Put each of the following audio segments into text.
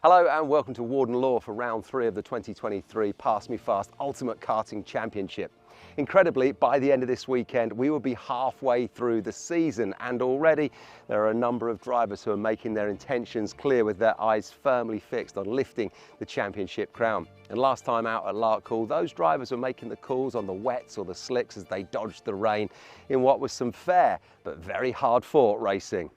Hello and welcome to Warden Law for round 3 of the 2023 PassMeFast Ultimate Karting Championship. Incredibly, by the end of this weekend, we will be halfway through the season, and already there are a number of drivers who are making their intentions clear with their eyes firmly fixed on lifting the championship crown. And last time out at Larkhall, those drivers were making the calls on the wets or the slicks as they dodged the rain in what was some fair but very hard-fought racing.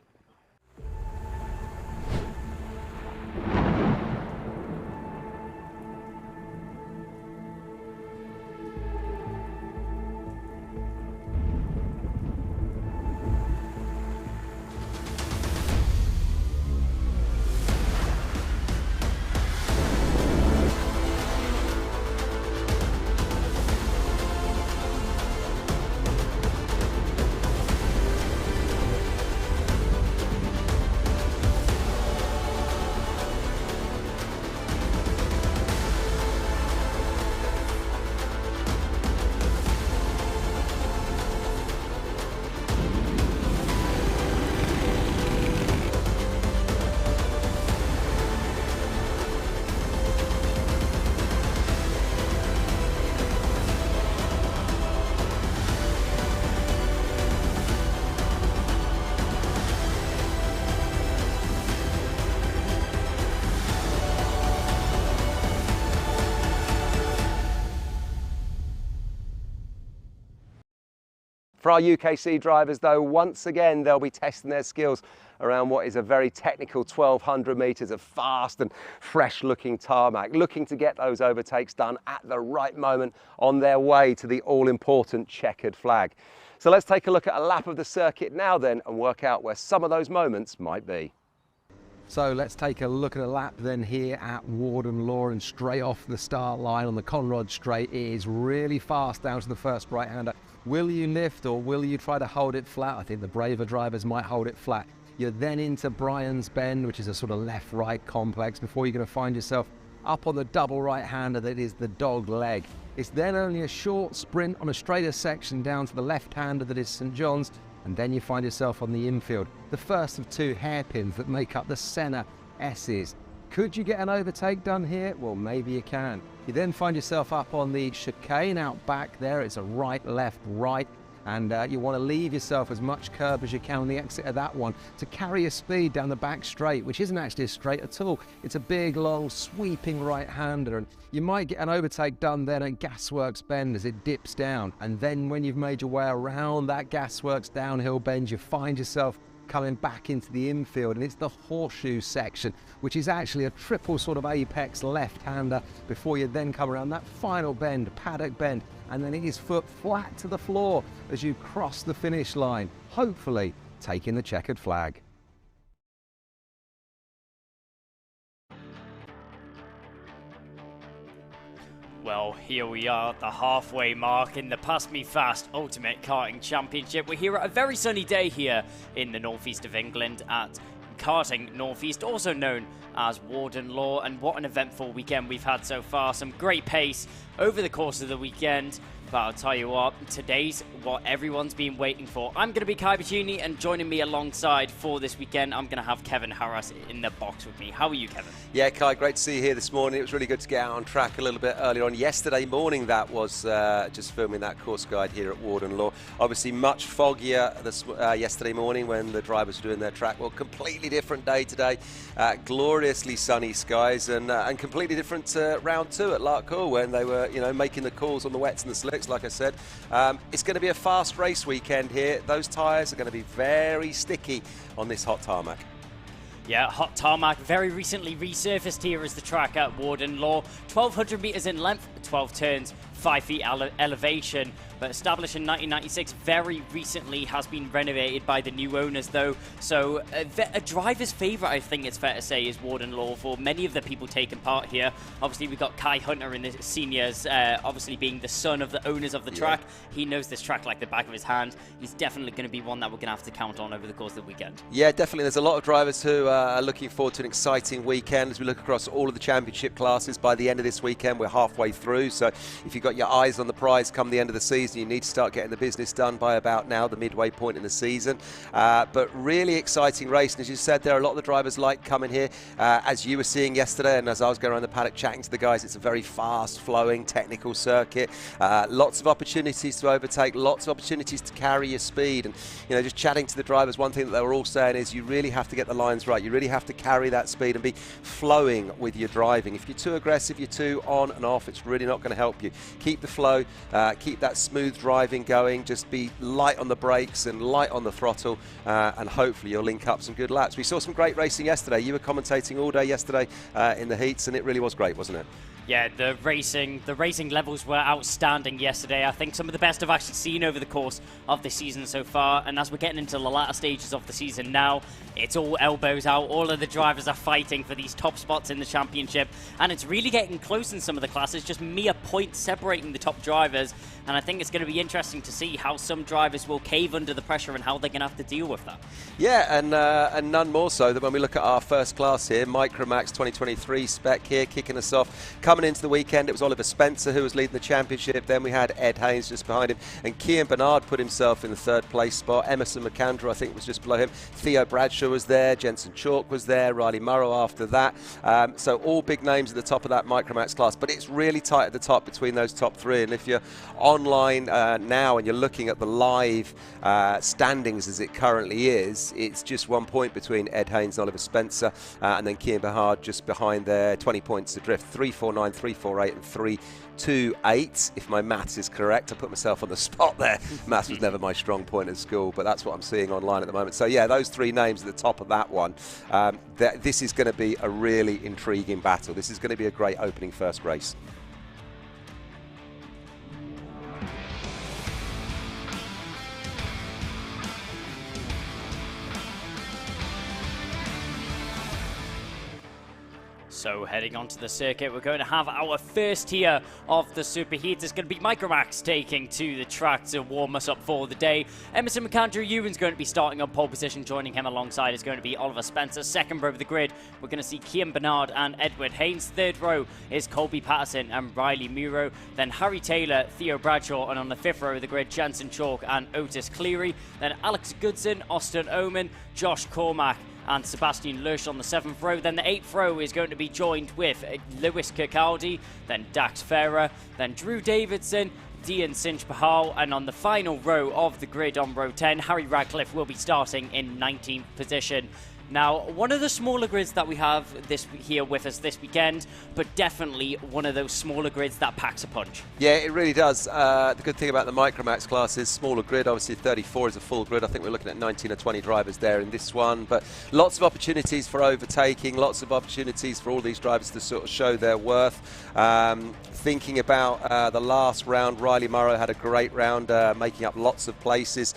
For our UKC drivers though, once again they'll be testing their skills around what is a very technical 1200 metres of fast and fresh looking tarmac, looking to get those overtakes done at the right moment on their way to the all-important checkered flag. So let's take a look at a lap of the circuit now then and work out where some of those moments might be. So let's take a look at a lap then here at Warden Law, and straight off the start line on the Conrod straight, it is really fast down to the first right-hander. Will you lift or will you try to hold it flat? I think the braver drivers might hold it flat. You're then into Brian's Bend, which is a sort of left-right complex, before you're going to find yourself up on the double right-hander that is the dog leg. It's then only a short sprint on a straighter section down to the left-hander that is St John's, and then you find yourself on the infield, the first of two hairpins that make up the Senna S's. Could you get an overtake done here? Well, maybe you can. You then find yourself up on the chicane out back there. It's a right, left, right, and you want to leave yourself as much curb as you can on the exit of that one to carry your speed down the back straight, which isn't actually a straight at all. It's a big, long, sweeping right-hander, and you might get an overtake done then at Gasworks Bend as it dips down. And then when you've made your way around that Gasworks downhill bend, you find yourself coming back into the infield, and it's the horseshoe section, which is actually a triple sort of apex left-hander before you then come around that final bend, paddock bend, and then it is foot flat to the floor as you cross the finish line, hopefully taking the checkered flag. Well, here we are at the halfway mark in the PassMeFast Ultimate Karting Championship. We're here at a very sunny day here in the northeast of England at Karting Northeast, also known as Warden Law, and what an eventful weekend we've had so far. Some great pace over the course of the weekend, but I'll tell you what, today's what everyone's been waiting for. I'm going to be Kai Bachini, and joining me alongside for this weekend, I'm going to have Kevin Harris in the box with me. How are you, Kevin? Yeah, Kai, great to see you here this morning. It was really good to get out on track a little bit earlier on. Yesterday morning, that was just filming that course guide here at Warden Law. Obviously, much foggier yesterday morning when the drivers were doing their track. Well, completely different day today. Gloriously sunny skies, and completely different round 2 at Larkhall when they were, making the calls on the wets and the slicks. Like I said, it's going to be a fast race weekend here. Those tyres are going to be very sticky on this hot tarmac. Yeah, hot tarmac, very recently resurfaced here as the track at Warden Law. 1,200 metres in length, 12 turns, 5 feet elevation, but established in 1996, very recently has been renovated by the new owners though. So a driver's favourite, I think it's fair to say, is Warden Law for many of the people taking part here. Obviously we've got Kai Hunter in the seniors, obviously being the son of the owners of the track. He knows this track like the back of his hand. He's definitely going to be one that we're going to have to count on over the course of the weekend. Yeah, definitely. There's a lot of drivers who are looking forward to an exciting weekend as we look across all of the championship classes. By the end of this weekend, we're halfway through through. So if you've got your eyes on the prize come the end of the season, you need to start getting the business done by about now, the midway point in the season. But really exciting race. And as you said, there are a lot of the drivers like coming here. As you were seeing yesterday, and as I was going around the paddock chatting to the guys, it's a very fast-flowing technical circuit. Lots of opportunities to overtake, lots of opportunities to carry your speed. And, you know, just chatting to the drivers, one thing that they were all saying is you really have to get the lines right. You really have to carry that speed and be flowing with your driving. If you're too aggressive, you're too on and off, it's really not going to help you. Keep the flow, keep that smooth driving going, just be light on the brakes and light on the throttle, and hopefully you'll link up some good laps. We saw some great racing yesterday. You were commentating all day yesterday in the heats, and it really was great, wasn't it? Yeah, the racing levels were outstanding yesterday. I think some of the best I've actually seen over the course of the season so far. And as we're getting into the latter stages of the season now, it's all elbows out. All of the drivers are fighting for these top spots in the championship. And it's really getting close in some of the classes, just mere points separating the top drivers. And I think it's going to be interesting to see how some drivers will cave under the pressure and how they're going to have to deal with that. Yeah, and none more so than when we look at our first class here, Micromax 2023 spec here, kicking us off. Coming into the weekend, it was Oliver Spencer who was leading the championship. Then we had Ed Haynes just behind him, and Kian Bernard put himself in the third place spot. Emerson McAndrew, I think, was just below him. Theo Bradshaw was there, Jensen Chalk was there, Riley Murrow after that. So all big names at the top of that Micromax class, but it's really tight at the top between those top three. And if you're online now and you're looking at the live standings as it currently is, it's just 1 point between Ed Haynes and Oliver Spencer, and then Kian Bernard just behind there, 20 points adrift, 349, 348 and 328, if my maths is correct. I put myself on the spot there. Maths was never my strong point at school, but that's what I'm seeing online at the moment. So yeah, those three names at the top of that one. This is going to be a really intriguing battle. This is going to be a great opening first race. So heading onto the circuit, we're going to have our first tier of the Super Heats. It's going to be Micromax taking to the track to warm us up for the day. Emerson McAndrew Ewan's going to be starting on pole position. Joining him alongside is going to be Oliver Spencer. Second row of the grid, we're going to see Kian Bernard and Edward Haynes. Third row is Colby Patterson and Riley Muro. Then Harry Taylor, Theo Bradshaw, and on the fifth row of the grid, Jensen Chalk and Otis Cleary. Then Alex Goodson, Austin Oman, Josh Cormack, and Sebastian Lush on the 7th row. Then the 8th row is going to be joined with Lewis Kirkcaldy, then Dax Ferrer, then Drew Davidson, Dian Sinch-Pahal, and on the final row of the grid on row 10, Harry Radcliffe will be starting in 19th position. Now, one of the smaller grids that we have here with us this weekend, but definitely one of those smaller grids that packs a punch. Yeah, it really does. The good thing about the Micromax class is smaller grid. Obviously, 34 is a full grid. I think we're looking at 19 or 20 drivers there in this one. But lots of opportunities for overtaking, lots of opportunities for all these drivers to sort of show their worth. Thinking about the last round, Riley Murrow had a great round, making up lots of places.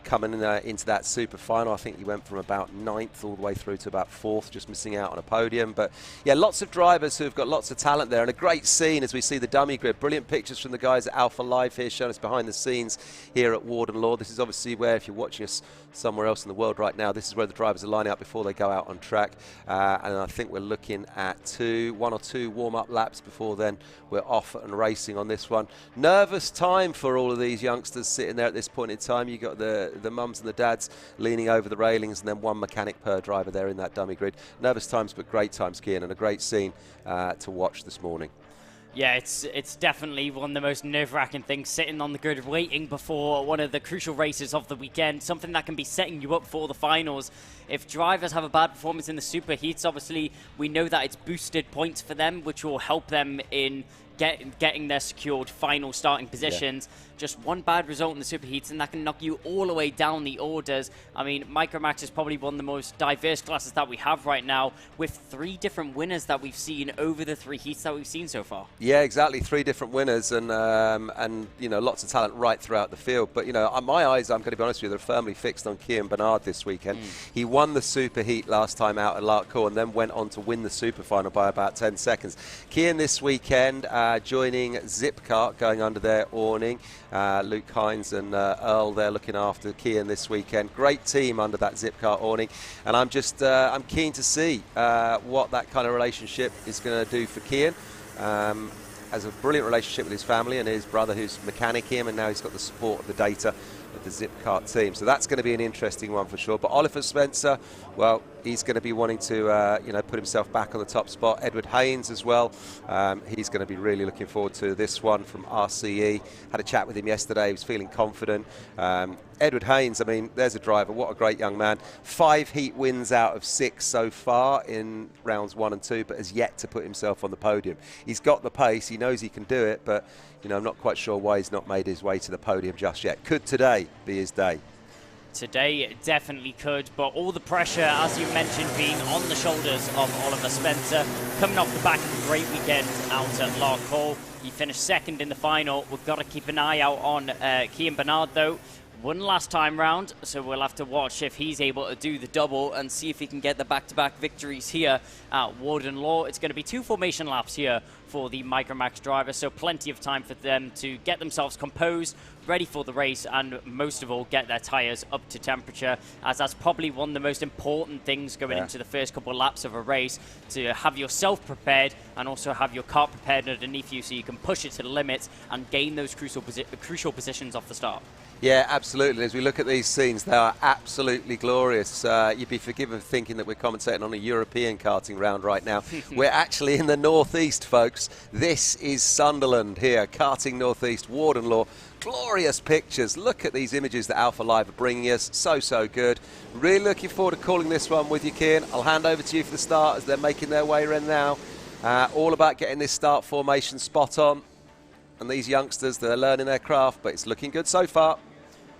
Coming into that super final, I think he went from about 9th all the way through to about 4th, just missing out on a podium. But yeah, lots of drivers who've got lots of talent there, and a great scene as we see the dummy grid. Brilliant pictures from the guys at Alpha Live here, showing us behind the scenes here at Warden Law. This is obviously where, if you're watching us somewhere else in the world right now, this is where the drivers are lining up before they go out on track. And I think we're looking at one or two warm-up laps before then we're off and racing on this one. Nervous time for all of these youngsters sitting there at this point in time. You've got the mums and the dads leaning over the railings, and then one mechanic per driver there in that dummy grid. Nervous times, but great times, Kian, and a great scene to watch this morning. Yeah, it's definitely one of the most nerve-wracking things, sitting on the grid waiting before one of the crucial races of the weekend, something that can be setting you up for the finals. If drivers have a bad performance in the super heats, obviously we know that it's boosted points for them, which will help them in getting their secured final starting positions. Yeah. Just one bad result in the super heats and that can knock you all the way down the orders. I mean, Micromax is probably one of the most diverse classes that we have right now, with 3 different winners that we've seen over the 3 heats that we've seen so far. Yeah, exactly, 3 different winners, and you know, lots of talent right throughout the field. But you know, my eyes, I'm going to be honest with you, they're firmly fixed on Kian Bernard this weekend. He won the super heat last time out at Larcourt and then went on to win the super final by about 10 seconds. Kian this weekend joining Zipkart, going under their awning. Luke Hines and Earl there looking after Kian this weekend. Great team under that Zipkart awning, and I'm just I'm keen to see what that kind of relationship is going to do for Kian. has a brilliant relationship with his family and his brother who's mechanicking him, and now he's got the support of the data of the Zipkart team. So that's going to be an interesting one for sure. But Oliver Spencer, well, he's going to be wanting to put himself back on the top spot. Edward Haynes as well. He's going to be really looking forward to this one from RCE. Had a chat with him yesterday. He was feeling confident. Edward Haynes, I mean, there's a driver. What a great young man. 5 heat wins out of 6 so far in rounds 1 and 2, but has yet to put himself on the podium. He's got the pace. He knows he can do it, but I'm not quite sure why he's not made his way to the podium just yet. Could today be his day? Today it definitely could, but all the pressure, as you mentioned, being on the shoulders of Oliver Spencer, coming off the back of a great weekend out at Lark Hall. He finished second in the final. We've got to keep an eye out on Kian Bernard, though. Won last time round, so we'll have to watch if he's able to do the double and see if he can get the back-to-back victories here at Warden Law. It's going to be 2 formation laps here for the Micromax drivers, so plenty of time for them to get themselves composed, ready for the race, and most of all, get their tyres up to temperature, as that's probably one of the most important things going into the first couple of laps of a race, to have yourself prepared and also have your car prepared underneath you so you can push it to the limits and gain those crucial positions off the start. Yeah, absolutely. As we look at these scenes, they are absolutely glorious. You'd be forgiven for thinking that we're commentating on a European karting round right now. We're actually in the northeast, folks. This is Sunderland here, karting northeast, Warden Law. Glorious pictures. Look at these images that Alpha Live are bringing us. So good. Really looking forward to calling this one with you, Kian. I'll hand over to you for the start as they're making their way in now. All about getting this start formation spot on. And these youngsters, they're learning their craft, but it's looking good so far.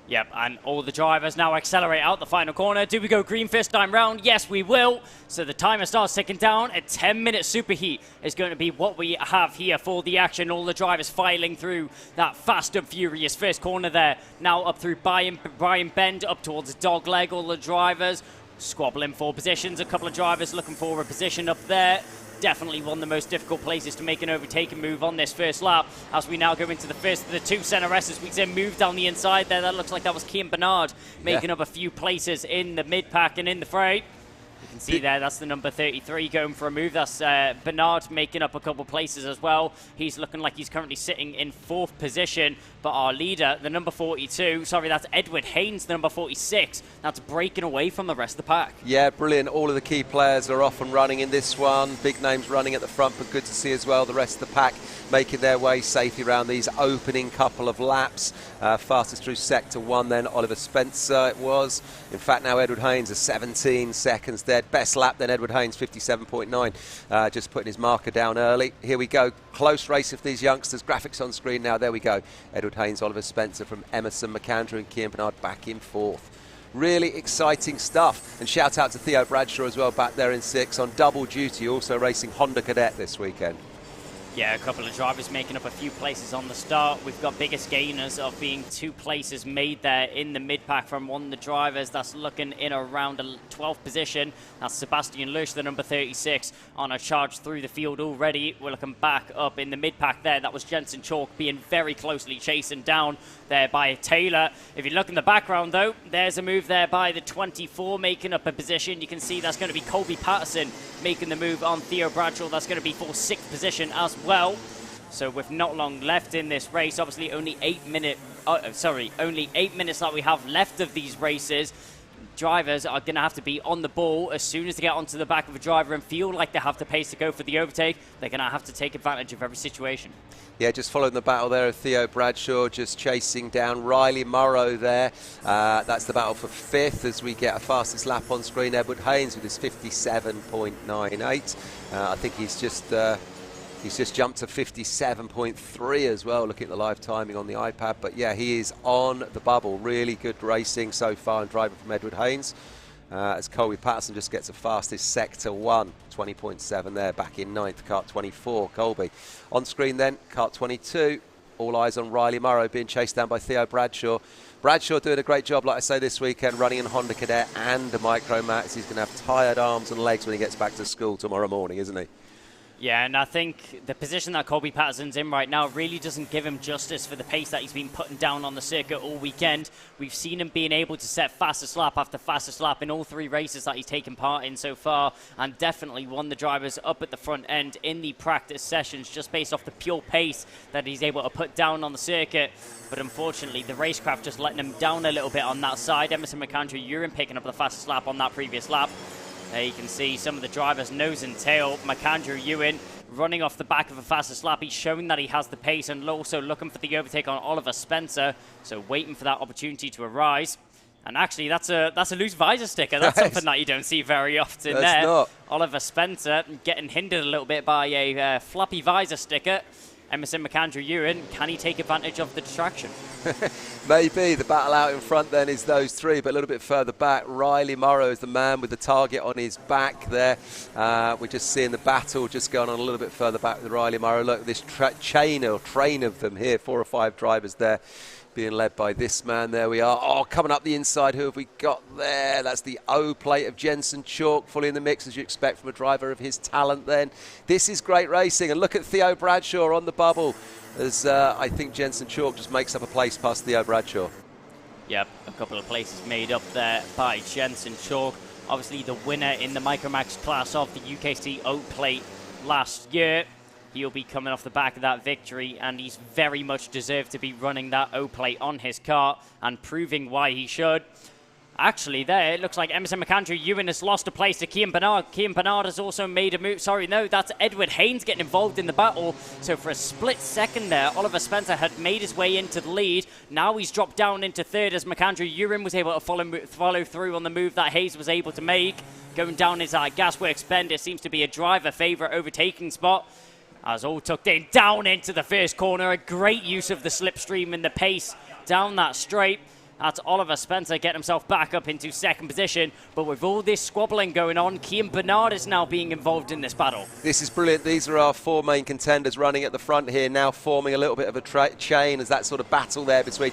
Yep, and all the drivers now accelerate out the final corner. Do we go green first time round? Yes, we will. So the timer starts ticking down. A 10-minute superheat is going to be what we have here for the action. All the drivers filing through that fast and furious first corner there. Now up through Brian Bend, up towards Dogleg. All the drivers squabbling for positions. A couple of drivers looking for a position up there. Definitely one of the most difficult places to make an overtaking move on this first lap. As we now go into the first of the 2 center S's, we see a move down the inside there. That looks like that was Kian Bernard making up a few places in the mid-pack and in the fray. You can see there, that's the number 33 going for a move. That's Bernard making up a couple places as well. He's looking like he's currently sitting in 4th position. But our leader, the number 42, sorry, that's Edward Haynes, the number 46. That's breaking away from the rest of the pack. Yeah, brilliant. All of the key players are off and running in this one. Big names running at the front, but good to see as well the rest of the pack making their way safely around these opening couple of laps. Fastest through sector 1 then, Oliver Spencer it was. In fact, now Edward Haynes is 17 seconds dead. Best lap then, Edward Haynes, 57.9. Just putting his marker down early. Here we go. Close race of these youngsters. Graphics on screen now. There we go. Edward Haynes, Oliver Spencer from Emerson, McAndrew and Kian Bernard back in 4th. Really exciting stuff. And shout out to Theo Bradshaw as well, back there in 6 on double duty, also racing Honda Cadet this weekend. Yeah, a couple of drivers making up a few places on the start. We've got biggest gainers of being 2 places made there in the mid-pack from one of the drivers. That's looking in around a 12th position. That's Sebastian Lusch, the number 36, on a charge through the field already. We're looking back up in the mid-pack there. That was Jensen Chalk being very closely chasing down there by Taylor. If you look in the background, though, there's a move there by the 24 making up a position. You can see that's going to be Colby Patterson making the move on Theo Bradshaw. That's going to be for 6th position as well. So with not long left in this race, obviously only 8 minutes that we have left of these races. Drivers are going to have to be on the ball as soon as they get onto the back of a driver and feel like they have the pace to go for the overtake. They're going to have to take advantage of every situation. Yeah, just following the battle there of Theo Bradshaw, just chasing down Riley Morrow there. That's the battle for 5th as we get a fastest lap on screen. Edward Haynes with his 57.98. I think he's just jumped to 57.3 as well, looking at the live timing on the iPad. But yeah, he is on the bubble. Really good racing so far and driving from Edward Haynes. As Colby Patterson just gets the fastest sector 1, 20.7 there, back in 9th, kart 24, Colby. On screen then, kart 22, all eyes on Riley Morrow being chased down by Theo Bradshaw. Bradshaw doing a great job, like I say, this weekend, running in Honda Cadet and a Micromax. He's going to have tired arms and legs when he gets back to school tomorrow morning, isn't he? Yeah, and I think the position that Colby Patterson's in right now really doesn't give him justice for the pace that he's been putting down on the circuit all weekend. We've seen him being able to set fastest lap after fastest lap in all 3 races that he's taken part in so far, and definitely won the drivers up at the front end in the practice sessions just based off the pure pace that he's able to put down on the circuit. But unfortunately, the racecraft just letting him down a little bit on that side. Emerson McAndrew-Uren picking up the fastest lap on that previous lap. There you can see some of the drivers nose and tail. McAndrew-Uren running off the back of a fastest lap. He's showing that he has the pace and also looking for the overtake on Oliver Spencer. So waiting for that opportunity to arise. And actually, that's a loose visor sticker. That's something that you don't see very often there. Not. Oliver Spencer getting hindered a little bit by a floppy visor sticker. Emerson McAndrew-Uren, can he take advantage of the distraction? Maybe. The battle out in front then is those 3, but a little bit further back, Riley Morrow is the man with the target on his back there. We're just seeing the battle just going on a little bit further back with Riley Morrow. Look, this train of them here, 4 or 5 drivers there, being led by this man. There we are. Oh, coming up the inside, who have we got there? That's the O plate of Jensen Chalk, fully in the mix, as you expect from a driver of his talent then. This is great racing. And look at Theo Bradshaw on the bubble, as I think Jensen Chalk just makes up a place past Theo Bradshaw. Yep, a couple of places made up there by Jensen Chalk. Obviously the winner in the Micromax class of the UKC O plate last year. He'll be coming off the back of that victory, and he's very much deserved to be running that O-plate on his car and proving why he should. Actually, there, it looks like Emerson McAndrew-Uren has lost a place to Cian Bernard. Cian Bernard has also made a move. Sorry, no, that's Edward Haynes getting involved in the battle. So for a split second there, Oliver Spencer had made his way into the lead. Now he's dropped down into 3rd as McAndrew-Uren was able to follow through on the move that Hayes was able to make. Going down into that Gasworks bend, it seems to be a driver favourite overtaking spot. As all tucked in, down into the first corner. A great use of the slipstream and the pace down that straight. That's Oliver Spencer getting himself back up into 2nd position. But with all this squabbling going on, Cian Bernard is now being involved in this battle. This is brilliant. These are our 4 main contenders running at the front here, now forming a little bit of a chain as that sort of battle there between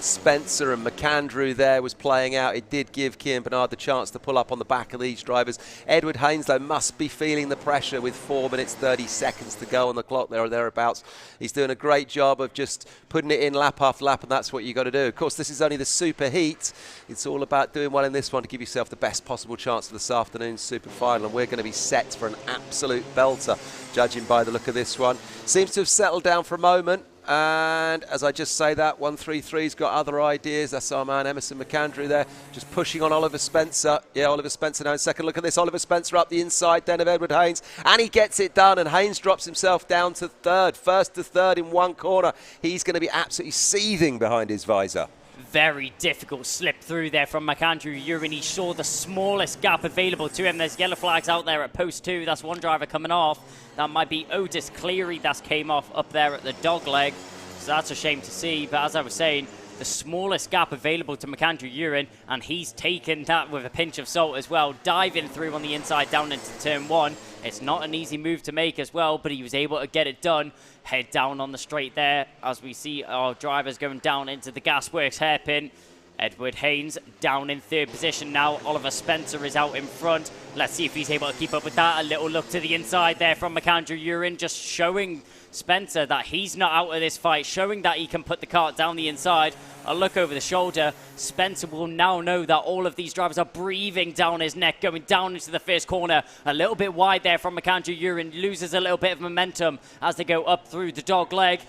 Spencer and McAndrew there was playing out. It did give Cian Bernard the chance to pull up on the back of these drivers. Edward Haynes, though, must be feeling the pressure with 4 minutes 30 seconds to go on the clock there or thereabouts. He's doing a great job of just putting it in lap after lap, and that's what you got to do. Of course, this is only the super heat. It's all about doing well in this one to give yourself the best possible chance for this afternoon's super final, and we're going to be set for an absolute belter, judging by the look of this one. Seems to have settled down for a moment, and as I just say that, 133's got other ideas. That's our man Emerson McAndrew there, just pushing on Oliver Spencer. Yeah, Oliver Spencer now in 2nd. Look at this, Oliver Spencer up the inside then of Edward Haynes, and he gets it done, and Haynes drops himself down to 3rd, 1st to 3rd in one corner. He's going to be absolutely seething behind his visor. Very difficult slip through there from McAndrew-Uren. He saw the smallest gap available to him. There's yellow flags out there at post 2. That's one driver coming off. That might be Otis Cleary that's came off up there at the dog leg. So that's a shame to see. But as I was saying, the smallest gap available to McAndrew-Uren, and he's taken that with a pinch of salt as well, diving through on the inside down into turn 1. It's not an easy move to make as well, but he was able to get it done. Head down on the straight there as we see our drivers going down into the Gasworks hairpin. Edward Haynes down in 3rd position now. Oliver Spencer is out in front. Let's see if he's able to keep up with that. A little look to the inside there from McAndrew-Uren, just showing Spencer that he's not out of this fight, showing that he can put the cart down the inside. A look over the shoulder. Spencer will now know that all of these drivers are breathing down his neck, going down into the first corner. A little bit wide there from McAndrew-Uren, loses a little bit of momentum as they go up through the dog leg.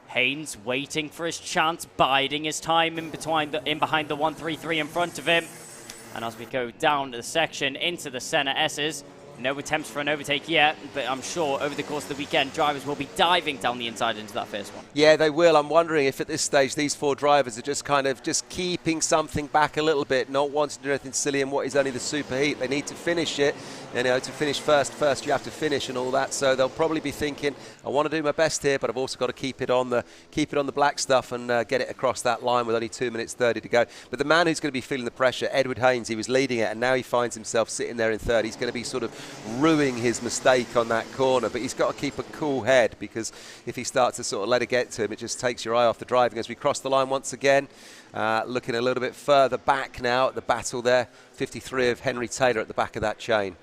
Haynes waiting for his chance, biding his time in behind the 133 in front of him. And as we go down the section into the center S's, no attempts for an overtake yet, but I'm sure over the course of the weekend, drivers will be diving down the inside into that first one. Yeah, they will. I'm wondering if at this stage these 4 drivers are just kind of just keeping something back a little bit, not wanting to do anything silly in what is only the super heat. They need to finish it. You know, to finish first you have to finish and all that. So they'll probably be thinking, I want to do my best here, but I've also got to keep it on the black stuff and get it across that line with only 2 minutes 30 to go. But the man who's going to be feeling the pressure, Edward Haynes, he was leading it, and now he finds himself sitting there in 3rd. He's going to be sort of ruining his mistake on that corner, but he's got to keep a cool head, because if he starts to sort of let it get to him, it just takes your eye off the driving. As we cross the line once again, looking a little bit further back now at the battle there. 53 of Henry Taylor at the back of that chain.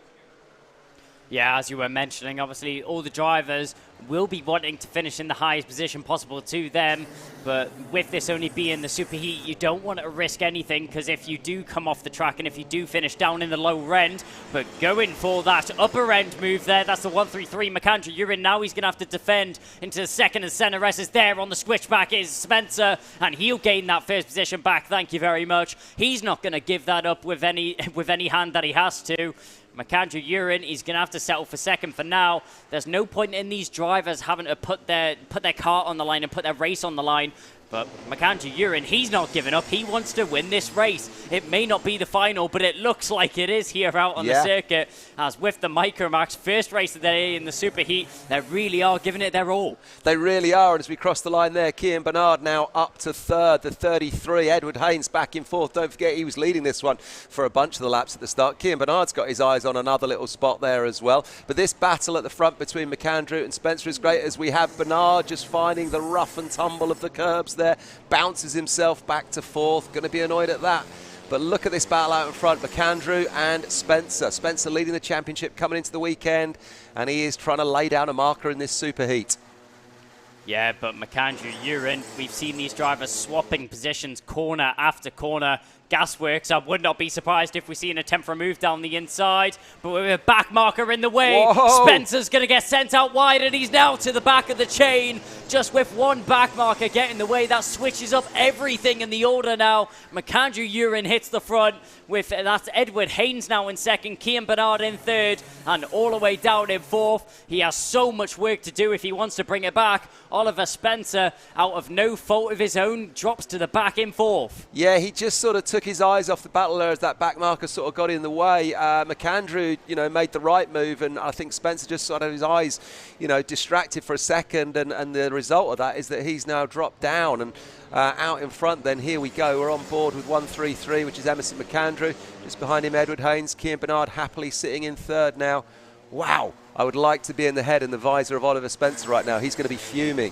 Yeah, as you were mentioning, obviously all the drivers will be wanting to finish in the highest position possible to them, but with this only being the superheat, you don't want to risk anything, because if you do come off the track and if you do finish down in the lower end, but going for that upper end move there, that's the 133 McAndrew. You're in now, he's going to have to defend into the second, and center S is there on the switchback is Spencer, and he'll gain that first position back, thank you very much. He's not going to give that up with any hand that he has to. McAndrew Urine, he's going to have to settle for second for now. There's no point in these drivers having to put their car on the line and put their race on the line. But McAndrew Urine, he's not giving up. He wants to win this race. It may not be the final, but it looks like it is here out on the circuit. As with the Micromax, first race of the day in the superheat, they really are giving it their all. They really are, and as we cross the line there, Cian Bernard now up to third, the 33. Edward Haynes back in fourth. Don't forget he was leading this one for a bunch of the laps at the start. Cian Bernard's got his eyes on another little spot there as well. But this battle at the front between McAndrew and Spencer is great, as we have Bernard just finding the rough and tumble of the curbs there, bounces himself back to fourth, going to be annoyed at that. But look at this battle out in front, McAndrew and Spencer. Spencer leading the championship coming into the weekend, and he is trying to lay down a marker in this superheat. Yeah, but McAndrew Urine, we've seen these drivers swapping positions corner after corner. Gasworks, I would not be surprised if we see an attempt for a move down the inside, but with a back marker in the way, whoa, Spencer's going to get sent out wide, and he's now to the back of the chain, just with one back marker getting in the way. That switches up everything in the order now. McAndrew Urine hits the front, with that's Edward Haynes now in second, Cian Bernard in third, and all the way down in fourth. He has so much work to do if he wants to bring it back. Oliver Spencer, out of no fault of his own, drops to the back in fourth. Yeah, he just sort of took his eyes off the battle there as that back marker sort of got in the way. McAndrew, made the right move, and I think Spencer just sort of his eyes, distracted for a second, and the result of that is that he's now dropped down and out in front. Then here we go, we're on board with 133, which is Emerson McAndrew. Just behind him, Edward Haynes. Cian Bernard happily sitting in third now. Wow, I would like to be in the head and the visor of Oliver Spencer right now. He's going to be fuming.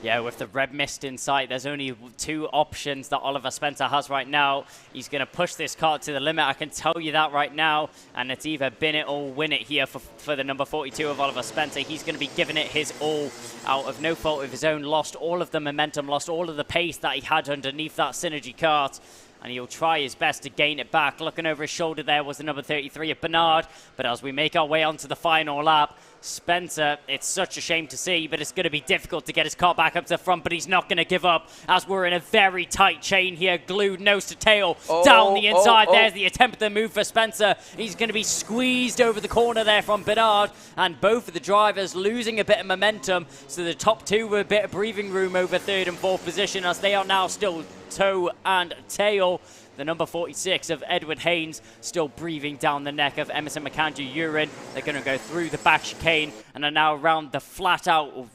Yeah, with the red mist in sight, there's only two options that Oliver Spencer has right now. He's going to push this car to the limit, I can tell you that right now. And it's either bin it or win it here for the number 42 of Oliver Spencer. He's going to be giving it his all out of no fault of his own. Lost all of the momentum, lost all of the pace that he had underneath that Synergy kart. And he'll try his best to gain it back. Looking over his shoulder there was the number 33 of Bernard. But as we make our way onto the final lap, Spencer, it's such a shame to see, but it's going to be difficult to get his car back up to the front, but he's not going to give up, as we're in a very tight chain here, glued nose to tail, down the inside. There's the attempt at the move for Spencer. He's going to be squeezed over the corner there from Bernard, and both of the drivers losing a bit of momentum, so the top two with a bit of breathing room over third and fourth position, as they are now still toe and tail. The number 46 of Edward Haynes still breathing down the neck of Emerson McAndrew Urine. They're going to go through the back chicane and are now around the flat-out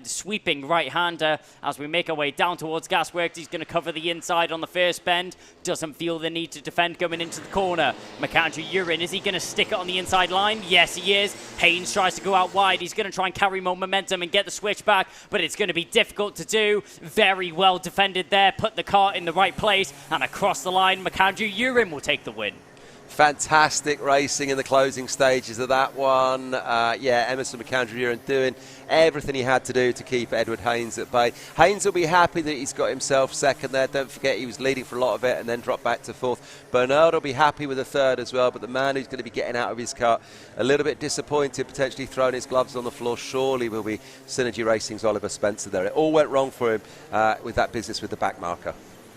sweeping right-hander as we make our way down towards Gasworks. He's going to cover the inside on the first bend. Doesn't feel the need to defend going into the corner. McAndrew Urine, is he going to stick it on the inside line? Yes, he is. Haynes tries to go out wide. He's going to try and carry more momentum and get the switch back, but it's going to be difficult to do. Very well defended there. Put the car in the right place, and across the line, McAndrew Urine will take the win. Fantastic racing in the closing stages of that one. Emerson McAndrew Urine doing everything he had to do to keep Edward Haynes at bay. Haynes will be happy that he's got himself second there. Don't forget he was leading for a lot of it and then dropped back to fourth. Bernard will be happy with a third as well, but the man who's going to be getting out of his car a little bit disappointed, potentially throwing his gloves on the floor, surely will be Synergy Racing's Oliver Spencer there. It all went wrong for him with that business with the back marker.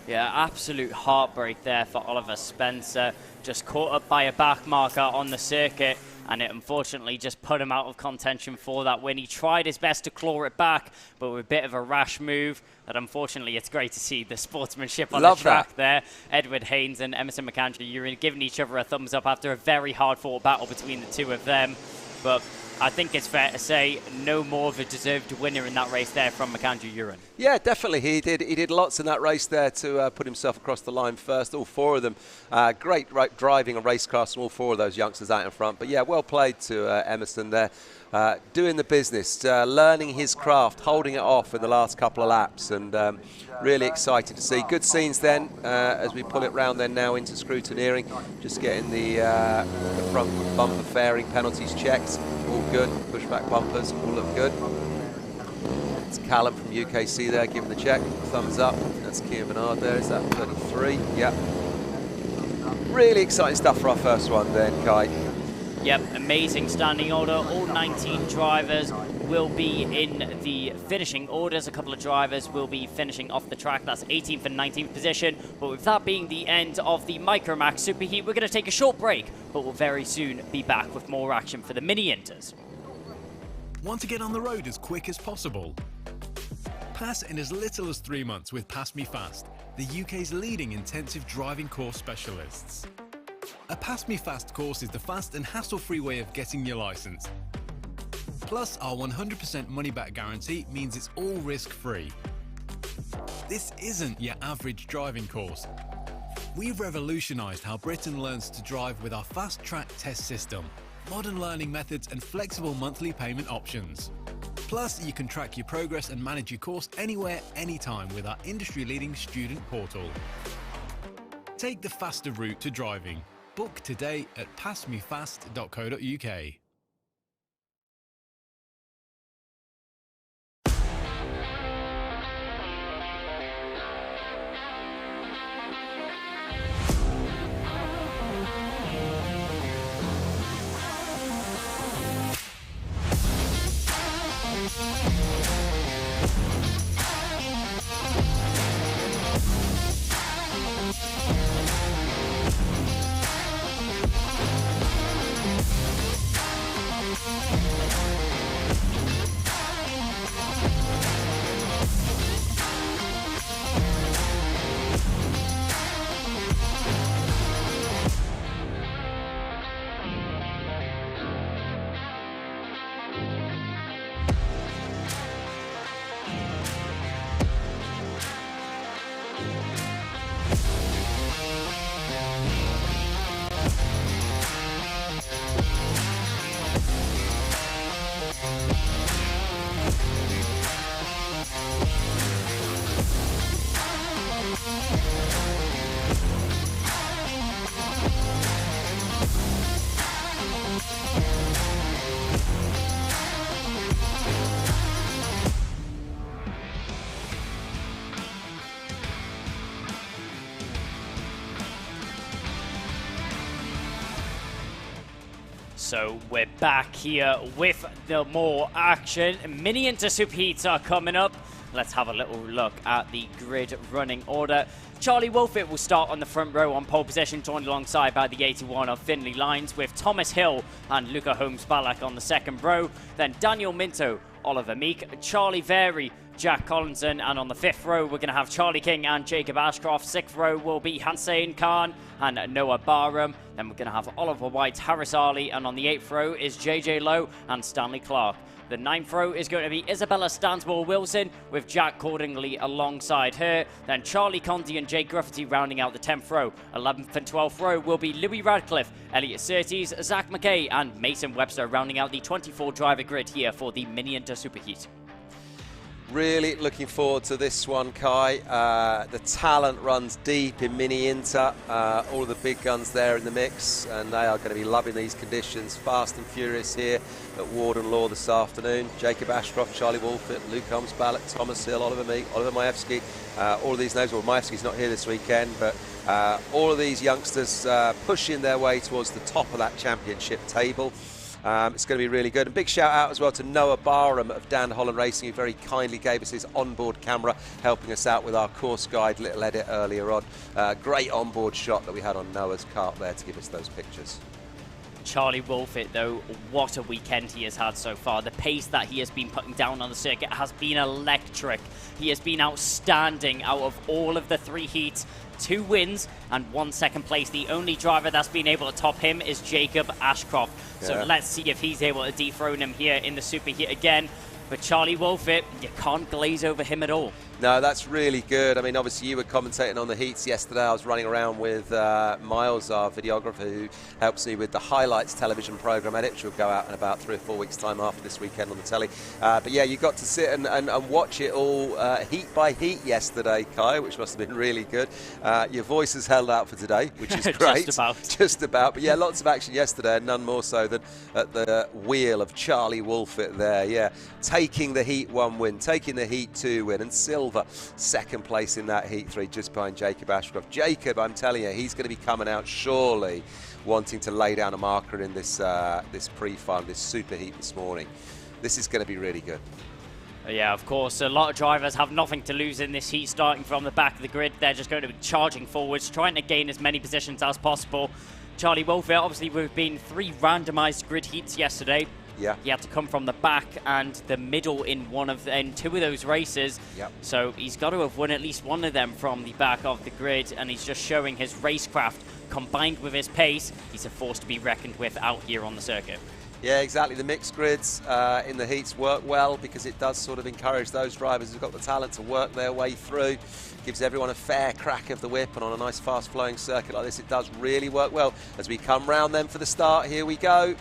Yeah, absolute heartbreak there for Oliver Spencer. Just caught up by a back marker on the circuit, and it unfortunately just put him out of contention for that win. He tried his best to claw it back, but with a bit of a rash move. But unfortunately, it's great to see the sportsmanship on the track there. Edward Haynes and Emerson McAndrew Urine giving each other a thumbs up after a very hard-fought battle between the two of them. But I think it's fair to say no more of a deserved winner in that race there from McAndrew Urine. Yeah, definitely. He did lots in that race there to put himself across the line first. All four of them. Great driving and racecraft from all four of those youngsters out in front. But yeah, well played to Emerson there. doing the business, learning his craft, holding it off in the last couple of laps, and really excited to see. Good scenes then as we pull it round then now into scrutineering, just getting the front bumper fairing penalties checked. All good, pushback bumpers, all look good. It's Callum from UKC there giving the check, thumbs up. That's Kian Bernard there, is that 33? Yeah. Really exciting stuff for our first one then, Kai. Yep, amazing standing order. All 19 drivers will be in the finishing orders. A couple of drivers will be finishing off the track. That's 18th and 19th position. But with that being the end of the Micromax Superheat, we're going to take a short break, but we'll very soon be back with more action for the Mini-Inters. Want to get on the road as quick as possible? Pass in as little as 3 months with PassMeFast, the UK's leading intensive driving course specialists. A PassMeFast course is the fast and hassle-free way of getting your licence. Plus, our 100% money-back guarantee means it's all risk-free. This isn't your average driving course. We've revolutionised how Britain learns to drive with our fast-track test system, modern learning methods and flexible monthly payment options. Plus, you can track your progress and manage your course anywhere, anytime with our industry-leading student portal. Take the faster route to driving. Book today at passmefast.co.uk. So we're back here with the more action. Mini-Inter Superheats are coming up. Let's have a little look at the grid running order. Charlie Wolfett will start on the front row on pole position, joined alongside by the 81 of Finley Lines, with Thomas Hill and Luca Holmes-Ballack on the second row. Then Daniel Minto, Oliver Meek, Charlie Very, Jack Collinson, and on the fifth row we're going to have Charlie King and Jacob Ashcroft. Sixth row will be Hussein Khan and Noah Barham. Then we're going to have Oliver White, Harris Ali, and on the eighth row is JJ Lowe and Stanley Clark. The ninth row is going to be Isabella Stansmore-Wilson with Jack Cordingley alongside her. Then Charlie Conti and Jake Gruffity rounding out the 10th row. 11th and 12th row will be Louis Radcliffe, Elliot Surtees, Zach McKay, and Mason Webster rounding out the 24 driver grid here for the Mini-Inter Superheat. Really looking forward to this one, Kai. The talent runs deep in Mini-Inter. All of the big guns there in the mix, and they are going to be loving these conditions. Fast and furious here at Warden Law this afternoon. Jacob Ashcroft, Charlie Wolfett, Luke Holmes-Ballack, Thomas Hill, Oliver Meek, Oliver Majewski. All of these names. Well, Majewski's not here this weekend, but all of these youngsters pushing their way towards the top of that championship table. It's going to be really good. And big shout out as well to Noah Barham of Dan Holland Racing, who very kindly gave us his onboard camera, helping us out with our course guide little edit earlier on. Great onboard shot that we had on Noah's kart there to give us those pictures. Charlie Wolfett, though, what a weekend he has had so far. The pace that he has been putting down on the circuit has been electric. He has been outstanding out of all of the 3 heats. 2 wins and 1 second place. The only driver that's been able to top him is Jacob Ashcroft. So let's see if he's able to dethrone him here in the Superheat again. But Charlie Wolfett, you can't glaze over him at all. No, that's really good. I mean, obviously you were commentating on the heats yesterday. I was running around with Miles, our videographer, who helps me with the highlights television program edit, which will go out in about 3 or 4 weeks' time after this weekend on the telly. But yeah, you got to sit and watch it all heat by heat yesterday, Kai, which must have been really good. Your voice has held out for today, which is great. Just about. Just about. But yeah, lots of action yesterday, and none more so than at the wheel of Charlie Wolfett there. Yeah, taking the Heat 1 win, taking the Heat 2 win, and Silver second place in that Heat 3, just behind Jacob Ashcroft. Jacob, I'm telling you, he's going to be coming out surely wanting to lay down a marker in this this pre-fun, this super heat this morning. This is going to be really good. Yeah, of course. A lot of drivers have nothing to lose in this heat starting from the back of the grid. They're just going to be charging forwards, trying to gain as many positions as possible. Charlie Wolfett, obviously, we've been 3 randomized grid heats yesterday. Yeah. He had to come from the back and the middle in 2 of those races. Yep. So he's got to have won at least one of them from the back of the grid, and he's just showing his racecraft combined with his pace. He's a force to be reckoned with out here on the circuit. Yeah, exactly. The mixed grids in the heats work well because it does sort of encourage those drivers who've got the talent to work their way through. Gives everyone a fair crack of the whip, and on a nice fast-flowing circuit like this, it does really work well. As we come round then for the start, here we go.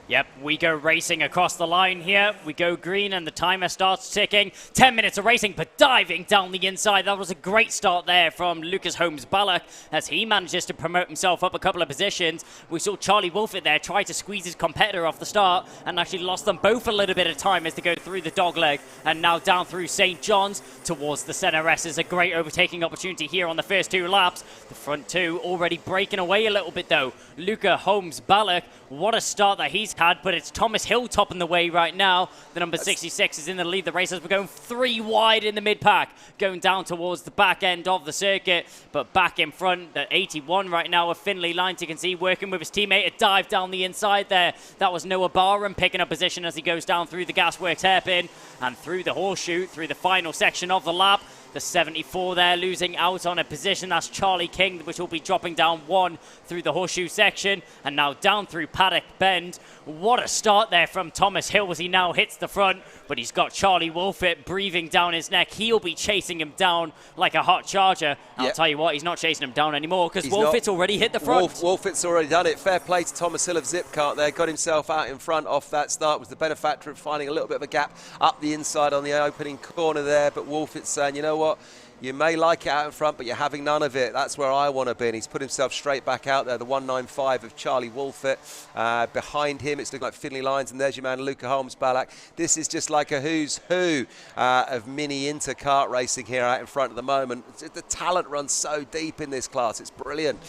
Yep, we go racing across the line here. We go green and the timer starts ticking. 10 minutes of racing, but diving down the inside. That was a great start there from Lucas Holmes-Balak as he manages to promote himself up a couple of positions. We saw Charlie Wolfett there try to squeeze his competitor off the start and actually lost them both a little bit of time as they go through the dogleg and now down through St. John's towards the Center S. Is a great overtaking opportunity here on the first 2 laps. The front 2 already breaking away a little bit though. Lucas Holmes-Balak, what a start that he's had, but it's Thomas Hill topping the way right now. The number 66 is in the lead. The racers were going 3 wide in the mid-pack, going down towards the back end of the circuit, but back in front, the 81 right now of Finlay Lines, you can see working with his teammate, a dive down the inside there. That was Noah Barham picking up position as he goes down through the Gasworks hairpin and through the horseshoe, through the final section of the lap. The 74 there losing out on a position. That's Charlie King, which will be dropping down 1 through the horseshoe section and now down through Paddock Bend. What a start there from Thomas Hill as he now hits the front, but he's got Charlie Wolfett breathing down his neck. He'll be chasing him down like a hot charger. I'll tell you what, he's not chasing him down anymore because Wolfett's already hit the front. Wolfett's already done it. Fair play to Thomas Hill of Zipcart there. Got himself out in front off that start. Was the benefactor of finding a little bit of a gap up the inside on the opening corner there. But Wolfett's saying, you know what? You may like it out in front, but you're having none of it. That's where I want to be. And he's put himself straight back out there. The 195 of Charlie Wolfett. Behind him, it's looking like Finlay Lines. And there's your man, Lucas Holmes-Balak. This is just like a who's who of mini inter-kart racing here out in front at the moment. The talent runs so deep in this class. It's brilliant.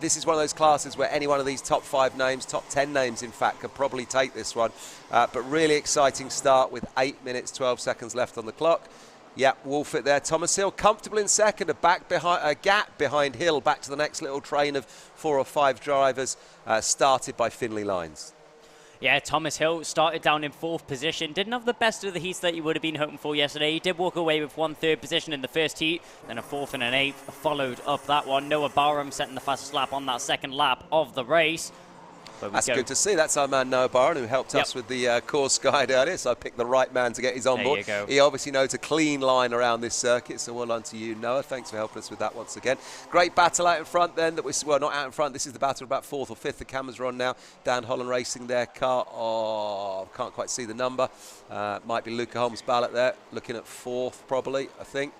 This is one of those classes where any one of these top 5 names, top 10 names, in fact, could probably take this one. But really exciting start with 8 minutes, 12 seconds left on the clock. Yeah, Wolfett there. Thomas Hill comfortable in second, a gap behind Hill, back to the next little train of 4 or 5 drivers, started by Finlay Lines. Yeah, Thomas Hill started down in 4th position. Didn't have the best of the heats that you would have been hoping for yesterday. He did walk away with 1/3 position in the first heat, then a 4th and an 8th followed up that one. Noah Barham setting the fastest lap on that second lap of the race. That's good to see. That's our man Noah Barham, who helped us with the course guide earlier, so I picked the right man to get his onboard. There you go. He obviously knows a clean line around this circuit, so well done to you, Noah. Thanks for helping us with that once again. Great battle out in front then. Well, not out in front. This is the battle about 4th or 5th. The cameras are on now. Dan Holland racing their car. Oh, can't quite see the number. Might be Lucas Holmes-Balak there, looking at 4th probably, I think.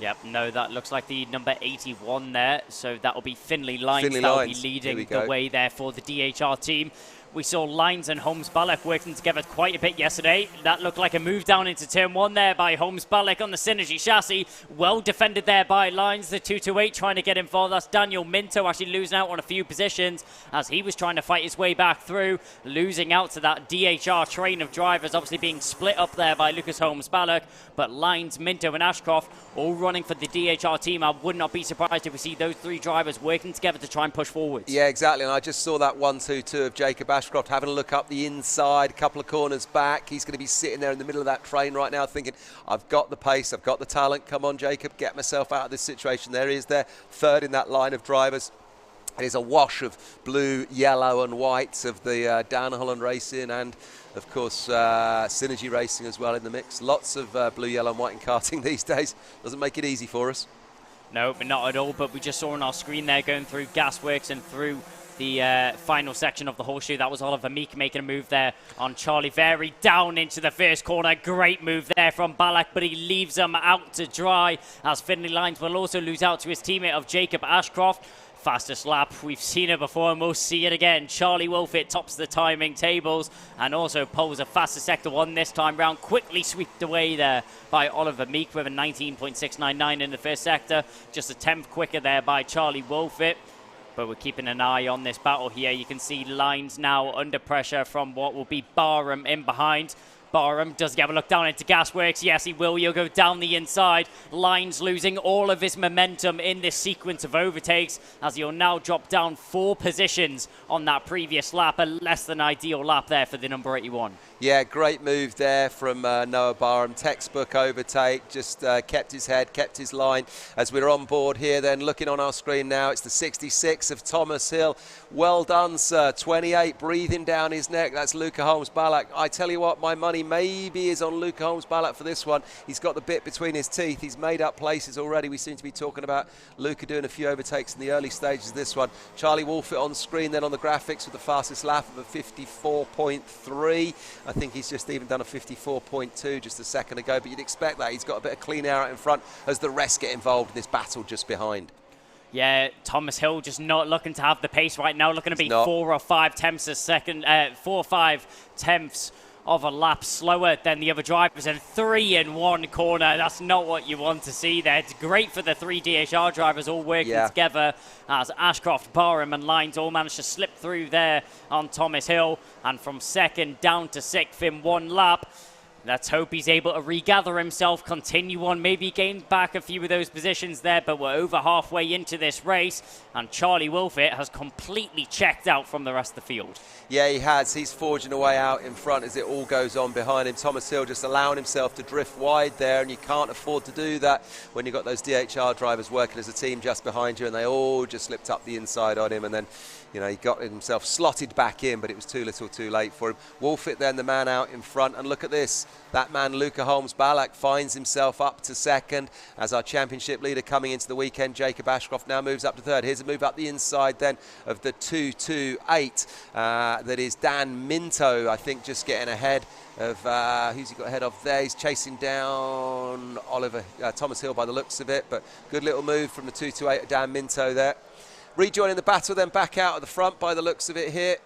Yep, no, that looks like the number 81 there. So that will be Finlay Lines. Finlay That will Lines. be leading the way there for the DHR team. We saw Lines and Holmes-Balak working together quite a bit yesterday. That looked like a move down into turn 1 there by Holmes-Balak on the Synergy chassis. Well defended there by Lines, the 228 trying to get involved. That's Daniel Minto actually losing out on a few positions as he was trying to fight his way back through, losing out to that DHR train of drivers, obviously being split up there by Lucas Holmes-Balak. But Lines, Minto and Ashcroft all running for the DHR team. I would not be surprised if we see those 3 drivers working together to try and push forward. Yeah, exactly. And I just saw that 1-2-2 of Jacob Ashcroft having a look up the inside, a couple of corners back. He's going to be sitting there in the middle of that train right now thinking, I've got the pace, I've got the talent. Come on, Jacob, get myself out of this situation. There he is there, 3rd in that line of drivers. It is a wash of blue, yellow and white of the Dan Holland Racing and, of course, Synergy Racing as well in the mix. Lots of blue, yellow and white in karting these days. Doesn't make it easy for us. No, but not at all. But we just saw on our screen there going through Gasworks and through the final section of the horseshoe. That was Oliver Meek making a move there on Charlie Very down into the first corner. Great move there from Ballack, but he leaves him out to dry as Finley Lines will also lose out to his teammate of Jacob Ashcroft. Fastest lap, we've seen it before and we'll see it again. Charlie Wolfett tops the timing tables and also pulls a fastest sector one this time round. Quickly swept away there by Oliver Meek with a 19.699 in the first sector. Just a 10th quicker there by Charlie Wolfett. But we're keeping an eye on this battle here. You can see Lines now under pressure from what will be Barham in behind. Barham does have a look down into Gasworks. Yes, he will. He'll go down the inside. Lines losing all of his momentum in this sequence of overtakes as he'll now drop down 4 positions on that previous lap. A less than ideal lap there for the number 81. Yeah, great move there from Noah Barham. Textbook overtake, just kept his head, kept his line. As we're on board here then, looking on our screen now, it's the 66 of Thomas Hill. Well done, sir. 28, breathing down his neck. That's Luca Holmes-Ballack. I tell you what, my money maybe is on Luca Holmes-Ballack for this one. He's got the bit between his teeth. He's made up places already. We seem to be talking about Luca doing a few overtakes in the early stages of this one. Charlie Wolfett on screen then on the graphics with the fastest lap of a 54.3. I think he's just even done a 54.2 just a second ago, but you'd expect that. He's got a bit of clean air out in front as the rest get involved in this battle just behind. Yeah, Thomas Hill just not looking to have the pace right now, looking to be 4 or 5 tenths a second, 4 or 5 tenths of a lap slower than the other drivers, and 3 in one corner. That's not what you want to see there. It's great for the 3 DHR drivers all working together as Ashcroft, Barham and Lines all managed to slip through there on Thomas Hill, and from second down to 6th in one lap. Let's hope he's able to regather himself, continue on, maybe gain back a few of those positions there, but we're over halfway into this race, and Charlie Wolfett has completely checked out from the rest of the field. Yeah, he has. He's forging away out in front as it all goes on behind him. Thomas Hill just allowing himself to drift wide there, and you can't afford to do that when you've got those DHR drivers working as a team just behind you, and they all just slipped up the inside on him, and then he got himself slotted back in, but it was too little too late for him. Wolfett then the man out in front, and look at this. That man, Luca Holmes-Ballack, finds himself up to second as our championship leader coming into the weekend. Jacob Ashcroft now moves up to third. Here's a move up the inside then of the 228. That is Dan Minto, I think, just getting ahead of, who's he got ahead of there? He's chasing down Thomas Hill by the looks of it, but good little move from the 228 Dan Minto there. Rejoining the battle then back out at the front by the looks of it here.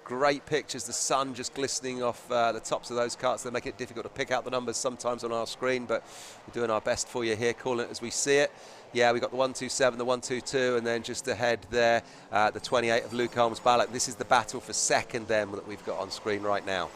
Great pictures, the sun just glistening off the tops of those karts. They make it difficult to pick out the numbers sometimes on our screen, but we're doing our best for you here, calling it as we see it. Yeah, we got the 127, the 122, and then just ahead there, the 28 of Luke Holmes-Ballack. This is the battle for second then that we've got on screen right now.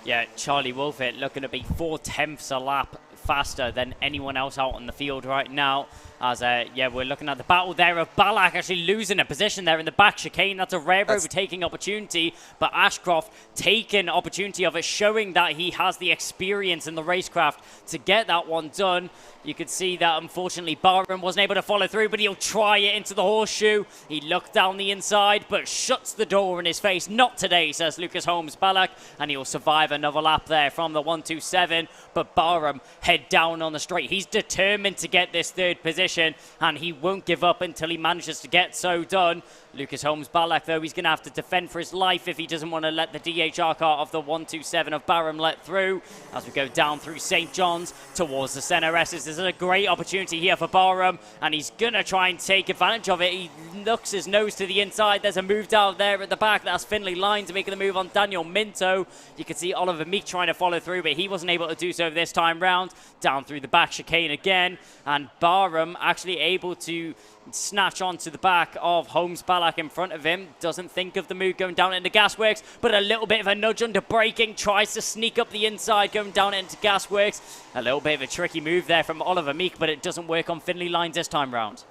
Yeah, Charlie Wolfett looking to be 4 tenths a lap faster than anyone else out on the field right now. As, we're looking at the battle there of Ballack actually losing a position there in the back chicane. That's a rare overtaking opportunity, but Ashcroft taking opportunity of it, showing that he has the experience in the racecraft to get that one done. You could see that, unfortunately, Barham wasn't able to follow through, but he'll try it into the horseshoe. He looked down the inside, but shuts the door in his face. Not today, says Lucas Holmes-Ballack, and he'll survive another lap there from the 127, but Barham head down on the straight. He's determined to get this third position, and he won't give up until he manages to get so done. Lucas Holmes-Ballack, though, he's going to have to defend for his life if he doesn't want to let the DHR car of the 127 of Barham let through. As we go down through St. John's towards the centre S's, there's a great opportunity here for Barham, and he's going to try and take advantage of it. He looks his nose to the inside. There's a move down there at the back. That's Finley Lines making the move on Daniel Minto. You can see Oliver Meek trying to follow through, but he wasn't able to do so this time round. Down through the back chicane again, and Barham actually able to snatch onto the back of Holmes-Ballack in front of him. Doesn't think of the move going down into Gasworks, but a little bit of a nudge under braking. Tries to sneak up the inside going down into Gasworks. A little bit of a tricky move there from Oliver Meek, but it doesn't work on Finley Lines this time round.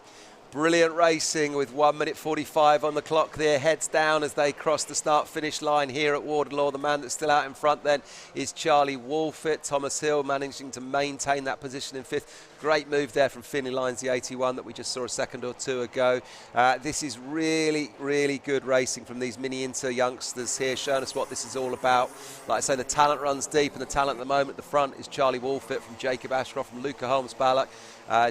Brilliant racing with 1 minute 45 on the clock there. Heads down as they cross the start-finish line here at Warden Law. The man that's still out in front then is Charlie Wolfett. Thomas Hill managing to maintain that position in 5th. Great move there from Finley Lines, the 81 that we just saw a second or two ago. This is really, really good racing from these Mini Inter youngsters here, showing us what this is all about. Like I say, the talent runs deep, and the talent at the moment at the front is Charlie Wolfett from Jacob Ashcroft, from Luca Holmes-Balak.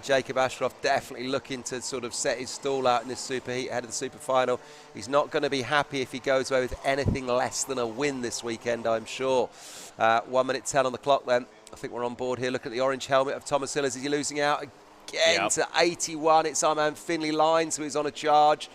Jacob Ashcroft definitely looking to sort of set his stall out in this superheat ahead of the super final. He's not going to be happy if he goes away with anything less than a win this weekend, I'm sure. 1 minute 10 on the clock then. I think we're on board here. Look at the orange helmet of Thomas Hill. Is he losing out again to 81? It's our man Finley Lines who is on a charge.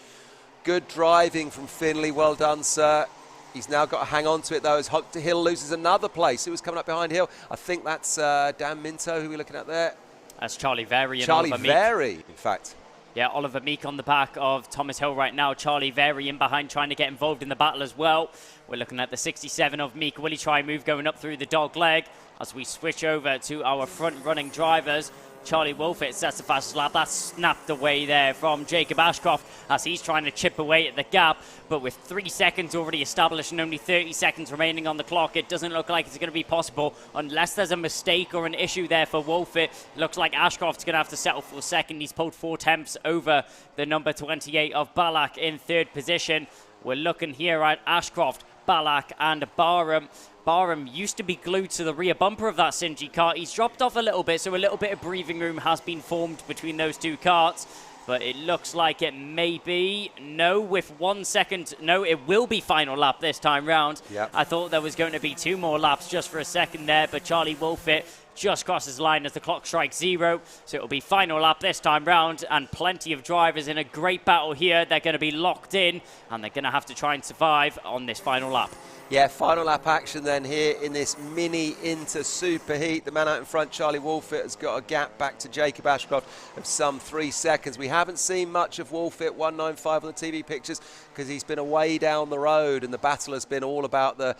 Good driving from Finley. Well done, sir. He's now got to hang on to it, though, as Hill loses another place. Who was coming up behind Hill? I think that's Dan Minto, who we're looking at there. That's Charlie Very and Charlie Oliver Meek. Very, in fact. Yeah, Oliver Meek on the back of Thomas Hill right now. Charlie Very in behind, trying to get involved in the battle as well. We're looking at the 67 of Meek. Will he try and move going up through the dog leg? As we switch over to our front-running drivers, Charlie Wolfett sets the fastest lap. That's snapped away there from Jacob Ashcroft as he's trying to chip away at the gap. But with 3 seconds already established and only 30 seconds remaining on the clock, it doesn't look like it's going to be possible unless there's a mistake or an issue there for Wolfett. Looks like Ashcroft's going to have to settle for second. He's pulled 4 tenths over the number 28 of Balak in 3rd position. We're looking here at Ashcroft, Balak and Barham. Barham used to be glued to the rear bumper of that Sinji kart. He's dropped off a little bit, so a little bit of breathing room has been formed between those two karts. But it looks like it may be, no, with 1 second, no, it will be final lap this time round. Yep. I thought there was going to be 2 more laps just for a second there, but Charlie Wolfett just crosses the line as the clock strikes 0. So it'll be final lap this time round, and plenty of drivers in a great battle here. They're going to be locked in, and they're going to have to try and survive on this final lap. Yeah, final lap action then here in this Mini Inter Superheat. The man out in front, Charlie Wolfett, has got a gap back to Jacob Ashcroft of some 3 seconds. We haven't seen much of Wolfett, 195 on the TV pictures, because he's been away down the road, and the battle has been all about the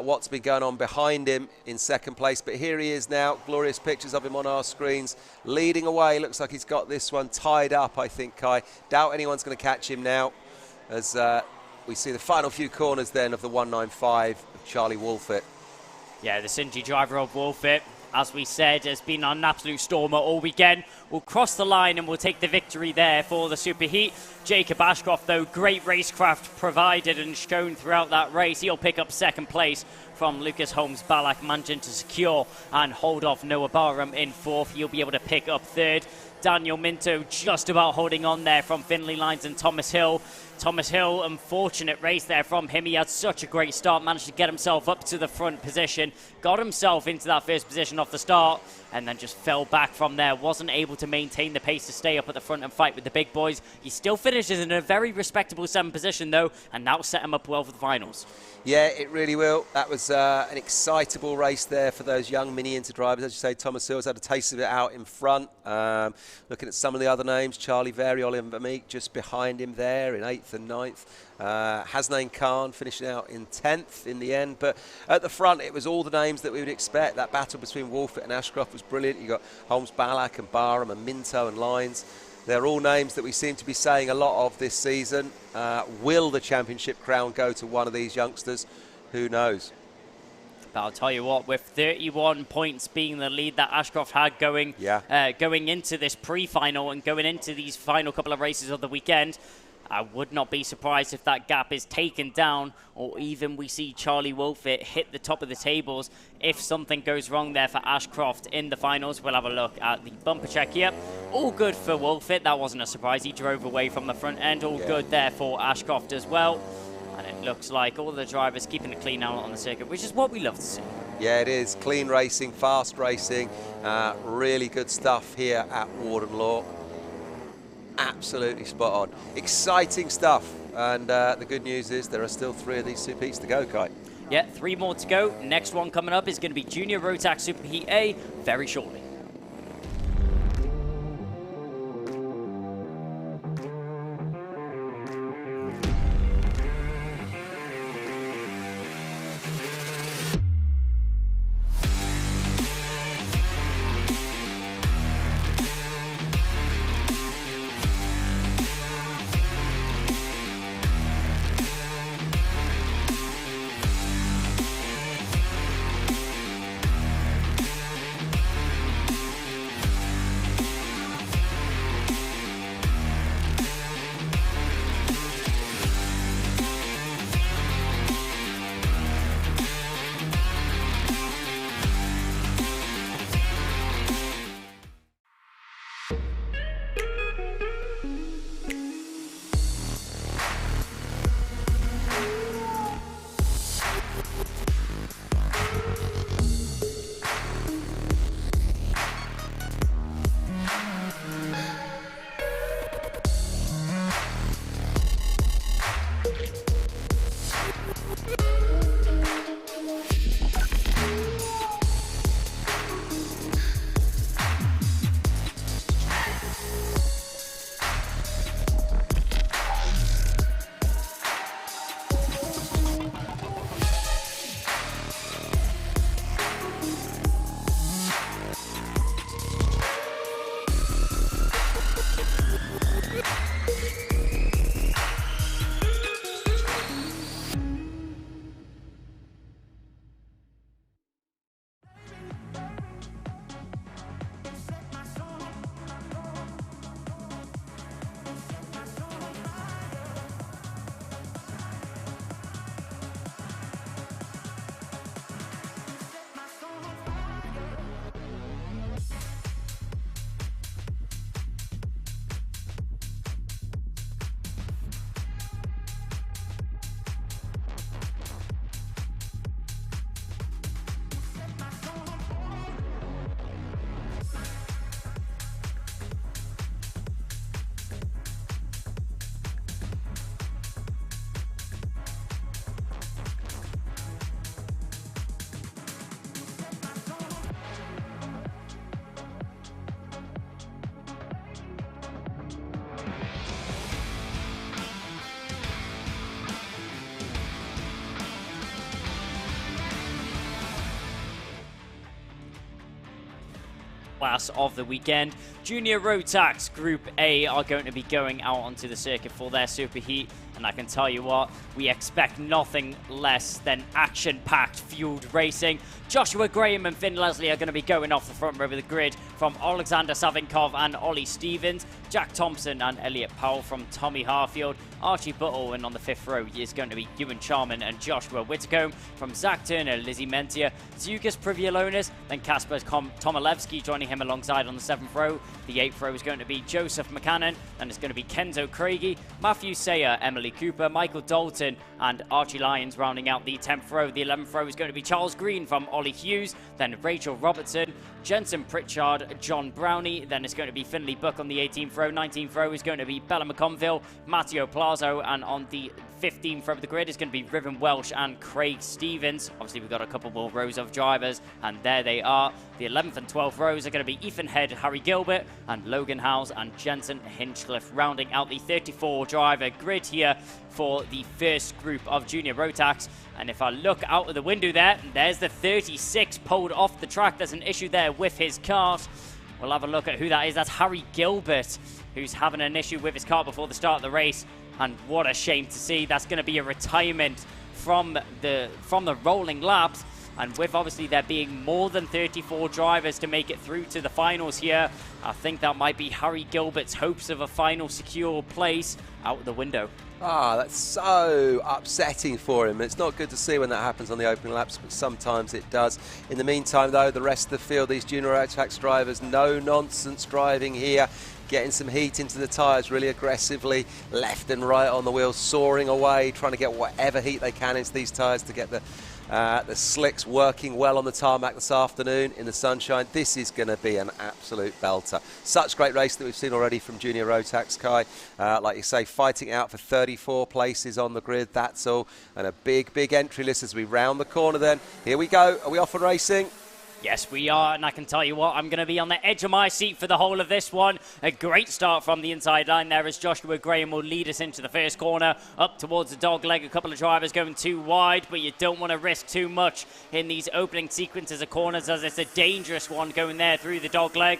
what's been going on behind him in second place. But here he is now, glorious pictures of him on our screens, leading away. Looks like he's got this one tied up, I think, Kai. Doubt anyone's going to catch him now, as we see the final few corners then of the 195 of Charlie Wolfett. Yeah, the Sinji driver of Wolfett, as we said, has been on an absolute stormer all weekend. Will cross the line and will take the victory there for the Superheat. Jacob Ashcroft, though, great racecraft provided and shown throughout that race. He'll pick up 2nd place from Lucas Holmes-Balak, managing to secure and hold off Noah Barham in 4th. He'll be able to pick up 3rd. Daniel Minto just about holding on there from Finley Lines and Thomas Hill. Thomas Hill, unfortunate race there from him. He had such a great start, managed to get himself up to the front position, got himself into that 1st position off the start, and then just fell back from there. Wasn't able to maintain the pace to stay up at the front and fight with the big boys. He still finishes in a very respectable 7th position, though, and that'll set him up well for the finals. Yeah, it really will. That was an excitable race there for those young Mini Inter drivers. As you say, Thomas Hill's had a taste of it out in front. Looking at some of the other names, Charlie Very, Oliver Meek just behind him there in 8th and 9th. Hasnain Khan finishing out in 10th in the end. But at the front, it was all the names that we would expect. That battle between Wolfett and Ashcroft was brilliant. You got Holmes-Balak and Barham and Minto and Lines. They're all names that we seem to be saying a lot of this season. Will the championship crown go to one of these youngsters? Who knows? But I'll tell you what, with 31 points being the lead that Ashcroft had going into this pre-final and going into these final couple of races of the weekend, I would not be surprised if that gap is taken down, or even we see Charlie Wolfett hit the top of the tables if something goes wrong there for Ashcroft in the finals. We'll have a look at the bumper check here. All good for Wolfett. That wasn't a surprise. He drove away from the front end. All good there for Ashcroft as well. And it looks like all the drivers keeping it clean out on the circuit, which is what we love to see. Yeah, it is. Clean racing, fast racing. Really good stuff here at Warden Law. Absolutely spot on. Exciting stuff. And the good news is there are still 3 of these Superheats to go, Kai. Yeah, 3 more to go. Next one coming up is going to be Junior Rotax Superheat A very shortly. class of the weekend. Junior Rotax Group A are going to be going out onto the circuit for their superheat, and I can tell you what, we expect nothing less than action-packed, fueled racing. Joshua Graham and Finn Leslie are going to be going off the front row of the grid from Alexander Savinkov and Ollie Stevens. Jack Thompson and Elliot Powell from Tommy Harfield. Archie Buttle, and on the 5th row is going to be Ewan Charman and Joshua Whitcomb. From Zach Turner, Lizzie Mentia, Zukas Privialonis, then Kasper Tomilevsky joining him alongside on the 7th row. The 8th row is going to be Joseph McCannon, and it's going to be Kenzo Craigie, Matthew Sayer, Emily Cooper, Michael Dalton, and Archie Lyons rounding out the 10th row. The 11th row is going to be Charles Green from Ollie Hughes, then Rachel Robertson, Jensen Pritchard, John Brownie, then it's going to be Finley Buck on the 18th row. 19th row is going to be Bella McConville, Matteo Plazo, and on the 15th row of the grid is going to be Riven Welsh and Craig Stevens. Obviously, we've got a couple more rows of drivers, and there they are. The 11th and 12th rows are going to be Ethan Head, Harry Gilbert, and Logan Howes and Jensen Hinchcliffe, rounding out the 34 driver grid here for the first group of Junior Rotax. And if I look out of the window there's the 36 pulled off the track. There's an issue there with his kart. We'll have a look at who that is. That's Harry Gilbert, who's having an issue with his kart before the start of the race. And what a shame to see. That's going to be a retirement from the rolling laps. And with obviously there being more than 34 drivers to make it through to the finals here, I think that might be Harry Gilbert's hopes of a final secure place out the window. Ah, that's so upsetting for him. It's not good to see when that happens on the opening laps, but sometimes it does. In the meantime, though, the rest of the field, these Junior Rotax drivers, no nonsense driving here, getting some heat into the tyres really aggressively, left and right on the wheels, soaring away, trying to get whatever heat they can into these tyres to get the slicks working well on the tarmac this afternoon in the sunshine. This is going to be an absolute belter. Such great race that we've seen already from Junior Rotax, Kai. Like you say, fighting out for 34 places on the grid, that's all. And a big, big entry list as we round the corner then. Here we go. Are we off and racing? Yes, we are, and I can tell you what, I'm going to be on the edge of my seat for the whole of this one. A great start from the inside line there as Joshua Graham will lead us into the first corner, up towards the dog leg. A couple of drivers going too wide, but you don't want to risk too much in these opening sequences of corners, as it's a dangerous one going there through the dog leg,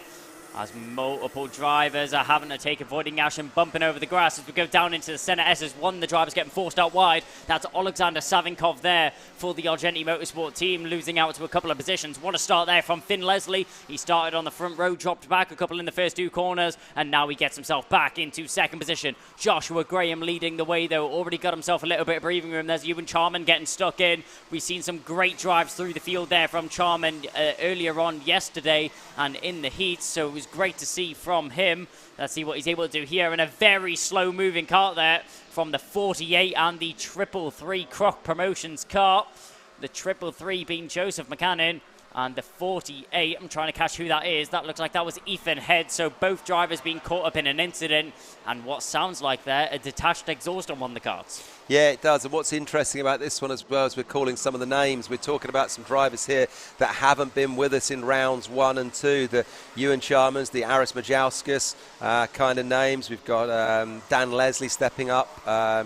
as multiple drivers are having to take avoiding ash and bumping over the grass as we go down into the centre. SS1, the driver's getting forced out wide. That's Alexander Savinkov there for the Argenti Motorsport team, losing out to a couple of positions. What a start there from Finn Leslie. He started on the front row, dropped back a couple in the first two corners, and now he gets himself back into second position. Joshua Graham leading the way, though, already got himself a little bit of breathing room. There's Ewan Charman getting stuck in. We've seen some great drives through the field there from Charman earlier on yesterday and in the heat, so it was great to see from him. Let's see what he's able to do here in a very slow moving kart there from the 48 and the 333 Croc Promotions kart. The 333 being Joseph McCannon, and the 48, I'm trying to catch who that is. That looks like that was Ethan Head. So both drivers being caught up in an incident, and what sounds like there, a detached exhaust on one of the karts. Yeah, it does. And what's interesting about this one as well, as we're calling some of the names, we're talking about some drivers here that haven't been with us in rounds 1 and 2. The Ewan Charmans, the Aris Majauskas kind of names. We've got Dan Leslie stepping up,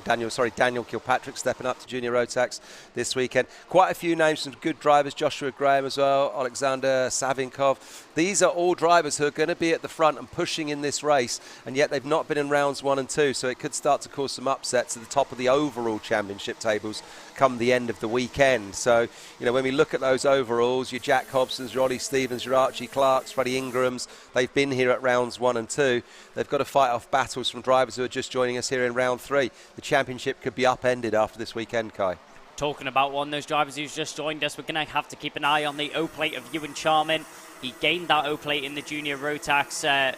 Daniel Kilpatrick stepping up to Junior Rotax this weekend. Quite a few names, some good drivers. Joshua Graham as well, Alexander Savinkov. These are all drivers who are going to be at the front and pushing in this race, and yet they've not been in rounds 1 and 2, so it could start to cause some upsets at the top of the overall championship tables come the end of the weekend. So, you know, when we look at those overalls, your Jack Hobsons, your Ollie Stevens, your Archie Clarks, Freddie Ingrams, they've been here at rounds 1 and 2. They've got to fight off battles from drivers who are just joining us here in round 3. The championship could be upended after this weekend, Kai. Talking about one of those drivers who's just joined us, we're going to have to keep an eye on the O-plate of Ewan Charman. He gained that O-plate in the Junior Rotax,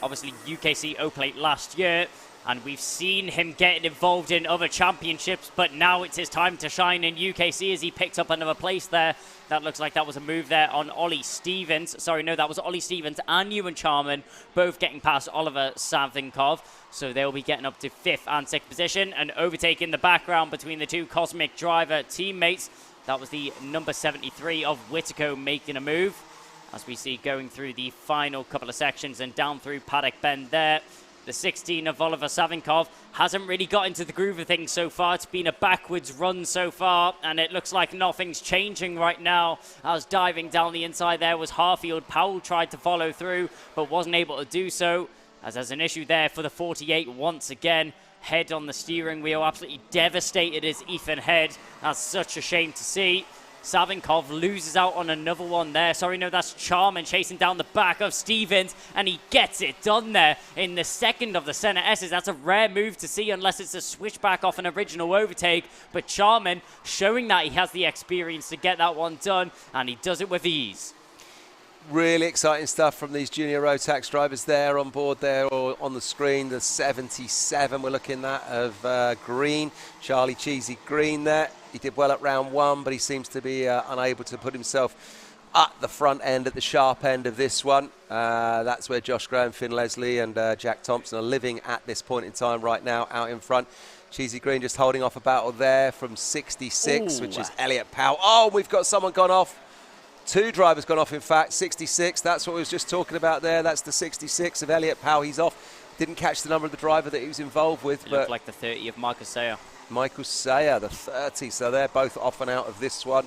obviously UKC O-plate last year. And we've seen him getting involved in other championships, but now it's his time to shine in UKC as he picked up another place there. That looks like that was a move there on Ollie Stevens. Sorry, no, that was Ollie Stevens and Ewan Charman, both getting past Oliver Savinkov. So they'll be getting up to 5th and 6th position and overtaking the background between the two Cosmic Driver teammates. That was the number 73 of Whitcomb making a move, as we see going through the final couple of sections and down through Paddock Bend there. The 16 of Oliver Savinkov hasn't really got into the groove of things so far. It's been a backwards run so far, and it looks like nothing's changing right now. As diving down the inside there was Harfield. Powell tried to follow through, but wasn't able to do so, as there's an issue there for the 48 once again. Head on the steering wheel, absolutely devastated is Ethan Head. That's such a shame to see. Savinkov loses out on another one there. Sorry, no, that's Charman chasing down the back of Stevens, and he gets it done there in the second of the center S's. That's a rare move to see unless it's a switchback off an original overtake. But Charman showing that he has the experience to get that one done, and he does it with ease. Really exciting stuff from these junior Rotax drivers there on board there or on the screen. The 77 we're looking at of Green, Charlie Cheesy Green there. He did well at round one, but he seems to be unable to put himself at the front end, at the sharp end of this one. That's where Josh Graham, Finn Leslie and Jack Thompson are living at this point in time right now, out in front. Cheesy Green just holding off a battle there from 66, which is Elliot Powell. Oh, we've got someone gone off. Two drivers gone off, in fact. 66, that's what we was just talking about there. That's the 66 of Elliot Powell. He's off. Didn't catch the number of the driver that he was involved with. It looked like the 30 of Michael Sayer. Michael Sayer, the 30. So they're both off and out of this one.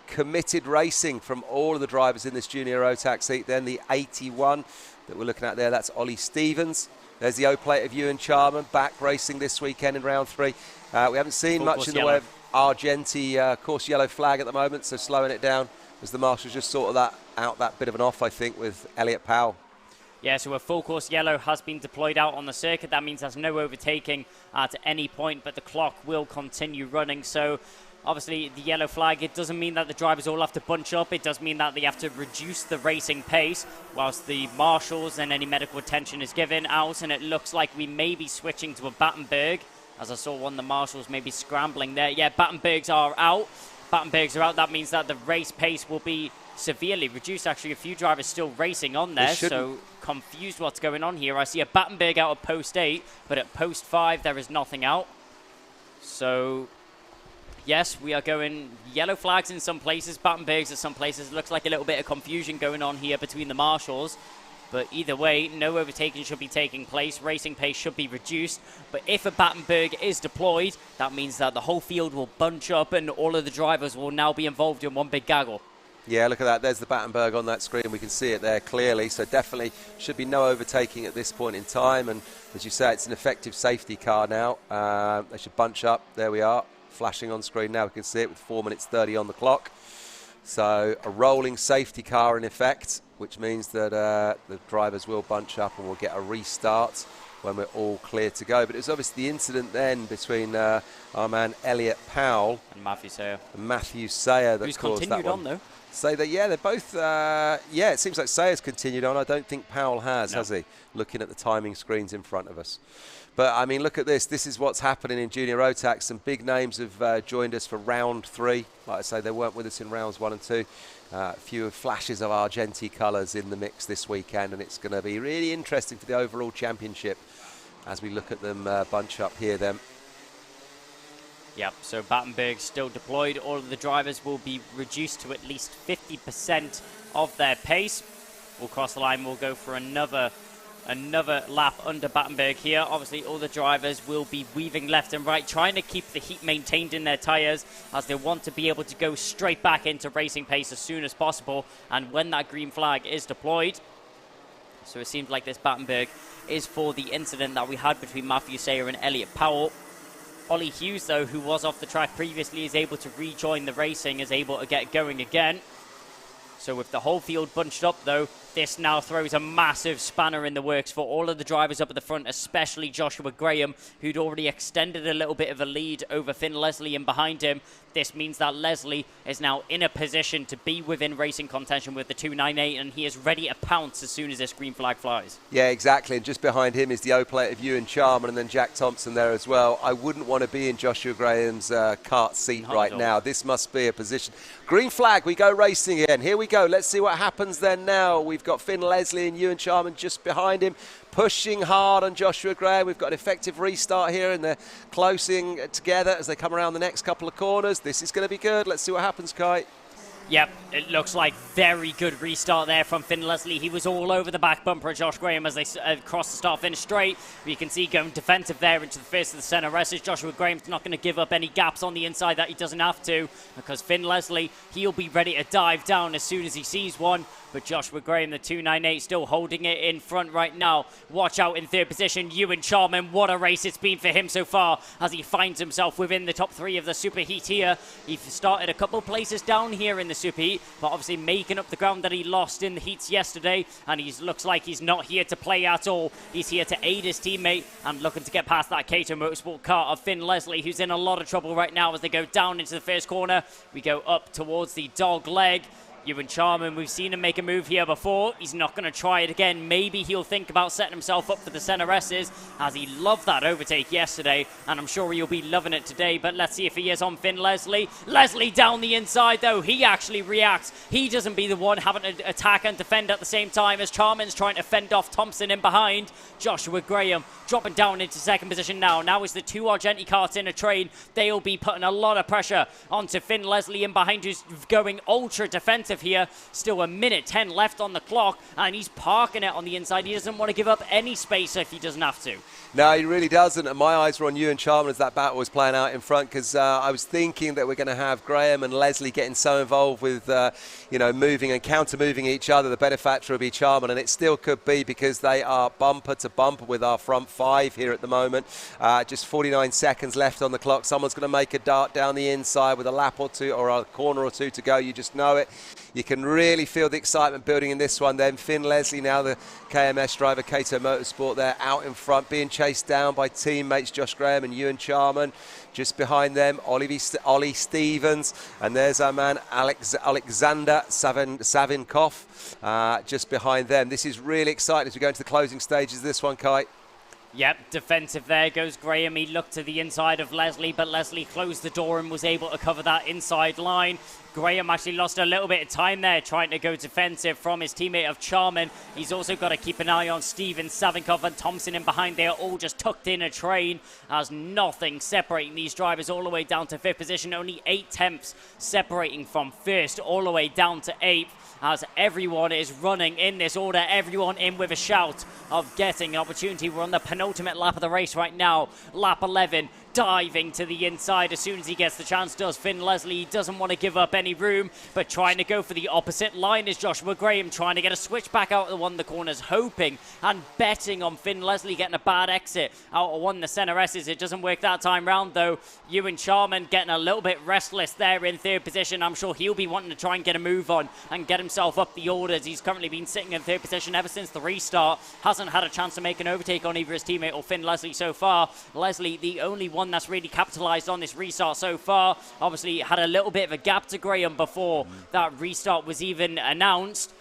Committed racing from all of the drivers in this junior Rotax heat. Then the 81 that we're looking at there, that's Ollie Stevens. There's the O-plate of Ewan Charman back racing this weekend in round 3. We haven't seen much in the way of Argenti course yellow flag at the moment, so slowing it down as the marshals just sorted that out, that bit of an off, I think, with Elliot Powell. Yeah, so a full course yellow has been deployed out on the circuit. That means there's no overtaking at any point, but the clock will continue running. So obviously the yellow flag, it doesn't mean that the drivers all have to bunch up. It does mean that they have to reduce the racing pace whilst the marshals and any medical attention is given out. And it looks like we may be switching to a Battenberg, as I saw one of the marshals maybe scrambling there. Yeah, Battenbergs are out. Battenbergs are out. That means that the race pace will be severely reduced. Actually, a few drivers still racing on there, so confused what's going on here. I see a Battenberg out at post 8, but at post 5 there is nothing out. So yes, we are going yellow flags in some places, Battenbergs at some places. Looks like a little bit of confusion going on here between the marshals. But either way, no overtaking should be taking place. Racing pace should be reduced. But if a Battenberg is deployed, that means that the whole field will bunch up and all of the drivers will now be involved in one big gaggle. Yeah, look at that. There's the Battenberg on that screen. We can see it there clearly. So definitely should be no overtaking at this point in time. And as you say, it's an effective safety car now. They should bunch up. There we are. Flashing on screen now. We can see it with 4 minutes 30 on the clock. So a rolling safety car in effect, which means that the drivers will bunch up and we'll get a restart when we're all clear to go. But it was obviously the incident then between our man Elliot Powell and Matthew Sayer. That who's caused continued that one. on though. Say that, yeah, they're both, it seems like Sayer's continued on. I don't think Powell has he? Looking at the timing screens in front of us. But, I mean, look at this. This is what's happening in Junior Rotax. Some big names have joined us for round 3. Like I say, they weren't with us in rounds 1 and 2. A few flashes of Argenti colours in the mix this weekend, and it's going to be really interesting for the overall championship as we look at them bunch up here then. Yep, so Battenberg still deployed. All of the drivers will be reduced to at least 50% of their pace. We'll cross the line, we'll go for another lap under Battenberg here. Obviously, all the drivers will be weaving left and right, trying to keep the heat maintained in their tyres as they want to be able to go straight back into racing pace as soon as possible. And when that green flag is deployed, so it seems like this Battenberg is for the incident that we had between Matthew Sayer and Elliot Powell. Ollie Hughes, though, who was off the track previously, is able to rejoin the racing, is able to get going again. So with the whole field bunched up, though, this now throws a massive spanner in the works for all of the drivers up at the front, especially Joshua Graham, who'd already extended a little bit of a lead over Finn Leslie and behind him. This means that Leslie is now in a position to be within racing contention with the 298, and he is ready to pounce as soon as this green flag flies. Yeah, exactly. And just behind him is the O-plate of Ewan Charman and then Jack Thompson there as well. I wouldn't want to be in Joshua Graham's kart seat right now. This must be a position. Green flag, we go racing again. Here we go. Let's see what happens then now. We've got Finn Leslie and Ewan Charman just behind him, pushing hard on Joshua Graham. We've got an effective restart here, and they're closing together as they come around the next couple of corners. This is going to be good. Let's see what happens, Kai. Yep, it looks like very good restart there from Finn Leslie. He was all over the back bumper of Josh Graham as they crossed the start-finish straight. You can see going defensive there into the first of the center S's. Joshua Graham's not going to give up any gaps on the inside that he doesn't have to, because Finn Leslie, he'll be ready to dive down as soon as he sees one. But Joshua Graham, the 298, still holding it in front right now. Watch out in third position, Ewan Charman. What a race it's been for him so far as he finds himself within the top 3 of the Superheat here. He started a couple places down here in the Superheat, but obviously making up the ground that he lost in the heats yesterday. And he looks like he's not here to play at all. He's here to aid his teammate and looking to get past that Kato Motorsport car of Finn Leslie, who's in a lot of trouble right now as they go down into the first corner. We go up towards the dog leg. Ewan Charman, we've seen him make a move here before. He's not going to try it again. Maybe he'll think about setting himself up for the center S's, as he loved that overtake yesterday, and I'm sure he'll be loving it today. But let's see if he is on Finn Leslie. Leslie down the inside, though. He actually reacts. He doesn't be the one having to attack and defend at the same time as Charman's trying to fend off Thompson in behind. Joshua Graham dropping down into second position now. Now is the 2 Argenti carts in a train. They'll be putting a lot of pressure onto Finn Leslie in behind, who's going ultra defensive here. Still a minute 10 left on the clock, and he's parking it on the inside. He doesn't want to give up any space if he doesn't have to. No, he really doesn't. And my eyes were on Ewan Charman as that battle was playing out in front, because I was thinking that we're going to have Graham and Leslie getting so involved with, moving and counter-moving each other. The better factor will be Charman, and it still could be, because they are bumper to bumper with our front 5 here at the moment. Just 49 seconds left on the clock. Someone's going to make a dart down the inside with a lap or 2 or a corner or 2 to go. You just know it. You can really feel the excitement building in this one then. Finn Leslie, now the KMS driver, Kato Motorsport, there out in front, being chased down by teammates Josh Graham and Ewan Charman. Just behind them, Ollie Stevens, and there's our man Alexander Savinkov just behind them. This is really exciting as we go into the closing stages of this one, Kai. Yep, defensive there goes Graham. He looked to the inside of Leslie, but Leslie closed the door and was able to cover that inside line. Graham actually lost a little bit of time there trying to go defensive from his teammate of Charman. He's also got to keep an eye on Stevens, Savinkov and Thompson in behind. They are all just tucked in a train, as nothing separating these drivers all the way down to 5th position. Only 8 tenths separating from 1st all the way down to 8th. As everyone is running in this order, everyone in with a shout of getting an opportunity. We're on the penultimate lap of the race right now, lap 11. Diving to the inside as soon as he gets the chance, does Finn Leslie. He doesn't want to give up any room, but trying to go for the opposite line is Joshua Graham, trying to get a switch back out of one of the corners, hoping and betting on Finn Leslie getting a bad exit out of one of the center S's. It doesn't work that time round, though. Ewan Charman getting a little bit restless there in 3rd position. I'm sure he'll be wanting to try and get a move on and get himself up the orders. He's currently been sitting in 3rd position ever since the restart. Hasn't had a chance to make an overtake on either his teammate or Finn Leslie so far. Leslie, the only one that's really capitalized on this restart so far. Obviously had a little bit of a gap to Graham before that restart was even announced.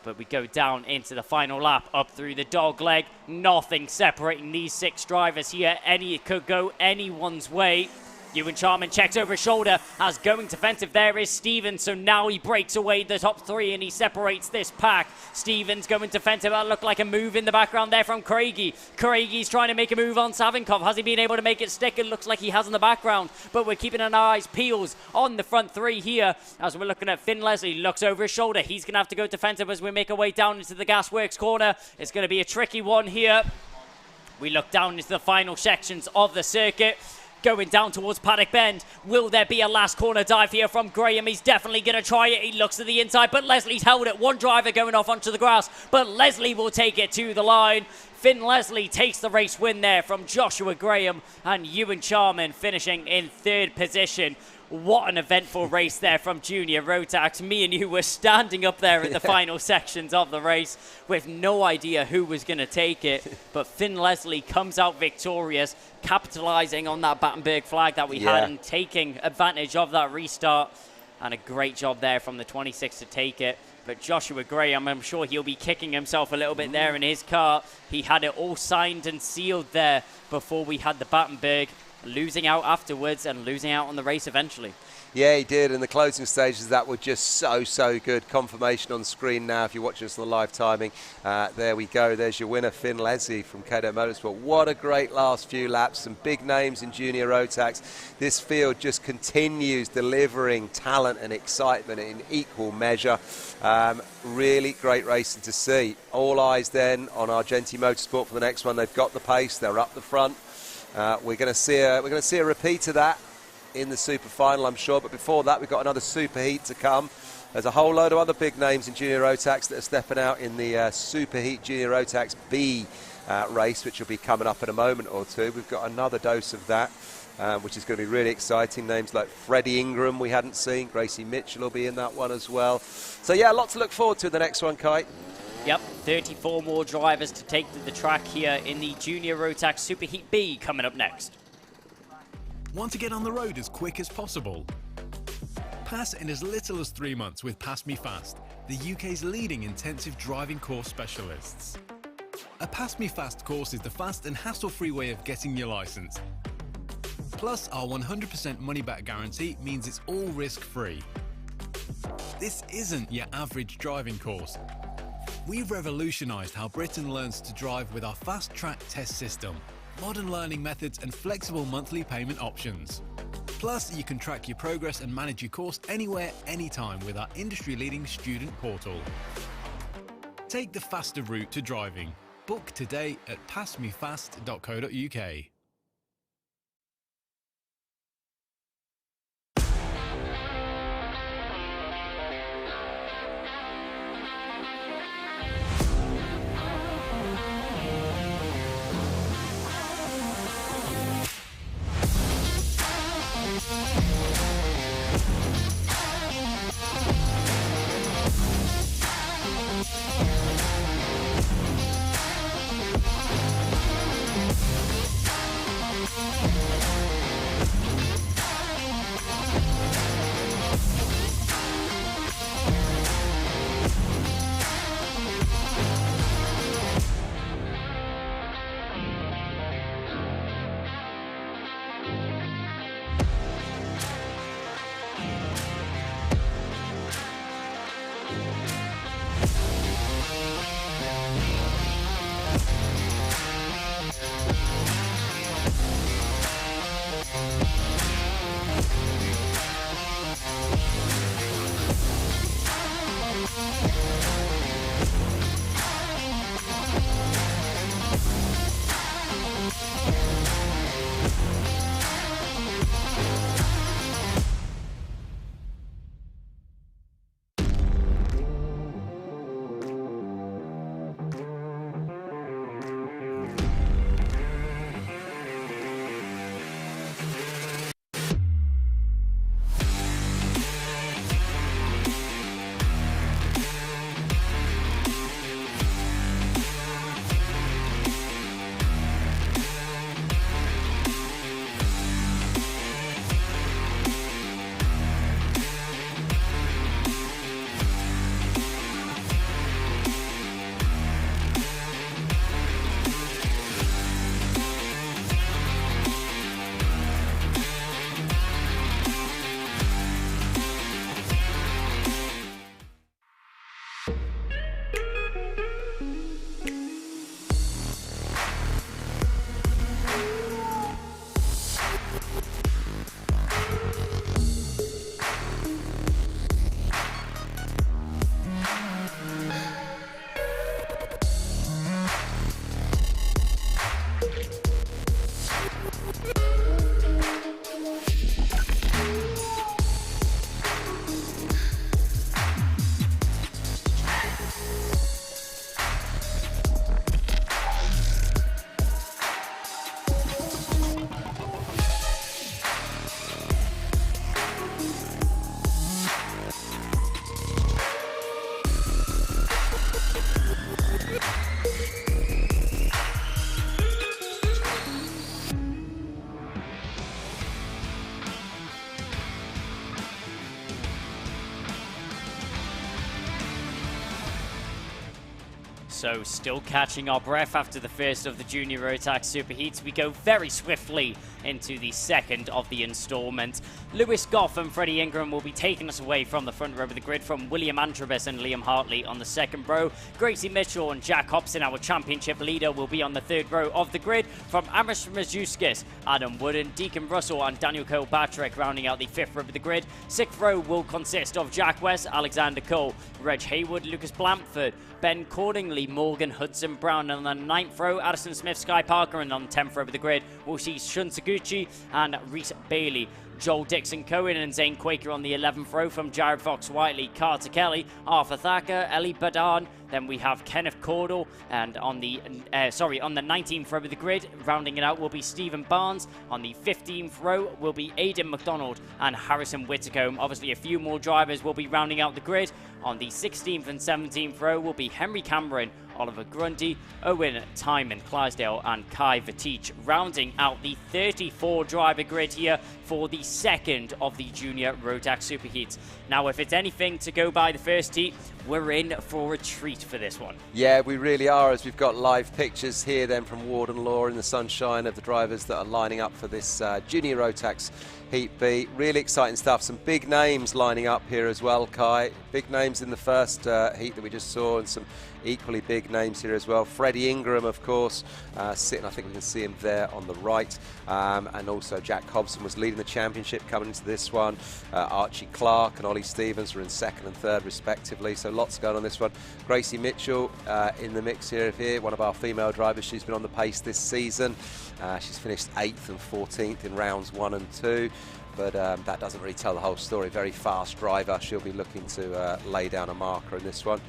But we go down into the final lap, up through the dog leg. Nothing separating these 6 drivers here. It could go anyone's way. Ewan Charman checks over his shoulder as going defensive there is Stevens. So now he breaks away the top 3 and he separates this pack. Stevens going defensive. That looked like a move in the background there from Craigie. Craigie's trying to make a move on Savinkov. Has he been able to make it stick? It looks like he has in the background. But we're keeping an eyes peels on the front 3 here as we're looking at Finn Leslie. Looks over his shoulder. He's going to have to go defensive as we make our way down into the Gasworks corner. It's going to be a tricky one here. We look down into the final sections of the circuit. Going down towards Paddock Bend. Will there be a last corner dive here from Graham? He's definitely going to try it. He looks to the inside, but Leslie's held it. One driver going off onto the grass, but Leslie will take it to the line. Finn Leslie takes the race win there from Joshua Graham, and Ewan Charman finishing in 3rd position. What an eventful race there from Junior Rotax. Me and you were standing up there in the final sections of the race with no idea who was going to take it. But Finn Leslie comes out victorious, capitalizing on that Battenberg flag that we had and taking advantage of that restart. And a great job there from the 26 to take it. But Joshua Graham, I'm sure he'll be kicking himself a little bit there in his car. He had it all signed and sealed there before we had the Battenberg. Losing out afterwards and losing out on the race eventually. Yeah, he did, and the closing stages of that were just so good. Confirmation on screen now if you're watching us on the live timing. There we go, there's your winner, Finn Leslie from Kato Motorsport. What a great last few laps, some big names in junior road tax. This field just continues delivering talent and excitement in equal measure. Really great racing to see. All eyes then on Argenti Motorsport for the next one. They've got the pace, they're up the front. We're going to see a repeat of that in the super final, I'm sure, but before that we've got another super heat to come. There's a whole load of other big names in junior road tax that are stepping out in the super heat junior road tax B race, which will be coming up in a moment or two. We've got another dose of that, which is going to be really exciting. Names like Freddie Ingram we hadn't seen, Gracie Mitchell will be in that one as well. So yeah, a lot to look forward to the next one, Kai. Yep, 34 more drivers to take to the track here in the Junior Road Tax Super Heat B coming up next. Want to get on the road as quick as possible? Pass in as little as 3 months with PassMeFast, the UK's leading intensive driving course specialists. A PassMeFast course is the fast and hassle-free way of getting your licence. Plus, our 100% money-back guarantee means it's all risk-free. This isn't your average driving course. We've revolutionised how Britain learns to drive with our fast-track test system, modern learning methods and flexible monthly payment options. Plus, you can track your progress and manage your course anywhere, anytime with our industry-leading student portal. Take the faster route to driving. Book today at passmefast.co.uk. So still catching our breath after the first of the Junior Rotax Superheats, we go very swiftly into the second of the installment. Lewis Goff and Freddie Ingram will be taking us away from the front row of the grid from William Antrobus and Liam Hartley on the second row. Gracie Mitchell and Jack Hobson, our championship leader, will be on the third row of the grid from Amish Mazuskis, Adam Wooden, Deacon Russell and Daniel Kilpatrick rounding out the fifth row of the grid. Sixth row will consist of Jack West, Alexander Cole, Reg Haywood, Lucas Blamford, Ben Cordingley, Morgan Hudson Brown, and on the ninth row, Addison Smith, Sky Parker, and on the 10th row of the grid, we'll see Shun Taguchi and Reese Bailey. Joel Dixon Cohen and Zane Quaker on the 11th row from Jared Fox Whiteley, Carter Kelly, Arthur Thacker, Ellie Badan. Then we have Kenneth Cordell, and on the 19th row of the grid, rounding it out will be Stephen Barnes. On the 15th row will be Aidan McDonald and Harrison Whitacombe. Obviously, a few more drivers will be rounding out the grid. On the 16th and 17th row will be Henry Cameron, Oliver Grundy, Owen Timon Clydesdale, and Kai Bachini, rounding out the 34 driver grid here for the second of the Junior Rotax Superheats. Now, if it's anything to go by the first heat, we're in for a treat for this one. Yeah, we really are, as we've got live pictures here then from Warden Law in the sunshine of the drivers that are lining up for this Junior Rotax Heat B. Really exciting stuff. Some big names lining up here as well, Kai. Big names in the first heat that we just saw, and some equally big names here as well. Freddie Ingram, of course, sitting, I think we can see him there on the right. And also Jack Hobson was leading the championship coming into this one. Archie Clark and Ollie Stevens were in second and third respectively, so lots going on this one. Gracie Mitchell in the mix here, one of our female drivers. She's been on the pace this season. She's finished 8th and 14th in rounds 1 and 2. But that doesn't really tell the whole story. Very fast driver. She'll be looking to lay down a marker in this one.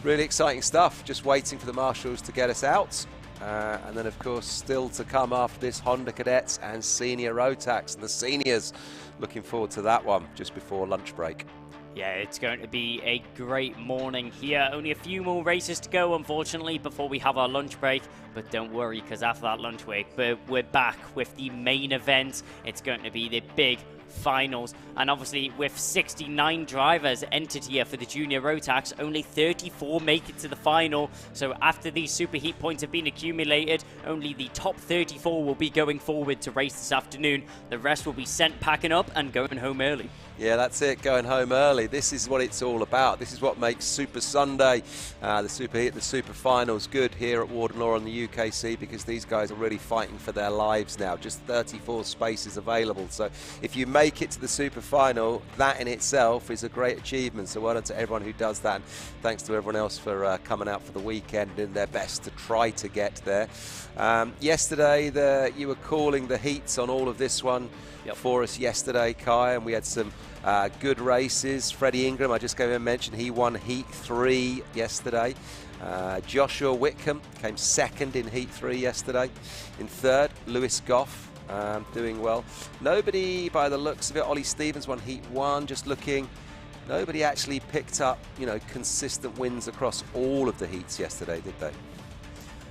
Really exciting stuff. Just waiting for the marshals to get us out. And then, of course, still to come after this, Honda Cadets and Senior Rotax. And the seniors, looking forward to that one just before lunch break. Yeah, it's going to be a great morning here. Only a few more races to go, unfortunately, before we have our lunch break. But don't worry, because after that lunch break, we're back with the main event. It's going to be the big finals, and obviously with 69 drivers entered here for the Junior Rotax, only 34 make it to the final. So after these superheat points have been accumulated, only the top 34 will be going forward to race this afternoon. The rest will be sent packing up and going home early. Yeah, that's it, going home early. This is what it's all about. This is what makes Super Sunday, the Superheat, the Super Finals good here at Warden Law on the UKC, because these guys are really fighting for their lives now. Just 34 spaces available. So if you make it to the Super Final, that in itself is a great achievement. So well done to everyone who does that. And thanks to everyone else for coming out for the weekend, doing their best to try to get there. Yesterday, you were calling the heats on all of this one for us yesterday, Kai, and we had some good races. Freddie Ingram, I just gave him a mention, he won Heat 3 yesterday. Joshua Whitcomb came second in Heat 3 yesterday. In third, Lewis Goff, doing well. Nobody, by the looks of it, Ollie Stevens won Heat 1, just looking. Nobody actually picked up, consistent wins across all of the heats yesterday, did they?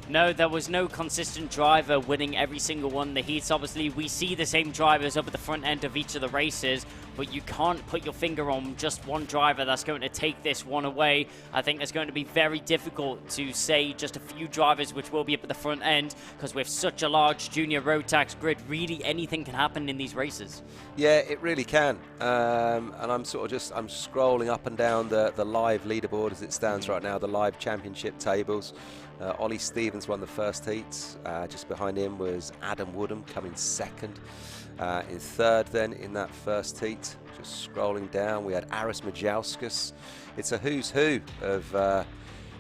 No, there was no consistent driver winning every single one of the heats. Obviously, we see the same drivers up at the front end of each of the races, but you can't put your finger on just one driver that's going to take this one away. I think it's going to be very difficult to say just a few drivers which will be up at the front end, because with such a large Junior Rotax grid, really anything can happen in these races. Yeah, it really can. And I'm I'm scrolling up and down the live leaderboard as it stands right now, the live championship tables. Ollie Stevens won the first heat. Just behind him was Adam Woodham coming second. In third then in that first heat, just scrolling down, we had Aris Majauskas. It's a who's who of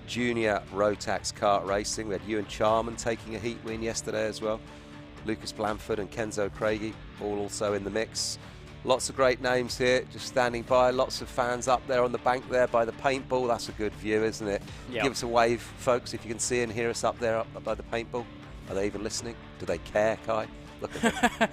Junior Rotax kart racing. We had Ewan Charman taking a heat win yesterday as well. Lucas Blamford and Kenzo Craigie all also in the mix. Lots of great names here, just standing by. Lots of fans up there on the bank there by the paintball. That's a good view, isn't it? Yep. Give us a wave, folks, if you can see and hear us up there up by the paintball. Are they even listening? Do they care, Kai? Look at them.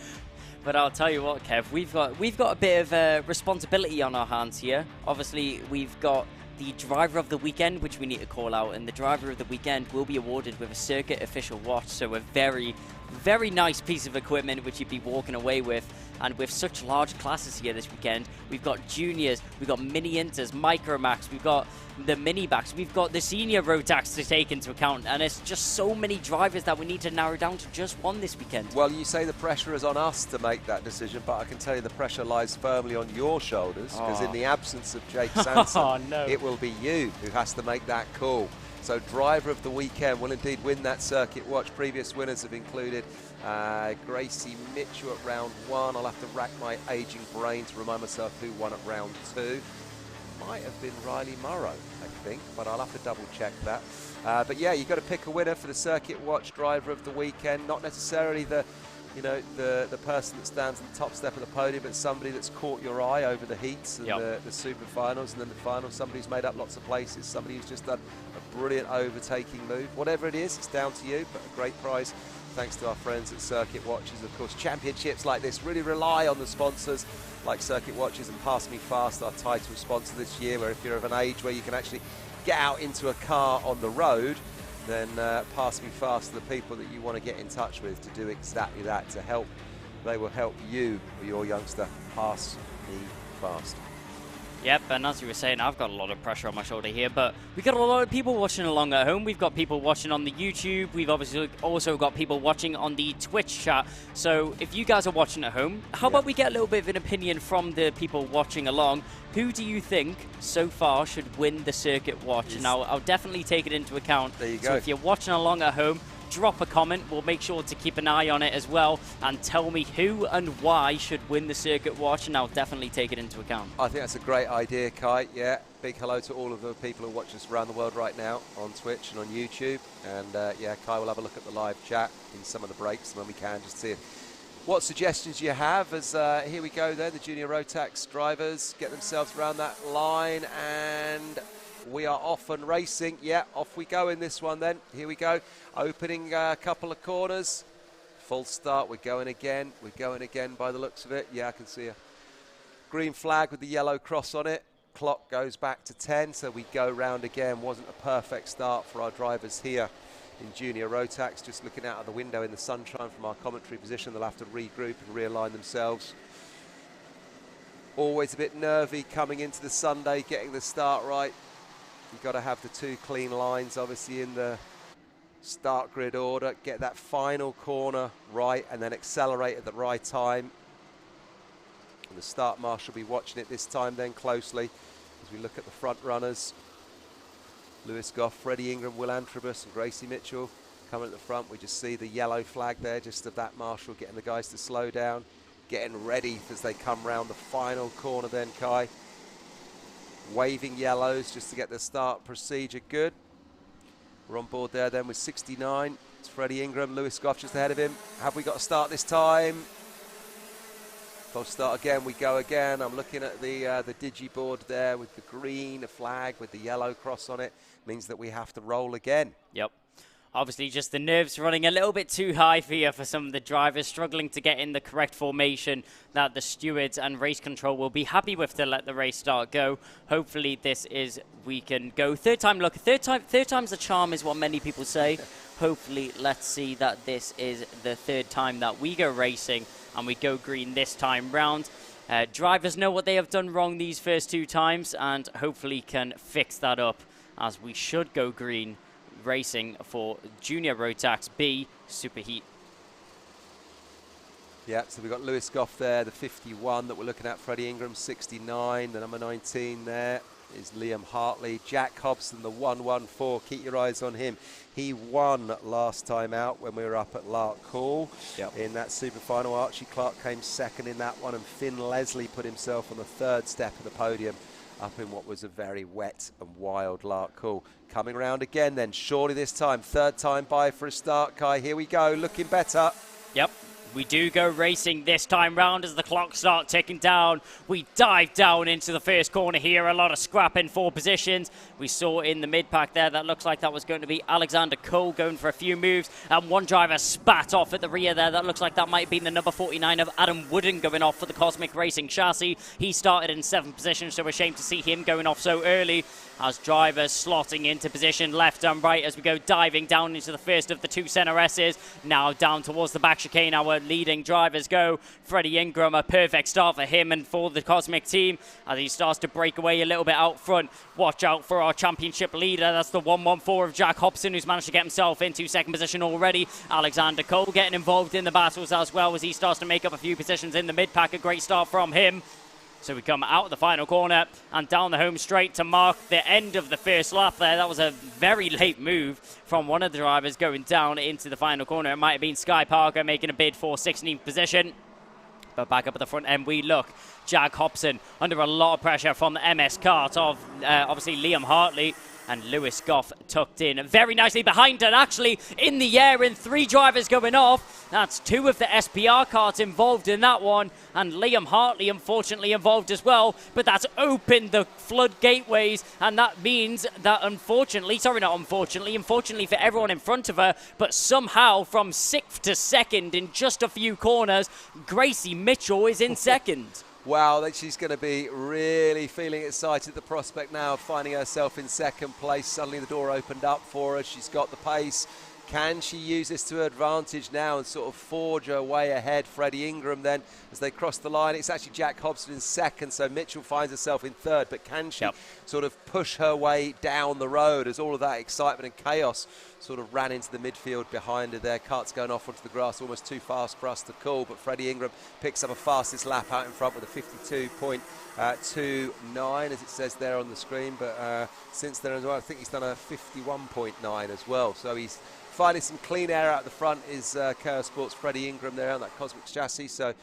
But I'll tell you what, Kev, we've got a bit of responsibility on our hands here. Obviously, we've got the driver of the weekend, which we need to call out, and the driver of the weekend will be awarded with a circuit official watch. So we're very, Very nice piece of equipment which you'd be walking away with. And with such large classes here this weekend, we've got juniors, we've got mini inters, micromax, we've got the mini backs, we've got the senior Rotax to take into account, and it's just so many drivers that we need to narrow down to just one this weekend. Well, you say the pressure is on us to make that decision, but I can tell you the pressure lies firmly on your shoulders, because in the absence of Jake Sanson, it will be you who has to make that call. So driver of the weekend will indeed win that circuit watch. Previous winners have included Gracie Mitchell at round 1. I'll have to rack my aging brain to remind myself who won at round 2. Might have been Riley Morrow, I think, but I'll have to double check that. But yeah, you've got to pick a winner for the circuit watch driver of the weekend. Not necessarily the person that stands at the top step of the podium, but somebody that's caught your eye over the heats and the super finals, and then the finals, somebody who's made up lots of places, somebody who's just done a brilliant overtaking move. Whatever it is, it's down to you, but a great prize thanks to our friends at Circuit Watches. Of course, championships like this really rely on the sponsors like Circuit Watches and PassMeFast, our title sponsor this year, where if you're of an age where you can actually get out into a car on the road, then PassMeFast are the people that you want to get in touch with to do exactly that, to help. They will help you or your youngster pass me fast. Yep, and as you were saying, I've got a lot of pressure on my shoulder here, but we've got a lot of people watching along at home. We've got people watching on the YouTube. We've obviously also got people watching on the Twitch chat. So if you guys are watching at home, how about we get a little bit of an opinion from the people watching along? Who do you think so far should win the circuit watch? And I'll definitely take it into account. There you go. So if you're watching along at home, drop a comment. We'll make sure to keep an eye on it as well, and tell me who and why should win the circuit watch, and I'll definitely take it into account. I think that's a great idea, Kai. Yeah, big hello to all of the people who watch us around the world right now on Twitch and on YouTube. And yeah, Kai will have a look at the live chat in some of the breaks when we can, just see what suggestions you have. As here we go then, the junior Rotax drivers get themselves around that line, and we are off and racing. Yeah, off we go in this one then. Here we go. Opening a couple of corners. Full start. We're going again. We're going again by the looks of it. Yeah, I can see a green flag with the yellow cross on it. Clock goes back to 10, so we go round again. Wasn't a perfect start for our drivers here in junior Rotax. Just looking out of the window in the sunshine from our commentary position. They'll have to regroup and realign themselves. Always a bit nervy coming into the Sunday, getting the start right. You've got to have the two clean lines, obviously, in the start grid order. Get that final corner right and then accelerate at the right time. And the start marshal will be watching it this time then closely as we look at the front runners. Lewis Goff, Freddie Ingram, Will Antrobus and Gracie Mitchell coming at the front. We just see the yellow flag there, just of that marshal, getting the guys to slow down, getting ready as they come round the final corner then, Kai. Waving yellows just to get the start procedure good. We're on board there then with 69. It's Freddie Ingram, Lewis Goff just ahead of him. Have we got a start this time? False start again, we go again. I'm looking at the digi board there with the green flag with the yellow cross on it. Means that we have to roll again. Yep. Obviously, just the nerves running a little bit too high for some of the drivers, struggling to get in the correct formation that the stewards and race control will be happy with to let the race start go. Hopefully, we can go third time. Look, third time's the charm is what many people say. Hopefully, let's see that this is the third time that we go racing and we go green this time round. Drivers know what they have done wrong these first two times and hopefully can fix that up, as we should go green racing for Junior Rotax B Superheat. Yeah, so we've got Lewis Goff there, the 51 that we're looking at. Freddie Ingram, 69. The number 19 there is Liam Hartley. Jack Hobson, the 114. Keep your eyes on him. He won last time out when we were up at Lark Hall in that super final. Archie Clark came second in that one, and Finn Leslie put himself on the third step of the podium up in what was a very wet and wild Lark Hall. Coming around again then, surely this time, third time by for a start, Kai. Here we go, looking better. Yep. We do go racing this time round as the clocks start ticking down. We dive down into the first corner here. A lot of scrapping for positions. We saw in the mid-pack there, that looks like that was going to be Alexander Cole going for a few moves. And one driver spat off at the rear there. That looks like that might have been the number 49 of Adam Wooden going off for the Cosmic Racing chassis. He started in 7th position, so we're ashamed to see him going off so early. as drivers slotting into position left and right as we go diving down into the first of the two center S's. Now down towards the back chicane, our leading drivers go. Freddie Ingram, a perfect start for him and for the Cosmic team as he starts to break away a little bit out front. Watch out for our championship leader. That's the 114 of Jack Hobson, who's managed to get himself into second position already. Alexander Cole getting involved in the battles as well as he starts to make up a few positions in the mid-pack. A great start from him. So we come out of the final corner and down the home straight to mark the end of the first lap there. That was a very late move from one of the drivers going down into the final corner. It might have been Sky Parker making a bid for 16th position. But back up at the front end we look. Jack Hobson under a lot of pressure from the MS kart of obviously Liam Hartley. And Lewis Goff tucked in very nicely behind and actually in the air, in 3 drivers going off. That's 2 of the SPR karts involved in that one. And Liam Hartley unfortunately involved as well. But that's opened the flood gateways. And that means that unfortunately for everyone in front of her, but somehow from 6th to 2nd in just a few corners, Gracie Mitchell is in 2nd. Wow, she's going to be really feeling excited at the prospect now of finding herself in 2nd place. Suddenly the door opened up for her. She's got the pace. Can she use this to her advantage now and sort of forge her way ahead? Freddie Ingram then, as they cross the line. It's actually Jack Hobson in 2nd, so Mitchell finds herself in 3rd. But can she sort of push her way down the road as all of that excitement and chaos sort of ran into the midfield behind her there? Karts going off onto the grass, almost too fast for us to call. But Freddie Ingram picks up a fastest lap out in front with a 52.29, as it says there on the screen. But since then as well, I think he's done a 51.9 as well. So he's finding some clean air out the front is Chaos Sports' Freddie Ingram there on that Cosmic chassis. So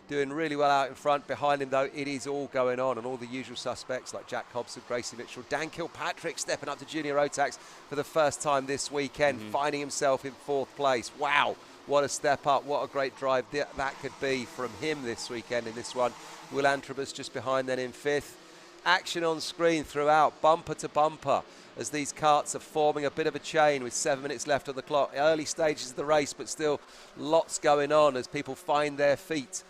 doing really well out in front. Behind him, though, it is all going on. And all the usual suspects like Jack Hobson, Gracie Mitchell, Dan Kilpatrick stepping up to Junior Rotax for the first time this weekend, finding himself in 4th place. Wow, what a step up. What a great drive that could be from him this weekend in this one. Will Antrobus just behind then in 5th. Action on screen throughout, bumper to bumper, as these karts are forming a bit of a chain with 7 minutes left on the clock. Early stages of the race, but still lots going on as people find their feet.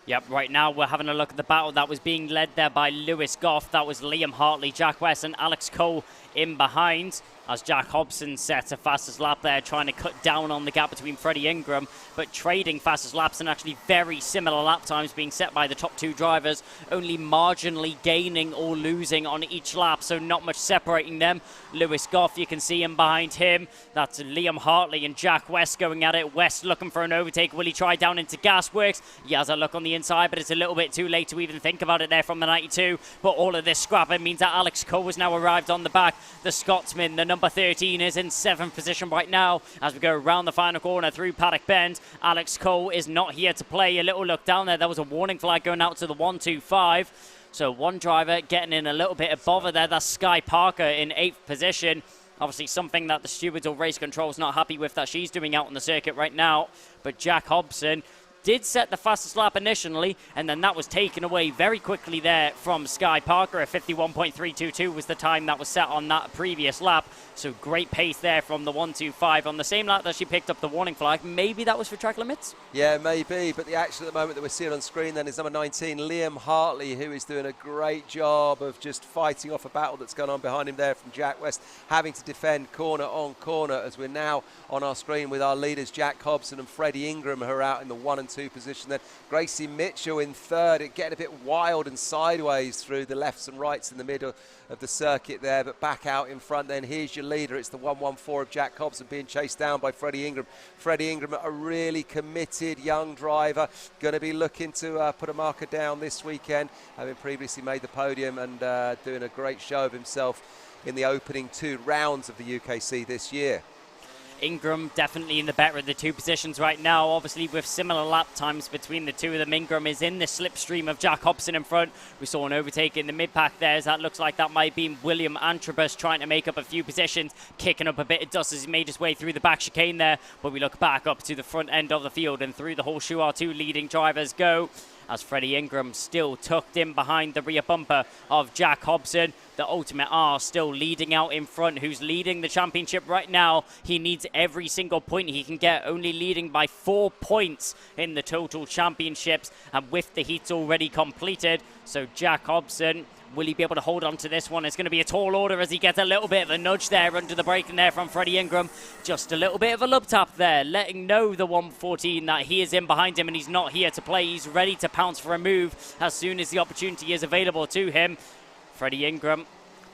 Yep, right now we're having a look at the battle that was being led there by Lewis Goff. That was Liam Hartley, Jack West and Alex Cole in behind, as Jack Hobson sets a fastest lap there, trying to cut down on the gap between Freddie Ingram, but trading fastest laps and actually very similar lap times being set by the top 2 drivers, only marginally gaining or losing on each lap, so not much separating them. Lewis Goff, you can see him behind him. That's Liam Hartley and Jack West going at it. West looking for an overtake. Will he try down into Gasworks? He has a look on the inside, but it's a little bit too late to even think about it there from the 92. But all of this scrapping means that Alex Cole has now arrived on the back. The Scotsman, the number 13, is in 7th position right now as we go around the final corner through Paddock Bend. Alex Cole is not here to play. A little look down there. There was a warning flag going out to the 125. So one driver getting in a little bit of bother there. That's Sky Parker in 8th position. Obviously something that the stewards or race control is not happy with that she's doing out on the circuit right now. But Jack Hobson did set the fastest lap initially, and then that was taken away very quickly there from Sky Parker. At 51.322 was the time that was set on that previous lap. So great pace there from the 125 on the same lap that she picked up the warning flag. Maybe that was for track limits? Yeah, maybe, but the action at the moment that we're seeing on screen then is number 19, Liam Hartley, who is doing a great job of just fighting off a battle that's going on behind him there from Jack West, having to defend corner on corner, as we're now on our screen with our leaders Jack Hobson and Freddie Ingram, who are out in the 1 and 2 position. Then Gracie Mitchell in 3rd. It getting a bit wild and sideways through the lefts and rights in the middle of the circuit there, but back out in front then. Here's your leader. It's the 114 of Jack Hobson being chased down by Freddie Ingram. Freddie Ingram, a really committed young driver, going to be looking to put a marker down this weekend, having previously made the podium and doing a great show of himself in the opening 2 rounds of the UKC this year. Ingram definitely in the better of the 2 positions right now, obviously with similar lap times between the 2 of them. Ingram is in the slipstream of Jack Hobson in front. We saw an overtake in the mid-pack there, as that looks like that might be William Antrobus trying to make up a few positions, kicking up a bit of dust as he made his way through the back chicane there. But we look back up to the front end of the field and through the horseshoe, our 2 leading drivers go, as Freddie Ingram still tucked in behind the rear bumper of Jack Hobson. The Ultimate R still leading out in front, who's leading the championship right now. He needs every single point he can get, only leading by 4 points in the total championships, and with the heats already completed. So Jack Hobson Will he be able to hold on to this one? It's going to be a tall order as he gets a little bit of a nudge there under the braking there from Freddie Ingram. Just a little bit of a lub tap there, letting know the 114 that he is in behind him and he's not here to play. He's ready to pounce for a move as soon as the opportunity is available to him. Freddie Ingram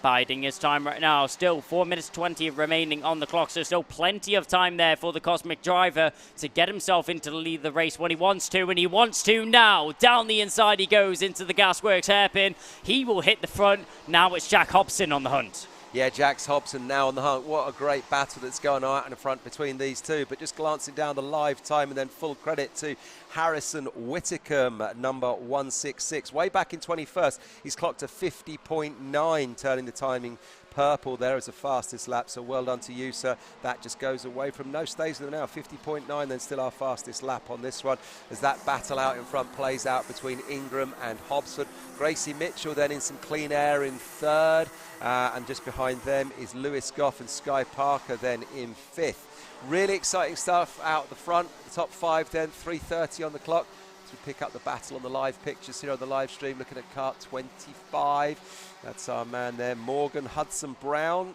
biding his time right now. Still 4 minutes 20 remaining on the clock, so still plenty of time there for the Cosmic Driver to get himself into the lead of the race when he wants to, and he wants to now. Down the inside he goes into the Gasworks hairpin. He will hit the front. Now it's Jack Hobson on the hunt. Yeah, Jax Hobson now on the hunt. What a great battle that's going on out in the front between these two. But just glancing down the live time, and then full credit to Harrison Whitcomb, number 166. Way back in 21st, he's clocked a 50.9, turning the timing purple there as the fastest lap. So well done to you, sir. That just goes away from no stays there now. 50.9, then still our fastest lap on this one. As that battle out in front plays out between Ingram and Hobson. Gracie Mitchell then in some clean air in third. And just behind them is Lewis Goff and Sky Parker then in fifth. Really exciting stuff out the front. The top five then, 3:30 on the clock. As we pick up the battle on the live pictures here on the live stream, looking at kart 25. That's our man there, Morgan Hudson Brown,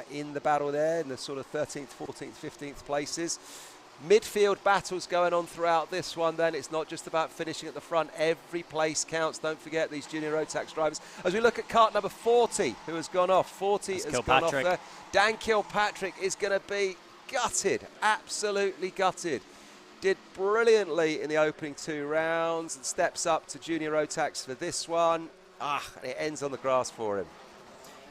in the battle there in the sort of 13th, 14th, 15th places. Midfield battles going on throughout this one then. It's not just about finishing at the front. Every place counts. Don't forget these junior road tax drivers. As we look at kart number 40, who has gone off. 40 has gone off there. Dan Kilpatrick is going to be gutted, absolutely gutted. Did brilliantly in the opening 2 rounds and steps up to junior road tax for this one. It ends on the grass for him.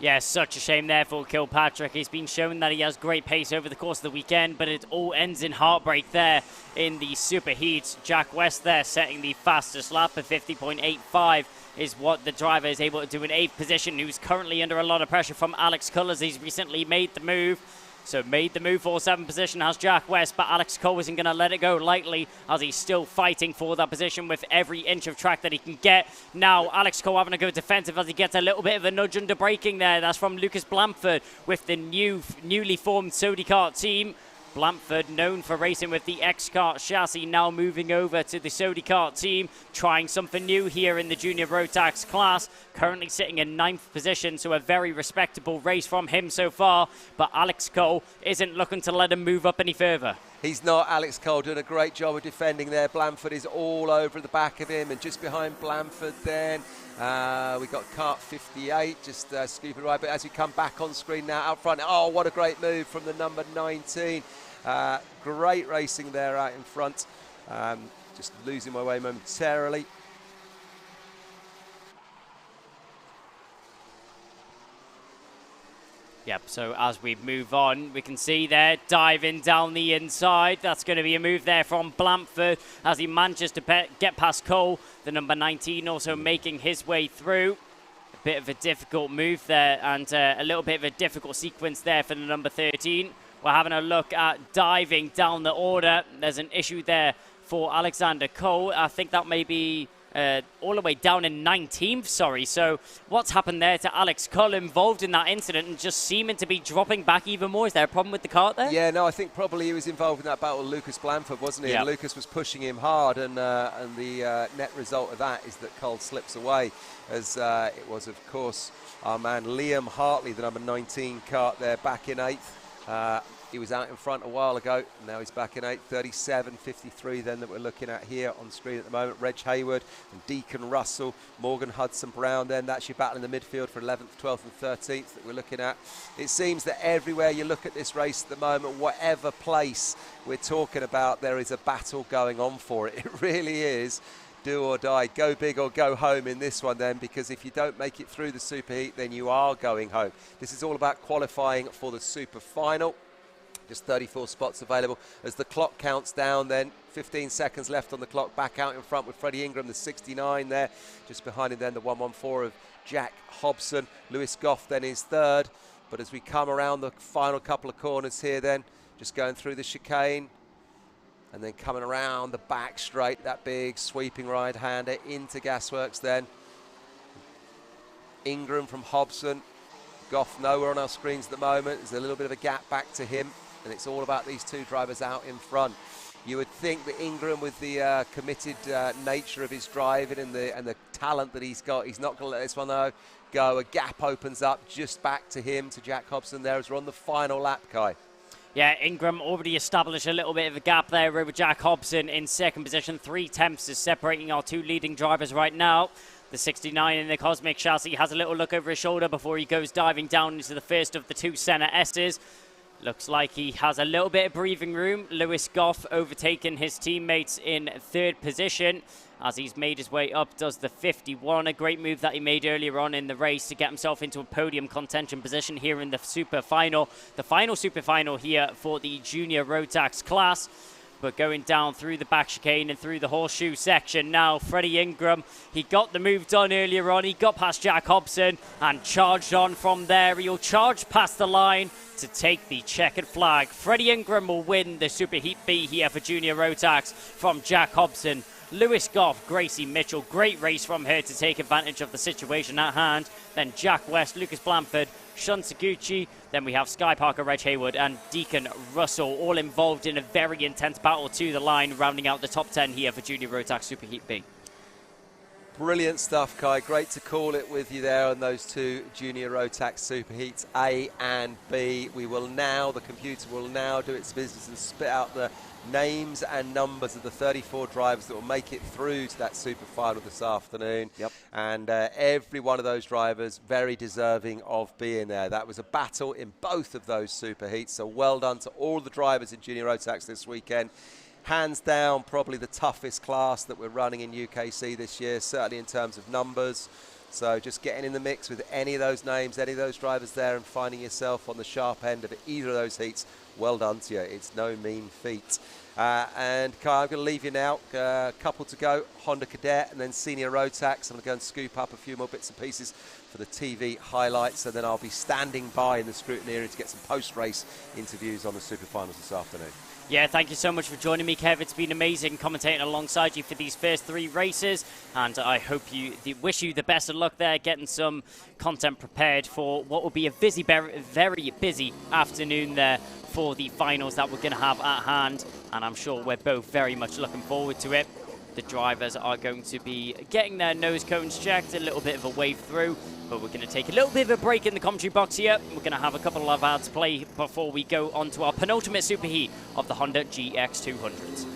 Yeah, such a shame there for Kilpatrick. He's been shown that he has great pace over the course of the weekend, but it all ends in heartbreak there in the superheats. Jack West there setting the fastest lap at 50.85 is what the driver is able to do in 8th position, who's currently under a lot of pressure from Alex Cullers. He's recently made the move. So made the move for 7th position has Jack West, but Alex Cole isn't going to let it go lightly as he's still fighting for that position with every inch of track that he can get. Now Alex Cole having to go defensive as he gets a little bit of a nudge under braking there. That's from Lucas Blamford with the newly formed Sodi Kart team. Blamford, known for racing with the X-Kart chassis, now moving over to the Sodi Kart team, trying something new here in the Junior Road Tax class. Currently sitting in 9th position, so a very respectable race from him so far. But Alex Cole isn't looking to let him move up any further. He's not. Alex Cole doing a great job of defending there. Blamford is all over the back of him, and just behind Blamford then we got kart 58 just scooping right. But as we come back on screen now out front, oh, what a great move from the number 19. Great racing there out in front. Just losing my way momentarily. Yep, so as we move on, we can see there, diving down the inside. That's going to be a move there from Blamford as he manages to get past Cole. The number 19 also making his way through. A bit of a difficult move there and a little bit of a difficult sequence there for the number 13. We're having a look at diving down the order. There's an issue there for Alexander Cole. I think that may be all the way down in 19th, sorry. So what's happened there to Alex Cole involved in that incident and just seeming to be dropping back even more? Is there a problem with the kart there? Yeah, no, I think probably he was involved in that battle with Lucas Blamford, wasn't he? Yep. And Lucas was pushing him hard, and the net result of that is that Cole slips away, as it was, of course, our man Liam Hartley, the number 19 kart there, back in 8th. He was out in front a while ago. Now he's back in 8th, 37.53 then that we're looking at here on screen at the moment. Reg Hayward and Deacon Russell, Morgan Hudson Brown then. That's your battle in the midfield for 11th, 12th and 13th that we're looking at. It seems that everywhere you look at this race at the moment, whatever place we're talking about, there is a battle going on for it. It really is. Do or die, go big or go home in this one then, because if you don't make it through the superheat, then you are going home. This is all about qualifying for the super final. Just 34 spots available as the clock counts down then. 15 seconds left on the clock. Back out in front with Freddie Ingram, the 69 there. Just behind him then the 114 of Jack Hobson. Lewis Goff then is third. But as we come around the final couple of corners here then, just going through the chicane and then coming around the back straight, that big sweeping right-hander into Gasworks then. Ingram from Hobson. Goff nowhere on our screens at the moment. There's a little bit of a gap back to him. And it's all about these two drivers out in front. You would think that Ingram, with the committed nature of his driving and the talent that he's got, he's not going to let this one go. A gap opens up just back to him, to Jack Hobson there as we're on the final lap, Kai. Yeah, Ingram already established a little bit of a gap there over Jack Hobson in second position. 3/10 is separating our two leading drivers right now. The 69 in the Cosmic Chassis has a little look over his shoulder before he goes diving down into the first of the two Senna S's. Looks like he has a little bit of breathing room. Lewis Goff overtaking his teammates in third position as he's made his way up, does the 51. A great move that he made earlier on in the race to get himself into a podium contention position here in the super final. The final super final here for the junior road tax class. But going down through the back chicane and through the horseshoe section now, Freddie Ingram, he got the move done earlier on. He got past Jack Hobson and charged on from there. He'll charge past the line to take the checkered flag. Freddie Ingram will win the Super Heat B here for Junior Rotax from Jack Hobson. Lewis Goff, Gracie Mitchell, great race from her to take advantage of the situation at hand. Then Jack West, Lucas Blanford, Shun Saguchi. Then we have Sky Parker, Reg Hayward and Deacon Russell all involved in a very intense battle to the line, rounding out the top 10 here for Junior Rotax Super Heat B. Brilliant stuff, Kai. Great to call it with you there on those two Junior Rotax Super Heats A and B. The computer will now do its business and spit out the names and numbers of the 34 drivers that will make it through to that super final this afternoon. Yep. And every one of those drivers very deserving of being there. That was a battle in both of those super heats, so well done to all the drivers in Junior Rotax this weekend. Hands down, probably the toughest class that we're running in UKC this year, certainly in terms of numbers. So just getting in the mix with any of those names, any of those drivers there and finding yourself on the sharp end of either of those heats, well done to you. It's no mean feat. And Kai, I'm going to leave you now. A couple to go, Honda Cadet and then Senior Rotax. I'm going to go and scoop up a few more bits and pieces for the TV highlights, and then I'll be standing by in the scrutiny area to get some post-race interviews on the Super Finals this afternoon. Yeah, thank you so much for joining me, Kev. It's been amazing commentating alongside you for these first three races, and I hope wish you the best of luck there, getting some content prepared for what will be a busy, very busy afternoon there for the finals that we're going to have at hand, and I'm sure we're both very much looking forward to it. The drivers are going to be getting their nose cones checked, a little bit of a wave through, but we're going to take a little bit of a break in the commentary box here. We're going to have a couple of ads play before we go on to our penultimate super heat of the Honda GX200s.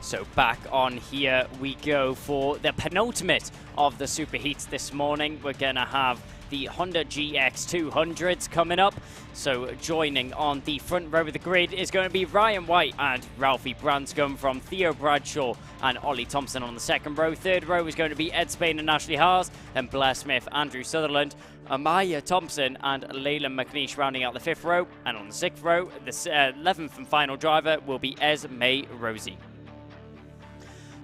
So back on here we go for the penultimate of the super heats this morning. We're going to have the Honda GX200s coming up. So joining on the front row of the grid is going to be Ryan White and Ralphie Branscombe from Theo Bradshaw and Ollie Thompson on the second row. Third row is going to be Ed Spain and Ashley Haas, then Blair Smith, Andrew Sutherland, Amaya Thompson and Leyland McNeish rounding out the fifth row. And on the sixth row, the 11th and final driver will be Esme Rosie.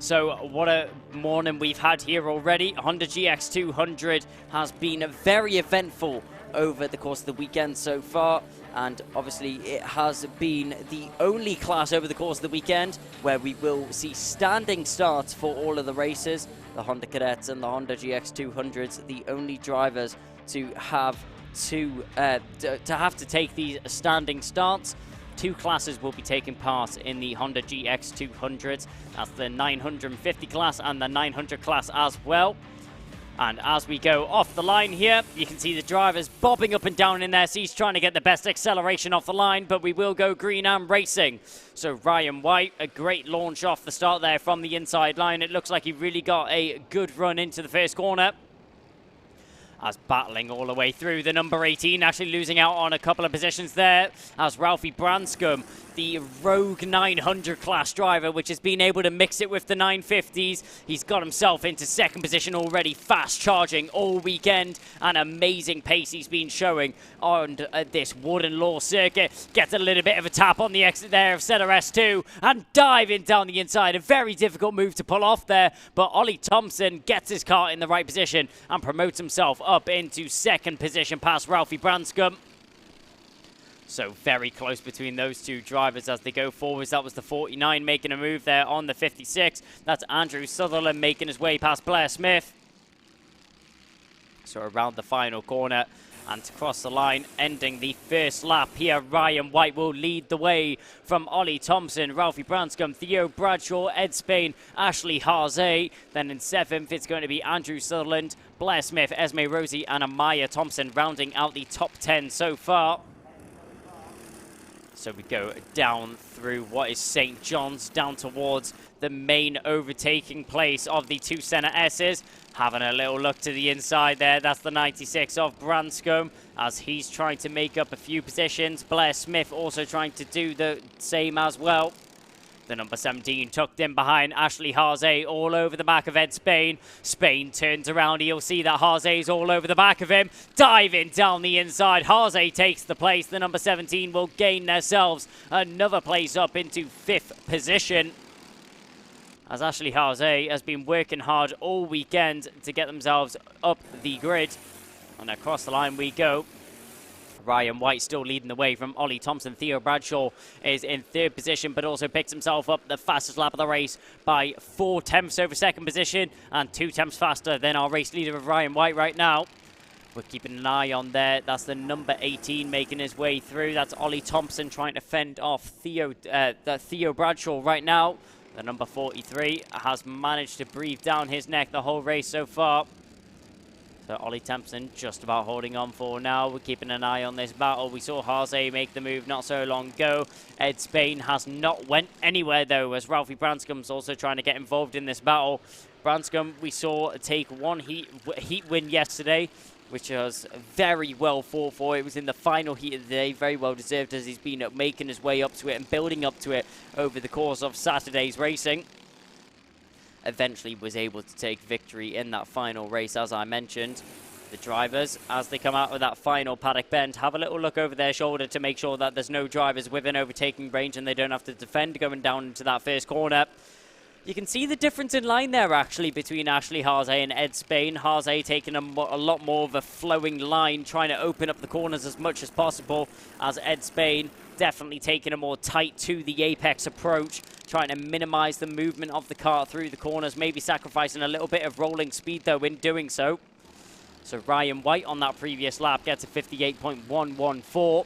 So what a morning we've had here already. Honda GX200 has been very eventful over the course of the weekend so far, and obviously it has been the only class over the course of the weekend where we will see standing starts for all of the races. The Honda Cadets and the Honda GX200s, the only drivers to have to take these standing starts. Two classes will be taking part in the Honda GX200s. That's the 950 class and the 900 class as well. And as we go off the line here, you can see the drivers bobbing up and down in their seats, trying to get the best acceleration off the line, but we will go green and racing. So Ryan White, a great launch off the start there from the inside line. It looks like he really got a good run into the first corner. As battling all the way through, the number 18 actually losing out on a couple of positions there, as Ralphie Branscombe, the Rogue 900 class driver, which has been able to mix it with the 950s. He's got himself into second position already, fast charging all weekend. An amazing pace he's been showing on this Warden Law circuit. Gets a little bit of a tap on the exit there of Center S2 and diving down the inside. A very difficult move to pull off there, but Ollie Thompson gets his car in the right position and promotes himself up into second position past Ralphie Branscombe. So very close between those two drivers as they go forwards. That was the 49 making a move there on the 56. That's Andrew Sutherland making his way past Blair Smith. So around the final corner and to cross the line, ending the first lap here. Ryan White will lead the way from Ollie Thompson, Ralphie Branscombe, Theo Bradshaw, Ed Spain, Ashley Harzay. Then in 7th, it's going to be Andrew Sutherland, Blair Smith, Esme Rosie, and Amaya Thompson rounding out the top 10 so far. So we go down through what is St. John's, down towards the main overtaking place of the two Senna S's. Having a little look to the inside there. That's the 96 of Branscombe as he's trying to make up a few positions. Blair Smith also trying to do the same as well. The number 17 tucked in behind Ashley Harzay, all over the back of Ed Spain. Spain turns around. You'll see that Harzay's all over the back of him. Diving down the inside. Harzay takes the place. The number 17 will gain themselves another place up into 5th position, as Ashley Harzay has been working hard all weekend to get themselves up the grid. And across the line we go. Ryan White still leading the way from Ollie Thompson. Theo Bradshaw is in 3rd position, but also picks himself up the fastest lap of the race by 4 tenths over 2nd position and 2 tenths faster than our race leader of Ryan White right now. We're keeping an eye on there. That's the number 18 making his way through. That's Ollie Thompson trying to fend off Theo Bradshaw right now. The number 43 has managed to breathe down his neck the whole race so far. So Ollie Thompson just about holding on for now. We're keeping an eye on this battle. We saw Harzay make the move not so long ago. Ed Spain has not went anywhere though, as Ralphie Branscombe's also trying to get involved in this battle. Branscombe we saw take one heat win yesterday, which was very well fought for. It was in the final heat of the day, very well deserved, as he's been making his way up to it and building up to it over the course of Saturday's racing. Eventually was able to take victory in that final race, as I mentioned. The drivers, as they come out of that final paddock bend, have a little look over their shoulder to make sure that there's no drivers within overtaking range and they don't have to defend going down into that first corner. You can see the difference in line there, actually, between Ashley Harzay and Ed Spain. Harzay taking a lot more of a flowing line, trying to open up the corners as much as possible, as Ed Spain definitely taking a more tight to the apex approach, trying to minimize the movement of the car through the corners, maybe sacrificing a little bit of rolling speed, though, in doing so. So Ryan White on that previous lap gets a 58.114.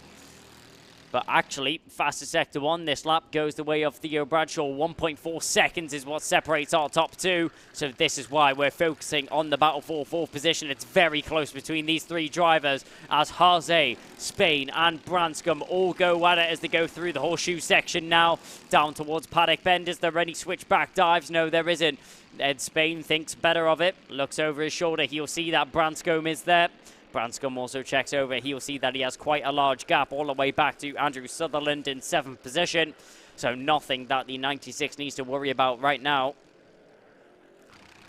But actually, fastest sector on this lap goes the way of Theo Bradshaw. 1.4 seconds is what separates our top two. So this is why we're focusing on the battle for 4th position. It's very close between these three drivers, as Harzay, Spain and Branscombe all go at it as they go through the horseshoe section now. Down towards paddock bend. Is there any switchback dives? No, there isn't. Ed Spain thinks better of it. Looks over his shoulder. He'll see that Branscombe is there. Branscombe also checks over. He'll see that he has quite a large gap all the way back to Andrew Sutherland in 7th position. So nothing that the 96 needs to worry about right now.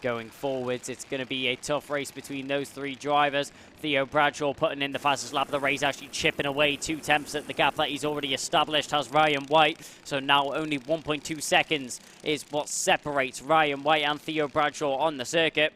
going forwards. It's going to be a tough race between those three drivers. Theo Bradshaw putting in the fastest lap of the race, actually chipping away 2 tenths at the gap that he's already established, has Ryan White. So now only 1.2 seconds is what separates Ryan White and Theo Bradshaw on the circuit.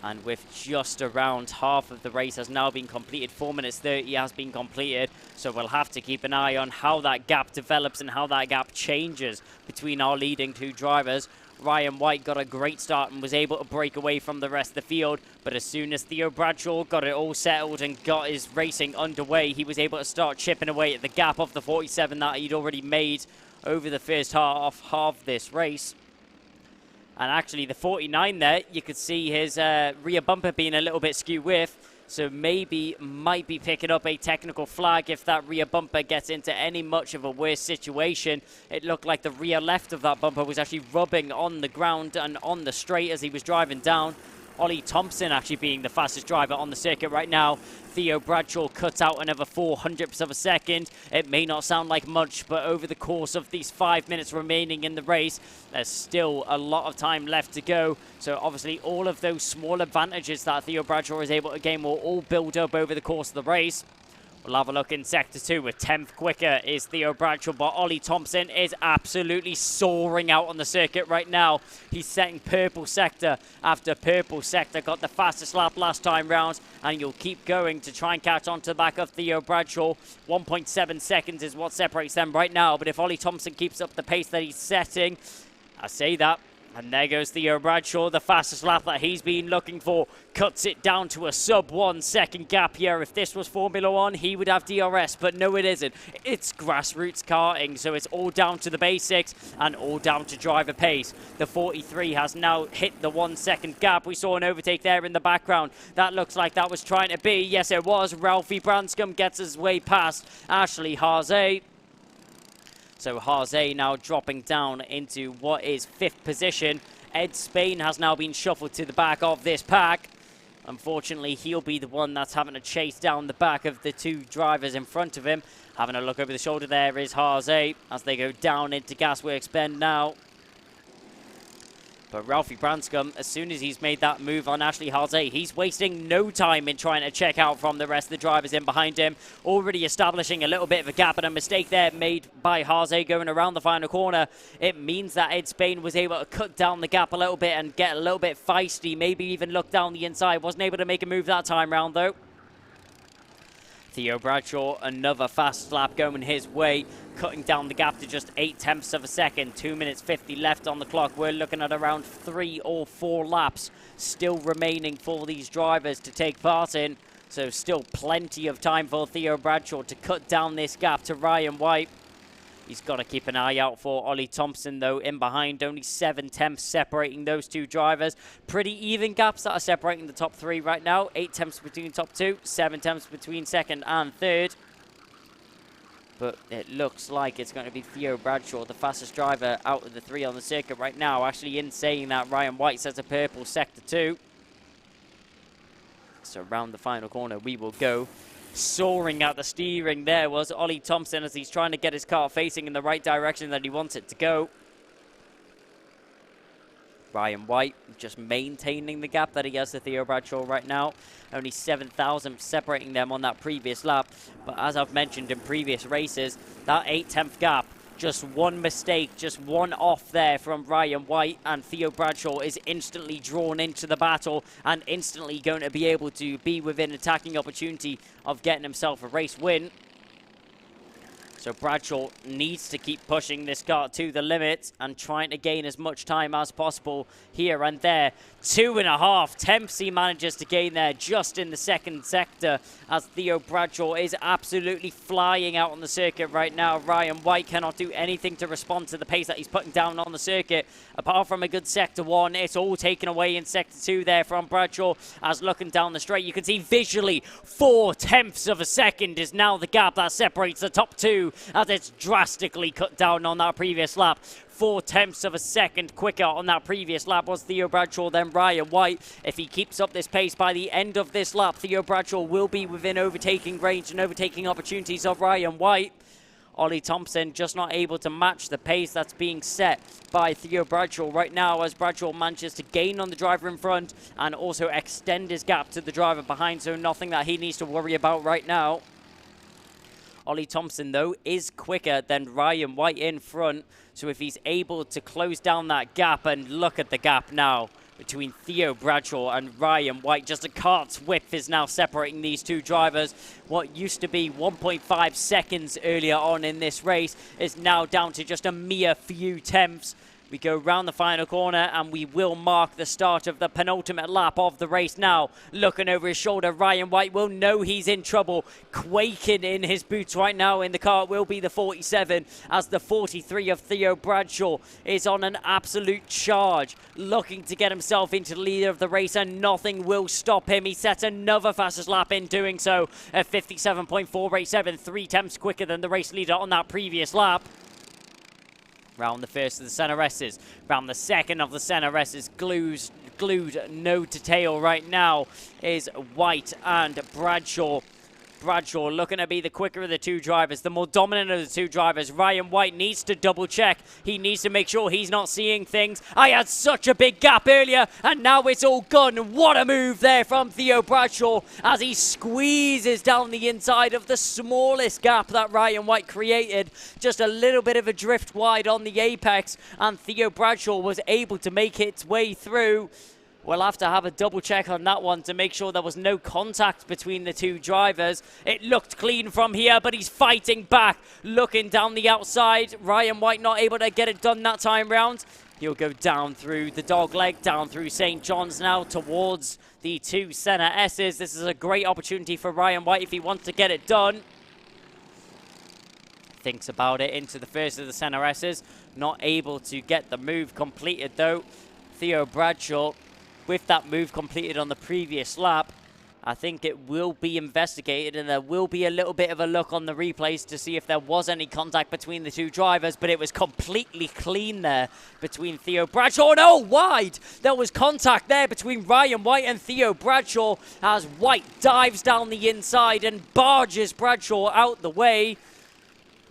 And with just around half of the race has now been completed, 4 minutes 30 has been completed. So we'll have to keep an eye on how that gap develops and how that gap changes between our leading 2 drivers. Ryan White got a great start and was able to break away from the rest of the field. But as soon as Theo Bradshaw got it all settled and got his racing underway, he was able to start chipping away at the gap of the 47 that he'd already made over the first half of this race. And actually the 49 there, you could see his rear bumper being a little bit skew with. So maybe might be picking up a technical flag if that rear bumper gets into any much of a worse situation. It looked like the rear left of that bumper was actually rubbing on the ground and on the straight as he was driving down. Ollie Thompson actually being the fastest driver on the circuit right now. Theo Bradshaw cuts out another 0.04 of a second. It may not sound like much, but over the course of these 5 minutes remaining in the race, there's still a lot of time left to go. So obviously all of those small advantages that Theo Bradshaw is able to gain will all build up over the course of the race. We'll have a look in Sector 2. With 10th quicker is Theo Bradshaw, but Ollie Thompson is absolutely soaring out on the circuit right now. He's setting purple sector after purple sector. Got the fastest lap last time round, and you'll keep going to try and catch on to the back of Theo Bradshaw. 1.7 seconds is what separates them right now, but if Ollie Thompson keeps up the pace that he's setting, I say that. And there goes Theo Bradshaw, the fastest lap that he's been looking for. Cuts it down to a sub 1 second gap here. If this was Formula 1, he would have DRS, but no, it isn't. It's grassroots karting, so it's all down to the basics and all down to driver pace. The 43 has now hit the 1 second gap. We saw an overtake there in the background. That looks like that was trying to be. Yes, it was. Ralphie Branscombe gets his way past Ashley Harzay. So Harzay now dropping down into what is 5th position. Ed Spain has now been shuffled to the back of this pack. Unfortunately, he'll be the one that's having to chase down the back of the 2 drivers in front of him. Having a look over the shoulder there is Harzay as they go down into Gasworks Bend now. But Ralphie Branscombe, as soon as he's made that move on Ashley Harzay, he's wasting no time in trying to check out from the rest of the drivers in behind him. Already establishing a little bit of a gap, and a mistake there made by Harzay going around the final corner. It means that Ed Spain was able to cut down the gap a little bit and get a little bit feisty, maybe even look down the inside. Wasn't able to make a move that time round though. Theo Bradshaw, another fast lap going his way, cutting down the gap to just 8 tenths of a second. 2 minutes 50 left on the clock. We're looking at around 3 or 4 laps still remaining for these drivers to take part in. So still plenty of time for Theo Bradshaw to cut down this gap to Ryan White. He's got to keep an eye out for Ollie Thompson, though, in behind. Only 7 tenths separating those 2 drivers. Pretty even gaps that are separating the top 3 right now. 8 tenths between top 2, 7 tenths between second and third. But it looks like it's going to be Theo Bradshaw, the fastest driver out of the 3 on the circuit right now. Actually, in saying that, Ryan White sets a purple sector 2. So around the final corner we will go. Soaring out the steering there was Ollie Thompson as he's trying to get his car facing in the right direction that he wants it to go. Ryan White just maintaining the gap that he has to Theo Bradshaw right now. Only 7,000 separating them on that previous lap. But as I've mentioned in previous races, that 8-tenth gap, just one mistake, just one off there from Ryan White, and Theo Bradshaw is instantly drawn into the battle and instantly going to be able to be within attacking opportunity of getting himself a race win. So Bradshaw needs to keep pushing this car to the limit and trying to gain as much time as possible here and there. 2.5 tenths he manages to gain there just in the second sector as Theo Bradshaw is absolutely flying out on the circuit right now. Ryan White cannot do anything to respond to the pace that he's putting down on the circuit. Apart from a good sector 1, it's all taken away in sector 2 there from Bradshaw as looking down the straight. You can see visually 4 tenths of a second is now the gap that separates the top 2 as it's drastically cut down on that previous lap. 4 tenths of a second quicker on that previous lap was Theo Bradshaw, then Ryan White. If he keeps up this pace by the end of this lap, Theo Bradshaw will be within overtaking range and overtaking opportunities of Ryan White. Ollie Thompson just not able to match the pace that's being set by Theo Bradshaw right now, as Bradshaw manages to gain on the driver in front and also extend his gap to the driver behind, so nothing that he needs to worry about right now. Ollie Thompson, though, is quicker than Ryan White in front, so if he's able to close down that gap, and look at the gap now between Theo Bradshaw and Ryan White. Just a cart's width is now separating these two drivers. What used to be 1.5 seconds earlier on in this race is now down to just a mere few tenths. We go round the final corner and we will mark the start of the penultimate lap of the race now. Looking over his shoulder, Ryan White will know he's in trouble. Quaking in his boots right now in the car will be the 47, as the 43 of Theo Bradshaw is on an absolute charge, looking to get himself into the leader of the race, and nothing will stop him. He sets another fastest lap in doing so at 57.487, 3 tenths quicker than the race leader on that previous lap. Round the first of the center S's, round the second of the center S's, glued nose to tail right now is White and Bradshaw. Bradshaw looking to be the quicker of the two drivers, the more dominant of the two drivers. Ryan White needs to double check. He needs to make sure he's not seeing things. I had such a big gap earlier, and now it's all gone. What a move there from Theo Bradshaw as he squeezes down the inside of the smallest gap that Ryan White created. Just a little bit of a drift wide on the apex, and Theo Bradshaw was able to make its way through. We'll have to have a double check on that one to make sure there was no contact between the two drivers. It looked clean from here, but he's fighting back, looking down the outside. Ryan White not able to get it done that time round. He'll go down through the dog leg, down through St. John's now towards the two center S's. This is a great opportunity for Ryan White if he wants to get it done. Thinks about it into the first of the center S's. Not able to get the move completed though. Theo Bradshaw, with that move completed on the previous lap, I think it will be investigated, and there will be a little bit of a look on the replays to see if there was any contact between the two drivers, but it was completely clean there between Theo Bradshaw. No, wide! There was contact there between Ryan White and Theo Bradshaw as White dives down the inside and barges Bradshaw out the way.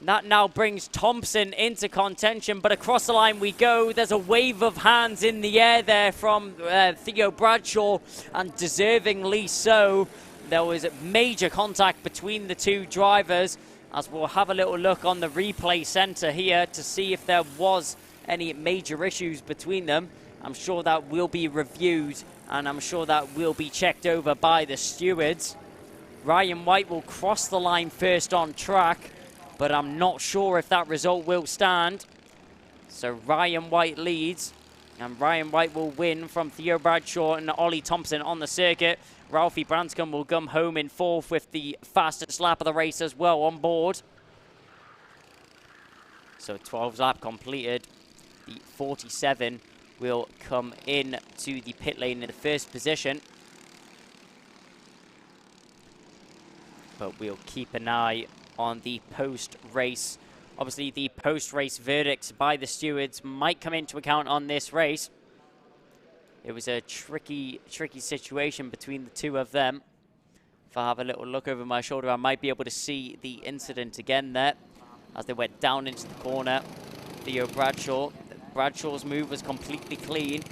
That now brings Thompson into contention, but across the line we go. There's a wave of hands in the air there from Theo Bradshaw, and deservingly so. There was major contact between the two drivers, as we'll have a little look on the replay center here to see if there was any major issues between them. I'm sure that will be reviewed, and I'm sure that will be checked over by the stewards. Ryan White will cross the line first on track, but I'm not sure if that result will stand. So Ryan White leads, and Ryan White will win from Theo Bradshaw and Ollie Thompson on the circuit. Ralphie Branscombe will come home in fourth with the fastest lap of the race as well on board. So 12th lap completed. The 47 will come in to the pit lane in the first position. But we'll keep an eye on the post-race. Obviously, the post-race verdicts by the stewards might come into account on this race. It was a tricky situation between the two of them. If I have a little look over my shoulder, I might be able to see the incident again there as they went down into the corner. Theo Bradshaw's move was completely clean,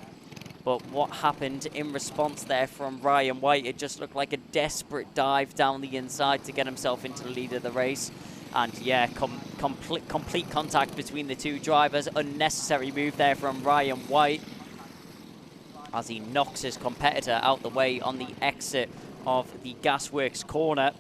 but what happened in response there from Ryan White, it just looked like a desperate dive down the inside to get himself into the lead of the race. And yeah, complete contact between the two drivers. Unnecessary move there from Ryan White as he knocks his competitor out the way on the exit of the Gasworks corner.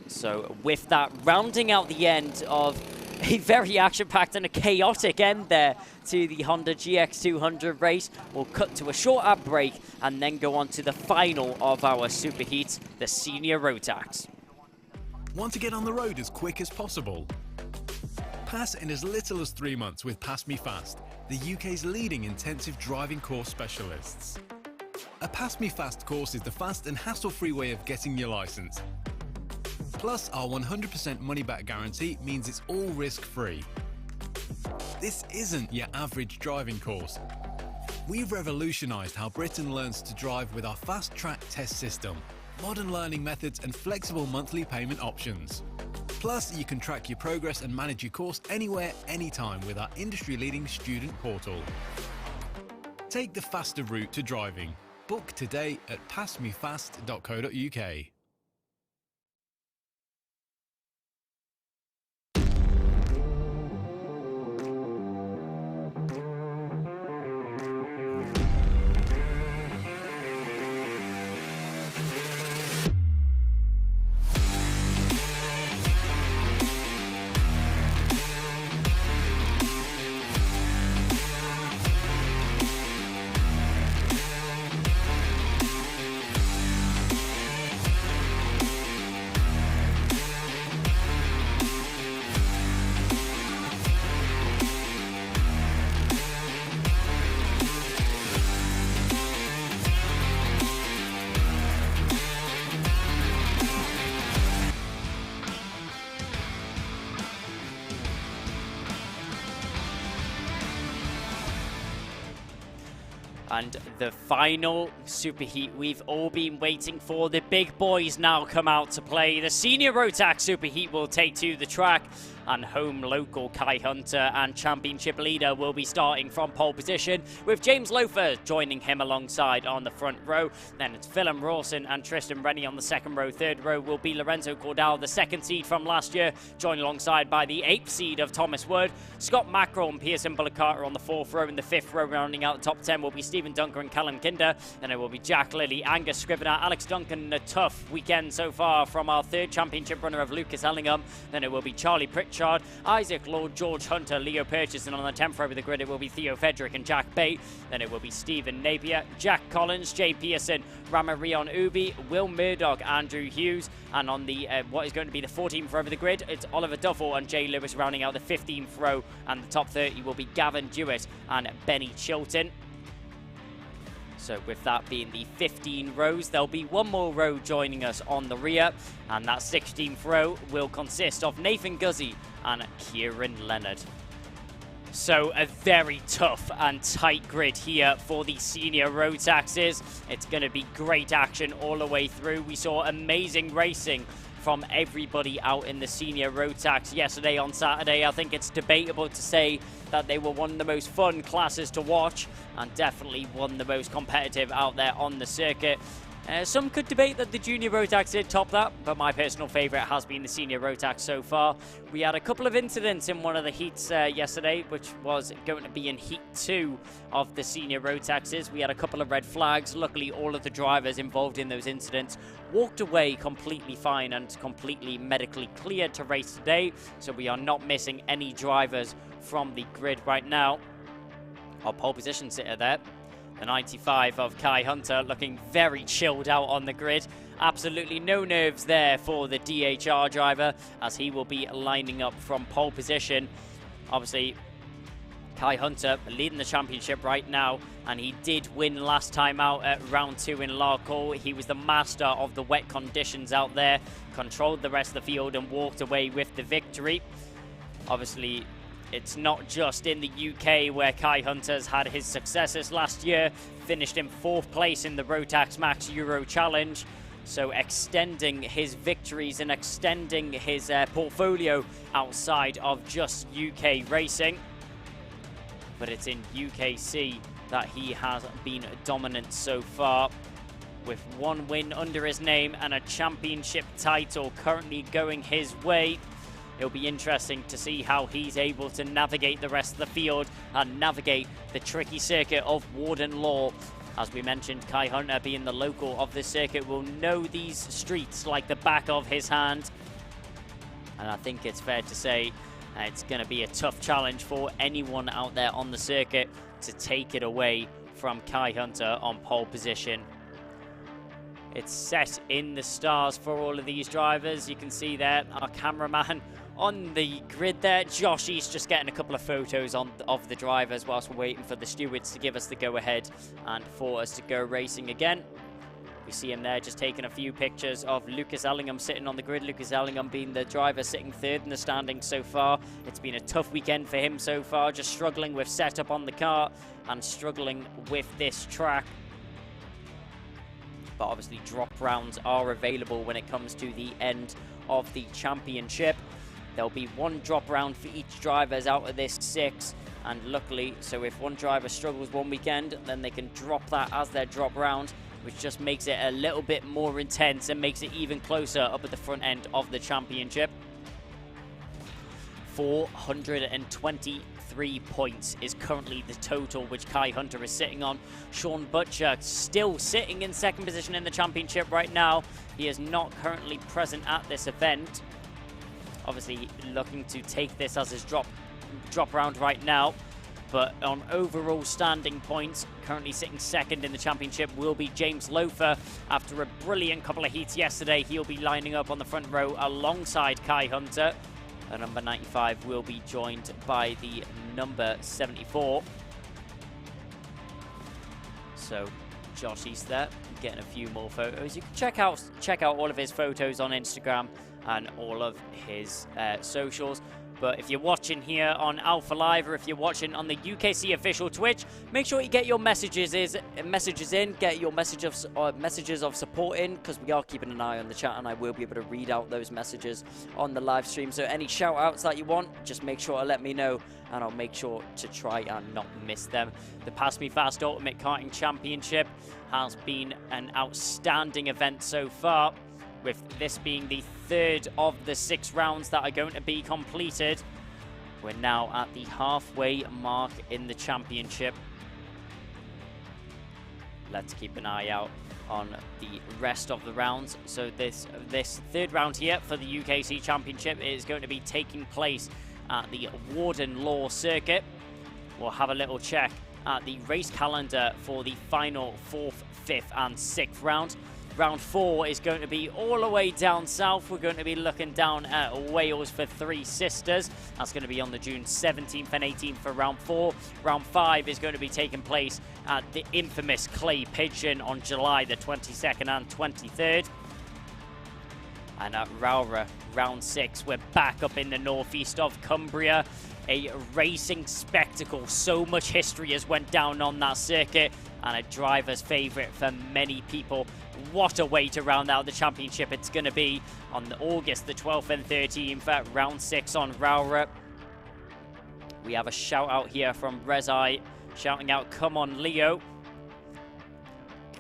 So with that, rounding out the end of a very action-packed and a chaotic end there to the Honda GX200 race. We'll cut to a short ad break and then go on to the final of our superheats, the Senior Rotax. Want to get on the road as quick as possible? Pass in as little as 3 months with PassMeFast, the UK's leading intensive driving course specialists. A PassMeFast course is the fast and hassle-free way of getting your license. Plus, our 100% money-back guarantee means it's all risk-free. This isn't your average driving course. We've revolutionised how Britain learns to drive with our fast-track test system, modern learning methods and flexible monthly payment options. Plus, you can track your progress and manage your course anywhere, anytime with our industry-leading student portal. Take the faster route to driving. Book today at PassMeFast.co.uk. And the final superheat we've all been waiting for. The big boys now come out to play. The senior Rotax superheat will take to the track, and home local Kai Hunter and championship leader will be starting from pole position, with James Loafer joining him alongside on the front row. Then it's Willem Rawson and Tristan Rennie on the second row. Third row will be Lorenzo Cordal, the second seed from last year, joined alongside by the 8th seed of Thomas Wood. Scott Mackerel and Pearson Bullock-Carter on the 4th row. In the 5th row, rounding out the top 10, will be Stephen Dunker and Callum Kinder. Then it will be Jack Lilly, Angus Scrivener, Alex Duncan. A tough weekend so far from our third championship runner of Lucas Ellingham. Then it will be Charlie Pritchard, Isaac Lord, George Hunter, Leo Purchase, and on the 10th row of the grid it will be Theo Fedrick and Jack Bate. Then it will be Stephen Napier, Jack Collins, Jay Pearson, Ramarion Ubi, Will Murdoch, Andrew Hughes, and on the what is going to be the 14th row of the grid, it's Oliver Duffel and Jay Lewis rounding out the 15th row, and the top 30 will be Gavin Dewitt and Benny Chilton. So with that being the 15 rows, there'll be one more row joining us on the rear, and that 16th row will consist of Nathan Guzzi and Kieran Leonard. So a very tough and tight grid here for the senior Rotaxes. It's going to be great action all the way through. We saw amazing racing from everybody out in the senior Rotax yesterday on Saturday. I think it's debatable to say that they were one of the most fun classes to watch, and definitely one of the most competitive out there on the circuit. Some could debate that the junior Rotax did top that, but my personal favourite has been the senior Rotax so far. We had a couple of incidents in one of the heats yesterday, which was going to be in Heat 2 of the senior Rotaxes. We had a couple of red flags. Luckily, all of the drivers involved in those incidents walked away completely fine and completely medically cleared to race today, so we are not missing any drivers from the grid right now. Our pole position sitter there, the 95 of Kai Hunter, looking very chilled out on the grid. Absolutely no nerves there for the DHR driver, as he will be lining up from pole position. Obviously, Kai Hunter leading the championship right now, and he did win last time out at round 2 in Larcourt. He was the master of the wet conditions out there, controlled the rest of the field and walked away with the victory. Obviously, it's not just in the UK where Kai Hunter's had his successes last year, finished in 4th place in the Rotax Max Euro Challenge, so extending his victories and extending his portfolio outside of just UK racing. But it's in UKC that he has been dominant so far, with 1 win under his name and a championship title currently going his way. It'll be interesting to see how he's able to navigate the rest of the field and navigate the tricky circuit of Warden Law. As we mentioned, Kai Hunter, being the local of this circuit, will know these streets like the back of his hand. And I think it's fair to say it's going to be a tough challenge for anyone out there on the circuit to take it away from Kai Hunter on pole position. It's set in the stars for all of these drivers. You can see there our cameraman on the grid there. Josh East just getting a couple of photos of the drivers whilst we're waiting for the stewards to give us the go-ahead and for us to go racing again. We see him there just taking a few pictures of Lucas Ellingham sitting on the grid. Lucas Ellingham being the driver sitting 3rd in the standings so far. It's been a tough weekend for him so far, just struggling with setup on the car and struggling with this track. But obviously drop rounds are available when it comes to the end of the championship. There'll be one drop round for each drivers out of this 6. And luckily, so if one driver struggles one weekend, then they can drop that as their drop round, which just makes it a little bit more intense and makes it even closer up at the front end of the championship. 423 points is currently the total which Kai Hunter is sitting on. Sean Butcher still sitting in 2nd position in the championship right now. He is not currently present at this event. Obviously looking to take this as his drop round right now. But on overall standing points, currently sitting 2nd in the championship will be James Loafer. After a brilliant couple of heats yesterday, he'll be lining up on the front row alongside Kai Hunter. The number 95 will be joined by the number 74. So Joshy's there, getting a few more photos. You can check out all of his photos on Instagram and all of his socials. But if you're watching here on Alpha Live, or if you're watching on the UKC official Twitch, make sure you get your messages in, get your messages of support in, because we are keeping an eye on the chat, and I will be able to read out those messages on the live stream. So any shout outs that you want, just make sure to let me know, and I'll make sure to try and not miss them. The PassMeFast Ultimate Karting Championship has been an outstanding event so far, with this being the 3rd of the 6 rounds that are going to be completed. We're now at the halfway mark in the championship. Let's keep an eye out on the rest of the rounds. So this 3rd round here for the UKC Championship is going to be taking place at the Warden Law Circuit. We'll have a little check at the race calendar for the final 4th, 5th and 6th round. Round 4 is going to be all the way down south. We're going to be looking down at Wales for Three Sisters. That's going to be on the June 17th and 18th for round 4. Round 5 is going to be taking place at the infamous Clay Pigeon on July the 22nd and 23rd. And at Rowra, round 6, we're back up in the northeast of Cumbria. A racing spectacle. So much history has went down on that circuit, and a driver's favourite for many people. What a way to round out the championship it's going to be on August the 12th and 13th at round 6 on Rowra. We have a shout out here from Rezai shouting out, "Come on, Leo."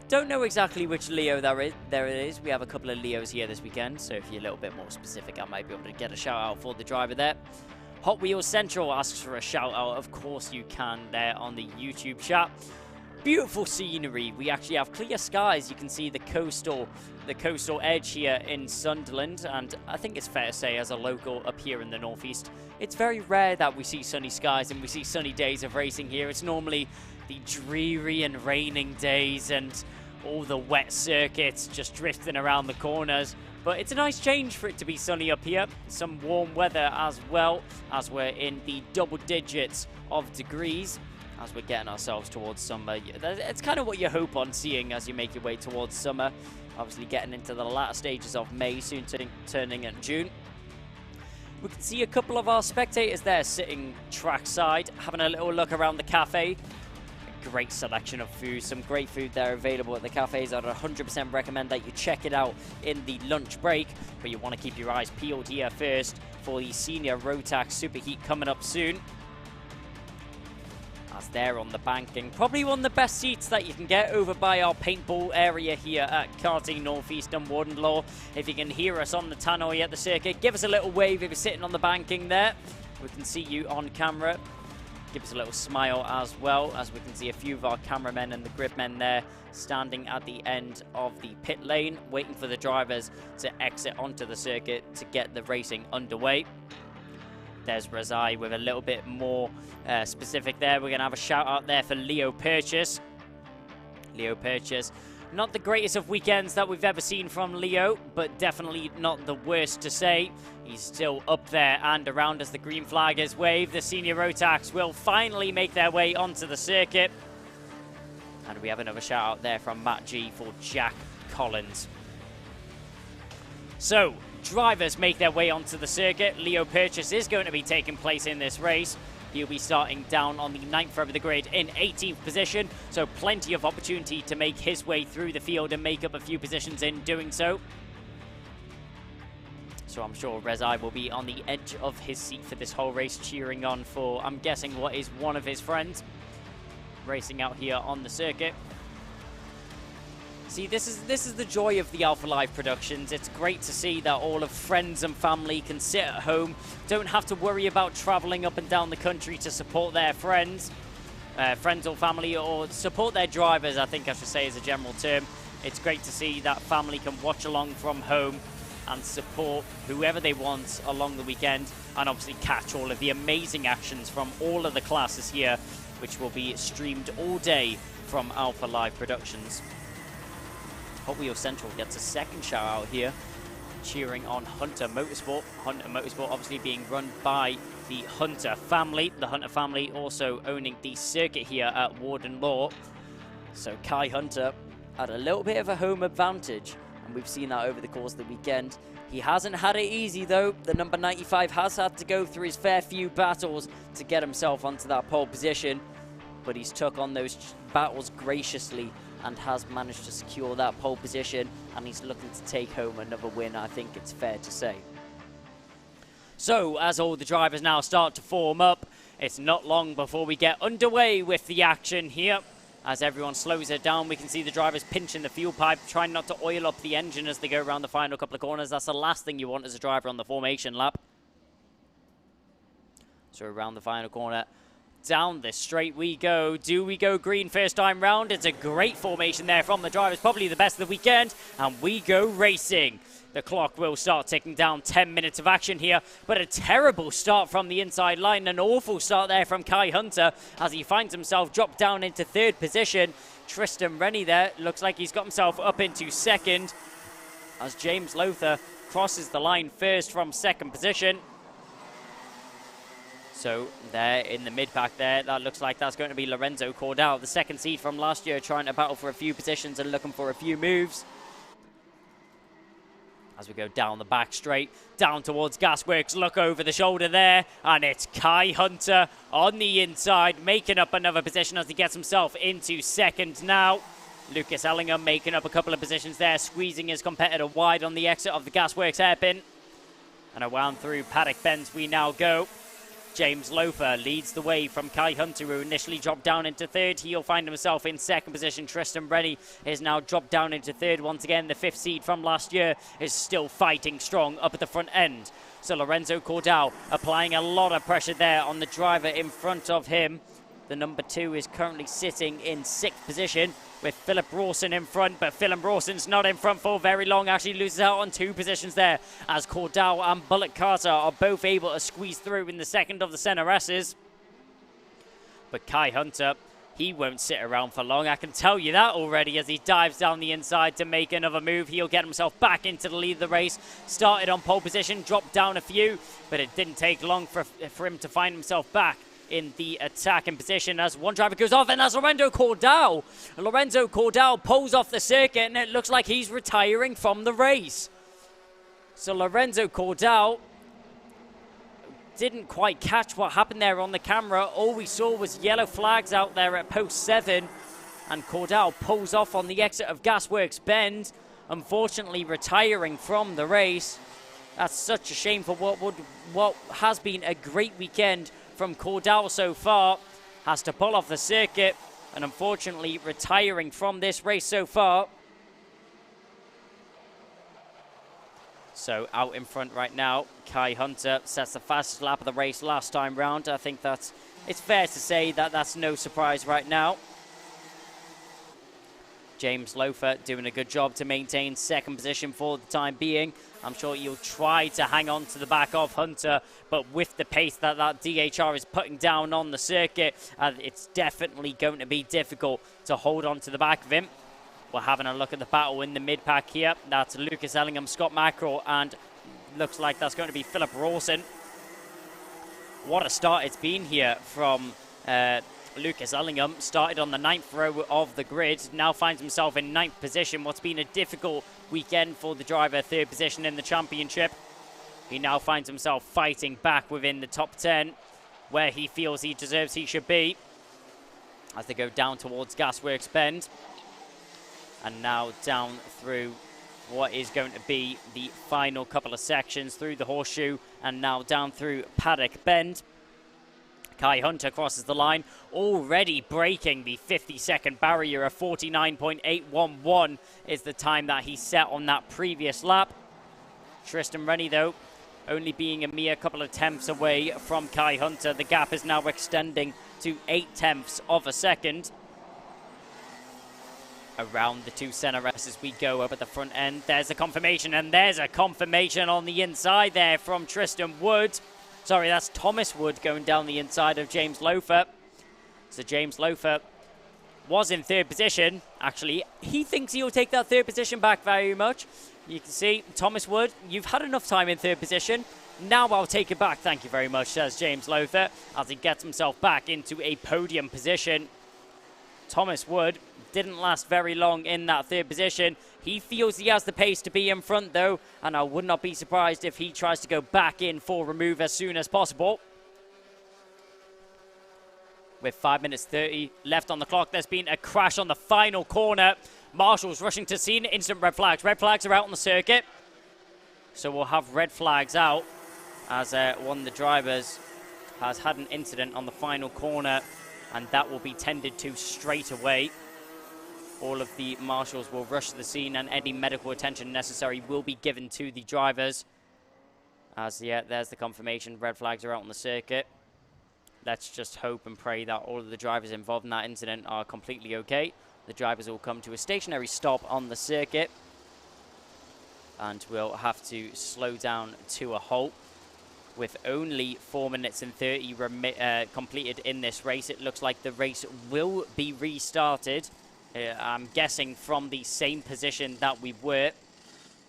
Don't know exactly which Leo there it is. We have a couple of Leos here this weekend, so if you're a little bit more specific, I might be able to get a shout out for the driver there. Hot Wheels Central asks for a shout out. Of course you can there on the YouTube chat. Beautiful scenery. We actually have clear skies. You can see the coastal edge here in Sunderland, and I think it's fair to say, as a local up here in the northeast, it's very rare that we see sunny skies and we see sunny days of racing here. It's normally the dreary and raining days and all the wet circuits just drifting around the corners. But it's a nice change for it to be sunny up here. Some warm weather as well, as we're in the double digits of degrees as we're getting ourselves towards summer. It's kind of what you hope on seeing as you make your way towards summer. Obviously getting into the latter stages of May, soon turning at June. We can see a couple of our spectators there sitting trackside, having a little look around the cafe. A great selection of food, some great food there available at the cafes. I'd 100% recommend that you check it out in the lunch break, but you want to keep your eyes peeled here first for the Senior Rotax Superheat coming up soon. As they're on the banking, probably one of the best seats that you can get over by our paintball area here at Karting Northeast and Warden Law. If you can hear us on the tannoy at the circuit, give us a little wave if you're sitting on the banking there. We can see you on camera. Give us a little smile as well, as we can see a few of our cameramen and the grid men there standing at the end of the pit lane, waiting for the drivers to exit onto the circuit to get the racing underway. There's Razai with a little bit more specific there. We're going to have a shout out there for Leo Purchase. Leo Purchase, not the greatest of weekends that we've ever seen from Leo, but definitely not the worst to say. He's still up there and around as the green flag is waved. The Senior Rotax will finally make their way onto the circuit. And we have another shout out there from Matt G for Jack Collins. So, drivers make their way onto the circuit. Leo Purchase is going to be taking place in this race. He'll be starting down on the 9th over the grid in 18th position, so plenty of opportunity to make his way through the field and make up a few positions in doing so. So I'm sure Rezai will be on the edge of his seat for this whole race, cheering on for, I'm guessing, what is one of his friends racing out here on the circuit. See, this is the joy of the Alpha Live productions. It's great to see that all of friends and family can sit at home, don't have to worry about traveling up and down the country to support their friends or family, or support their drivers, I think I should say, as a general term. It's great to see that family can watch along from home and support whoever they want along the weekend, and obviously catch all of the amazing actions from all of the classes here, which will be streamed all day from Alpha Live Productions. Hot Wheels Central gets a second shout out here, cheering on Hunter Motorsport. Hunter Motorsport obviously being run by the Hunter family. The Hunter family also owning the circuit here at Warden Law. So Kai Hunter had a little bit of a home advantage, and we've seen that over the course of the weekend. He hasn't had it easy though. The number 95 has had to go through his fair few battles to get himself onto that pole position, but he's took on those battles graciously and has managed to secure that pole position, and he's looking to take home another win, I think it's fair to say. So, as all the drivers now start to form up, it's not long before we get underway with the action here. As everyone slows it down, we can see the drivers pinching the fuel pipe, trying not to oil up the engine as they go around the final couple of corners. That's the last thing you want as a driver on the formation lap. So around the final corner, down this straight we go. Do we go green first time round? It's a great formation there from the drivers, probably the best of the weekend, and we go racing. The clock will start ticking down. 10 minutes of action here, but a terrible start from the inside line. An awful start there from Kai Hunter as he finds himself dropped down into third position. Tristan Rennie there looks like he's got himself up into second as James Lothar crosses the line first from second position. So there in the mid-pack there, that looks like that's going to be Lorenzo Cordal, the second seed from last year, trying to battle for a few positions and looking for a few moves. As we go down the back straight, down towards Gasworks, look over the shoulder there, and it's Kai Hunter on the inside, making up another position as he gets himself into second now. Lucas Ellingham making up a couple of positions there, squeezing his competitor wide on the exit of the Gasworks hairpin. And around through paddock bends we now go. James Lothar leads the way from Kai Hunter, who initially dropped down into third. He'll find himself in second position. Tristan Rennie is now dropped down into third. Once again, the fifth seed from last year is still fighting strong up at the front end. So Lorenzo Cordal applying a lot of pressure there on the driver in front of him. The number 2 is currently sitting in 6th position with Philip Rawson in front, but Philip Rawson's not in front for very long, actually loses out on 2 positions there as Cordal and Bullet Carter are both able to squeeze through in the second of the center S's. But Kai Hunter, he won't sit around for long, I can tell you that already, as he dives down the inside to make another move. He'll get himself back into the lead of the race. Started on pole position, dropped down a few, but it didn't take long for him to find himself back in the attacking position as one driver goes off, and that's Lorenzo Cordal. Lorenzo Cordal pulls off the circuit, and it looks like he's retiring from the race. So Lorenzo Cordal didn't quite catch what happened there on the camera. All we saw was yellow flags out there at post 7, and Cordal pulls off on the exit of Gasworks Bend, unfortunately retiring from the race. That's such a shame for what has been a great weekend from Cordal so far. Has to pull off the circuit and unfortunately retiring from this race so far. So out in front right now, Kai Hunter sets the fastest lap of the race last time round. I think it's fair to say that that's no surprise right now. James Lothar doing a good job to maintain second position for the time being. I'm sure he'll try to hang on to the back of Hunter, but with the pace that DHR is putting down on the circuit, it's definitely going to be difficult to hold on to the back of him. We're having a look at the battle in the mid-pack here. That's Lucas Ellingham, Scott Mackerel, and looks like that's going to be Philip Rawson. What a start it's been here from Lucas Ellingham. Started on the 9th row of the grid, now finds himself in 9th position. What's been a difficult weekend for the driver, 3rd position in the championship. He now finds himself fighting back within the top 10, where he feels he deserves he should be, as they go down towards Gasworks Bend. And now down through what is going to be the final couple of sections through the horseshoe and now down through Paddock Bend. Kai Hunter crosses the line, already breaking the 50-second barrier of 49.811 is the time that he set on that previous lap. Tristan Rennie, though, only being a mere couple of tenths away from Kai Hunter. The gap is now extending to 0.8 of a second. Around the two center rests as we go up at the front end. There's a confirmation, and there's a confirmation on the inside there from Tristan Wood. Sorry, that's Thomas Wood going down the inside of James Loafer. So James Loafer was in third position. Actually, he thinks he'll take that third position back very much. You can see Thomas Wood, you've had enough time in third position. Now I'll take it back. Thank you very much, says James Loafer, as he gets himself back into a podium position. Thomas Wood didn't last very long in that third position. He feels he has the pace to be in front, though, and I would not be surprised if he tries to go back in for remove as soon as possible. With 5 minutes 30 left on the clock, there's been a crash on the final corner. Marshall's rushing to scene, instant red flags. Red flags are out on the circuit, so we'll have red flags out as one of the drivers has had an incident on the final corner, and that will be tended to straight away. All of the marshals will rush to the scene, and any medical attention necessary will be given to the drivers. As there's the confirmation, red flags are out on the circuit. Let's just hope and pray that all of the drivers involved in that incident are completely okay. The drivers will come to a stationary stop on the circuit, and we'll have to slow down to a halt. With only 4 minutes and 30 completed in this race, it looks like the race will be restarted. I'm guessing from the same position that we were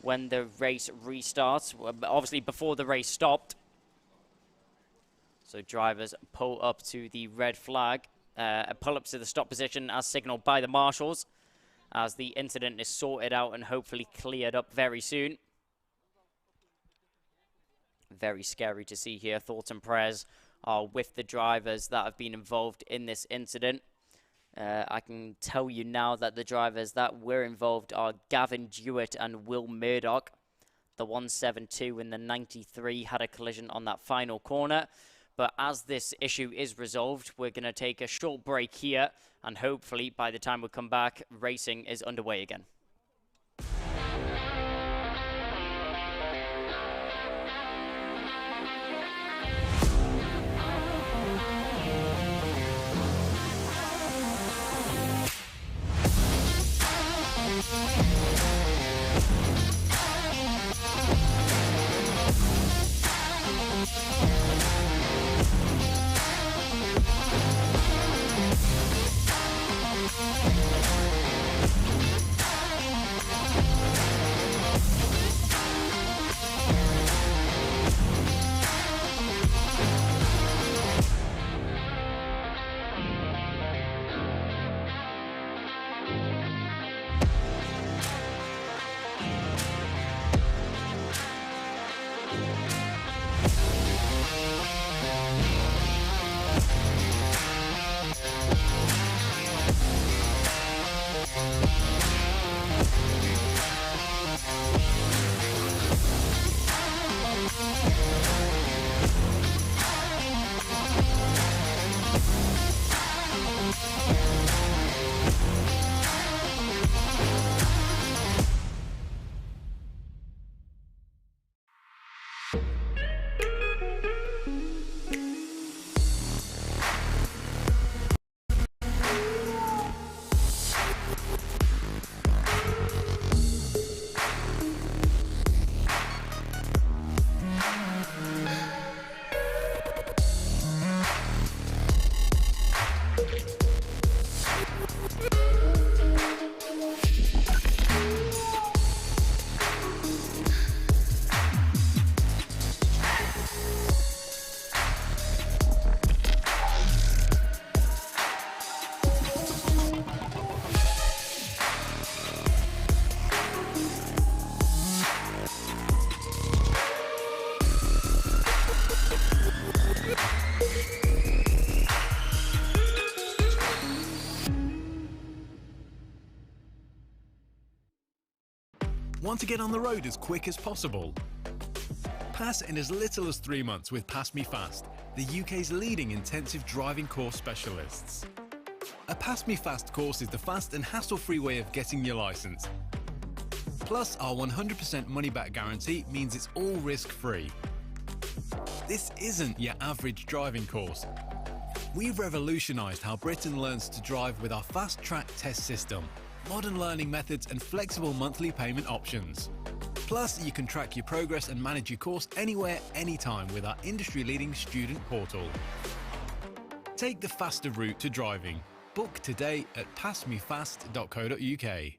when the race restarts, obviously before the race stopped. So drivers pull up to the red flag, pull up to the stop position as signaled by the marshals, as the incident is sorted out and hopefully cleared up very soon. Very scary to see here. Thoughts and prayers are with the drivers that have been involved in this incident. I can tell you now that the drivers that were involved are Gavin Dewitt and Will Murdoch. The 172 and the 93 had a collision on that final corner. But as this issue is resolved, we're going to take a short break here, and hopefully by the time we come back, racing is underway again. Want to get on the road as quick as possible? Pass in as little as 3 months with PassMeFast, the UK's leading intensive driving course specialists. A PassMeFast course is the fast and hassle-free way of getting your licence. Plus, our 100% money-back guarantee means it's all risk-free. This isn't your average driving course. We've revolutionised how Britain learns to drive with our fast-track test system, modern learning methods and flexible monthly payment options. Plus, you can track your progress and manage your course anywhere, anytime with our industry-leading student portal. Take the faster route to driving. Book today at passmefast.co.uk.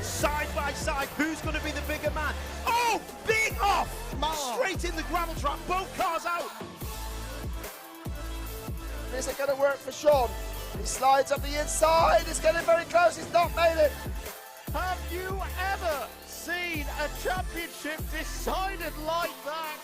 Side by side, who's going to be the bigger man? Oh, big off! Straight in the gravel trap, both cars out. Is it going to work for Sean? He slides up the inside, it's getting very close, he's not made it. Have you ever seen a championship decided like that?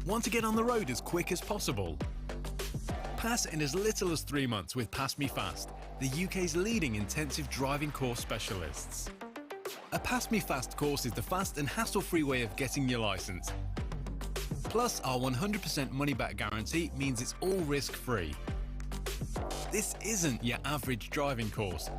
Want to get on the road as quick as possible? Pass in as little as 3 months with PassMeFast, the UK's leading intensive driving course specialists. A PassMeFast course is the fast and hassle-free way of getting your licence. Plus, our 100% money-back guarantee means it's all risk-free. This isn't your average driving course.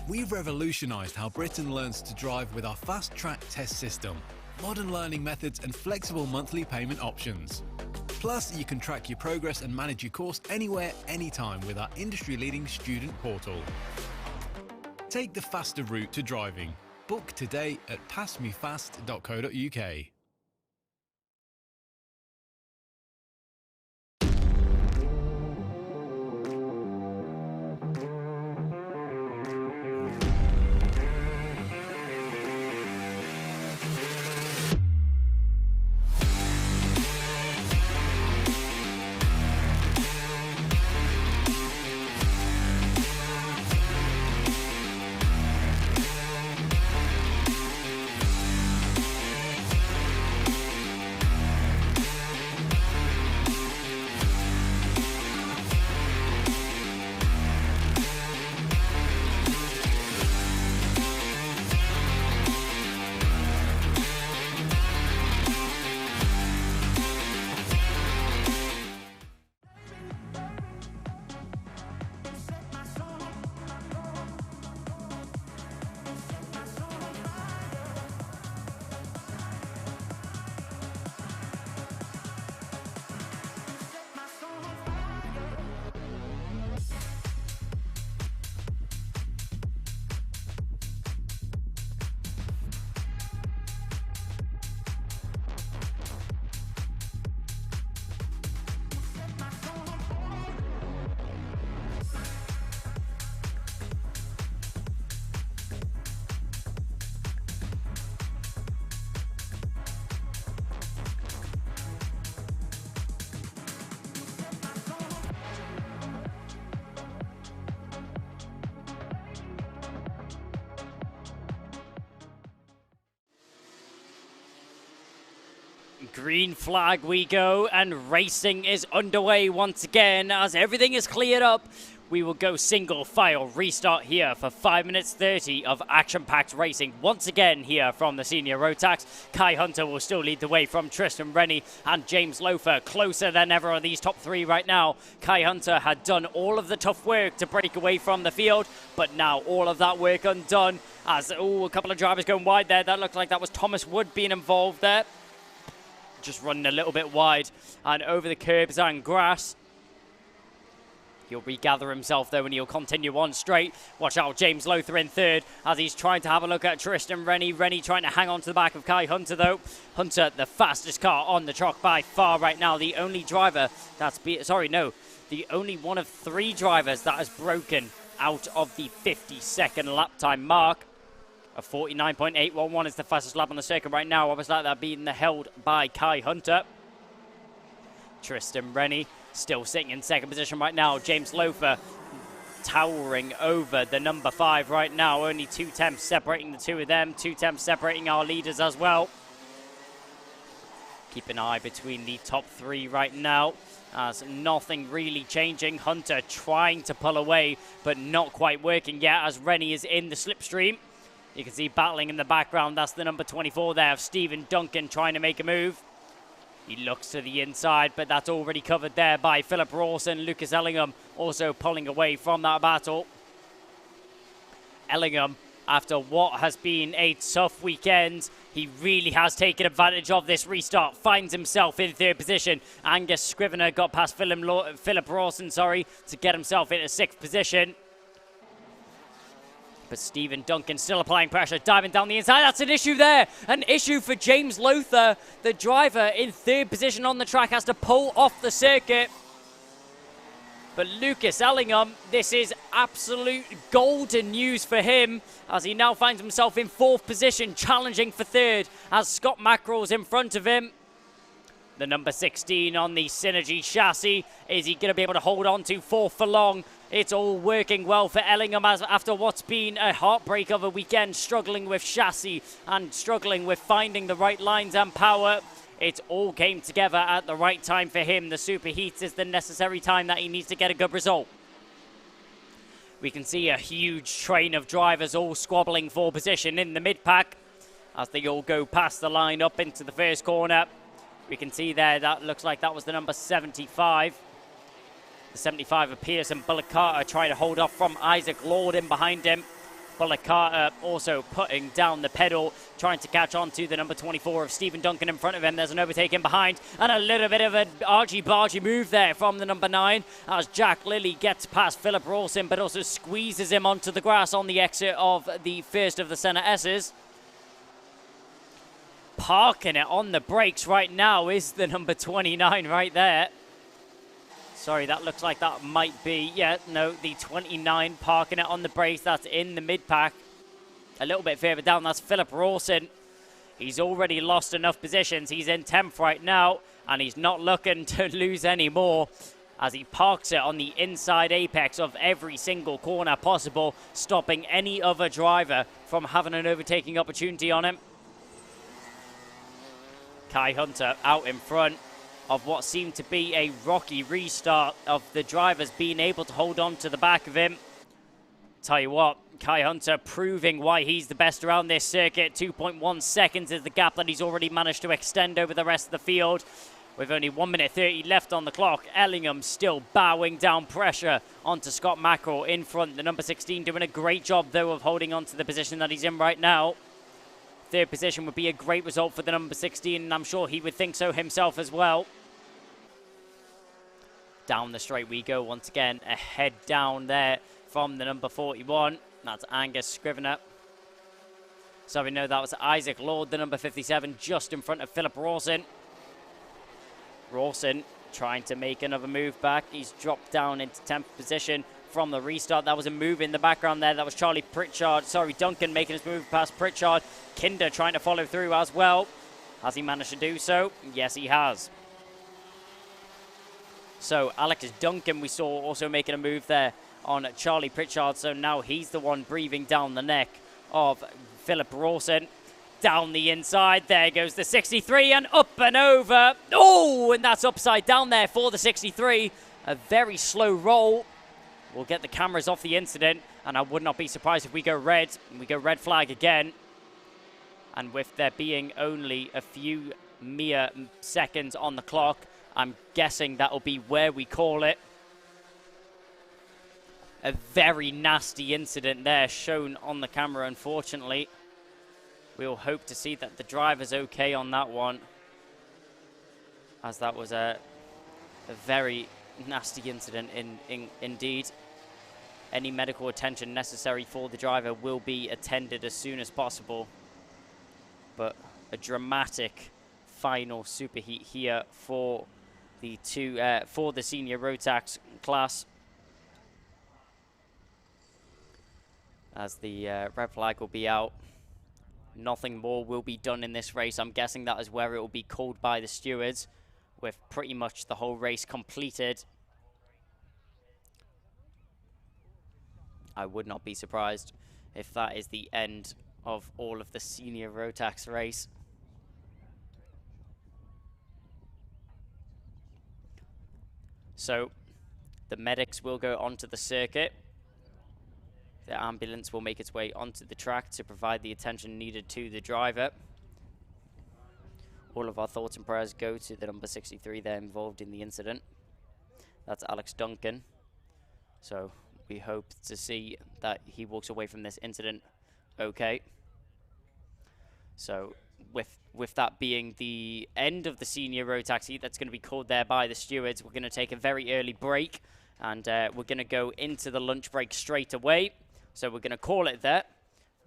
We've revolutionised how Britain learns to drive with our fast-track test system, modern learning methods and flexible monthly payment options. Plus, you can track your progress and manage your course anywhere, anytime with our industry-leading student portal. Take the faster route to driving. Book today at passmefast.co.uk. Green flag we go, and racing is underway once again. As everything is cleared up, we will go single file restart here for 5 minutes 30 of action-packed racing. Once again here from the senior road tax, Kai Hunter will still lead the way from Tristan Rennie and James Loafer. Closer than ever are these top three right now. Kai Hunter had done all of the tough work to break away from the field, but now all of that work undone. As, a couple of drivers going wide there. That looked like that was Thomas Wood being involved there. Just running a little bit wide and over the curbs and grass. He'll regather himself though and he'll continue on straight. Watch out, James Loafer in third as he's trying to have a look at Tristan Rennie. Rennie trying to hang on to the back of Kai Hunter though. Hunter, the fastest car on the track by far right now. The only driver that's the only one of three drivers that has broken out of the 50-second lap time mark. A 49.811 is the fastest lap on the circuit right now. I was like that being held by Kai Hunter. Tristan Rennie still sitting in second position right now. James Loafer towering over the number 5 right now. Only 2 tenths separating the two of them. 2 tenths separating our leaders as well. Keep an eye between the top 3 right now, as nothing really changing. Hunter trying to pull away, but not quite working yet as Rennie is in the slipstream. You can see battling in the background. That's the number 24 there of Stephen Duncan trying to make a move. He looks to the inside, but that's already covered there by Philip Rawson. Lucas Ellingham also pulling away from that battle. Ellingham, after what has been a tough weekend, he really has taken advantage of this restart. Finds himself in third position. Angus Scrivener got past Philip Rawson, to get himself into 6th position. But Stephen Duncan still applying pressure, diving down the inside. That's an issue there. An issue for James Loafer. The driver in 3rd position on the track has to pull off the circuit. But Lucas Ellingham, this is absolute golden news for him as he now finds himself in 4th position, challenging for 3rd as Scott Mackerel's in front of him. The number 16 on the Synergy chassis. Is he going to be able to hold on to for long? It's all working well for Ellingham after what's been a heartbreak of a weekend, struggling with chassis and struggling with finding the right lines and power. It all came together at the right time for him. The superheats is the necessary time that he needs to get a good result. We can see a huge train of drivers all squabbling for position in the mid-pack as they all go past the line up into the first corner. We can see there, that looks like that was the number 75. The 75 of Pearson. Bullock Carter trying to hold off from Isaac Lord in behind him. Bullock Carter also putting down the pedal, trying to catch on to the number 24 of Stephen Duncan in front of him. There's an overtake in behind, and a little bit of an argy-bargy move there from the number 9 as Jack Lilly gets past Philip Rawson, but also squeezes him onto the grass on the exit of the first of the Senna S's. Parking it on the brakes right now is the number 29 right there. Sorry, that looks like that might be, yeah, no, the 29 parking it on the brakes. That's in the mid-pack. A little bit further down, that's Philip Rawson. He's already lost enough positions. He's in 10th right now, and he's not looking to lose any more as he parks it on the inside apex of every single corner possible, stopping any other driver from having an overtaking opportunity on him. Kai Hunter out in front of what seemed to be a rocky restart of the drivers being able to hold on to the back of him. Tell you what, Kai Hunter proving why he's the best around this circuit. 2.1 seconds is the gap that he's already managed to extend over the rest of the field. With only 1 minute 30 left on the clock, Ellingham still bowing down pressure onto Scott Mackerel in front. The number 16 doing a great job, though, of holding on to the position that he's in right now. Third position would be a great result for the number 16, and I'm sure he would think so himself as well. Down the straight we go once again. A head down there from the number 41. That's Angus Scrivener. So we know that was Isaac Lord, the number 57, just in front of Philip Rawson. Rawson trying to make another move back. He's dropped down into 10th position from the restart. That was a move in the background there. That was Duncan making his move past Pritchard. Kinder trying to follow through as well. Has he managed to do so? Yes, he has. So Alex Duncan we saw also making a move there on Charlie Pritchard. So now he's the one breathing down the neck of Philip Rawson. Down the inside, there goes the 63 and up and over. Oh, and that's upside down there for the 63. A very slow roll. We'll get the cameras off the incident, and I would not be surprised if we go red. We go red flag again. And with there being only a few mere seconds on the clock, I'm guessing that'll be where we call it. A very nasty incident there shown on the camera, unfortunately. We'll hope to see that the driver's okay on that one, as that was a very nasty incident indeed. Any medical attention necessary for the driver will be attended as soon as possible. But a dramatic final superheat here for the senior Rotax class, as the red flag will be out. Nothing more will be done in this race. I'm guessing that is where it will be called by the stewards, with pretty much the whole race completed. I would not be surprised if that is the end of all of the senior Rotax race. So the medics will go onto the circuit. The ambulance will make its way onto the track to provide the attention needed to the driver. All of our thoughts and prayers go to the number 63 there involved in the incident. That's Alex Duncan. So we hope to see that he walks away from this incident okay. So with that being the end of the senior Rotax heat, that's going to be called there by the stewards. We're going to take a very early break, and we're going to go into the lunch break straight away. So we're going to call it there.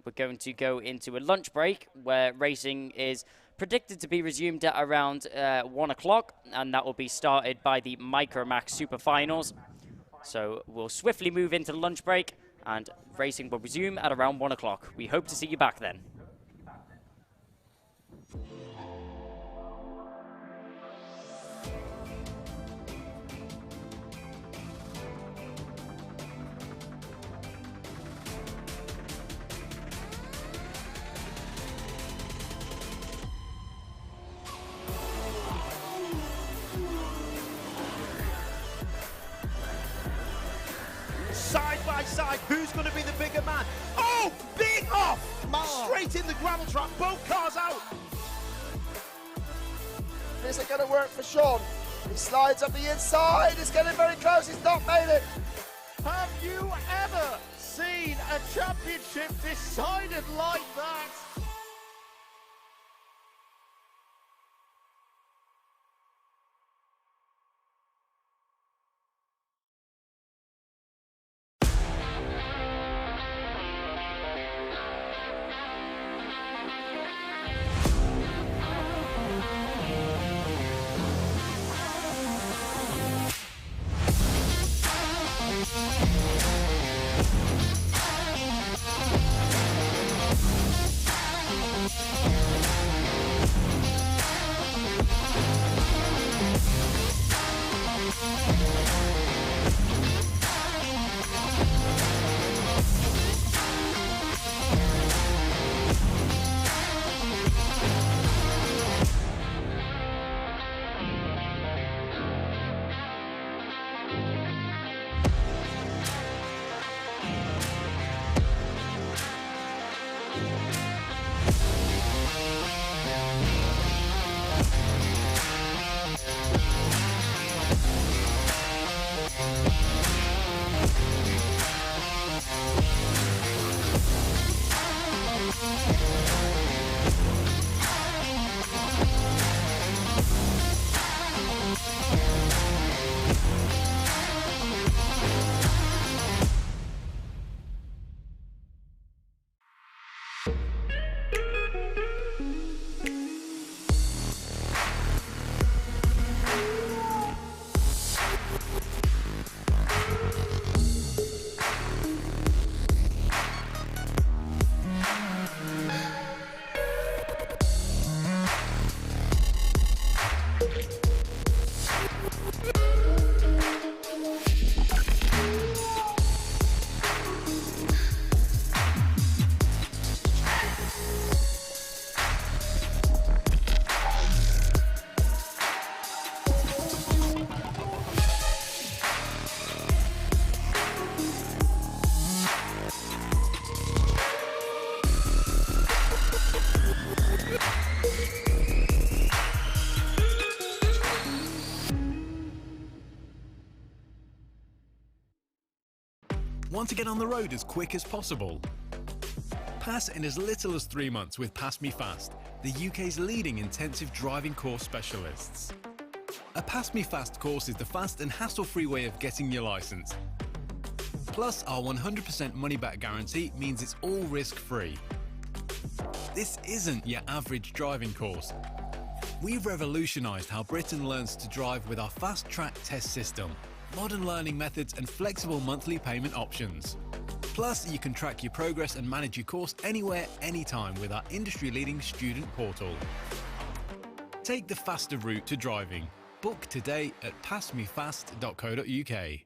We're going to go into a lunch break where racing is predicted to be resumed at around 1 o'clock, and that will be started by the Micromax Super Finals. So we'll swiftly move into the lunch break, and racing will resume at around 1 o'clock. We hope to see you back then. by side. Who's going to be the bigger man? Oh, big off! Straight in the gravel trap. Both cars out. This isn't going to work for Sean. He slides up the inside. It's getting very close. He's not made it. Have you ever seen a championship decided like that? Want to get on the road as quick as possible? Pass in as little as 3 months with PassMeFast, the UK's leading intensive driving course specialists. A PassMeFast course is the fast and hassle-free way of getting your licence. Plus, our 100% money-back guarantee means it's all risk-free. This isn't your average driving course. We've revolutionised how Britain learns to drive with our fast-track test system, modern learning methods and flexible monthly payment options. Plus, you can track your progress and manage your course anywhere, anytime with our industry-leading student portal. Take the faster route to driving. Book today at passmefast.co.uk.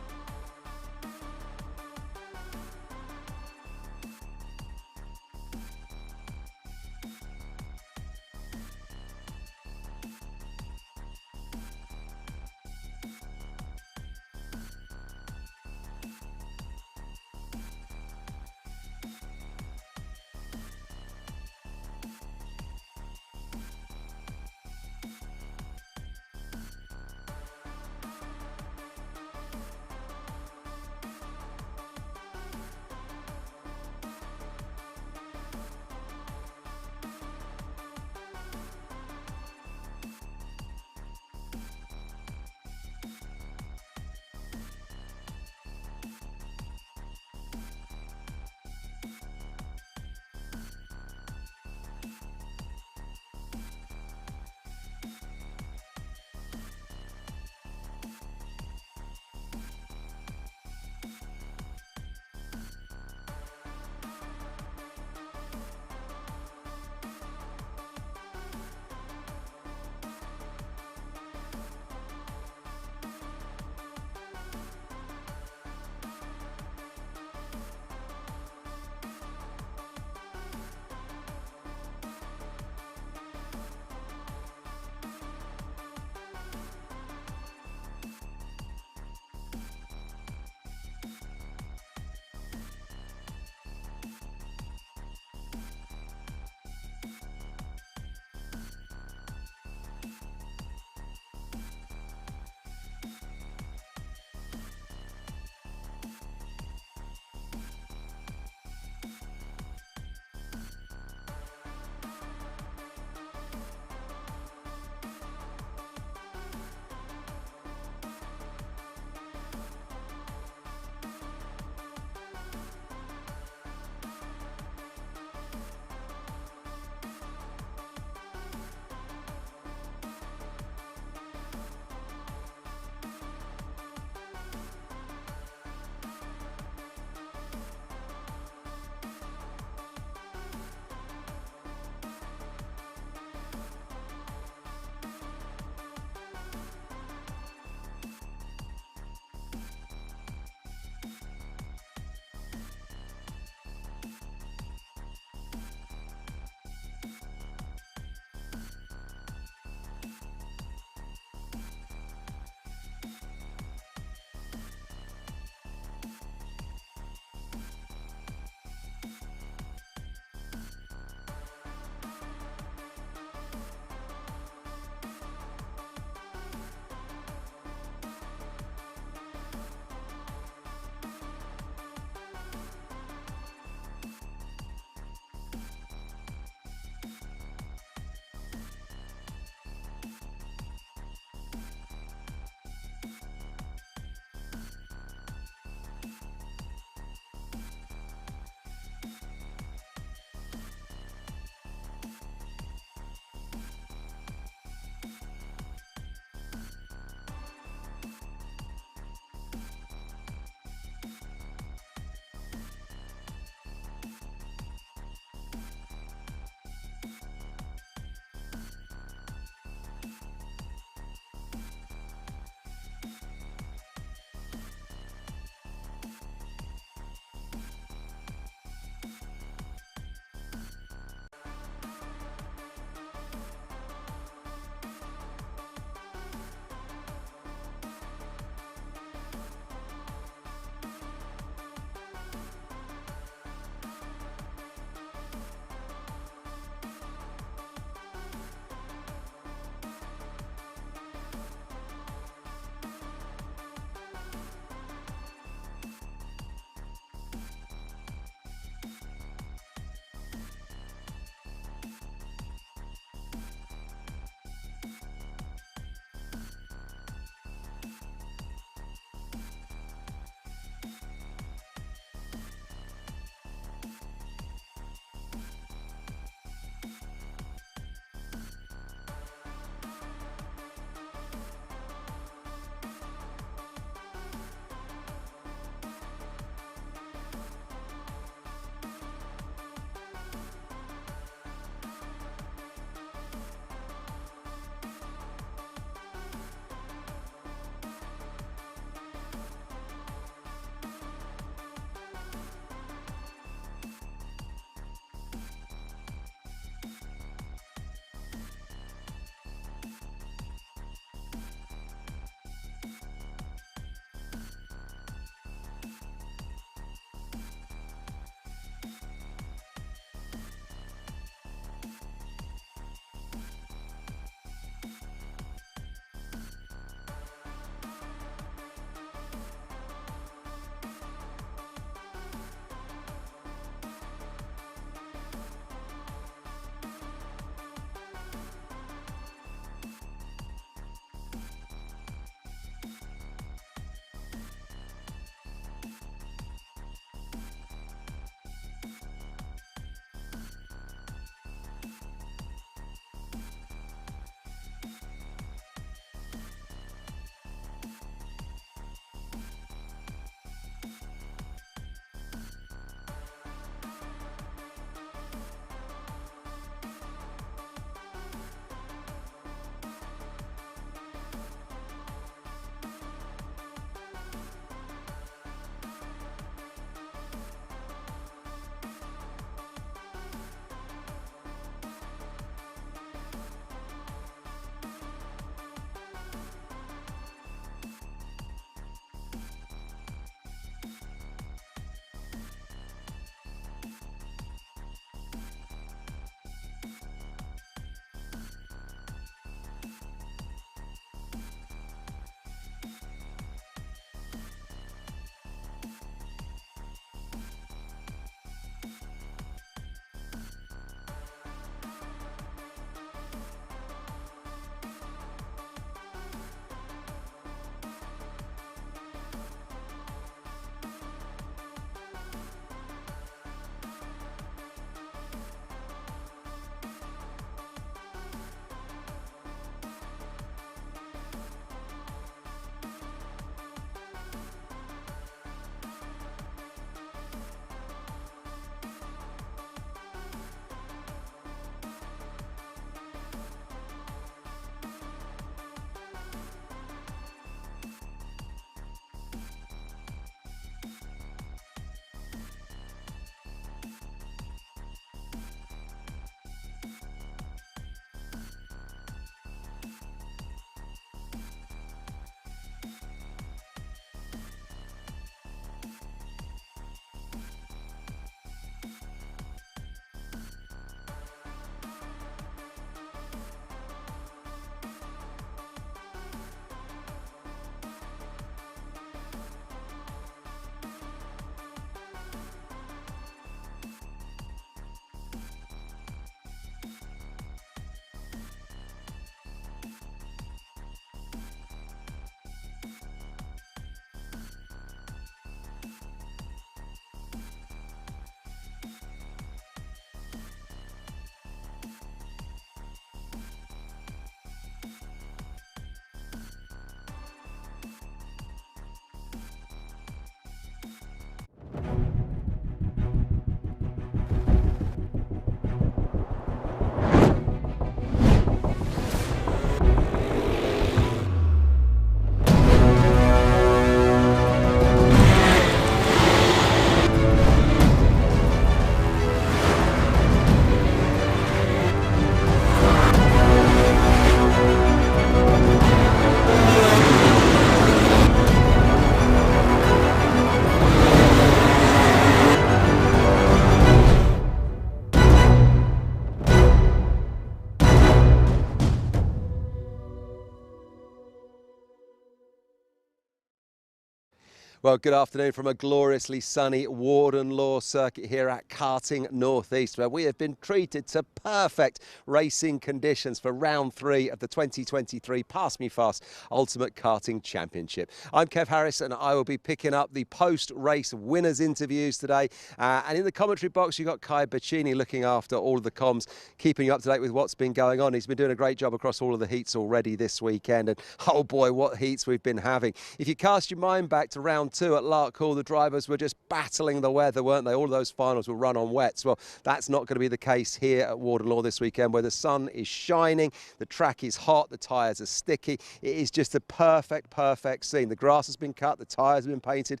Well, good afternoon from a gloriously sunny Warden Law circuit here at Karting North East, where we have been treated to perfect racing conditions for round 3 of the 2023 PassMeFast Ultimate Karting Championship. I'm Kev Harris and I will be picking up the post-race winners interviews today. And in the commentary box, you've got Kai Bachini looking after all of the comms, keeping you up to date with what's been going on. He's been doing a great job across all of the heats already this weekend. And oh boy, what heats we've been having. If you cast your mind back to round 2 at Larkhall, the drivers were just battling the weather, weren't they? All of those finals were run on wets. Well, that's not going to be the case here at Warden Law this weekend, where the sun is shining, the track is hot, the tyres are sticky. It is just a perfect scene. The grass has been cut, the tyres have been painted.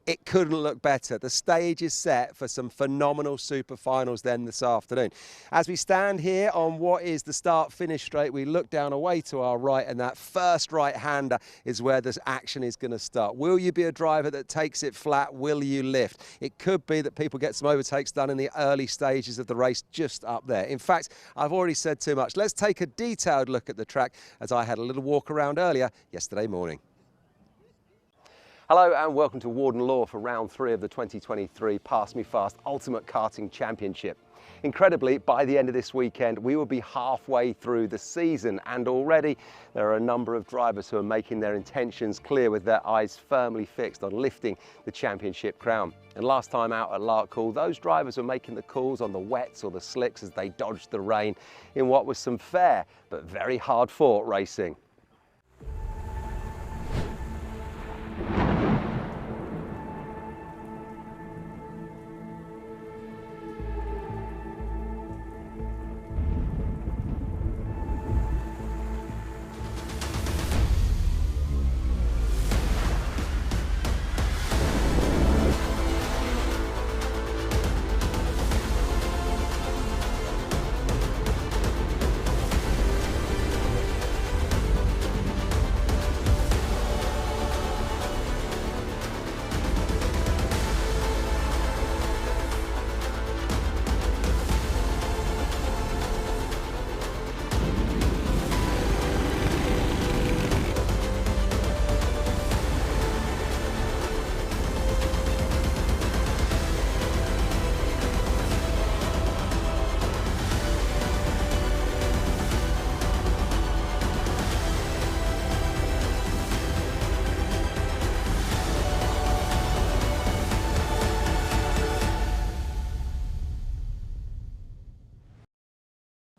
It couldn't look better. The stage is set for some phenomenal super finals then this afternoon. As we stand here on what is the start-finish straight, we look down away to our right, and that first right-hander is where this action is going to start. Will you be a driver that takes it flat? Will you lift? It could be that people get some overtakes done in the early stages of the race just up there. In fact, I've already said too much. Let's take a detailed look at the track as I had a little walk around earlier yesterday morning. Hello and welcome to Warden Law for round 3 of the 2023 PassMeFast Ultimate Karting Championship. Incredibly, by the end of this weekend, we will be halfway through the season, and already there are a number of drivers who are making their intentions clear with their eyes firmly fixed on lifting the championship crown. And last time out at Larkhall, those drivers were making the calls on the wets or the slicks as they dodged the rain in what was some fair but very hard-fought racing.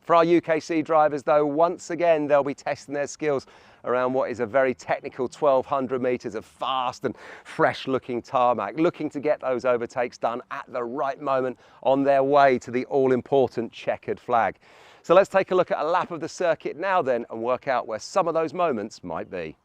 For our UKC drivers though, once again they'll be testing their skills around what is a very technical 1200 metres of fast and fresh looking tarmac, looking to get those overtakes done at the right moment on their way to the all-important checkered flag. So let's take a look at a lap of the circuit now then and work out where some of those moments might be.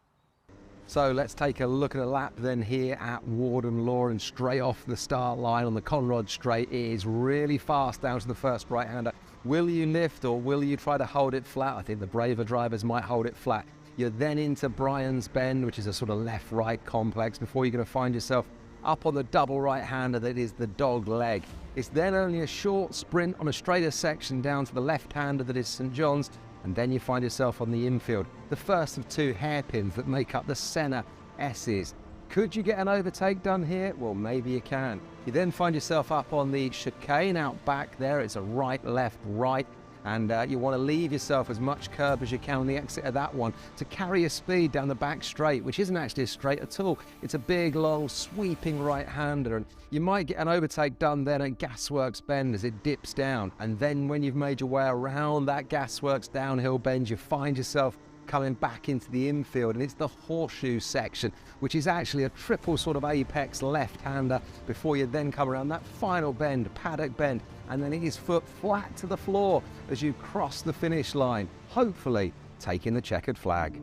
So let's take a look at a lap then here at Warden Law, and straight off the start line on the Conrod straight, it is really fast down to the first right-hander. Will you lift or will you try to hold it flat? I think the braver drivers might hold it flat. You're then into Brian's Bend, which is a sort of left-right complex, before you're going to find yourself up on the double right-hander that is the dog leg. It's then only a short sprint on a straighter section down to the left-hander that is St John's, and then you find yourself on the infield, the first of 2 hairpins that make up the Senna S's. Could you get an overtake done here? Well, maybe you can. You then find yourself up on the chicane out back there. It's a right, left, right, and you want to leave yourself as much curb as you can on the exit of that one to carry your speed down the back straight, which isn't actually a straight at all. It's a big, long, sweeping right-hander, and you might get an overtake done then at Gasworks Bend as it dips down. And then when you've made your way around that Gasworks downhill bend, you find yourself coming back into the infield, and it's the horseshoe section, which is actually a triple sort of apex left-hander before you then come around that final bend, paddock bend, and then it is foot flat to the floor as you cross the finish line, hopefully taking the checkered flag.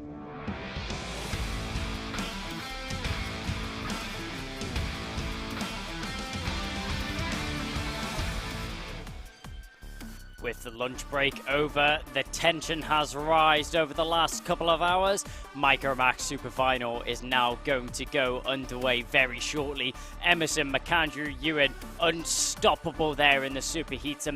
With the lunch break over, the tension has risen over the last couple of hours. Micromax Super Final is now going to go underway very shortly. Emerson McAndrew-Ewan, unstoppable there in the superheats.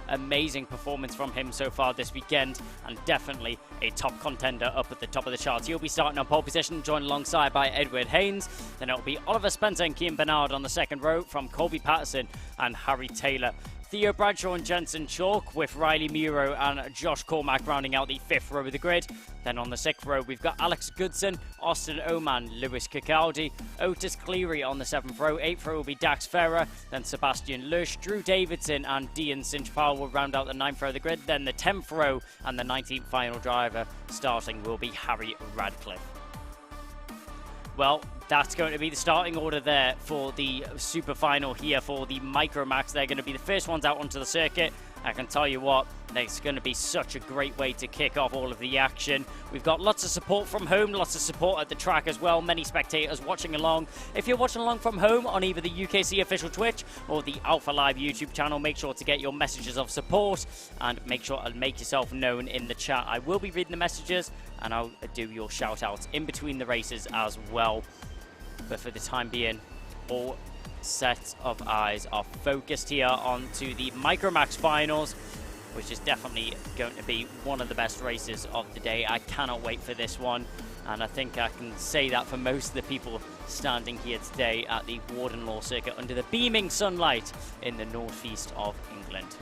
Amazing performance from him so far this weekend, and definitely a top contender up at the top of the charts. He'll be starting on pole position, joined alongside by Edward Haynes. Then it'll be Oliver Spencer and Cian Bernard on the second row from Colby Patterson and Harry Taylor. Theo Bradshaw and Jensen Chalk with Riley Muro and Josh Cormack rounding out the fifth row of the grid. Then on the sixth row, we've got Alex Goodson, Austin Oman, Lewis Cicaldi, Otis Cleary on the seventh row. Eighth row will be Dax Ferrer, then Sebastian Lush, Drew Davidson and Dean Sinchpal will round out the ninth row of the grid. Then the 10th row and the 19th final driver starting will be Harry Radcliffe. Well, that's going to be the starting order there for the super final here for the Micromax. They're going to be the first ones out onto the circuit. I can tell you what, it's going to be such a great way to kick off all of the action. We've got lots of support from home, lots of support at the track as well. Many spectators watching along. If you're watching along from home on either the UKC official Twitch or the Alpha Live YouTube channel, make sure to get your messages of support and make sure and make yourself known in the chat. I will be reading the messages and I'll do your shout outs in between the races as well. But for the time being, all sets of eyes are focused here onto the Micromax finals, which is definitely going to be one of the best races of the day. I cannot wait for this one, and I think I can say that for most of the people standing here today at the Warden Law Circuit under the beaming sunlight in the northeast of England.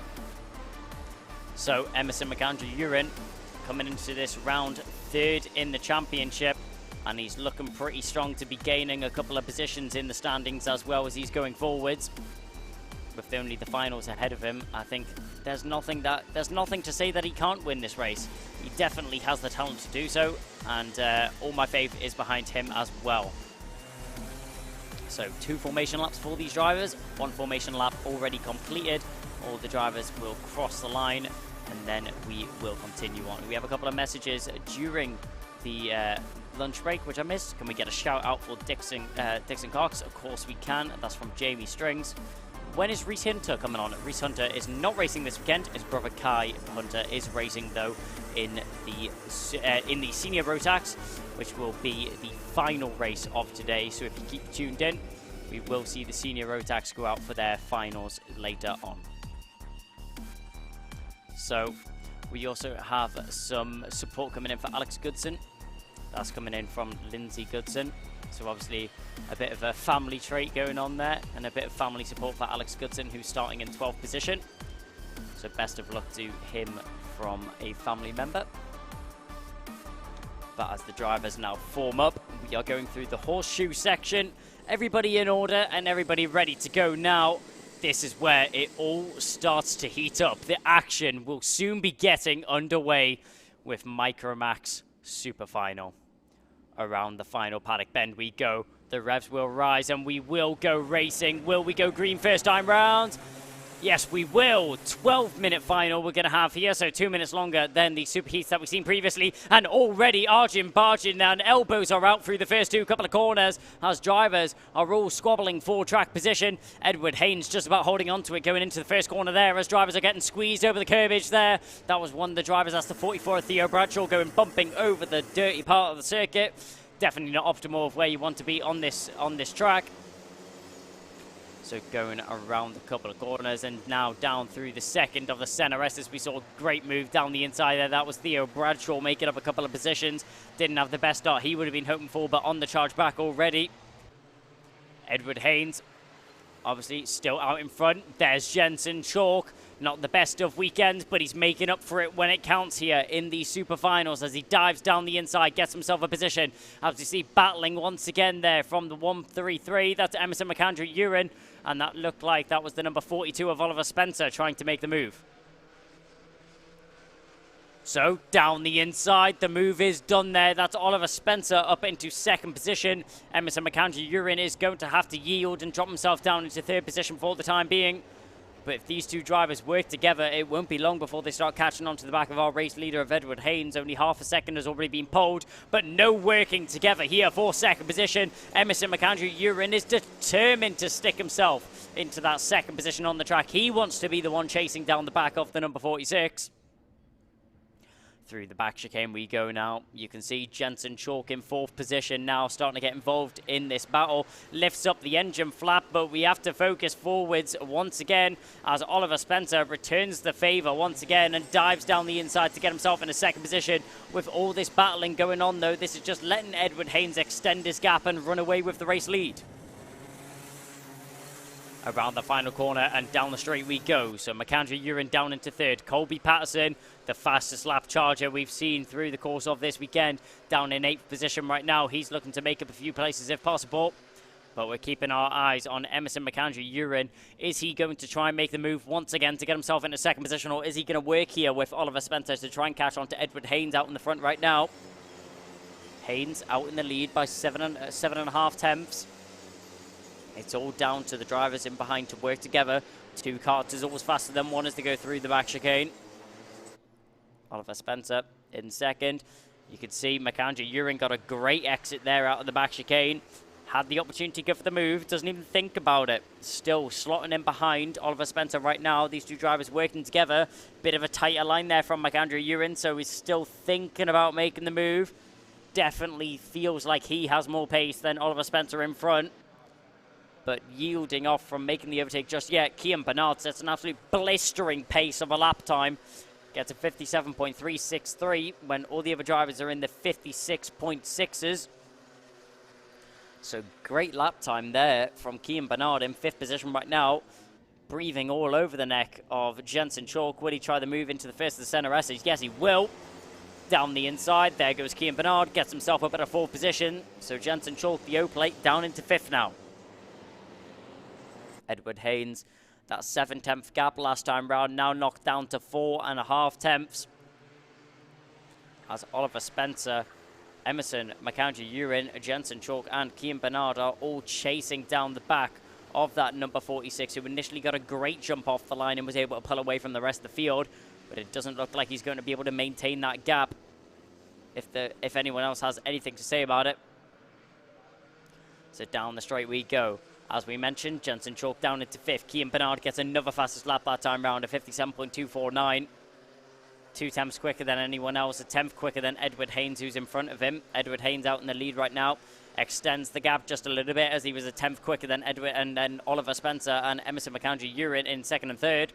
So Emerson McAndrew-Ewan coming into this round third in the championship, and he's looking pretty strong to be gaining a couple of positions in the standings as well as he's going forwards. With only the finals ahead of him, I think there's nothing to say that he can't win this race. He definitely has the talent to do so, and all my faith is behind him as well. So 2 formation laps for these drivers, 1 formation lap already completed. All the drivers will cross the line, and then we will continue on. We have a couple of messages during the lunch break, which I missed. Can we get a shout out for Dixon Cox? Of course we can. That's from Jamie Strings. When is Reese Hunter coming on? Reese Hunter is not racing this weekend. His brother Kai Hunter is racing though in the senior Rotax, which will be the final race of today. So if you keep tuned in, we will see the senior Rotax go out for their finals later on. So we also have some support coming in for Alex Goodson. That's coming in from Lindsay Goodson. So obviously a bit of a family trait going on there, and a bit of family support for Alex Goodson, who's starting in 12th position. So best of luck to him from a family member. But as the drivers now form up, we are going through the horseshoe section. Everybody in order and everybody ready to go now. This is where it all starts to heat up. The action will soon be getting underway with Micromax Super Final. Around the final paddock bend we go. The revs will rise and we will go racing. Will we go green first time round? Yes, we will. 12-minute final we're going to have here, so 2 minutes longer than the superheats that we've seen previously. And already arging, barging, and elbows are out through the first couple of corners as drivers are all squabbling for track position. Edward Haynes just about holding on to it going into the first corner there as drivers are getting squeezed over the curbage there. That was one of the drivers. That's the 44 Theo Bradshaw going bumping over the dirty part of the circuit. Definitely not optimal of where you want to be on this track. So going around a couple of corners and now down through the second of the center S as we saw a great move down the inside there. That was Theo Bradshaw making up a couple of positions. Didn't have the best start he would have been hoping for, but on the charge back already. Edward Haynes obviously still out in front. There's Jensen Chalk. Not the best of weekends, but he's making up for it when it counts here in the super finals as he dives down the inside, gets himself a position. As you see, battling once again there from the 133. That's Emerson McAndrew-Ewan, and that looked like that was the number 42 of Oliver Spencer trying to make the move. So down the inside, the move is done there. That's Oliver Spencer up into second position. Emerson McAndrew-Ewan is going to have to yield and drop himself down into third position for the time being. But if these two drivers work together, it won't be long before they start catching on to the back of our race leader of Edward Haynes. Only half a second has already been pulled, but no working together here for second position. Emerson McAndrew-Urin is determined to stick himself into that second position on the track. He wants to be the one chasing down the back of the number 46. Through the back chicane we go now. You can see Jensen Chalk in 4th position now, starting to get involved in this battle. Lifts up the engine flap, but we have to focus forwards once again as Oliver Spencer returns the favour once again and dives down the inside to get himself in a second position. With all this battling going on though, this is just letting Edward Haynes extend his gap and run away with the race lead. Around the final corner and down the straight we go. So McAndrew-Urin down into 3rd. Colby Patterson, the fastest lap charger we've seen through the course of this weekend, down in 8th position right now. He's looking to make up a few places if possible. But we're keeping our eyes on Emerson McAndrew-Urin. Is he going to try and make the move once again to get himself into second position, or is he going to work here with Oliver Spencer to try and catch on to Edward Haynes out in the front right now? Haynes out in the lead by 7.5 tenths. It's all down to the drivers in behind to work together. 2 cars is always faster than 1 as they go through the back chicane. Oliver Spencer in 2nd. You can see McAndrew-Urin got a great exit there out of the back chicane. Had the opportunity to go for the move, doesn't even think about it. Still slotting in behind Oliver Spencer right now. These two drivers working together. Bit of a tighter line there from McAndrew-Urin, so he's still thinking about making the move. Definitely feels like he has more pace than Oliver Spencer in front, but yielding off from making the overtake just yet. Kian Bernard sets an absolute blistering pace of a lap time. Gets a 57.363 when all the other drivers are in the 56.6s. So great lap time there from Kian Bernard in 5th position right now. Breathing all over the neck of Jensen Chalk. Will he try the move into the first of the center S's? Yes, he will. Down the inside, there goes Kian Bernard. Gets himself up at a 4th position. So Jensen Chalk, the O-plate, down into 5th now. Edward Haynes, that 7/10 gap last time round, now knocked down to 4.5 tenths. As Oliver Spencer, Emerson McAndrew-Urin, Jensen Chalk and Kian Bernard are all chasing down the back of that number 46, who initially got a great jump off the line and was able to pull away from the rest of the field, but it doesn't look like he's going to be able to maintain that gap if anyone else has anything to say about it. So down the straight we go. As we mentioned, Jensen Chalk down into 5th. Kian Bernard gets another fastest lap that time round, a 57.249. 2 tenths quicker than anyone else, a 10th quicker than Edward Haynes, who's in front of him. Edward Haynes out in the lead right now. Extends the gap just a little bit as he was a 10th quicker than Edward and then Oliver Spencer and Emerson McAndrew-Urin in 2nd and 3rd.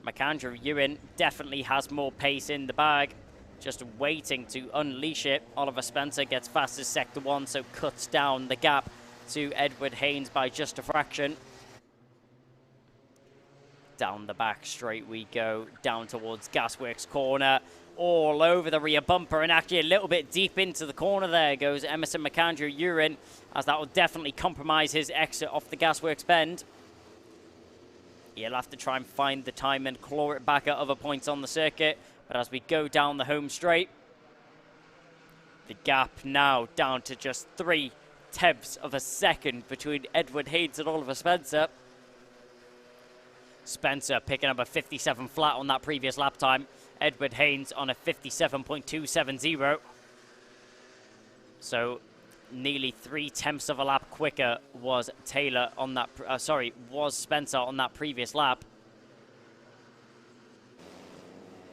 McAndrew-Urin definitely has more pace in the bag, just waiting to unleash it. Oliver Spencer gets fastest sector 1, so cuts down the gap to Edward Haynes by just a fraction. Down the back straight we go, down towards Gasworks corner, all over the rear bumper, and actually a little bit deep into the corner there goes Emerson McAndrew-Urin, as that will definitely compromise his exit off the Gasworks bend. He'll have to try and find the time and claw it back at other points on the circuit, but as we go down the home straight, the gap now down to just 3 tenths of a second between Edward Haynes and Oliver Spencer. Spencer picking up a 57 flat on that previous lap time. Edward Haynes on a 57.270. So nearly 3 tenths of a lap quicker was Taylor on that, was Spencer on that previous lap.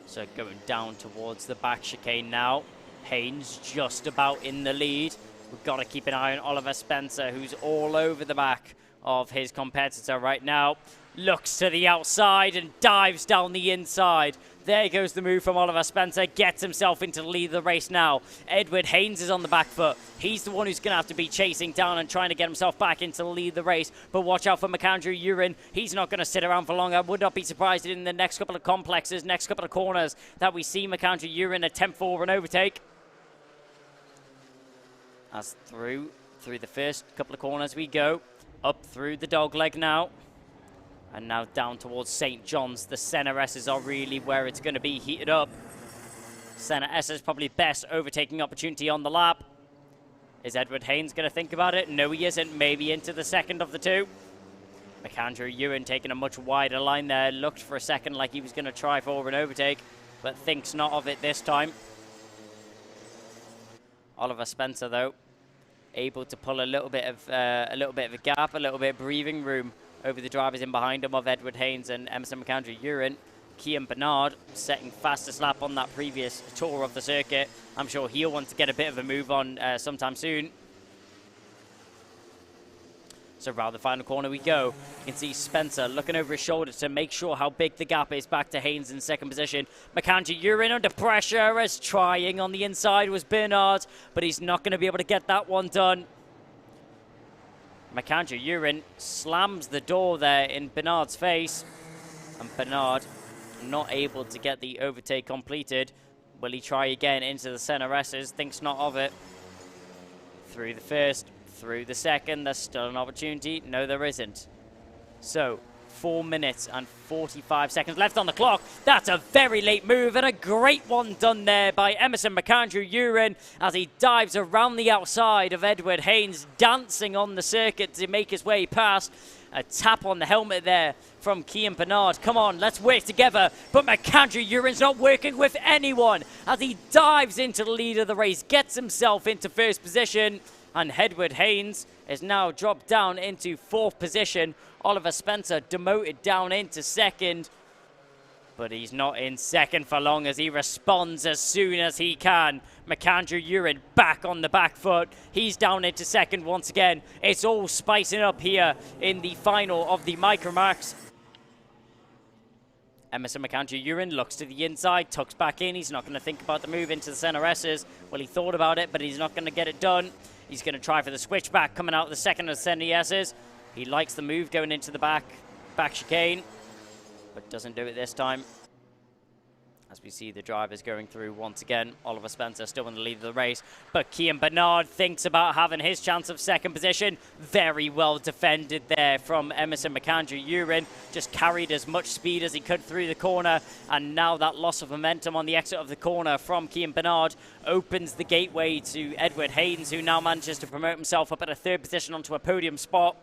So going down towards the back chicane now. Haynes just about in the lead. We've got to keep an eye on Oliver Spencer, who's all over the back of his competitor right now. Looks to the outside and dives down the inside. There goes the move from Oliver Spencer. Gets himself into the lead of the race now. Edward Haynes is on the back foot. He's the one who's going to have to be chasing down and trying to get himself back into the lead of the race. But watch out for McAndrew-Urin. He's not going to sit around for long. I would not be surprised in the next couple of complexes, next couple of corners, that we see McAndrew-Urin attempt for an overtake. As through the first couple of corners we go. Up through the dogleg now. And now down towards St. John's. The center S's are really where it's going to be heated up. Center S is probably best overtaking opportunity on the lap. Is Edward Haynes going to think about it? No, he isn't. Maybe into the second of the two. McAndrew Ewan taking a much wider line there. Looked for a second like he was going to try for an overtake, but thinks not of it this time. Oliver Spencer, though, able to pull a little bit of a gap, a little bit of breathing room over the drivers in behind him of Edward Haynes and Emerson McAndrew Ewan. Kian Bernard setting fastest lap on that previous tour of the circuit. I'm sure he'll want to get a bit of a move on sometime soon. So around the final corner we go. You can see Spencer looking over his shoulder to make sure how big the gap is back to Haynes in second position. McAndrew Ewan under pressure as trying on the inside was Bernard, but he's not going to be able to get that one done. McAndrew Ewan slams the door there in Bernard's face, and Bernard not able to get the overtake completed. Will he try again into the center S's? Thinks not of it. Through the first, through the second, there's still an opportunity. No, there isn't. So 4 minutes and 45 seconds left on the clock. That's a very late move and a great one done there by Emerson McAndrew Ewan as he dives around the outside of Edward Haynes, dancing on the circuit to make his way past. A tap on the helmet there from Kian Bernard. Come on, let's work together. But McAndrew Ewan's not working with anyone as he dives into the lead of the race, gets himself into first position, and Edward Haynes is now dropped down into fourth position. Oliver Spencer demoted down into second, but he's not in second for long as he responds as soon as he can. McAndrew Ewan back on the back foot. He's down into second once again. It's all spicing up here in the final of the Micromax. Emerson McAndrew Ewan looks to the inside, tucks back in. He's not going to think about the move into the center S's. Well, he thought about it, but he's not going to get it done. He's going to try for the switchback coming out of the second of the center S's. He likes the move going into the back chicane, but doesn't do it this time. As we see the drivers going through once again, Oliver Spencer still in the lead of the race, but Kian Bernard thinks about having his chance of second position. Very well defended there from Emerson McAndrew Ewan. Just carried as much speed as he could through the corner, and now that loss of momentum on the exit of the corner from Kian Bernard opens the gateway to Edward Haynes, who now manages to promote himself up at a third position onto a podium spot.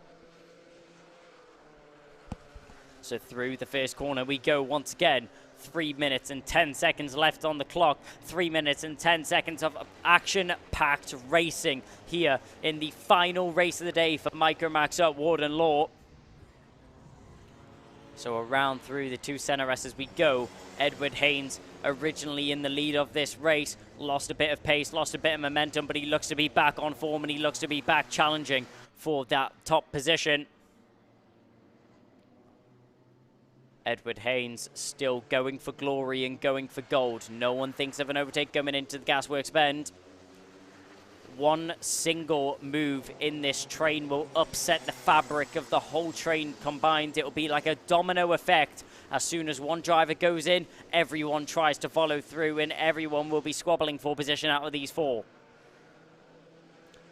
So through the first corner we go once again. 3 minutes and 10 seconds left on the clock. 3 minutes and 10 seconds of action-packed racing here in the final race of the day for Micromax at Warden Law. So around through the two center S's we go. Edward Haynes, originally in the lead of this race, lost a bit of pace, lost a bit of momentum, but he looks to be back on form and he looks to be back challenging for that top position. Edward Haynes still going for glory and going for gold. No one thinks of an overtake coming into the Gasworks bend. One single move in this train will upset the fabric of the whole train combined. It will be like a domino effect. As soon as one driver goes in, everyone tries to follow through and everyone will be squabbling for position out of these four.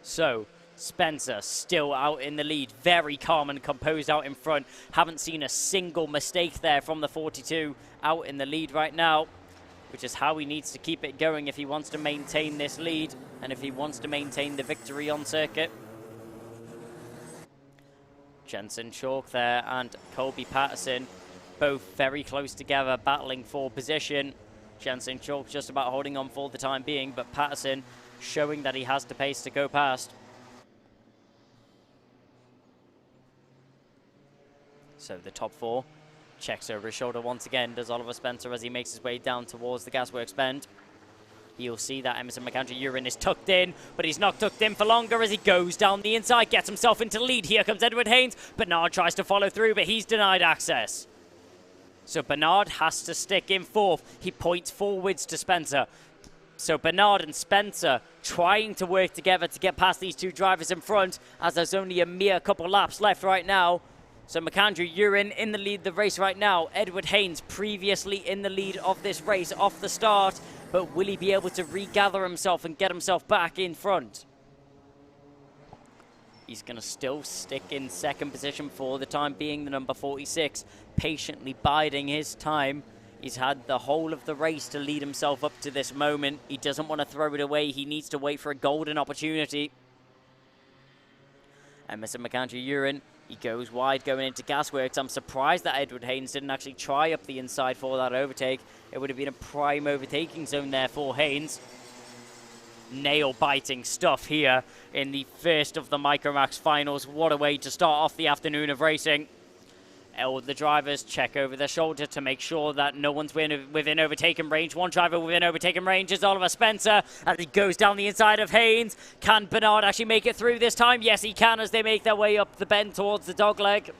So Spencer still out in the lead, very calm and composed out in front. Haven't seen a single mistake there from the 42 out in the lead right now, which is how he needs to keep it going if he wants to maintain this lead and if he wants to maintain the victory on circuit. Jensen Chalk there and Colby Patterson, both very close together, battling for position. Jensen Chalk just about holding on for the time being, but Patterson showing that he has the pace to go past. So the top four checks over his shoulder once again, does Oliver Spencer as he makes his way down towards the Gasworks bend. You'll see that Emerson McAndrew Ewan is tucked in, but he's not tucked in for longer as he goes down the inside, gets himself into the lead. Here comes Edward Haynes. Bernard tries to follow through, but he's denied access. So Bernard has to stick in fourth. He points forwards to Spencer. So Bernard and Spencer trying to work together to get past these two drivers in front, as there's only a mere couple laps left right now. So McAndrew Ewan in the lead of the race right now. Edward Haynes previously in the lead of this race off the start. But will he be able to regather himself and get himself back in front? He's going to still stick in second position for the time being, the number 46, patiently biding his time. He's had the whole of the race to lead himself up to this moment. He doesn't want to throw it away. He needs to wait for a golden opportunity. Emerson McAndrew Ewan He goes wide going into Gasworks. I'm surprised that Edward Haynes didn't actually try up the inside for that overtake. It would have been a prime overtaking zone there for Haynes. Nail-biting stuff here in the first of the Micromax finals. What a way to start off the afternoon of racing. All the drivers check over their shoulder to make sure that no one's within overtaking range. One driver within overtaking range is Oliver Spencer as he goes down the inside of Haynes. Can Bernard actually make it through this time? Yes, he can as they make their way up the bend towards the dogleg.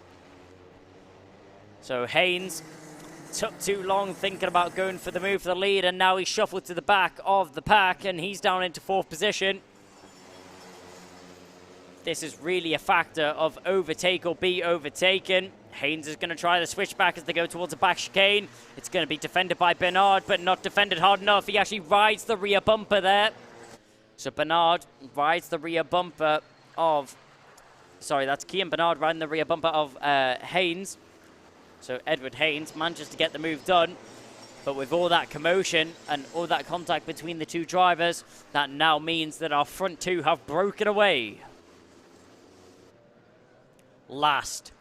So Haynes took too long thinking about going for the move for the lead, and now he's shuffled to the back of the pack and he's down into 4th position. This is really a factor of overtake or be overtaken. Haynes is going to try the switchback as they go towards the back chicane. It's going to be defended by Bernard, but not defended hard enough. He actually rides the rear bumper there. So Bernard rides the rear bumper of... Sorry, that's Kian Bernard riding the rear bumper of Haynes. So Edward Haynes manages to get the move done. But with all that commotion and all that contact between the two drivers, that now means that our front two have broken away. Last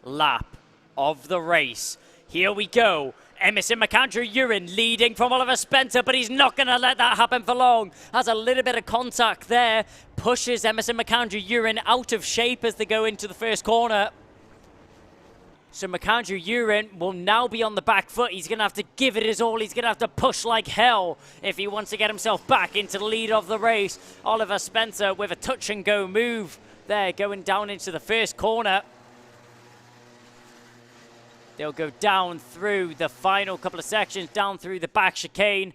lap of the race. Here we go. Emerson McAndrew-Urin leading from Oliver Spencer, but he's not going to let that happen for long. Has a little bit of contact there. Pushes Emerson McAndrew-Urin out of shape as they go into the first corner. So McAndrew-Urin will now be on the back foot. He's going to have to give it his all. He's going to have to push like hell if he wants to get himself back into the lead of the race. Oliver Spencer with a touch-and-go move there, going down into the first corner. They'll go down through the final couple of sections, down through the back chicane,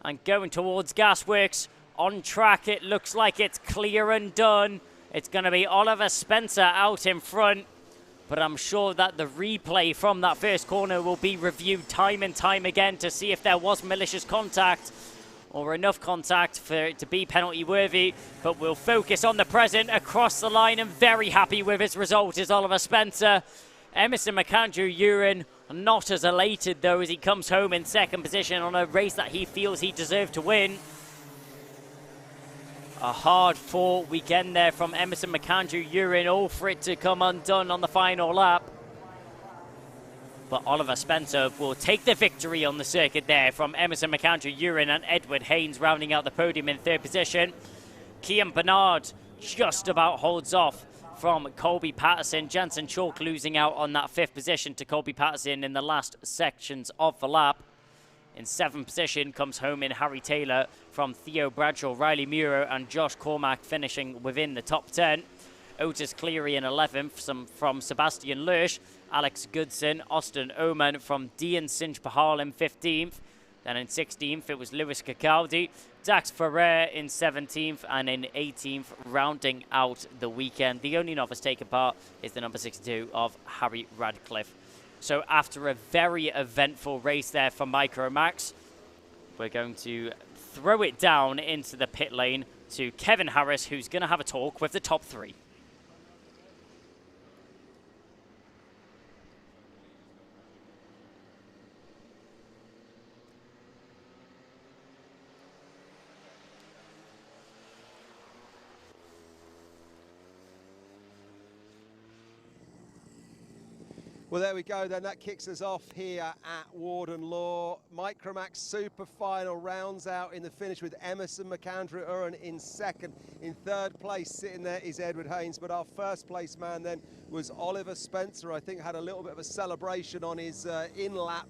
and going towards Gasworks. On track, it looks like it's clear and done. It's going to be Oliver Spencer out in front. But I'm sure that the replay from that first corner will be reviewed time and time again to see if there was malicious contact or enough contact for it to be penalty worthy. But we'll focus on the present across the line, and very happy with his result is Oliver Spencer. Emerson McAndrew-Urin not as elated though as he comes home in 2nd position on a race that he feels he deserved to win. A hard-fought weekend there from Emerson McAndrew-Urin, all for it to come undone on the final lap. But Oliver Spencer will take the victory on the circuit there from Emerson McAndrew-Urin, and Edward Haynes rounding out the podium in 3rd position. Kian Bernard just about holds off from Colby Patterson. Jensen Chalk losing out on that 5th position to Colby Patterson in the last sections of the lap. In 7th position comes home in Harry Taylor from Theo Bradshaw, Riley Muro and Josh Cormack finishing within the top 10. Otis Cleary in 11th from Sebastian Lurch. Alex Goodson, Austin Oman from Dean Sinch-Pahal in 15th. Then in 16th it was Lewis Cacaldi. Dax Ferrer in 17th, and in 18th rounding out the weekend. The only novice taking part is the number 62 of Harry Radcliffe. So after a very eventful race there for Micromax, we're going to throw it down into the pit lane to Kevin Harris, who's going to have a talk with the top 3. Well, there we go then. That kicks us off here at Warden Law. Micromax Super Final rounds out in the finish with Emerson McAndrew-Urin in 2nd. In 3rd place sitting there is Edward Haynes, but our 1st place man then was Oliver Spencer. I think had a little bit of a celebration on his in-lap,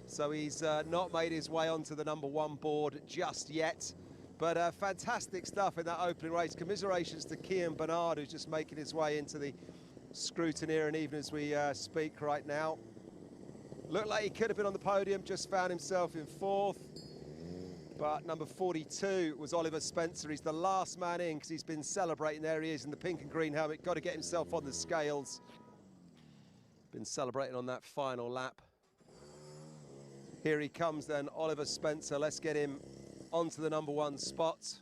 so he's not made his way onto the number 1 board just yet. But fantastic stuff in that opening race. Commiserations to Kian Bernard, who's just making his way into the scrutineer, and even as we speak right now, looked like he could have been on the podium, just found himself in 4th. But number 42 was Oliver Spencer. He's the last man in because he's been celebrating. There he is in the pink and green helmet, got to get himself on the scales. Been celebrating on that final lap. Here he comes then, Oliver Spencer. Let's get him onto the number 1 spot.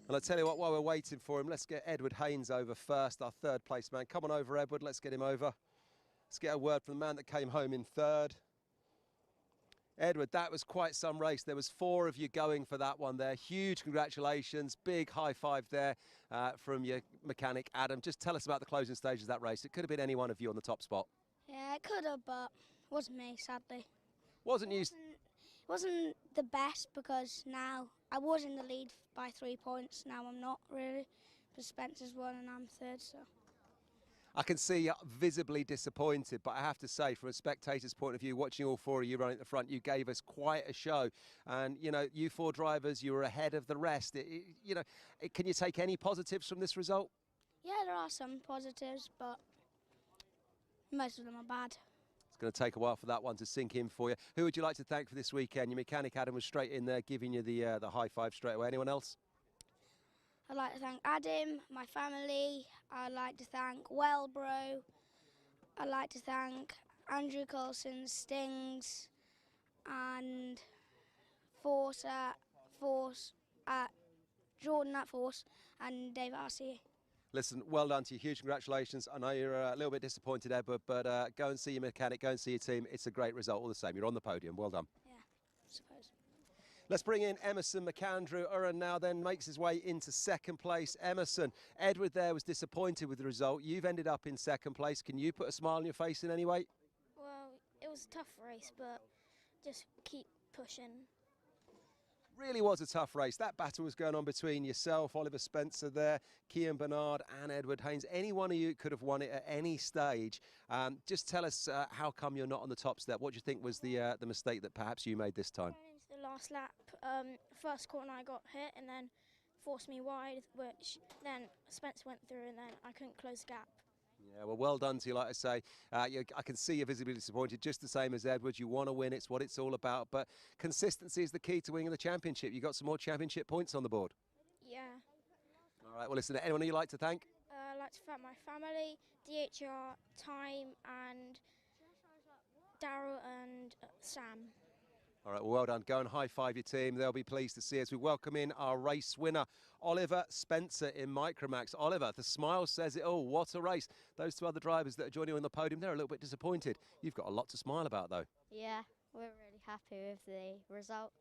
And I'll tell you what, while we're waiting for him, let's get Edward Haynes over first, our 3rd place man. Come on over, Edward, let's get him over. Let's get a word from the man that came home in 3rd. Edward, that was quite some race. There was 4 of you going for that one there. Huge congratulations. Big high five there from your mechanic, Adam. Just tell us about the closing stages of that race. It could have been any one of you on the top spot. Yeah, it could have, but it wasn't me, sadly. Wasn't you? It wasn't the best because now I was in the lead by 3 points. Now I'm not really. Because Spencer's won and I'm third, so. I can see you're visibly disappointed, but I have to say, from a spectator's point of view, watching all 4 of you running at the front, you gave us quite a show. And, you know, you 4 drivers, you were ahead of the rest. Can you take any positives from this result? Yeah, there are some positives, but most of them are bad. It's going to take a while for that one to sink in for you. Who would you like to thank for this weekend? Your mechanic, Adam, was straight in there giving you the high five straight away. Anyone else? I'd like to thank Adam, my family. I'd like to thank Wellbro. I'd like to thank Andrew Coulson, Stings, and Jordan at Force, and Dave RC. Listen, well done to you. Huge congratulations. I know you're a little bit disappointed, Edward, but go and see your mechanic, go and see your team. It's a great result all the same. You're on the podium. Well done. Yeah, I suppose. Let's bring in Emerson McAndrew. Uran now then makes his way into second place. Emerson, Edward there was disappointed with the result. You've ended up in second place. Can you put a smile on your face in any way? Well, it was a tough race, but just keep pushing. Really was a tough race. That battle was going on between yourself, Oliver Spencer there, Kian Bernard and Edward Haynes. Any one of you could have won it at any stage. Just tell us how come you're not on the top step. What do you think was the mistake that perhaps you made this time? Going into the last lap, first corner I got hit and then forced me wide, which then Spencer went through and then I couldn't close the gap. Yeah, well done to you, like I say. I can see you're visibly disappointed, just the same as Edward. You want to win, it's what it's all about. But consistency is the key to winning the championship. You got some more championship points on the board. Yeah. All right, well, listen, anyone you'd like to thank? I'd like to thank my family, DHR, Time, and Daryl and Sam. All right, well done. Go and high-five your team. They'll be pleased to see us. We welcome in our race winner, Oliver Spencer in Micromax. Oliver, the smile says it all. What a race. Those 2 other drivers that are joining you on the podium, they're a little bit disappointed. You've got a lot to smile about, though. Yeah, we're really happy with the result.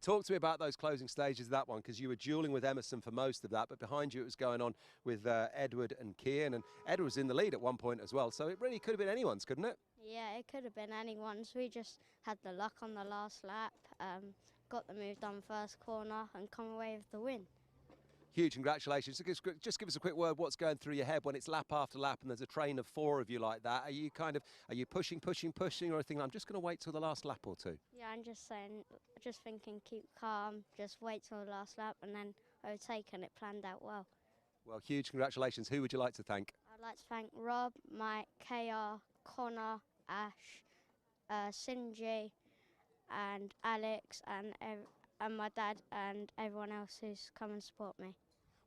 Talk to me about those closing stages of that one, because you were duelling with Emerson for most of that, but behind you it was going on with Edward and Kian, and Edward was in the lead at one point as well, so it really could have been anyone's, couldn't it? Yeah, it could have been anyone's. We just had the luck on the last lap, got the move done first corner and come away with the win. Huge congratulations. Just give us a quick word, what's going through your head when it's lap after lap and there's a train of 4 of you like that? Are you pushing, or thinking, I'm just going to wait till the last lap or 2? Yeah, I'm just thinking keep calm, just wait till the last lap and then overtake, and it planned out well. Well, huge congratulations. Who would you like to thank? I'd like to thank Rob, Mike, KR, Connor, Ash, Sinji and Alex and my dad and everyone else who's come and support me.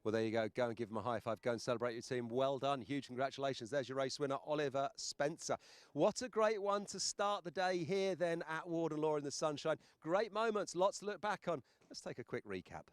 Well, there you go. Go and give them a high five. Go and celebrate your team. Well done. Huge congratulations. There's your race winner, Oliver Spencer. What a great one to start the day here then at Warden Law in the sunshine. Great moments. Lots to look back on. Let's take a quick recap.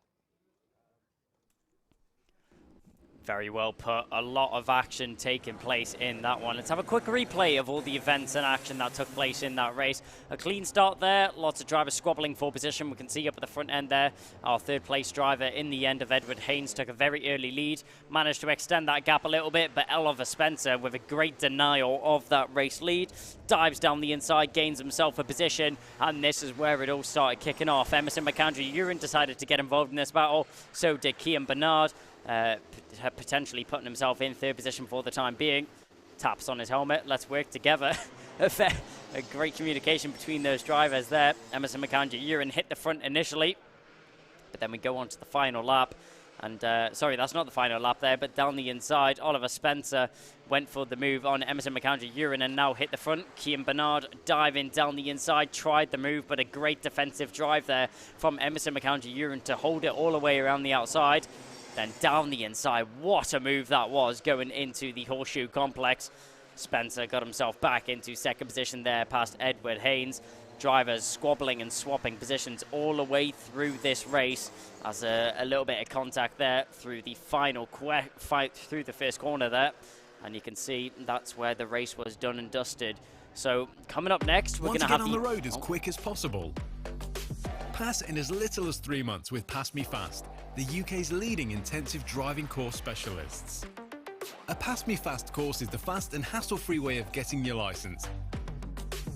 Very well put. A lot of action taking place in that one. Let's have a quick replay of all the events and action that took place in that race. A clean start there. Lots of drivers squabbling for position. We can see up at the front end there, our 3rd place driver in the end of Edward Haynes took a very early lead. Managed to extend that gap a little bit, but Oliver Spencer, with a great denial of that race lead, dives down the inside, gains himself a position, and this is where it all started kicking off. Emerson McAndrew, Uran decided to get involved in this battle. So did Kian Bernard. Potentially putting himself in 3rd position for the time being. Taps on his helmet. Let's work together. A great communication between those drivers there. Emerson McAndrew, Uran hit the front initially, but then we go on to the final lap. And sorry, that's not the final lap there, but down the inside, Oliver Spencer went for the move on Emerson McAndrew, Uran, and now hit the front. Kian Bernard diving down the inside, tried the move, but a great defensive drive there from Emerson McAndrew, Uran to hold it all the way around the outside. Then down the inside, what a move that was going into the horseshoe complex. Spencer got himself back into 2nd position there past Edward Haynes. Drivers squabbling and swapping positions all the way through this race. As a little bit of contact there through the final fight through the first corner there. And you can see that's where the race was done and dusted. So coming up next, we're Want going to to get have on the road as quick as possible? Pass in as little as 3 months with PassMeFast, the UK's leading intensive driving course specialists. A PassMeFast course is the fast and hassle-free way of getting your licence.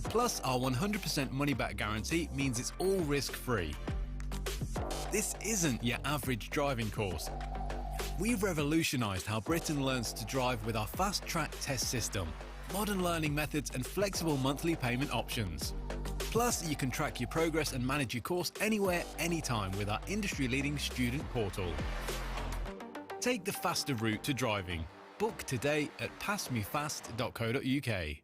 Plus, our 100% money-back guarantee means it's all risk-free. This isn't your average driving course. We've revolutionised how Britain learns to drive with our fast-track test system, modern learning methods and flexible monthly payment options. Plus, you can track your progress and manage your course anywhere, anytime with our industry-leading student portal. Take the faster route to driving. Book today at passmefast.co.uk.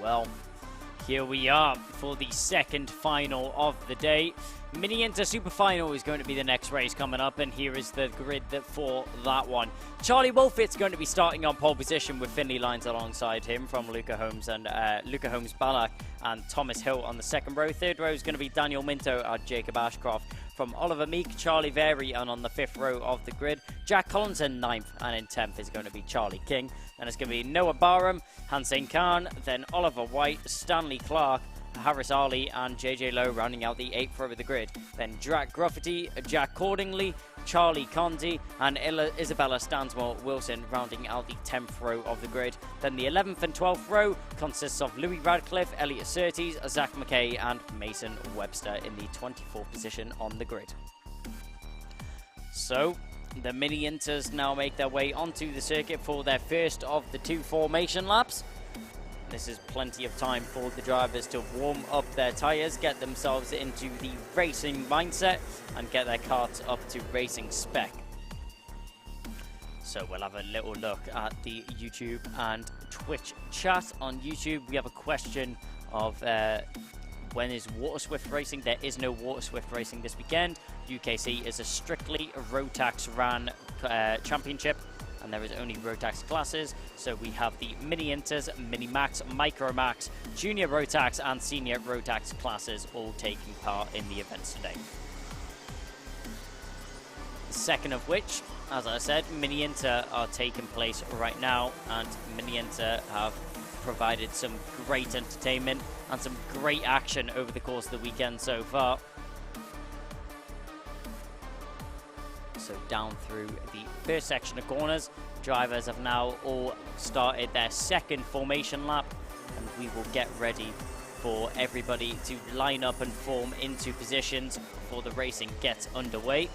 Well, here we are for the second final of the day. Mini Inter Super Final is going to be the next race coming up, and here is the grid for that one. Charlie Wolfit's going to be starting on pole position with Finley Lines alongside him from Luca Holmes and Luca Holmes Ballack and Thomas Hill on the second row. Third row is going to be Daniel Minto and Jacob Ashcroft from Oliver Meek, Charlie Very, and on the fifth row of the grid, Jack Collinson 9th, and in 10th is going to be Charlie King. Then it's going to be Noah Barham, Hansen Khan, then Oliver White, Stanley Clark, Harris Ali and JJ Lowe rounding out the 8th row of the grid. Then Drac Gruffity, Jack Cordingley, Charlie Condi and Isabella Stansmore Wilson rounding out the 10th row of the grid. Then the 11th and 12th row consists of Louis Radcliffe, Elliot Surtees, Zach McKay and Mason Webster in the 24th position on the grid. So the Mini Inters now make their way onto the circuit for their first of the two formation laps. This is plenty of time for the drivers to warm up their tyres, get themselves into the racing mindset, and get their carts up to racing spec. So we'll have a little look at the YouTube and Twitch chat. On YouTube, we have a question of when is Water Swift racing? There is no Water Swift racing this weekend. UKC is a strictly Rotax ran championship, and there is only Rotax classes. So we have the Mini Inters, Mini Max, Micro Max, Junior Rotax and Senior Rotax classes all taking part in the events today. The second of which, as I said, Mini Inter are taking place right now, and Mini Inter have provided some great entertainment and some great action over the course of the weekend so far. So down through the first section of corners, drivers have now all started their second formation lap, and we will get ready for everybody to line up and form into positions before the racing gets underway.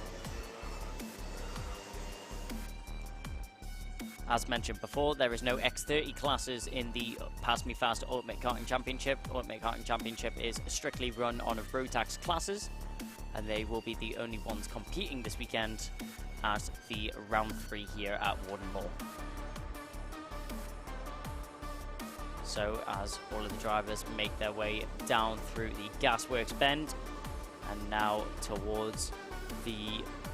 As mentioned before, there is no X30 classes in the PassMeFast Ultimate Karting Championship. Ultimate Karting Championship is strictly run on Rotax classes, and they will be the only ones competing this weekend at the round 3 here at Warden Law. So as all of the drivers make their way down through the Gasworks bend and now towards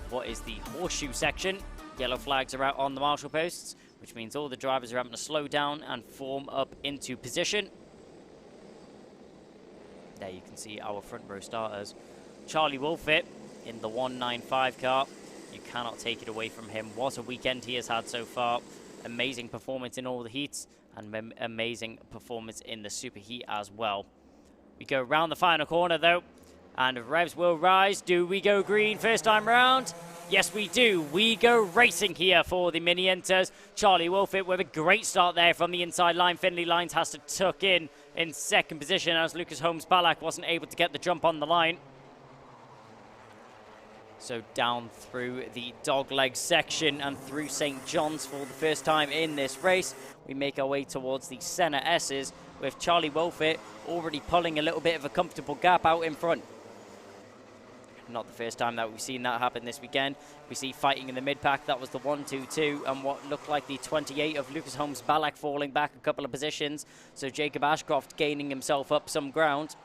what is the horseshoe section, yellow flags are out on the marshal posts, which means all the drivers are having to slow down and form up into position. There you can see our front row starters. Charlie Wolfit in the 195 car. You cannot take it away from him. What a weekend he has had so far. Amazing performance in all the heats and amazing performance in the super heat as well. We go around the final corner though, and revs will rise. Do we go green first time round? Yes, we do. We go racing here for the Mini Inters. Charlie Wolfit with a great start there from the inside line. Finley Lines has to tuck in second position as Lucas Holmes-Ballack wasn't able to get the jump on the line. So down through the dogleg section and through St. John's for the first time in this race, we make our way towards the Senna S's with Charlie Wolfit already pulling a little bit of a comfortable gap out in front. Not the first time that we've seen that happen this weekend. We see fighting in the mid-pack. That was the 1-2-2 and what looked like the 28 of Lucas Holmes-Ballack falling back a couple of positions. So Jacob Ashcroft gaining himself up some ground.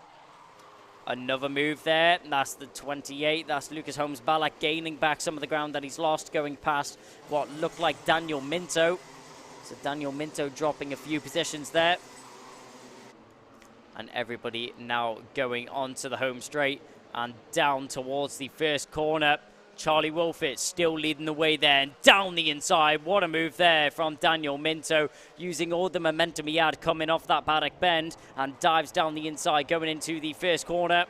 Another move there. That's the 28. That's Lucas Holmes-Ballack gaining back some of the ground that he's lost, going past what looked like Daniel Minto. So Daniel Minto dropping a few positions there. And everybody now going onto the home straight and down towards the first corner. Charlie Wolfit still leading the way there and down the inside. What a move there from Daniel Minto, using all the momentum he had coming off that paddock bend, and dives down the inside going into the first corner.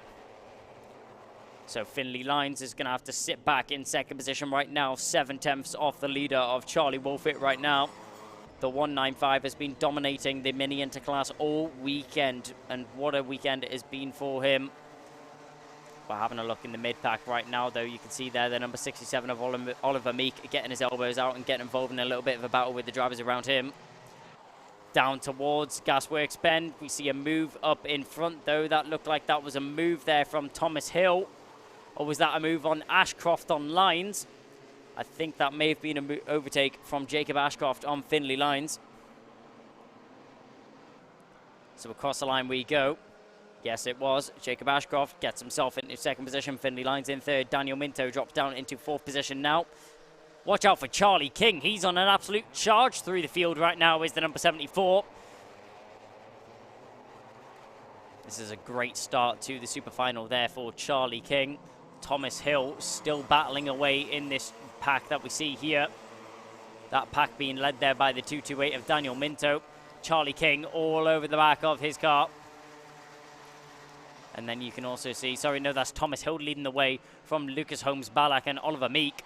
So Finley Lines is going to have to sit back in second position right now, 7/10 off the leader of Charlie Wolfit right now. The 195 has been dominating the Mini Inter class all weekend, and what a weekend it has been for him. We're having a look in the mid-pack right now, though. You can see there the number 67 of Oliver Meek getting his elbows out and getting involved in a little bit of a battle with the drivers around him. Down towards Gasworks Bend, we see a move up in front, though. That looked like that was a move there from Thomas Hill. Or was that a move on Ashcroft on Lines? I think that may have been an overtake from Jacob Ashcroft on Finley Lines. So across the line we go. Yes, it was. Jacob Ashcroft gets himself into second position. Finley Lines in third. Daniel Minto drops down into fourth position now. Watch out for Charlie King. He's on an absolute charge through the field right now, is the number 74. This is a great start to the super final there for Charlie King. Thomas Hill still battling away in this pack that we see here. That pack being led there by the 228 of Daniel Minto. Charlie King all over the back of his car. And then you can also see, sorry, no, that's Thomas Hill leading the way from Lucas Holmes-Ballack and Oliver Meek.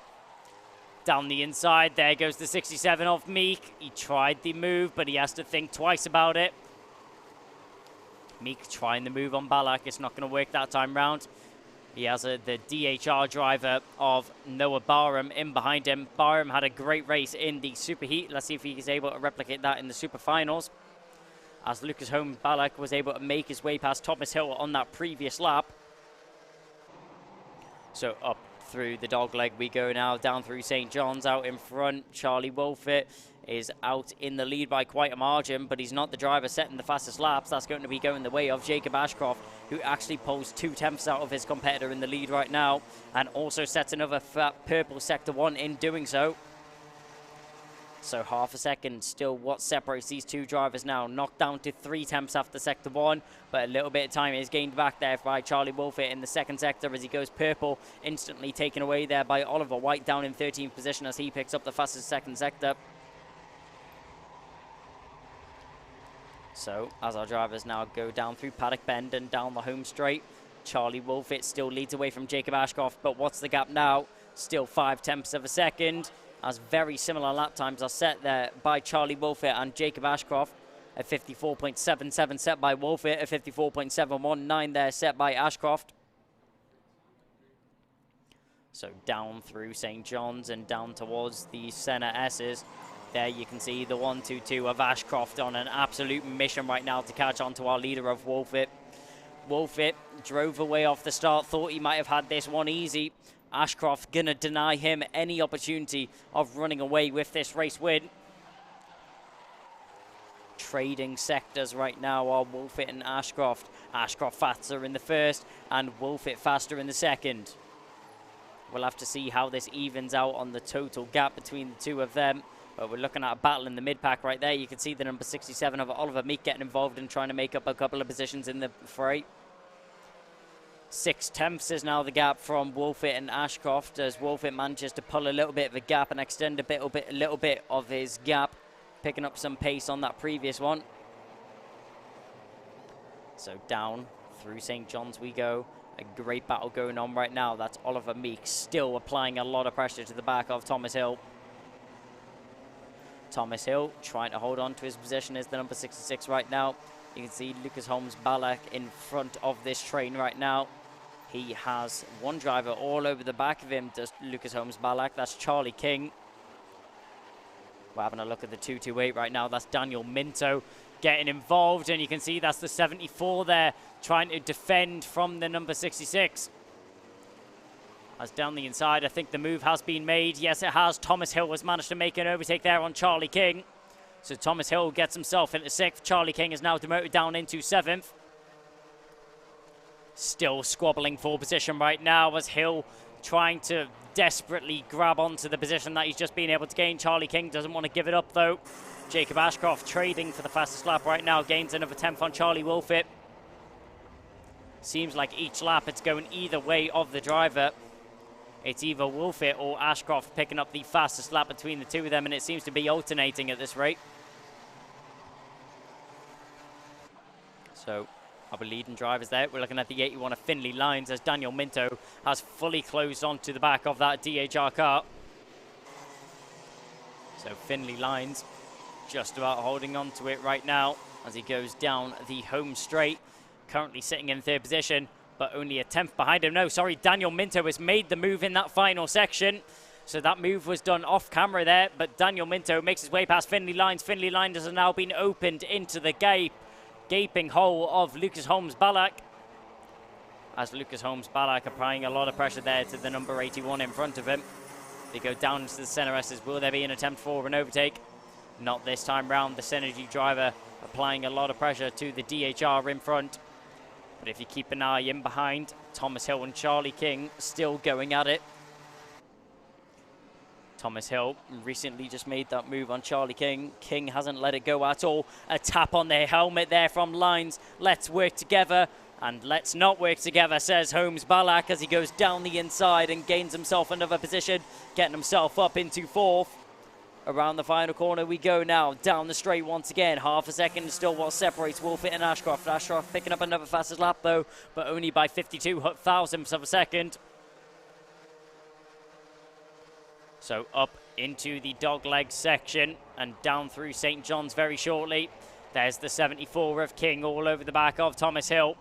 Down the inside, there goes the 67 of Meek. He tried the move, but he has to think twice about it. Meek trying the move on Ballack. It's not going to work that time round. He has the DHR driver of Noah Barham in behind him. Barham had a great race in the super heat. Let's see if he is able to replicate that in the super finals. as Lucas Holmes-Ballack was able to make his way past Thomas Hill on that previous lap. So up through the dogleg we go now, down through St. John's, out in front. Charlie Wolfett is out in the lead by quite a margin, but he's not the driver setting the fastest laps. That's going to be going the way of Jacob Ashcroft, who actually pulls 2/10 out of his competitor in the lead right now, and also sets another fat purple sector 1 in doing so. So half a second still what separates these two drivers now. Knocked down to 3/10 after sector 1, but a little bit of time is gained back there by Charlie Wolfett in the second sector as he goes purple, instantly taken away there by Oliver White down in 13th position as he picks up the fastest second sector. So as our drivers now go down through Paddock Bend and down the home straight, Charlie Wolfett still leads away from Jacob Ashcroft, but what's the gap now? Still 5/10 of a second, as very similar lap times are set there by Charlie Wolfett and Jacob Ashcroft. A 54.77 set by Wolfett, a 54.719 there set by Ashcroft. So down through St. John's and down towards the Senna S's. There you can see the 1-2-2 of Ashcroft on an absolute mission right now to catch on to our leader of Wolfett. Wolfett drove away off the start, thought he might have had this one easy. Ashcroft gonna deny him any opportunity of running away with this race win. Trading sectors right now are Wolfett and Ashcroft. Ashcroft faster in the first and Wolfett faster in the second. We'll have to see how this evens out on the total gap between the two of them. But we're looking at a battle in the mid-pack right there. You can see the number 67 of Oliver Meek getting involved in trying to make up a couple of positions in the fray. 6/10 is now the gap from Wolfett and Ashcroft as Wolfett manages to pull a little bit of a gap and extend a little bit of his gap, picking up some pace on that previous one. So down through St. John's we go. A great battle going on right now. That's Oliver Meek still applying a lot of pressure to the back of Thomas Hill. Thomas Hill trying to hold on to his position as the number 66 right now. You can see Lucas Holmes-Ballack in front of this train right now. He has one driver all over the back of him, does Lucas Holmes-Ballack. That's Charlie King. We're having a look at the 228 right now. That's Daniel Minto getting involved, and you can see that's the 74 there trying to defend from the number 66. As down the inside, I think the move has been made. Yes, it has. Thomas Hill has managed to make an overtake there on Charlie King. So Thomas Hill gets himself into 6th. Charlie King is now demoted down into 7th. Still squabbling for position right now as Hill trying to desperately grab onto the position that he's just been able to gain. Charlie King doesn't want to give it up though. Jacob Ashcroft trading for the fastest lap right now. Gains another 10th on Charlie Wolfett. Seems like each lap it's going either way of the driver. It's either Wolfett or Ashcroft picking up the fastest lap between the two of them, and it seems to be alternating at this rate. So, our leading drivers there. We're looking at the 81 of Finley Lines as Daniel Minto has fully closed onto the back of that DHR car. So, Finley Lines just about holding on to it right now as he goes down the home straight. Currently sitting in 3rd position, but only a 10th behind him. No, sorry, Daniel Minto has made the move in that final section. So that move was done off camera there, but Daniel Minto makes his way past Finley Lines. Finley Lines has now been opened into the gaping hole of Lucas Holmes-Ballack. As Lucas Holmes-Ballack applying a lot of pressure there to the number 81 in front of him. They go down into the center S's. Will there be an attempt for an overtake? Not this time round. The Synergy driver applying a lot of pressure to the DHR in front. But if you keep an eye in behind, Thomas Hill and Charlie King still going at it. Thomas Hill recently just made that move on Charlie King. King hasn't let it go at all. A tap on their helmet there from Lines. Let's work together and let's not work together, says Holmes-Ballack as he goes down the inside and gains himself another position, getting himself up into 4th. Around the final corner we go now, down the straight once again. Half a second is still what separates Wolfett and Ashcroft. Ashcroft picking up another fastest lap though, but only by 52 thousandths of a second. So up into the dogleg section and down through St. John's very shortly. There's the 74 of King all over the back of Thomas Hill.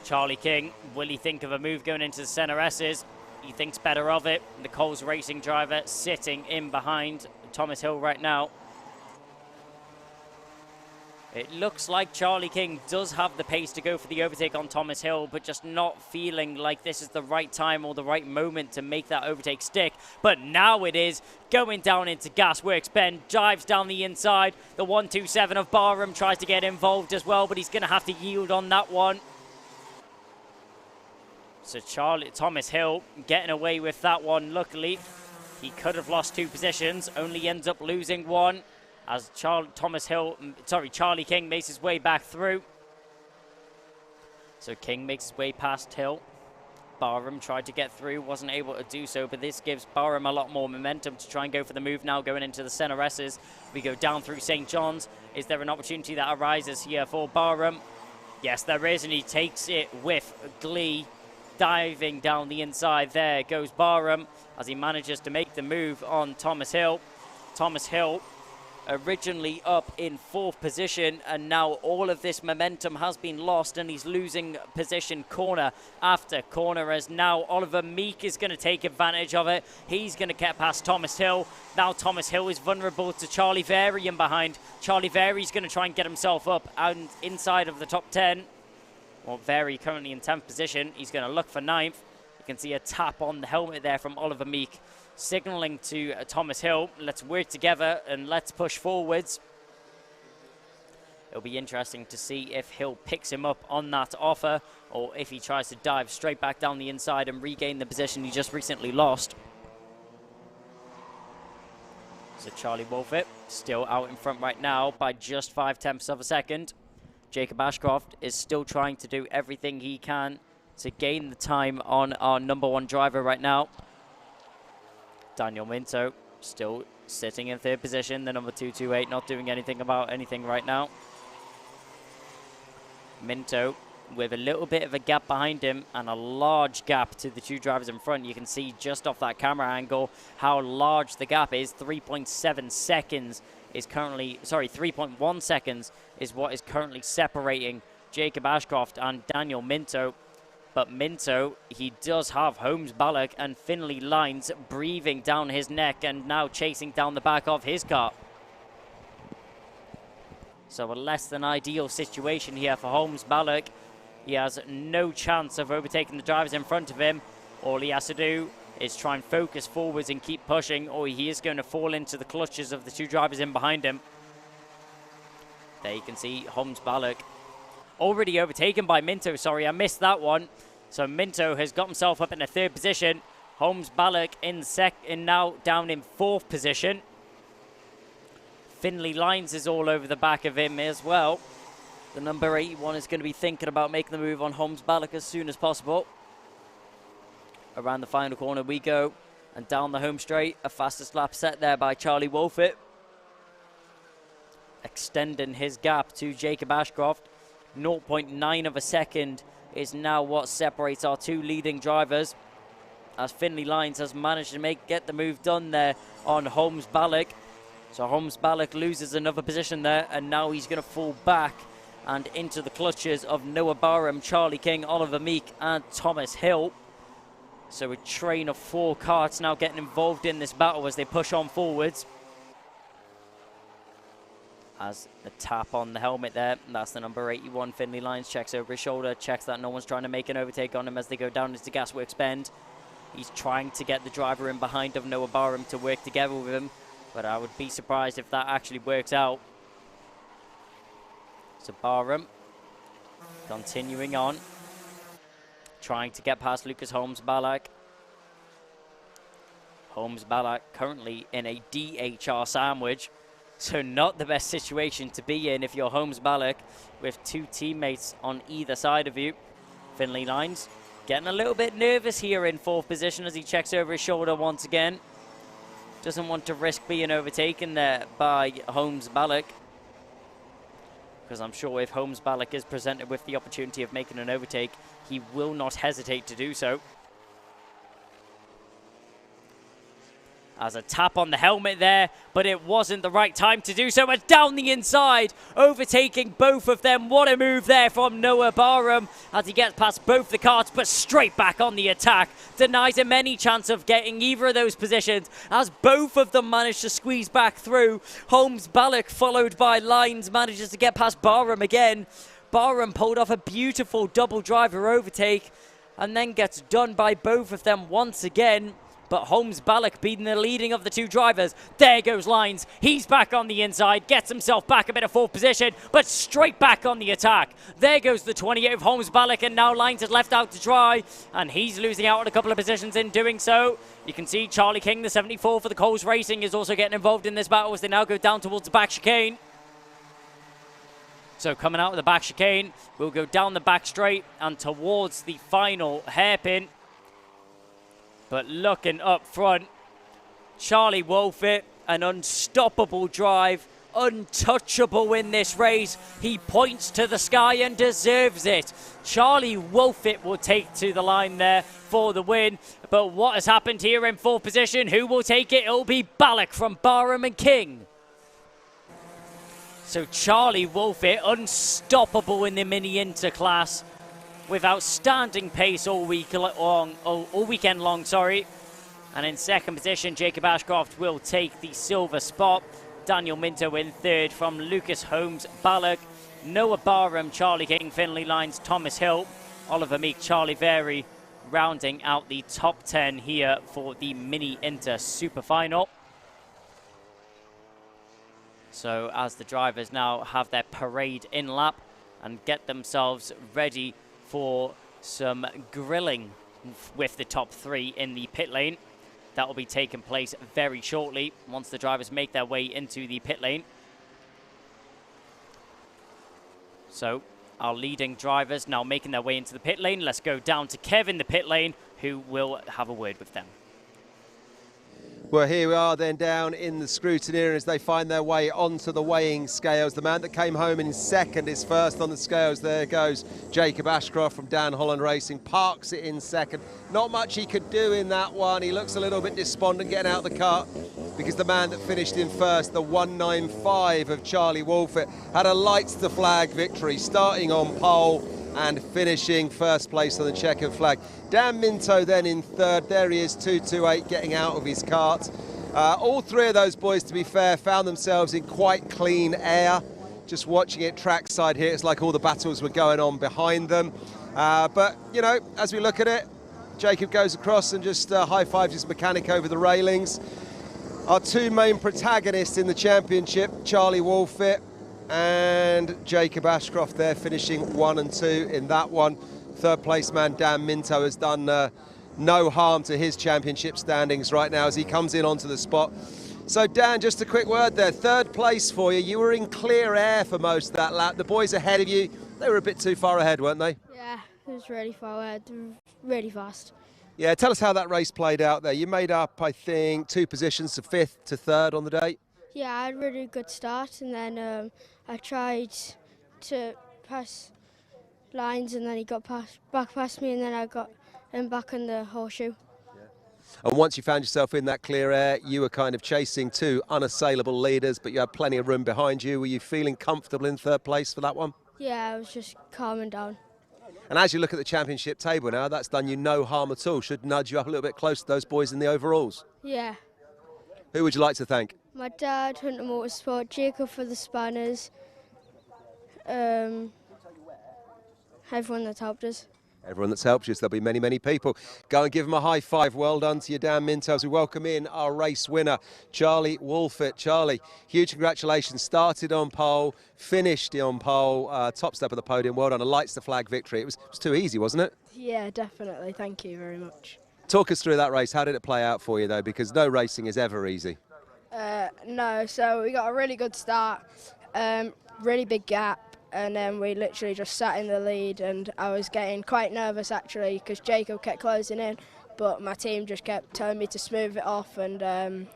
Charlie King, will he think of a move going into the center S's? He thinks better of it. The Coles Racing driver sitting in behind Thomas Hill right now. It looks like Charlie King does have the pace to go for the overtake on Thomas Hill, but just not feeling like this is the right time or the right moment to make that overtake stick. But now it is. Going down into Gasworks. Ben dives down the inside. The 127 of Barham tries to get involved as well, but he's going to have to yield on that one. So Thomas Hill getting away with that one. Luckily, he could have lost 2 positions, only ends up losing 1. As Charlie King makes his way back through. So King makes his way past Hill. Barham tried to get through, wasn't able to do so, but this gives Barham a lot more momentum to try and go for the move now, going into the center S's. We go down through St. John's. Is there an opportunity that arises here for Barham? Yes, there is, and he takes it with glee. Diving down the inside, there goes Barham as he manages to make the move on Thomas Hill. Thomas Hill originally up in 4th position, and now all of this momentum has been lost and he's losing position corner after corner, as now Oliver Meek is going to take advantage of it. He's going to get past Thomas Hill. Now Thomas Hill is vulnerable to Charlie Varian behind. Charlie Vary's going to try and get himself up and inside of the top 10. Well, Vary currently in 10th position. He's going to look for 9th. You can see a tap on the helmet there from Oliver Meek, signaling to Thomas Hill, let's work together and let's push forwards. It'll be interesting to see if Hill picks him up on that offer or if he tries to dive straight back down the inside and regain the position he just recently lost. So Charlie Wolfett still out in front right now by just 0.5 of a second. Jacob Ashcroft is still trying to do everything he can to gain the time on our number 1 driver right now. Daniel Minto still sitting in 3rd position. The number 228 not doing anything about anything right now. Minto with a little bit of a gap behind him and a large gap to the 2 drivers in front. You can see just off that camera angle how large the gap is. 3.7 seconds is currently, 3.1 seconds is what is currently separating Jacob Ashcroft and Daniel Minto. But Minto, he does have Holmes Ballock and Finlay Lines breathing down his neck and now chasing down the back of his car. So a less than ideal situation here for Holmes Ballock. He has no chance of overtaking the drivers in front of him. All he has to do is try and focus forwards and keep pushing, or he is going to fall into the clutches of the 2 drivers in behind him. There you can see Holmes Ballock already overtaken by Minto. Sorry, I missed that one. So Minto has got himself up in a 3rd position. Holmes Ballock in now down in 4th position. Finlay Lines is all over the back of him as well. The number 81 is going to be thinking about making the move on Holmes Ballock as soon as possible. Around the final corner we go, and down the home straight, a fastest lap set there by Charlie Wolfett, extending his gap to Jacob Ashcroft. 0.9 of a second is now what separates our 2 leading drivers, as Finlay Lines has managed to get the move done there on Holmes Ballock. So Holmes Ballock loses another position there, and now he's going to fall back and into the clutches of Noah Barham, Charlie King, Oliver Meek and Thomas Hill. So a train of 4 karts now getting involved in this battle as they push on forwards. As the tap on the helmet there, that's the number 81, Finlay Lines, checks over his shoulder, checks that no one's trying to make an overtake on him as they go down into Gasworks Bend. He's trying to get the driver in behind of Noah Barham to work together with him, but I would be surprised if that actually works out. So Barham continuing on, trying to get past Lucas Holmes Ballock. Holmes Ballock currently in a DHR sandwich, so not the best situation to be in if you're Holmes Ballock with 2 teammates on either side of you. Finlay Lines getting a little bit nervous here in 4th position as he checks over his shoulder once again. Doesn't want to risk being overtaken there by Holmes Ballock, because I'm sure if Holmes Ballock is presented with the opportunity of making an overtake, he will not hesitate to do so. As a tap on the helmet there, but it wasn't the right time to do so. But down the inside, overtaking both of them. What a move there from Noah Barham as he gets past both the karts, but straight back on the attack. Denies him any chance of getting either of those positions as both of them manage to squeeze back through. Holmes Ballock, followed by Lines, manages to get past Barham again. Barham pulled off a beautiful double driver overtake and then gets done by both of them once again. But Holmes Ballock beating the leading of the two drivers. There goes Lines. He's back on the inside, gets himself back a bit of fourth position, but straight back on the attack. There goes the 28 of Holmes Ballock, and now Lines is left out to dry, and he's losing out on a couple of positions in doing so. You can see Charlie King, the 74 for the Coles Racing, is also getting involved in this battle as they now go down towards the back chicane. So coming out of the back chicane, we'll go down the back straight and towards the final hairpin. But looking up front, Charlie Wolfett, an unstoppable drive, untouchable in this race. He points to the sky and deserves it. Charlie Wolfett will take to the line there for the win. But what has happened here in fourth position? Who will take it? It'll be Ballock from Barham and King. So Charlie Wolfett, unstoppable in the Mini Inter class, with outstanding pace all weekend long. And in second position, Jacob Ashcroft will take the silver spot. Daniel Minto in third from Lucas Holmes Ballock, Noah Barham, Charlie King, Finley Lines, Thomas Hill, Oliver Meek, Charlie Very, rounding out the top 10 here for the Mini Inter Super Final. So as the drivers now have their parade in lap and get themselves ready for some grilling with the top three in the pit lane. That will be taking place very shortly once the drivers make their way into the pit lane. So our leading drivers now making their way into the pit lane. Let's go down to Kev in the pit lane, who will have a word with them. Well, here we are then down in the scrutineer as they find their way onto the weighing scales. The man that came home in second is first on the scales. There goes Jacob Ashcroft from Dan Holland Racing, parks it in second. Not much he could do in that one. He looks a little bit despondent getting out of the car because the man that finished in first, the 195 of Charlie Wolfett, had a lights to flag victory, starting on pole and finishing first place on the checkered flag. Dan Minto then in third. There he is, 228, getting out of his cart. All three of those boys, to be fair, found themselves in quite clean air. Just watching it trackside here, it's like all the battles were going on behind them. But, you know, as we look at it, Jacob goes across and just high-fives his mechanic over the railings. Our two main protagonists in the championship, Charlie Wolfett and Jacob Ashcroft there, finishing 1 and 2 in that one. Third place man Dan Minto has done no harm to his championship standings right now as he comes in onto the spot. So Dan, just a quick word there, third place for you. You were in clear air for most of that lap. The boys ahead of you, they were a bit too far ahead, weren't they? Yeah, it was really far ahead, really fast. Yeah, tell us how that race played out there. You made up, I think, 2 positions to 5th to 3rd on the day. Yeah, I had a really good start, and then I tried to pass Lines, and then he got back past me, and then I got him back on the horseshoe. And once you found yourself in that clear air, you were kind of chasing 2 unassailable leaders, but you had plenty of room behind you. Were you feeling comfortable in third place for that one? Yeah, I was just calming down. And as you look at the championship table now, that's done you no harm at all. Should nudge you up a little bit closer to those boys in the overalls. Yeah. Who would you like to thank? My dad, Hunter Motorsport, Jacob for the spanners, everyone that's helped us. Everyone that's helped you, so there'll be many, many people. Go and give them a high five. Well done to you, Dan Minto, as we welcome in our race winner, Charlie Wolfett. Charlie, huge congratulations. Started on pole, finished on pole, top step of the podium. Well done, a lights to flag victory. It was too easy, wasn't it? Yeah, definitely. Thank you very much. Talk us through that race. How did it play out for you, though? Because no racing is ever easy. No, so we got a really good start, really big gap. And then we literally just sat in the lead, and I was getting quite nervous actually because Jacob kept closing in, but my team just kept telling me to smooth it off, and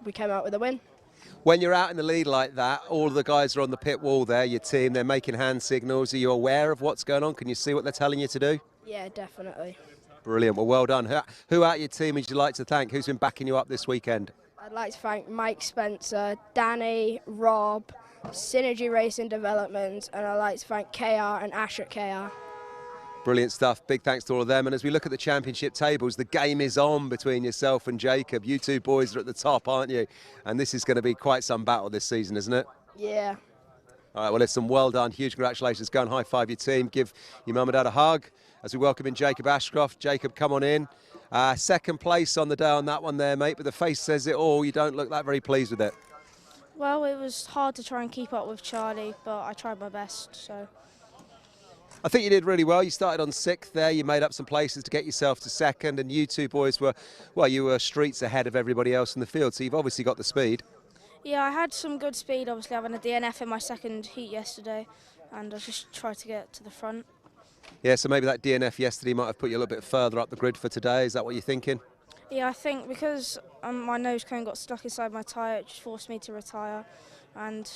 we came out with a win. When you're out in the lead like that, all of the guys are on the pit wall there, your team, they're making hand signals. Are you aware of what's going on? Can you see what they're telling you to do? Yeah, definitely. Brilliant, well done. Who out your team would you like to thank? Who's been backing you up this weekend? I'd like to thank Mike Spencer, Danny, Rob, Synergy Racing Development, and I'd like to thank KR and Ash at KR. Brilliant stuff. Big thanks to all of them. And as we look at the championship tables, the game is on between yourself and Jacob. You two boys are at the top, aren't you? And this is going to be quite some battle this season, isn't it? Yeah. All right, well, listen, well done. Huge congratulations. Go and high-five your team. Give your mum and dad a hug as we welcome in Jacob Ashcroft. Jacob, come on in. Second place on the day on that one there, mate, but the face says it all. You don't look that very pleased with it. Well, it was hard to try and keep up with Charlie, but I tried my best, so... I think you did really well. You started on 6th there. You made up some places to get yourself to 2nd, and you two boys were, well, you were streets ahead of everybody else in the field, so you've obviously got the speed. Yeah, I had some good speed, obviously, having a DNF in my second heat yesterday, and I just tried to get to the front. Yeah, so maybe that DNF yesterday might have put you a little bit further up the grid for today. Is that what you're thinking? Yeah, I think because my nose cone got stuck inside my tyre, it just forced me to retire, and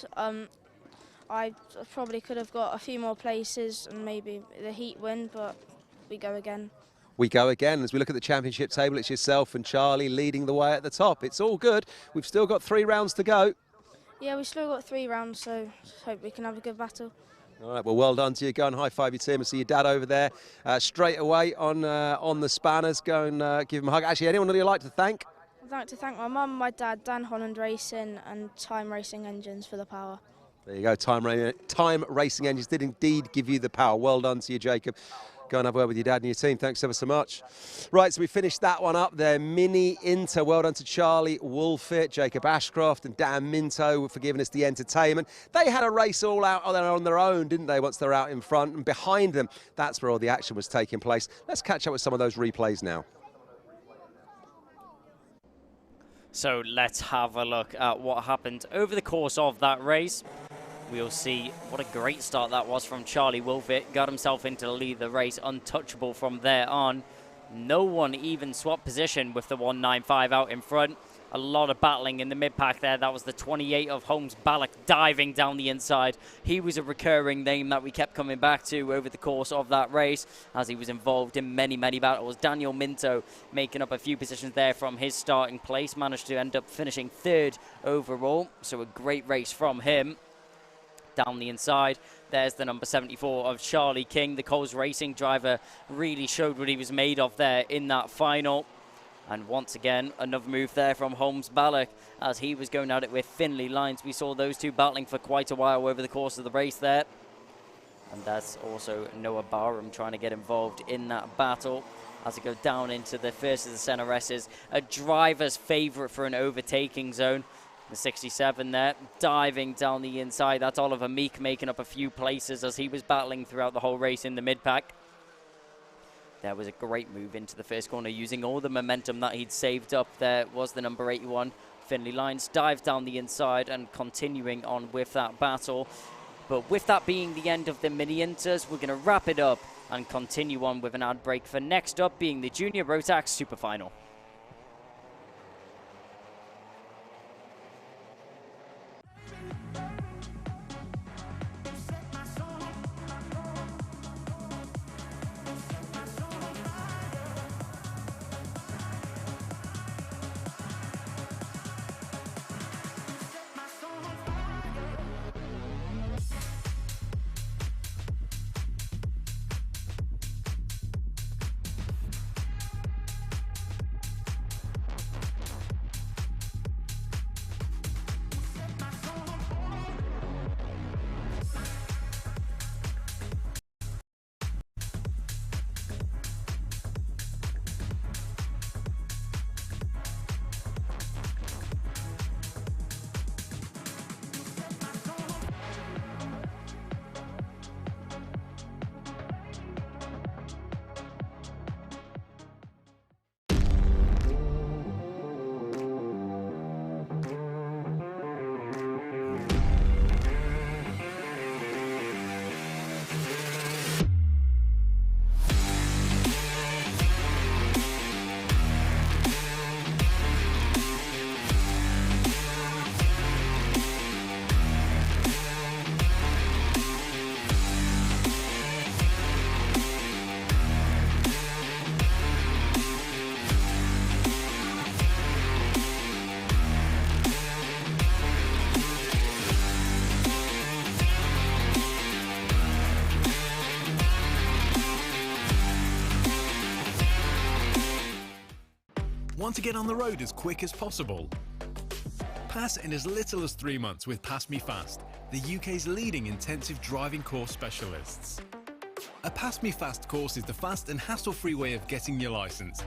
I probably could have got a few more places and maybe the heat win, but we go again. We go again. As we look at the championship table, it's yourself and Charlie leading the way at the top. It's all good. We've still got 3 rounds to go. Yeah, we've still got 3 rounds, so hope we can have a good battle. All right, well, well done to you. Go and high-five your team. I see your dad over there straight away on the spanners. Go and give him a hug. Actually, anyone that you'd like to thank? I'd like to thank my mum, my dad, Dan Holland Racing and Time Racing Engines for the power. There you go. Time Racing Engines did indeed give you the power. Well done to you, Jacob. Go and have a word with your dad and your team. Thanks ever so much. Right, so we finished that one up there. Mini Inter. Well done to Charlie Wolfit, Jacob Ashcroft and Dan Minto for giving us the entertainment. They had a race all out on their own, didn't they, once they're out in front? And behind them, that's where all the action was taking place. Let's catch up with some of those replays now. So let's have a look at what happened over the course of that race. We'll see what a great start that was from Charlie Wolfit. Got himself into the lead of the race, untouchable from there on. No one even swapped position with the 195 out in front. A lot of battling in the mid-pack there. That was the 28 of Holmes Ballack diving down the inside. He was a recurring name that we kept coming back to over the course of that race as he was involved in many, many battles. Daniel Minto making up a few positions there from his starting place. Managed to end up finishing 3rd overall. So a great race from him. Down the inside, there's the number 74 of Charlie King. The Coles Racing driver really showed what he was made of there in that final. And once again, another move there from Holmes Ballack as he was going at it with Finley Lines. We saw those two battling for quite a while over the course of the race there. And that's also Noah Barham trying to get involved in that battle as it goes down into the first of the center S's. A driver's favourite for an overtaking zone. The 67 there, diving down the inside. That's Oliver Meek making up a few places as he was battling throughout the whole race in the mid-pack. There was a great move into the first corner using all the momentum that he'd saved up. There was the number 81, Finley Lines, dive down the inside and continuing on with that battle. But with that being the end of the mini-inters, we're going to wrap it up and continue on with an ad break for next up being the Junior Rotax Super Final. Want to get on the road as quick as possible? Pass in as little as 3 months with PassMeFast, the UK's leading intensive driving course specialists. A PassMeFast course is the fast and hassle-free way of getting your licence.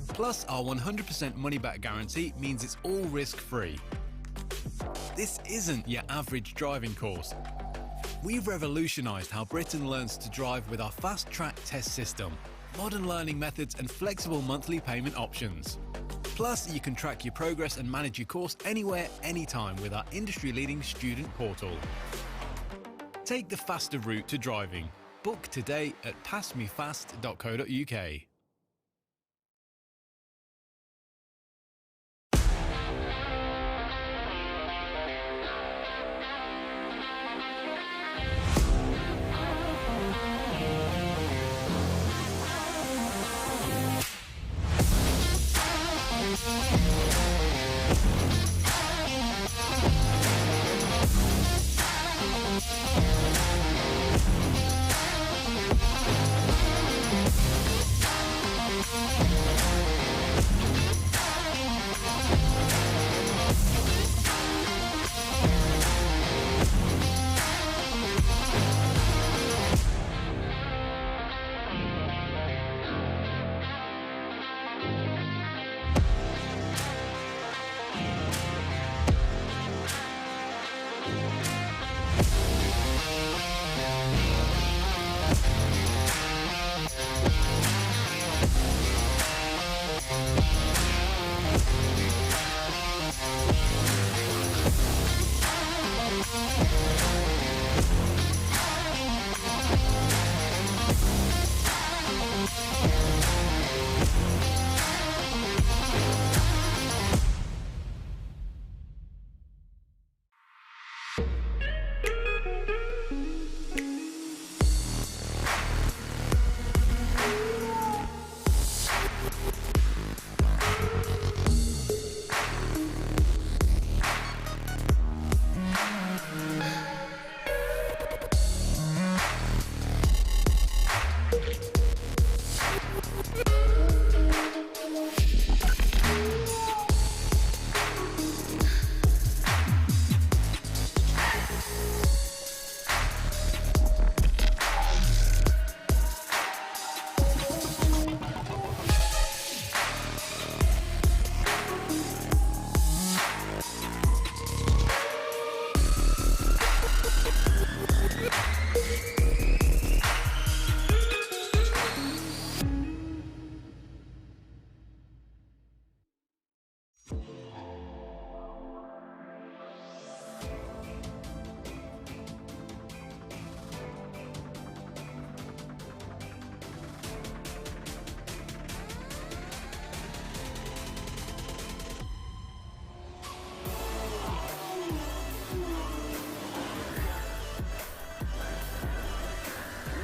Plus, our 100% money-back guarantee means it's all risk-free. This isn't your average driving course. We've revolutionised how Britain learns to drive with our fast-track test system, modern learning methods and flexible monthly payment options. Plus, you can track your progress and manage your course anywhere, anytime with our industry-leading student portal. Take the faster route to driving. Book today at passmefast.co.uk.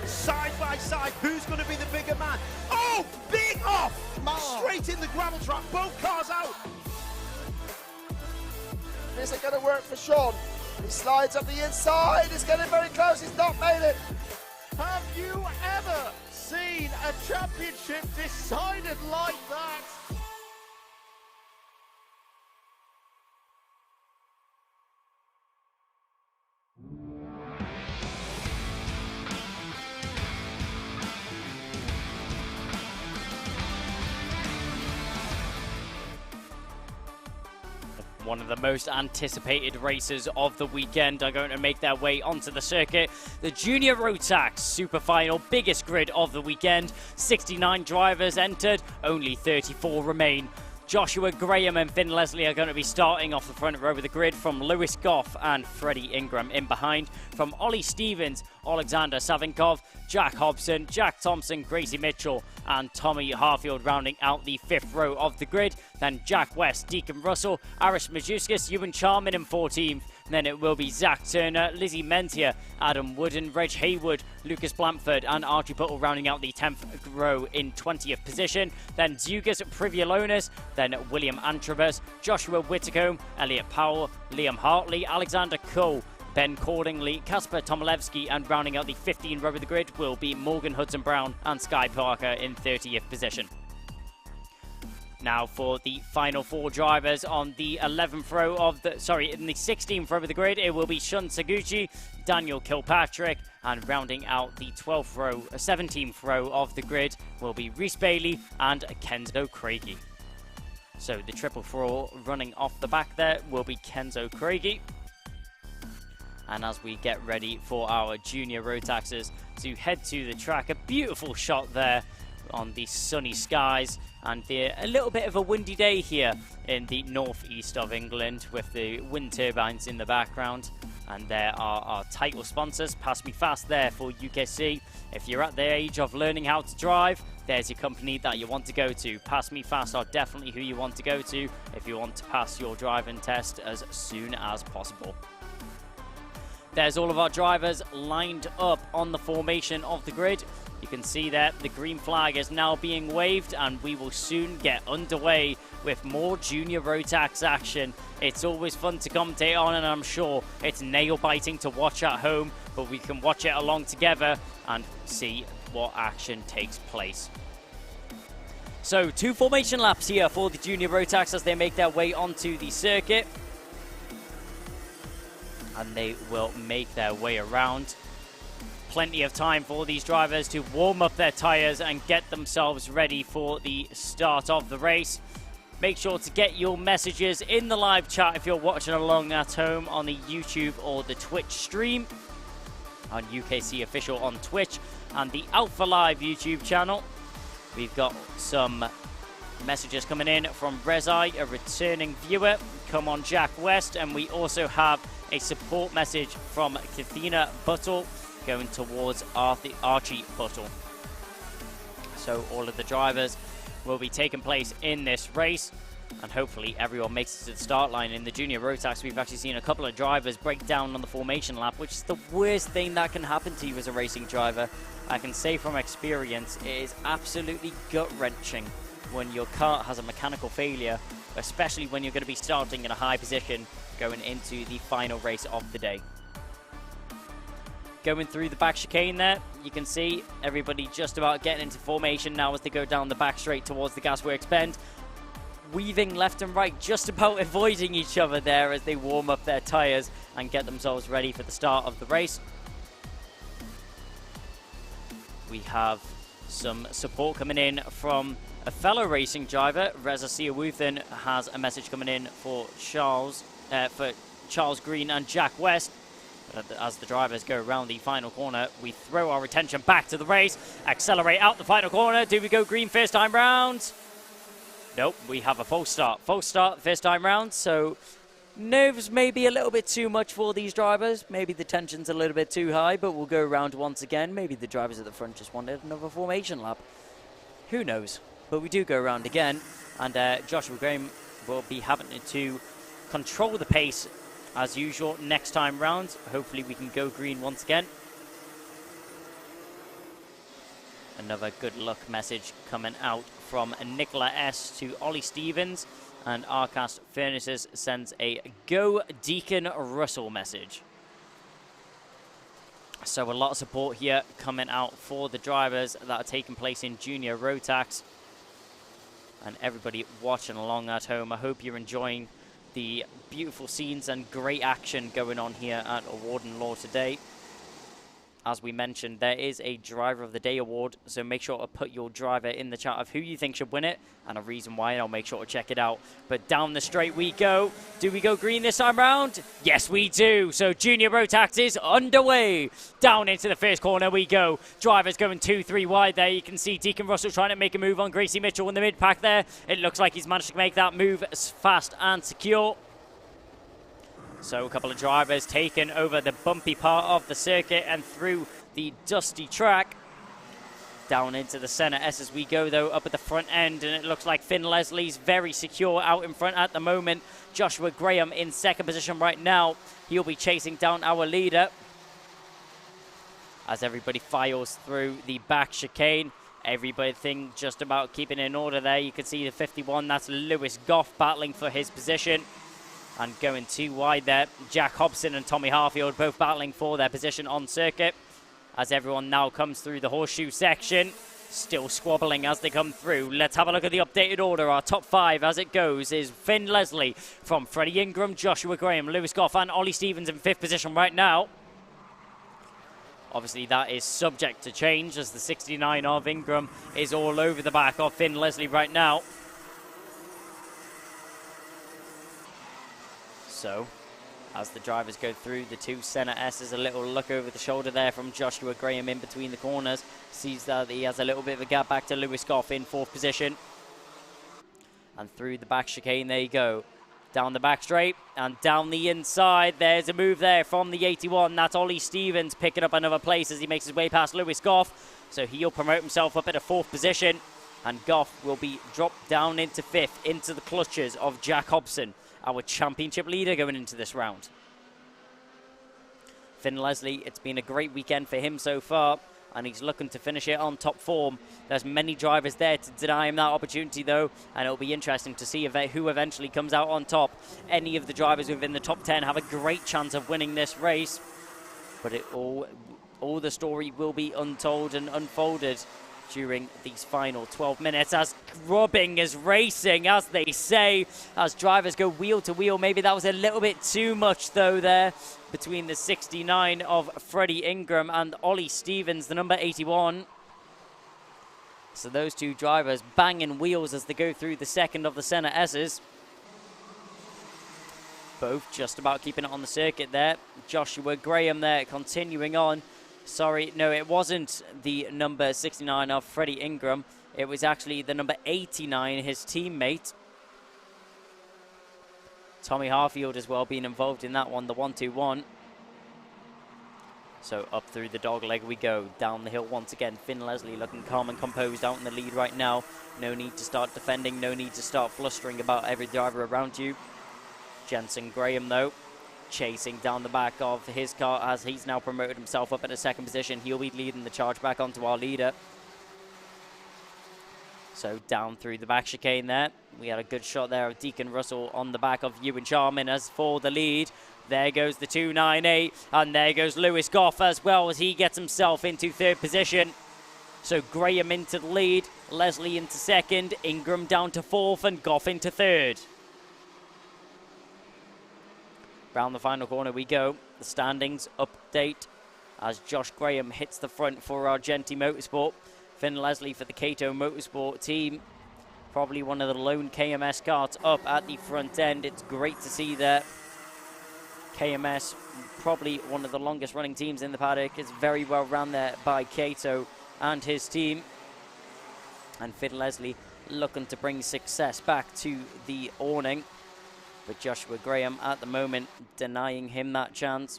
Side by side, who's going to be the bigger man? Oh, big off! Straight in the gravel trap, both cars out. Is it going to work for Sean? He slides up the inside, it's getting very close, he's not made it. Have you ever seen a championship decided like that? One of the most anticipated races of the weekend are going to make their way onto the circuit. The Junior Road Tax Super Final, biggest grid of the weekend. 69 drivers entered, only 34 remain. Joshua Graham and Finn Leslie are going to be starting off the front row of the grid, from Lewis Goff and Freddie Ingram in behind. From Ollie Stevens, Alexander Savinkov, Jack Hobson, Jack Thompson, Gracie Mitchell and Tommy Harfield rounding out the fifth row of the grid. Then Jack West, Deacon Russell, Aris Majuskas, Ewan Charman in 14th. Then it will be Zach Turner, Lizzie Mentier, Adam Wooden, Reg Haywood, Lucas Blamford and Archie Buttle rounding out the 10th row in 20th position. Then Zugas Priviolonis, then William Antrobus, Joshua Whitacombe, Elliot Powell, Liam Hartley, Alexander Cole, Ben Cordingley, Kasper Tomilewski, and rounding out the 15th row of the grid will be Morgan Hudson-Brown and Sky Parker in 30th position. Now for the final 4 drivers on the 11th row of the, in the 16th row of the grid, it will be Shun Saguchi, Daniel Kilpatrick, and rounding out the 17th row of the grid will be Rhys Bailey and Kenzo Craigie. So the triple four running off the back there will be Kenzo Craigie. And as we get ready for our junior road taxers to head to the track, a beautiful shot there on the sunny skies, and a little bit of a windy day here in the northeast of England with the wind turbines in the background. And there are our title sponsors, PassMeFast there for UKC. If you're at the age of learning how to drive, there's your company that you want to go to. PassMeFast are definitely who you want to go to if you want to pass your driving test as soon as possible. There's all of our drivers lined up on the formation of the grid. You can see that the green flag is now being waved, and we will soon get underway with more junior road tax action. It's always fun to commentate on, and I'm sure it's nail-biting to watch at home, but we can watch it along together and see what action takes place. So 2 formation laps here for the junior road tax as they make their way onto the circuit. And they will make their way around. Plenty of time for these drivers to warm up their tyres and get themselves ready for the start of the race. Make sure to get your messages in the live chat if you're watching along at home on the YouTube or the Twitch stream, on UKC Official on Twitch and the Alpha Live YouTube channel. We've got some messages coming in from Rezai, a returning viewer. Come on, Jack West. And we also have a support message from Kathina Buttle going towards Archie Buttle. So all of the drivers will be taking place in this race, and hopefully everyone makes it to the start line. In the junior road tax, we've actually seen a couple of drivers break down on the formation lap, which is the worst thing that can happen to you as a racing driver. I can say from experience, it is absolutely gut-wrenching when your car has a mechanical failure, especially when you're going to be starting in a high position going into the final race of the day. Going through the back chicane there, you can see everybody just about getting into formation now as they go down the back straight towards the gasworks bend. Weaving left and right, just about avoiding each other there as they warm up their tyres and get themselves ready for the start of the race. We have some support coming in from a fellow racing driver. Reza Siawuthan has a message coming in for Charles Green and Jack West. As the drivers go around the final corner, we throw our attention back to the race, accelerate out the final corner. Do we go green first time round? Nope, we have a false start. False start first time round, so nerves may be a little bit too much for these drivers. Maybe the tension's a little bit too high, but we'll go around once again. Maybe the drivers at the front just wanted another formation lap. Who knows? But we do go around again, and Joshua Graham will be having to control the pace as usual next time round. Hopefully we can go green once again. Another good luck message coming out from Nicola S to Ollie Stevens, and Arcast Furnaces sends a Go Deacon Russell message. So a lot of support here coming out for the drivers that are taking place in junior road tax. And everybody watching along at home, I hope you're enjoying the beautiful scenes and great action going on here at Warden Law today. As we mentioned, there is a Driver of the Day award, so make sure to put your driver in the chat of who you think should win it and a reason why, and I'll make sure to check it out. But down the straight we go. Do we go green this time round? Yes, we do. So junior road tax is underway. Down into the first corner we go. Drivers going 2-3 wide there. You can see Deacon Russell trying to make a move on Gracie Mitchell in the mid-pack there. It looks like he's managed to make that move fast and secure. So a couple of drivers taking over the bumpy part of the circuit and through the dusty track. Down into the center S as we go, though, up at the front end, and it looks like Finn Leslie's very secure out in front at the moment. Joshua Graham in second position right now. He'll be chasing down our leader as everybody files through the back chicane. Everything just about keeping in order there. You can see the 51, that's Lewis Goff battling for his position. And going too wide there, Jack Hobson and Tommy Harfield both battling for their position on circuit. As everyone now comes through the horseshoe section, Still squabbling as they come through. Let's have a look at the updated order. Our top 5 as it goes is Finn Leslie from Freddie Ingram, Joshua Graham, Lewis Goff and Ollie Stevens in 5th position right now. Obviously that is subject to change as the 69 of Ingram is all over the back of Finn Leslie right now. So, as the drivers go through, the 2 Senna S's, a little look over the shoulder there from Joshua Graham in between the corners. Sees that he has a little bit of a gap back to Lewis Goff in 4th position. And through the back chicane, there you go. Down the back straight and down the inside. There's a move there from the 81. That's Ollie Stevens picking up another place as he makes his way past Lewis Goff. So he'll promote himself up at a 4th position. And Goff will be dropped down into 5th, into the clutches of Jack Hobson, our championship leader going into this round. Finn Leslie, it's been a great weekend for him so far, and he's looking to finish it on top form. There's many drivers there to deny him that opportunity though, and it'll be interesting to see who eventually comes out on top. Any of the drivers within the top 10 have a great chance of winning this race, but all the story will be untold and unfolded during these final 12 minutes as grubbing is racing, as they say, as drivers go wheel to wheel. Maybe that was a little bit too much though there between the 69 of Freddie Ingram and Ollie Stevens, the number 81. So those 2 drivers banging wheels as they go through the second of the Senna S's. Both just about keeping it on the circuit there. Joshua Graham there continuing on. Sorry, no, it wasn't the number 69 of Freddie Ingram. It was actually the number 89, his teammate. Tommy Harfield as well being involved in that one, the 1-2-1. So up through the dog leg we go, down the hill once again. Finn Leslie looking calm and composed out in the lead right now. No need to start defending, no need to start flustering about every driver around you. Jensen Graham though, chasing down the back of his car as he's now promoted himself up at a 2nd position. He'll be leading the charge back onto our leader. So down through the back chicane there. We had a good shot there of Deacon Russell on the back of Ewan Charman as for the lead. There goes the 298 and there goes Lewis Goff as well as he gets himself into 3rd position. So Graham into the lead, Leslie into 2nd, Ingram down to 4th and Goff into 3rd. Round the final corner we go. The standings update as Josh Graham hits the front for Argenti Motorsport. Finn Leslie for the Cato Motorsport team. Probably one of the lone KMS carts up at the front end. It's great to see that. KMS, probably one of the longest running teams in the paddock. It's very well run there by Cato and his team. And Finn Leslie looking to bring success back to the awning. But Joshua Graham at the moment denying him that chance.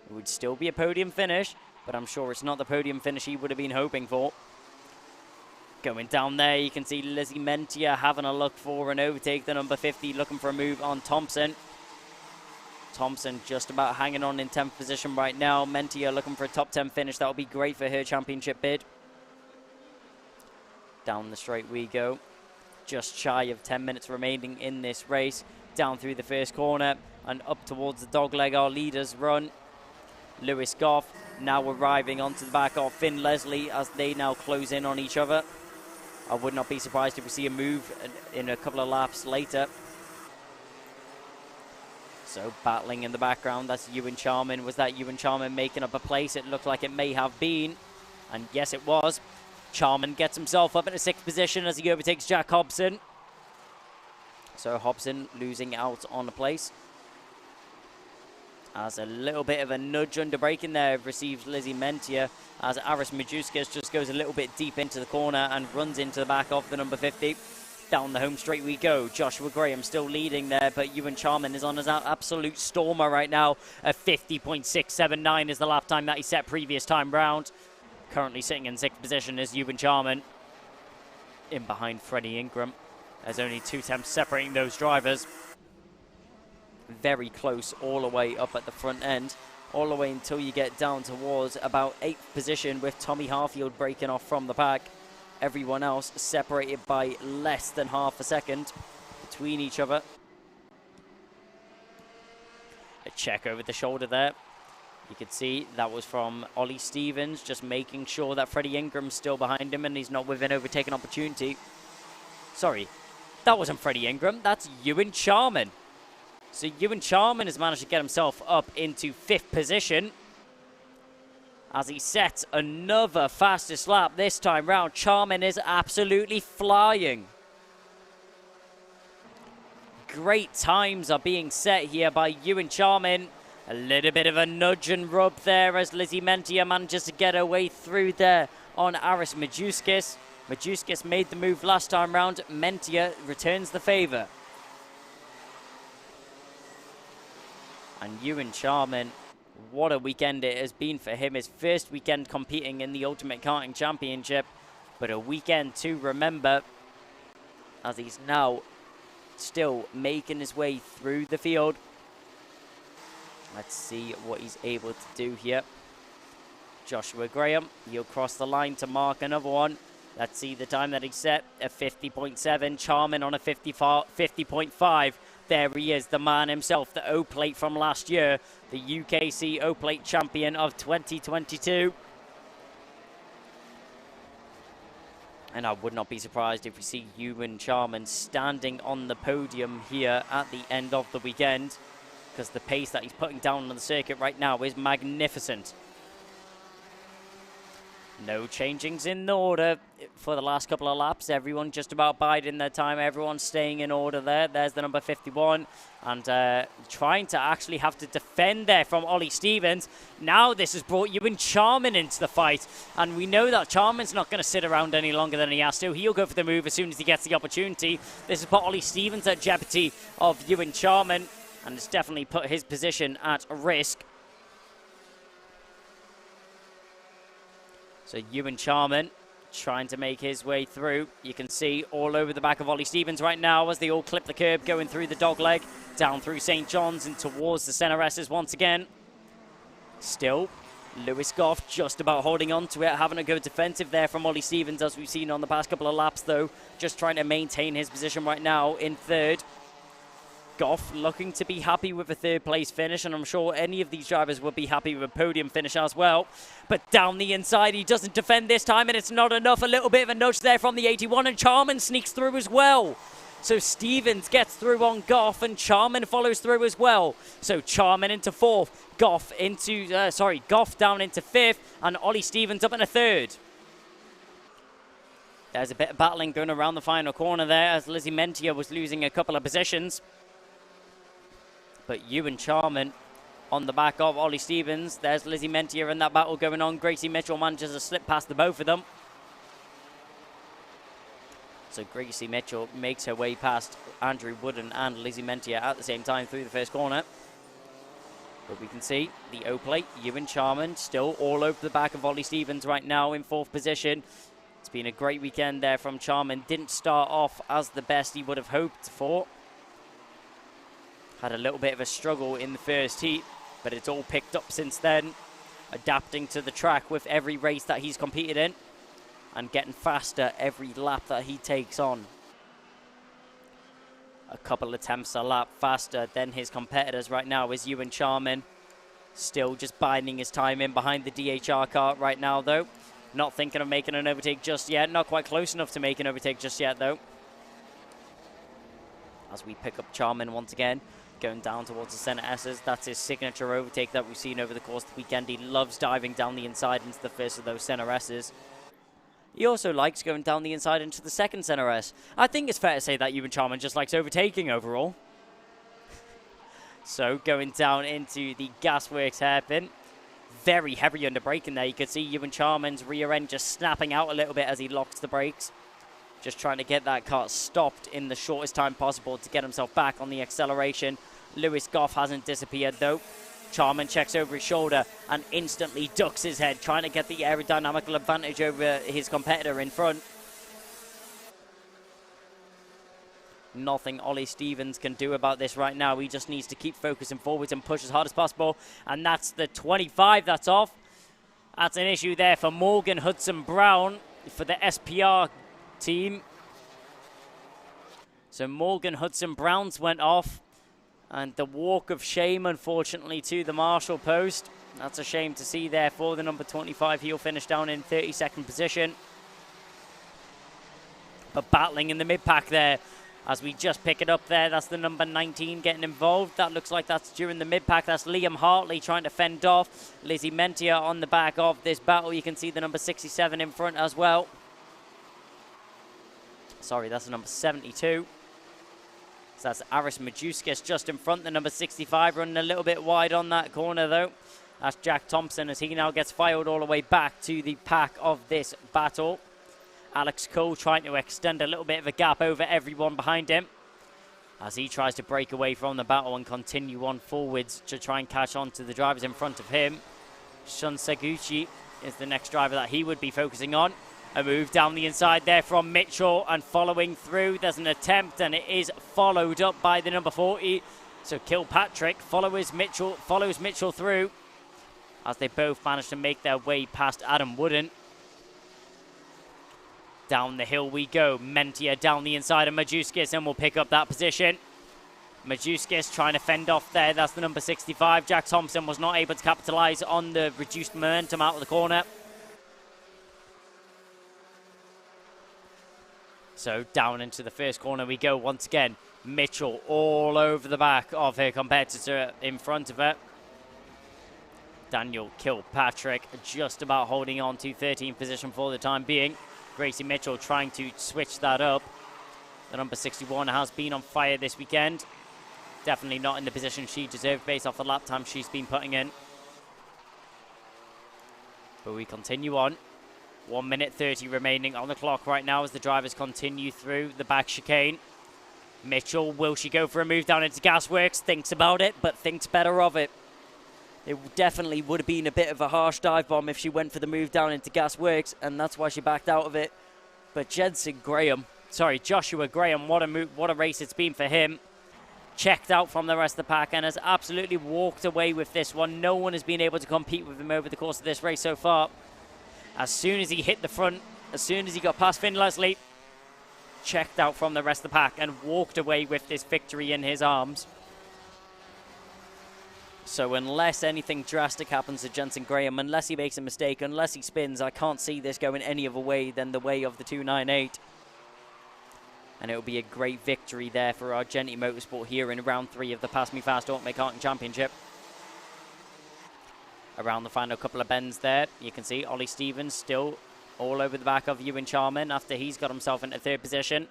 It would still be a podium finish, but I'm sure it's not the podium finish he would have been hoping for. Going down there, you can see Lizzie Mentia having a look for an overtake, the number 50, looking for a move on Thompson. Thompson just about hanging on in 10th position right now. Mentia looking for a top 10 finish. That would be great for her championship bid. Down the straight we go. Just shy of 10 minutes remaining in this race. Down through the first corner and up towards the dogleg our leaders run. Lewis Goff now arriving onto the back of Finn Leslie as they now close in on each other. I would not be surprised if we see a move in a couple of laps later. So battling in the background, that's Ewan Charman. Was that Ewan Charman making up a place? It looked like it may have been. And yes, it was. Charman gets himself up in a 6th position as he overtakes Jack Hobson. So Hobson losing out on a place. As a little bit of a nudge under braking there receives Lizzie Mentia as Aris Majuskas just goes a little bit deep into the corner and runs into the back of the number 50. Down the home straight we go. Joshua Graham still leading there, but Ewan Charman is on his absolute stormer right now. A 50.679 is the lap time that he set previous time round. Currently sitting in 6th position is Ewan Charman. In behind Freddie Ingram. There's only 2 temps separating those drivers. Very close all the way up at the front end. All the way until you get down towards about 8th position with Tommy Harfield breaking off from the pack. Everyone else separated by less than half a second between each other. A check over the shoulder there. You could see that was from Ollie Stevens, just making sure that Freddie Ingram's still behind him and he's not within overtaking opportunity. Sorry, that wasn't Freddie Ingram, that's Ewan Charman. So Ewan Charman has managed to get himself up into 5th position as he sets another fastest lap this time round. Charman is absolutely flying. Great times are being set here by Ewan Charman. A little bit of a nudge and rub there as Lizzie Mentia manages to get her way through there on Aris Majewskis. Majewskis made the move last time round. Mentia returns the favour. And Ewan Charman, what a weekend it has been for him. His first weekend competing in the Ultimate Karting Championship, but a weekend to remember as he's now still making his way through the field. Let's see what he's able to do here. Joshua Graham, he'll cross the line to mark another one. Let's see the time that he set, a 50.7. Charman on a 50.5. There he is, the man himself, the O-Plate from last year, the UKC O-Plate champion of 2022. And I would not be surprised if we see Ewan Charman standing on the podium here at the end of the weekend, because the pace that he's putting down on the circuit right now is magnificent. No changings in order for the last couple of laps. Everyone just about biding their time. Everyone's staying in order there. There's the number 51. And trying to actually have to defend there from Ollie Stevens. Now this has brought Ewan Charman into the fight. And we know that Charman's not going to sit around any longer than he has to. He'll go for the move as soon as he gets the opportunity. This has put Ollie Stevens at jeopardy of Ewan Charman. And it's definitely put his position at risk. So Ewan Charman trying to make his way through. You can see all over the back of Ollie Stevens right now as they all clip the curb, going through the dogleg, down through St. John's and towards the centre S's once again. Still, Lewis Goff just about holding on to it, having a good defensive there from Ollie Stevens, as we've seen on the past couple of laps, though. Just trying to maintain his position right now in 3rd. Goff looking to be happy with a 3rd place finish, and I'm sure any of these drivers will be happy with a podium finish as well. But down the inside, he doesn't defend this time, and it's not enough. A little bit of a nudge there from the 81, and Charman sneaks through as well. So Stevens gets through on Goff, and Charman follows through as well. So Charman into 4th, Goff down into 5th, and Ollie Stevens up in a 3rd. There's a bit of battling going around the final corner there as Lizzie Mentia was losing a couple of positions. But Ewan Charman on the back of Ollie Stevens. There's Lizzie Mentia in that battle going on. Gracie Mitchell manages to slip past the both of them. So Gracie Mitchell makes her way past Andrew Wooden and Lizzie Mentia at the same time through the first corner. But we can see the O-Plate, Ewan Charman, still all over the back of Ollie Stevens right now in 4th position. It's been a great weekend there from Charman. Didn't start off as the best he would have hoped for. Had a little bit of a struggle in the first heat, but it's all picked up since then. Adapting to the track with every race that he's competed in and getting faster every lap that he takes on. A couple attempts a lap faster than his competitors right now is Ewan Charman. Still just biding his time in behind the DHR car right now, though. Not thinking of making an overtake just yet. Not quite close enough to make an overtake just yet, though. As we pick up Charman once again. Going down towards the centre S's. That's his signature overtake that we've seen over the course of the weekend. He loves diving down the inside into the first of those centre S's. He also likes going down the inside into the second centre S. I think it's fair to say that Ewan Charman just likes overtaking overall. So going down into the Gasworks hairpin. Very heavy under braking there. You could see Ewan Charman's rear end just snapping out a little bit as he locks the brakes. Just trying to get that car stopped in the shortest time possible to get himself back on the acceleration. Lewis Goff hasn't disappeared though. Charman checks over his shoulder and instantly ducks his head, trying to get the aerodynamical advantage over his competitor in front. Nothing Ollie Stevens can do about this right now. He just needs to keep focusing forwards and push as hard as possible. And that's the 25 that's off. That's an issue there for Morgan Hudson-Brown for the SPR team. So Morgan Hudson-Brown's went off, and the walk of shame, unfortunately, to the marshal post. That's a shame to see there for the number 25. He'll finish down in 32nd position. But battling in the mid-pack there as we just pick it up there. That's the number 19 getting involved. That looks like that's during the mid-pack. That's Liam Hartley trying to fend off Lizzie Mentia on the back of this battle. You can see the number 67 in front as well. Sorry, that's the number 72. So that's Aris Majewskis just in front. The number 65 running a little bit wide on that corner though. That's Jack Thompson as he now gets fired all the way back to the pack of this battle. Alex Cole trying to extend a little bit of a gap over everyone behind him as he tries to break away from the battle and continue on forwards to try and catch on to the drivers in front of him. Shun Seguchi is the next driver that he would be focusing on. A move down the inside there from Mitchell and following through. There's an attempt and it is followed up by the number 40. So Kilpatrick follows Mitchell through as they both manage to make their way past Adam Wooden. Down the hill we go. Mentia down the inside of Majewskis and will pick up that position. Majewskis trying to fend off there. That's the number 65. Jack Thompson was not able to capitalise on the reduced momentum out of the corner. So down into the first corner we go once again. Mitchell all over the back of her competitor in front of her. Daniel Kilpatrick just about holding on to 13th position for the time being. Gracie Mitchell trying to switch that up. The number 61 has been on fire this weekend. Definitely not in the position she deserved based off the lap time she's been putting in. But we continue on. 1 minute 30 remaining on the clock right now as the drivers continue through the back chicane. Mitchell, will she go for a move down into Gasworks? Thinks about it, but thinks better of it. It definitely would have been a bit of a harsh dive bomb if she went for the move down into Gasworks, and that's why she backed out of it. But Joshua Graham, what a race it's been for him. Checked out from the rest of the pack and has absolutely walked away with this one. No one has been able to compete with him over the course of this race so far. As soon as he hit the front, as soon as he got past Finn Leslie, checked out from the rest of the pack and walked away with this victory in his arms. So unless anything drastic happens to Jensen Graham, unless he makes a mistake, unless he spins, I can't see this going any other way than the way of the 298. And it will be a great victory there for Argenti Motorsport here in round 3 of the PassMeFast Ultimate Karting Championship. Around the final couple of bends there, you can see Ollie Stevens still all over the back of Ewan Charman after he's got himself into 3rd position.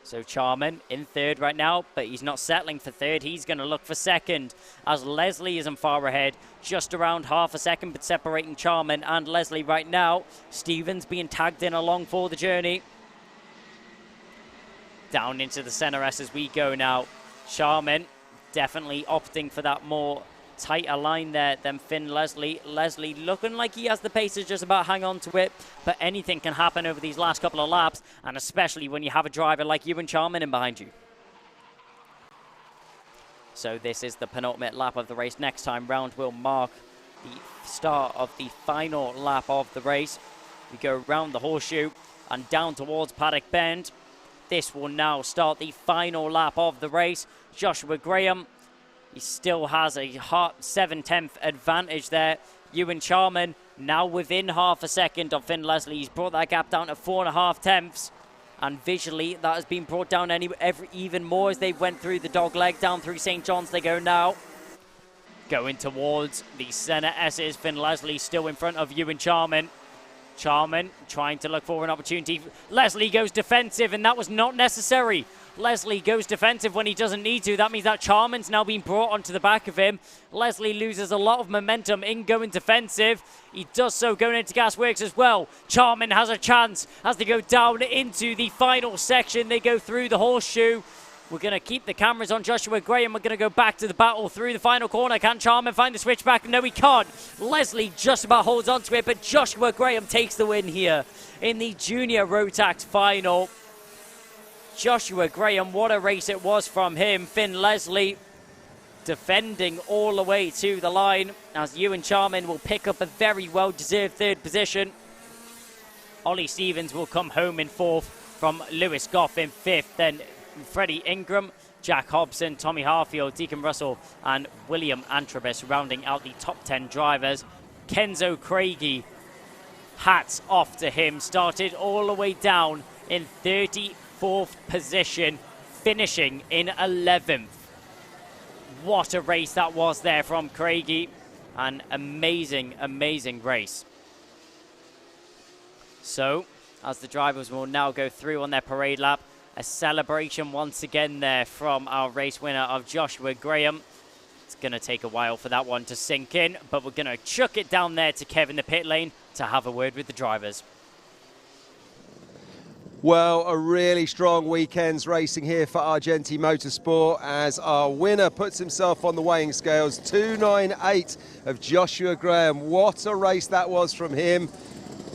So Charman in 3rd right now, but he's not settling for 3rd. He's going to look for 2nd as Leslie isn't far ahead, just around half a second, but separating Charman and Leslie right now. Stevens being tagged in along for the journey. Down into the center S as we go now. Charman definitely opting for that more tighter line there than Finn Leslie. Leslie looking like he has the pace to just about hang on to it, but anything can happen over these last couple of laps, and especially when you have a driver like Ewan Charman in behind you. So this is the penultimate lap of the race. Next time round will mark the start of the final lap of the race. We go round the horseshoe and down towards Paddock Bend. This will now start the final lap of the race. Joshua Graham, he still has a 7/10 advantage there. Ewan Charman now within half a second of Finn Leslie. He's brought that gap down to 4.5 tenths. And visually, that has been brought down even more as they went through the dog leg down through St. John's. They go now. Going towards the center S's. Finn Leslie still in front of Ewan Charman. Charman trying to look for an opportunity. Leslie goes defensive, and that was not necessary. Leslie goes defensive when he doesn't need to. That means that Charman's now being brought onto the back of him. Leslie loses a lot of momentum in going defensive. He does so going into Gasworks as well. Charman has a chance as they go down into the final section. They go through the horseshoe. We're going to keep the cameras on Joshua Graham. We're going to go back to the battle through the final corner. Can Charman find the switchback? No, he can't. Leslie just about holds on to it, but Joshua Graham takes the win here in the Junior Rotax final. Joshua Graham, what a race it was from him. Finn Leslie defending all the way to the line as Ewan Charman will pick up a very well-deserved 3rd position. Ollie Stevens will come home in 4th from Lewis Goff in 5th. Then Freddie Ingram Jack Hobson, Tommy Harfield, Deacon Russell and William Antrobus rounding out the top 10 drivers. Kenzo Craigie, hats off to him, started all the way down in 34th position, finishing in 11th. What a race that was there from Craigie. An amazing, amazing race. So, as the drivers will now go through on their parade lap, a celebration once again there from our race winner of Joshua Graham. It's going to take a while for that one to sink in, but we're going to chuck it down there to Kev in the pit lane to have a word with the drivers. Well, a really strong weekend's racing here for Argenti Motorsport as our winner puts himself on the weighing scales. 298 of Joshua Graham. What a race that was from him.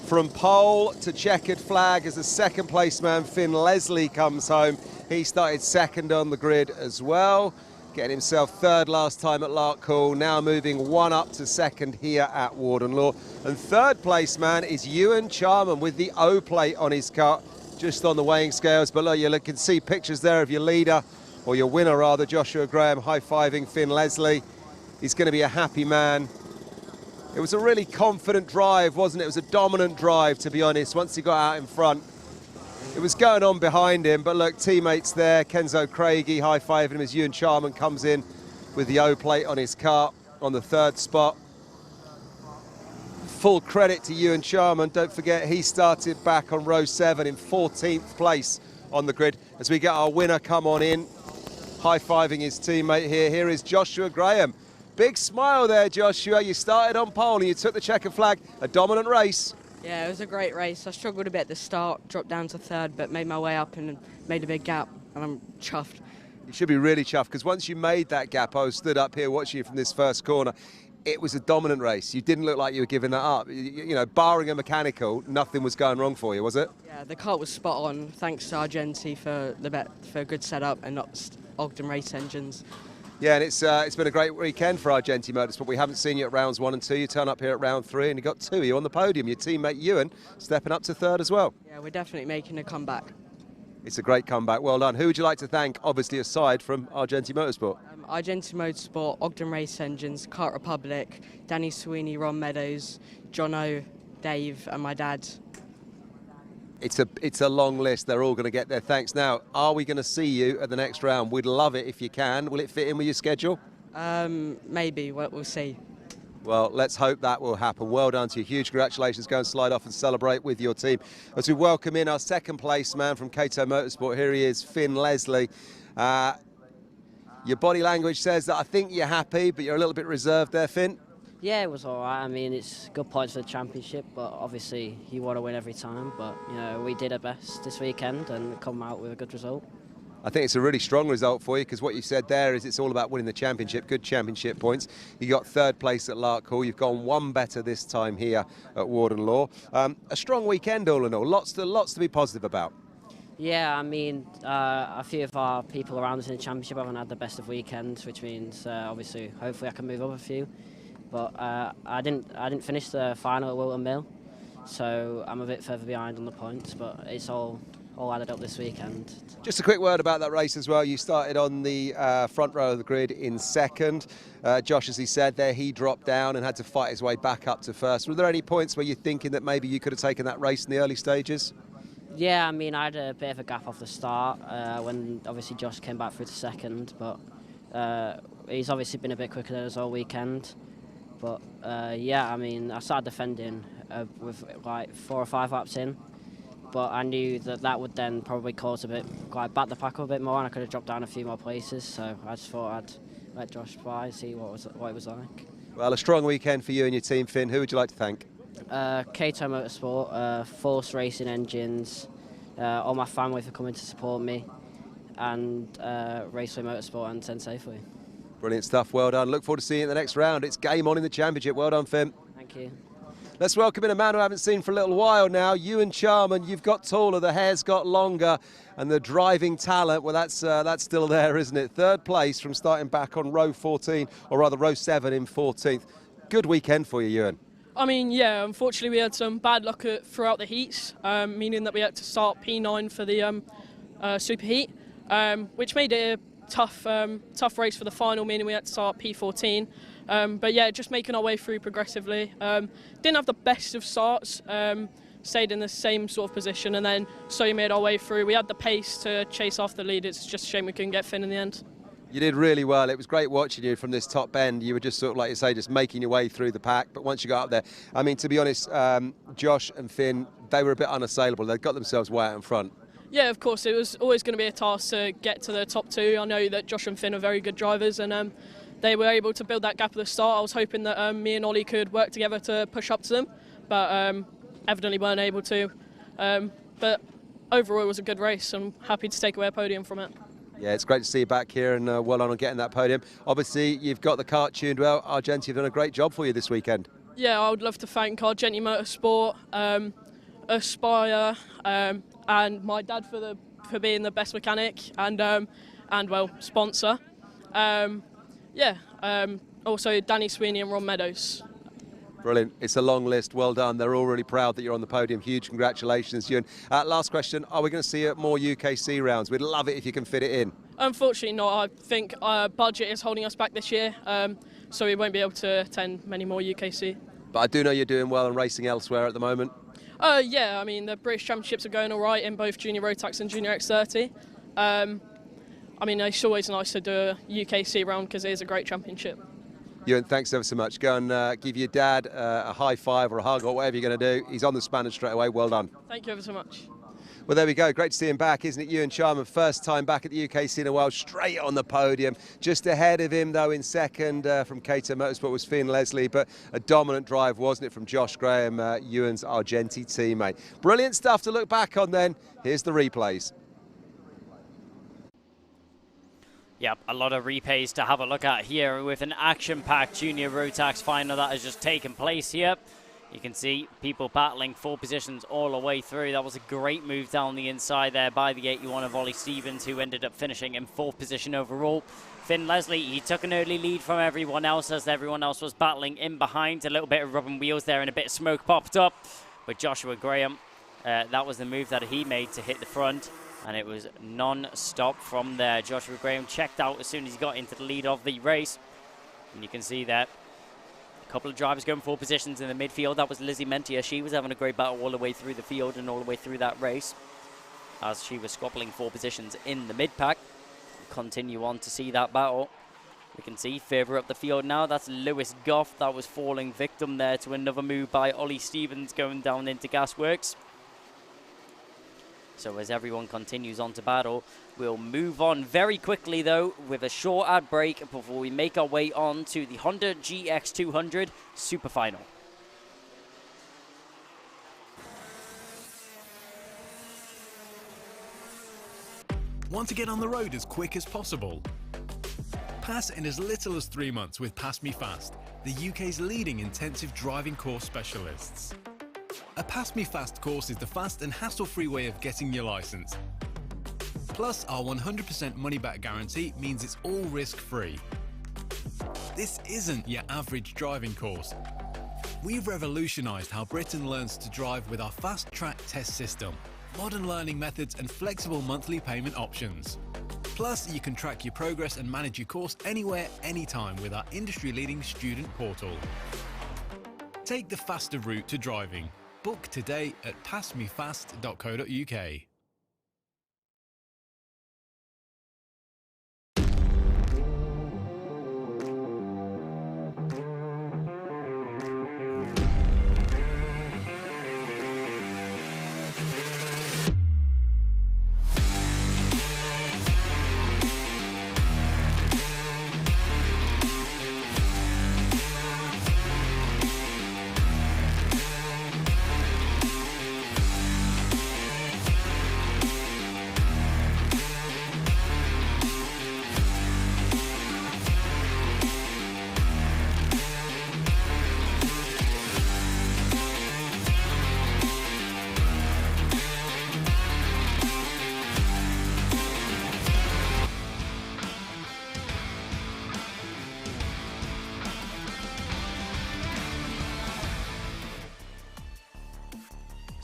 From pole to checkered flag as a second place man, Finn Leslie comes home. He started second on the grid as well, getting himself third last time at Larkhall, now moving one up to second here at Warden Law. And third place man is Ewan Charman with the O plate on his car, just on the weighing scales. But look, you can see pictures there of your leader, or your winner rather, Joshua Graham, high-fiving Finn Leslie. He's going to be a happy man. It was a really confident drive, wasn't it? It was a dominant drive, to be honest, once he got out in front. It was going on behind him, but look, teammates there, Kenzo Craigie high-fiving him as Ewan Charman comes in with the O plate on his car on the third spot. Full credit to Ewan Charman. Don't forget, he started back on row 7 in 14th place on the grid. As we get our winner come on in, high-fiving his teammate here. Here is Joshua Graham. Big smile there, Joshua. You started on pole and you took the checkered flag. A dominant race. Yeah, it was a great race. I struggled a bit at the start, dropped down to third, but made my way up and made a big gap, and I'm chuffed. You should be really chuffed, because once you made that gap, I was stood up here watching you from this first corner. It was a dominant race. You didn't look like you were giving that up. You know, barring a mechanical, nothing was going wrong for you, was it? Yeah, the car was spot on. Thanks to Argenti for a good setup and not Ogden race engines. Yeah, and it's been a great weekend for Argenti Motorsport. We haven't seen you at rounds 1 and 2. You turn up here at round 3 and you got 2. You're on the podium. Your teammate Ewan stepping up to third as well. Yeah, we're definitely making a comeback. It's a great comeback. Well done. Who would you like to thank, obviously, aside from Argenti Motorsport? Argenti Motorsport, Ogden Race Engines, Kart Republic, Danny Sweeney, Ron Meadows, Jono, Dave and my dad. It's a long list. They're all going to get their thanks. Now, are we going to see you at the next round? We'd love it if you can. Will it fit in with your schedule? Maybe. We'll see. Well, let's hope that will happen. Well done to you. Huge congratulations. Go and slide off and celebrate with your team. As we welcome in our second place man from Kato Motorsport. Here he is, Finn Leslie. Your body language says that I think you're happy, but you're a little bit reserved there, Finn. Yeah, it was all right. I mean, it's good points for the championship, but obviously you want to win every time. But, you know, we did our best this weekend and come out with a good result. I think it's a really strong result for you, because what you said there is it's all about winning the championship, good championship points. You got third place at Larkhall. You've gone one better this time here at Warden Law. A strong weekend all in all. Lots to be positive about. Yeah, I mean, a few of our people around us in the championship haven't had the best of weekends, which means obviously, hopefully I can move up a few. But I didn't finish the final at Wilton Mill, so I'm a bit further behind on the points. But it's all added up this weekend. Just a quick word about that race as well. You started on the front row of the grid in second. Josh, as he said there, he dropped down and had to fight his way back up to first. Were there any points where you're thinking that maybe you could have taken that race in the early stages? Yeah, I mean, I had a bit of a gap off the start when obviously Josh came back through to second, but he's obviously been a bit quicker than us all weekend. But yeah, I mean, I started defending with like 4 or 5 laps in, but I knew that would then probably cause a bit, like back the pack up a bit more, and I could have dropped down a few more places. So I just thought I'd let Josh by, see what it was like. Well, a strong weekend for you and your team, Finn. Who would you like to thank? Kato Motorsport, Force Racing Engines, all my family for coming to support me, and Raceway Motorsport and Sensei for you. Brilliant stuff. Well done. Look forward to seeing you in the next round. It's game on in the championship. Well done, Finn. Thank you. Let's welcome in a man who I haven't seen for a little while now. Ewan Charman. You've got taller, the hair's got longer, and the driving talent, well, that's still there, isn't it? Third place from starting back on row 14, or rather row 7 in 14th. Good weekend for you, Ewan. I mean, yeah, unfortunately we had some bad luck throughout the heats, meaning that we had to start P9 for the super heat, which made it a tough race for the final, meaning we had to start P14. But yeah, just making our way through progressively. Didn't have the best of starts, stayed in the same sort of position, and then slowly made our way through. We had the pace to chase after the lead. It's just a shame we couldn't get Finn in the end. You did really well. It was great watching you from this top bend. You were just sort of, like you say, just making your way through the pack. But once you got up there, I mean, to be honest, Josh and Finn, they were a bit unassailable. They got themselves way out in front. Yeah, of course. It was always going to be a task to get to the top two. I know that Josh and Finn are very good drivers, and they were able to build that gap at the start. I was hoping that me and Ollie could work together to push up to them, but evidently weren't able to. But overall, it was a good race. I'm happy to take away a podium from it. Yeah, it's great to see you back here, and well done on getting that podium. Obviously, you've got the kart tuned well. Argenti have done a great job for you this weekend. Yeah, I would love to thank Argenti Motorsport, Aspire, and my dad for being the best mechanic and well, sponsor. Also Danny Sweeney and Ron Meadows. Brilliant. It's a long list. Well done. They're all really proud that you're on the podium. Huge congratulations, Ewan. Last question. Are we going to see more UKC rounds? We'd love it if you can fit it in. Unfortunately not. I think our budget is holding us back this year, so we won't be able to attend many more UKC. But I do know you're doing well and racing elsewhere at the moment. Yeah, I mean, the British Championships are going all right in both Junior Rotax and Junior X30. I mean, it's always nice to do a UKC round because it is a great championship. Ewan, thanks ever so much. Go and give your dad a high five or a hug or whatever you're going to do. He's on the spanner straight away. Well done. Thank you ever so much. Well, there we go. Great to see him back, isn't it, Ewan Charman? First time back at the UKC in a while, straight on the podium. Just ahead of him, though, in second from Kato Motorsport was Finn Leslie, but a dominant drive, wasn't it, from Josh Graham, Ewan's Argenti teammate. Brilliant stuff to look back on then. Here's the replays. Yep, a lot of replays to have a look at here with an action-packed Junior Rotax final that has just taken place here. You can see people battling 4 positions all the way through. That was a great move down the inside there by the 81 of Ollie Stevens, who ended up finishing in 4th position overall. Finn Leslie, he took an early lead from everyone else as everyone else was battling in behind. A little bit of rubbing wheels there and a bit of smoke popped up. With Joshua Graham, that was the move that he made to hit the front. And it was non-stop from there. Joshua Graham checked out as soon as he got into the lead of the race. And you can see that a couple of drivers going 4 positions in the midfield. That was Lizzie Mentia. She was having a great battle all the way through the field and all the way through that race, as she was squabbling 4 positions in the mid-pack. Continue on to see that battle. We can see further up the field now, that's Lewis Goff. That was falling victim there to another move by Ollie Stevens going down into Gasworks. So as everyone continues on to battle, we'll move on very quickly, though, with a short ad break before we make our way on to the Honda GX200 Super Final. Want to get on the road as quick as possible? Pass in as little as 3 months with PassMeFast, the UK's leading intensive driving course specialists. A PassMeFast course is the fast and hassle-free way of getting your license. Plus, our 100% money-back guarantee means it's all risk-free. This isn't your average driving course. We've revolutionised how Britain learns to drive with our fast-track test system, modern learning methods and flexible monthly payment options. Plus, you can track your progress and manage your course anywhere, anytime with our industry-leading student portal. Take the faster route to driving. Book today at passmefast.co.uk.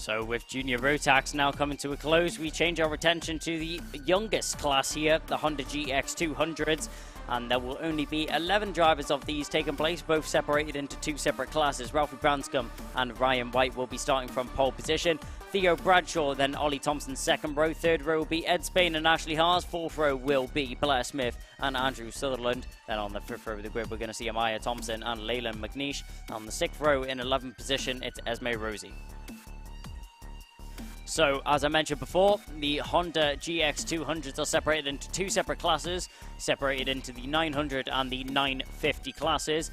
So with Junior Rotax now coming to a close, we change our attention to the youngest class here, the Honda GX200s. And there will only be 11 drivers of these taking place, both separated into two separate classes. Ralphie Branscombe and Ryan White will be starting from pole position. Theo Bradshaw, then Ollie Thompson's second row. Third row will be Ed Spain and Ashley Haas. Fourth row will be Blair Smith and Andrew Sutherland. Then on the fifth row of the grid, we're going to see Amaya Thompson and Leyland McNeish. On the sixth row, in 11th position, it's Esme Rosie. So, as I mentioned before, the Honda GX200s are separated into two separate classes, separated into the 900 and the 950 classes.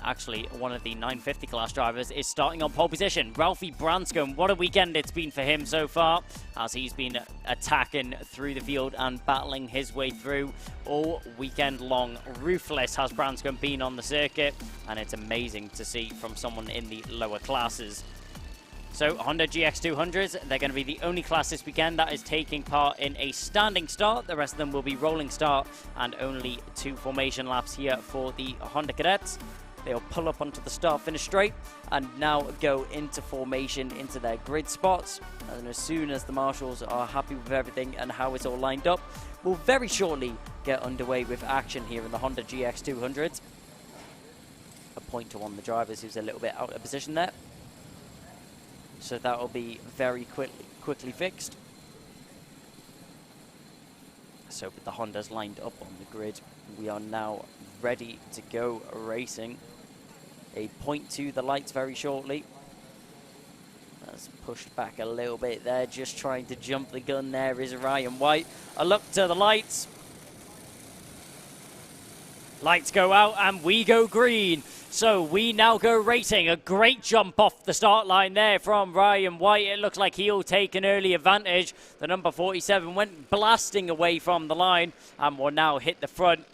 Actually, one of the 950 class drivers is starting on pole position. Ralphie Branscombe, what a weekend it's been for him so far, as he's been attacking through the field and battling his way through all weekend long. Ruthless has Branscombe been on the circuit, and it's amazing to see from someone in the lower classes. So Honda GX200s, they're going to be the only class this weekend that is taking part in a standing start. The rest of them will be rolling start, and only 2 formation laps here for the Honda Cadets. They'll pull up onto the start-finish straight and now go into formation into their grid spots. And as soon as the marshals are happy with everything and how it's all lined up, we'll very shortly get underway with action here in the Honda GX200s. A point to one of the drivers who's a little bit out of position there. So that will be very quickly fixed. So with the Hondas lined up on the grid, we are now ready to go racing. A point to the lights very shortly. That's pushed back a little bit there, just trying to jump the gun. There is Ryan White. A look to the lights. Lights go out and we go green. So we now go racing. A great jump off the start line there from Ryan White. It looks like he'll take an early advantage. The number 47 went blasting away from the line and will now hit the front.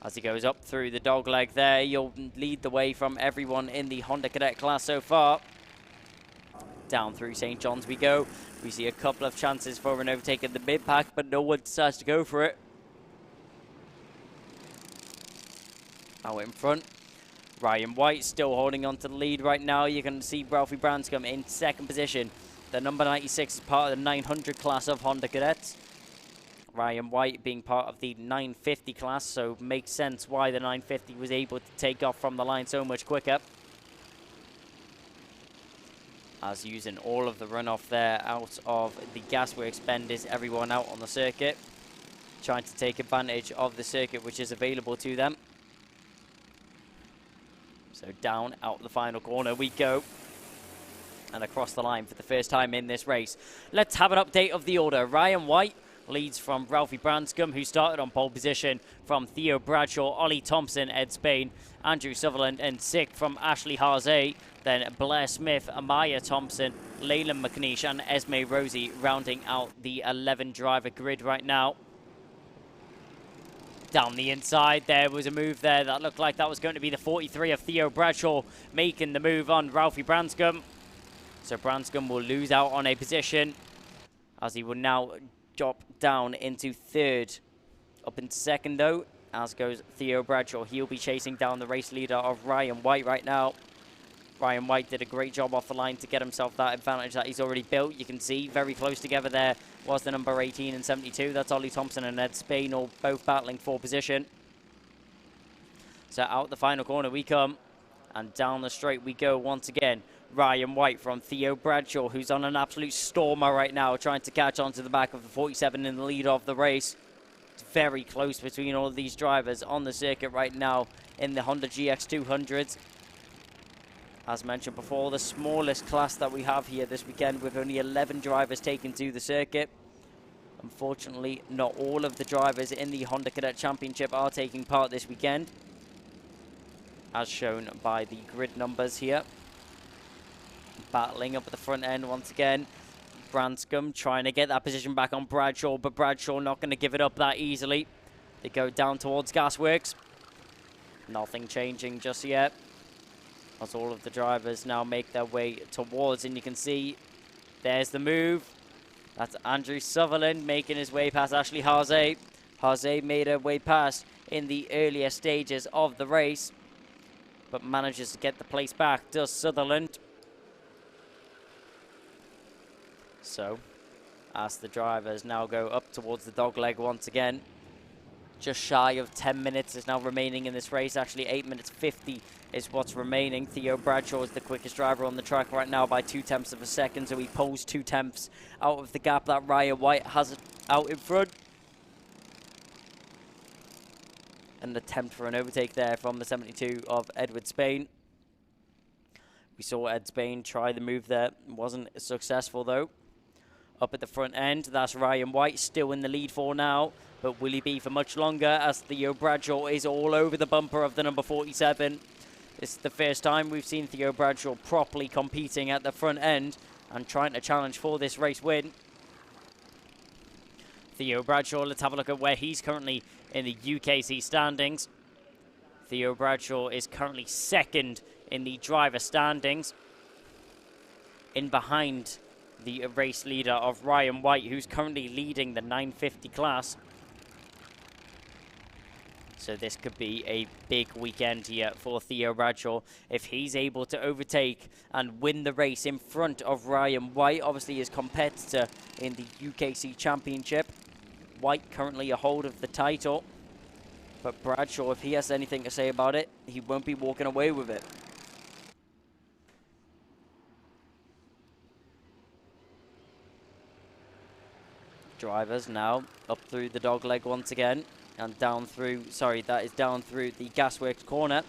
As he goes up through the dogleg there, he'll lead the way from everyone in the Honda Cadet class so far. Down through St. John's we go. We see a couple of chances for an overtake at the mid-pack, but no one decides to go for it. Out in front, Ryan White still holding on to the lead right now. You can see Ralphie Branscombe in second position. The number 96 is part of the 900 class of Honda Cadets. Ryan White being part of the 950 class, so makes sense why the 950 was able to take off from the line so much quicker. As using all of the runoff there out of the gasworks bend is everyone out on the circuit, trying to take advantage of the circuit which is available to them. So down out the final corner we go, and across the line for the first time in this race. Let's have an update of the order. Ryan White leads from Ralphie Branscombe, who started on pole position, from Theo Bradshaw, Ollie Thompson, Ed Spain, Andrew Sutherland, and sixth from Ashley Harzay. Then Blair Smith, Amaya Thompson, Leyland McNeish, and Esme Rosie rounding out the 11-driver grid right now. Down the inside, there was a move there that looked like that was going to be the 43 of Theo Bradshaw making the move on Ralphie Branscombe. So Branscombe will lose out on a position as he will now drop down into third. Up into second though, as goes Theo Bradshaw. He'll be chasing down the race leader of Ryan White right now. Ryan White did a great job off the line to get himself that advantage that he's already built. You can see very close together there was the number 18 and 72. That's Ollie Thompson and Ed Spain, all both battling for position. So out the final corner we come, and down the straight we go once again. Ryan White from Theo Bradshaw, who's on an absolute stormer right now, trying to catch on to the back of the 47 in the lead of the race. It's very close between all of these drivers on the circuit right now in the Honda GX200s. As mentioned before, the smallest class that we have here this weekend, with only 11 drivers taken to the circuit. Unfortunately, not all of the drivers in the Honda Cadet Championship are taking part this weekend, as shown by the grid numbers here. Battling up at the front end once again. Branscombe trying to get that position back on Bradshaw, but Bradshaw not going to give it up that easily. They go down towards gasworks. Nothing changing just yet, as all of the drivers now make their way towards, and you can see there's the move. That's Andrew Sutherland making his way past Ashley Harzay. Harzay made her way past in the earlier stages of the race, but manages to get the place back, does Sutherland. So, as the drivers now go up towards the dogleg once again, just shy of 10 minutes is now remaining in this race. Actually, 8 minutes 50 is what's remaining. Theo Bradshaw is the quickest driver on the track right now by 0.2 of a second, so he pulls 0.2 out of the gap that Ryan White has out in front. An attempt for an overtake there from the 72 of Edward Spain. We saw Ed Spain try the move there. Wasn't successful, though. Up at the front end, that's Ryan White still in the lead for now. But will he be for much longer, as Theo Bradshaw is all over the bumper of the number 47. This is the first time we've seen Theo Bradshaw properly competing at the front end and trying to challenge for this race win. Theo Bradshaw, let's have a look at where he's currently in the UKC standings. Theo Bradshaw is currently second in the driver standings, in behind the race leader of Ryan White, who's currently leading the 950 class. So this could be a big weekend here for Theo Bradshaw if he's able to overtake and win the race in front of Ryan White, obviously his competitor in the UKC Championship. White currently a hold of the title, but Bradshaw, if he has anything to say about it, he won't be walking away with it. Drivers now up through the dogleg once again and down through, sorry, that is down through the Gasworks corner.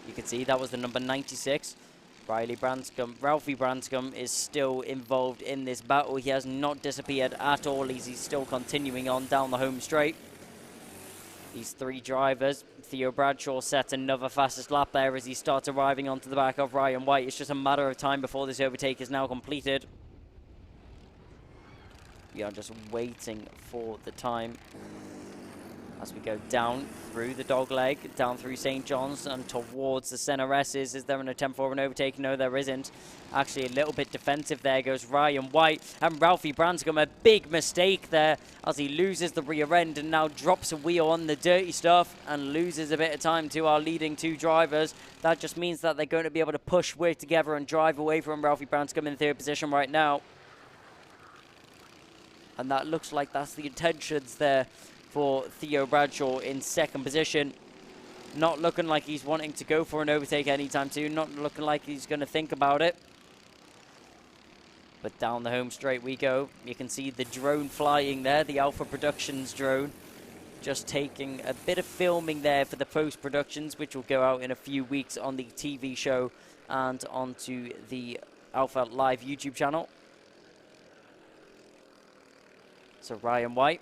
You can see that was the number 96. Ralphie Branscombe is still involved in this battle. He has not disappeared at all. He's still continuing on down the home straight. These three drivers, Theo Bradshaw set another fastest lap there as he starts arriving onto the back of Ryan White. It's just a matter of time before this overtake is now completed. We are just waiting for the time as we go down through the dogleg, down through St. John's and towards the centre S's. Is there an attempt for an overtake? No, there isn't. Actually, a little bit defensive there goes Ryan White, and Ralphie Branscombe, a big mistake there as he loses the rear end and now drops a wheel on the dirty stuff and loses a bit of time to our leading two drivers. That just means that they're going to be able to push, work together and drive away from Ralphie Branscombe in third position right now. And that looks like that's the intentions there for Theo Bradshaw in second position. Not looking like he's wanting to go for an overtake anytime soon. Not looking like he's going to think about it. But down the home straight we go. You can see the drone flying there, the Alpha Productions drone. Just taking a bit of filming there for the post-productions, which will go out in a few weeks on the TV show and onto the Alpha Live YouTube channel. So Ryan White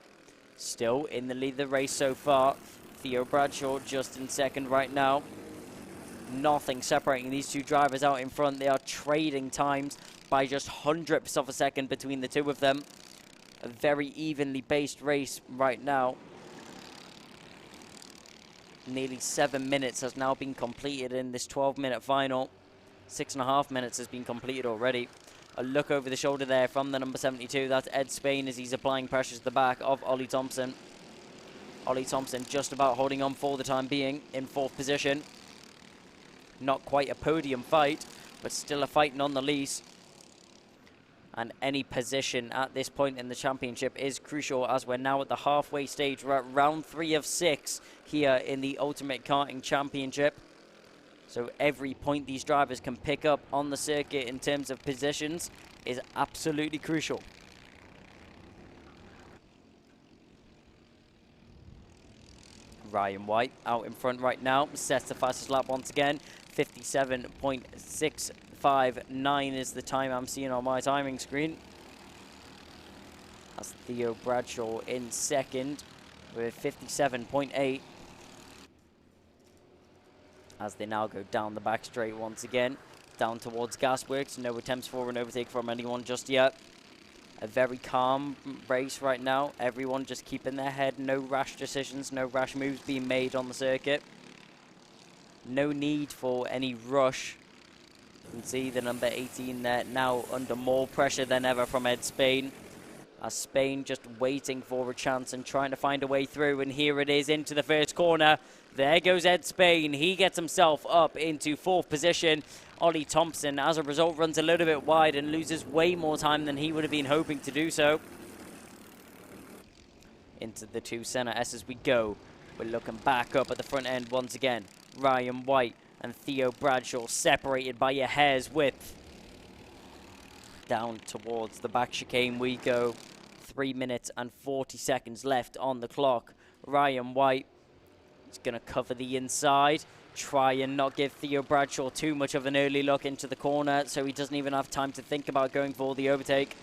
still in the lead of the race so far. Theo Bradshaw just in second right now. Nothing separating these two drivers out in front. They are trading times by just hundredths of a second between the two of them. A very evenly based race right now. Nearly 7 minutes has now been completed in this 12-minute final. 6.5 minutes has been completed already. A look over the shoulder there from the number 72. That's Ed Spain as he's applying pressure to the back of Ollie Thompson. Ollie Thompson just about holding on for the time being in fourth position. Not quite a podium fight, but still a fight nonetheless. And any position at this point in the championship is crucial, as we're now at the halfway stage. We're at round 3 of 6 here in the Ultimate Karting Championship. So every point these drivers can pick up on the circuit in terms of positions is absolutely crucial. Ryan White out in front right now, sets the fastest lap once again. 57.659 is the time I'm seeing on my timing screen. That's Theo Bradshaw in second with 57.8. As they now go down the back straight once again, down towards Gasworks. No attempts for an overtake from anyone just yet. A very calm race right now. Everyone just keeping their head. No rash decisions, no rash moves being made on the circuit. No need for any rush. You can see the number 18 there now under more pressure than ever from Ed Spain. As Spain just waiting for a chance and trying to find a way through. And here it is into the first corner. There goes Ed Spain. He gets himself up into fourth position. Ollie Thompson, as a result, runs a little bit wide and loses way more time than he would have been hoping to do so. Into the 2 center S as we go. We're looking back up at the front end once again. Ryan White and Theo Bradshaw separated by a hair's width. Down towards the back chicane we go. 3 minutes and 40 seconds left on the clock. Ryan White is going to cover the inside. Try and not give Theo Bradshaw too much of an early look into the corner, so he doesn't even have time to think about going for the overtake.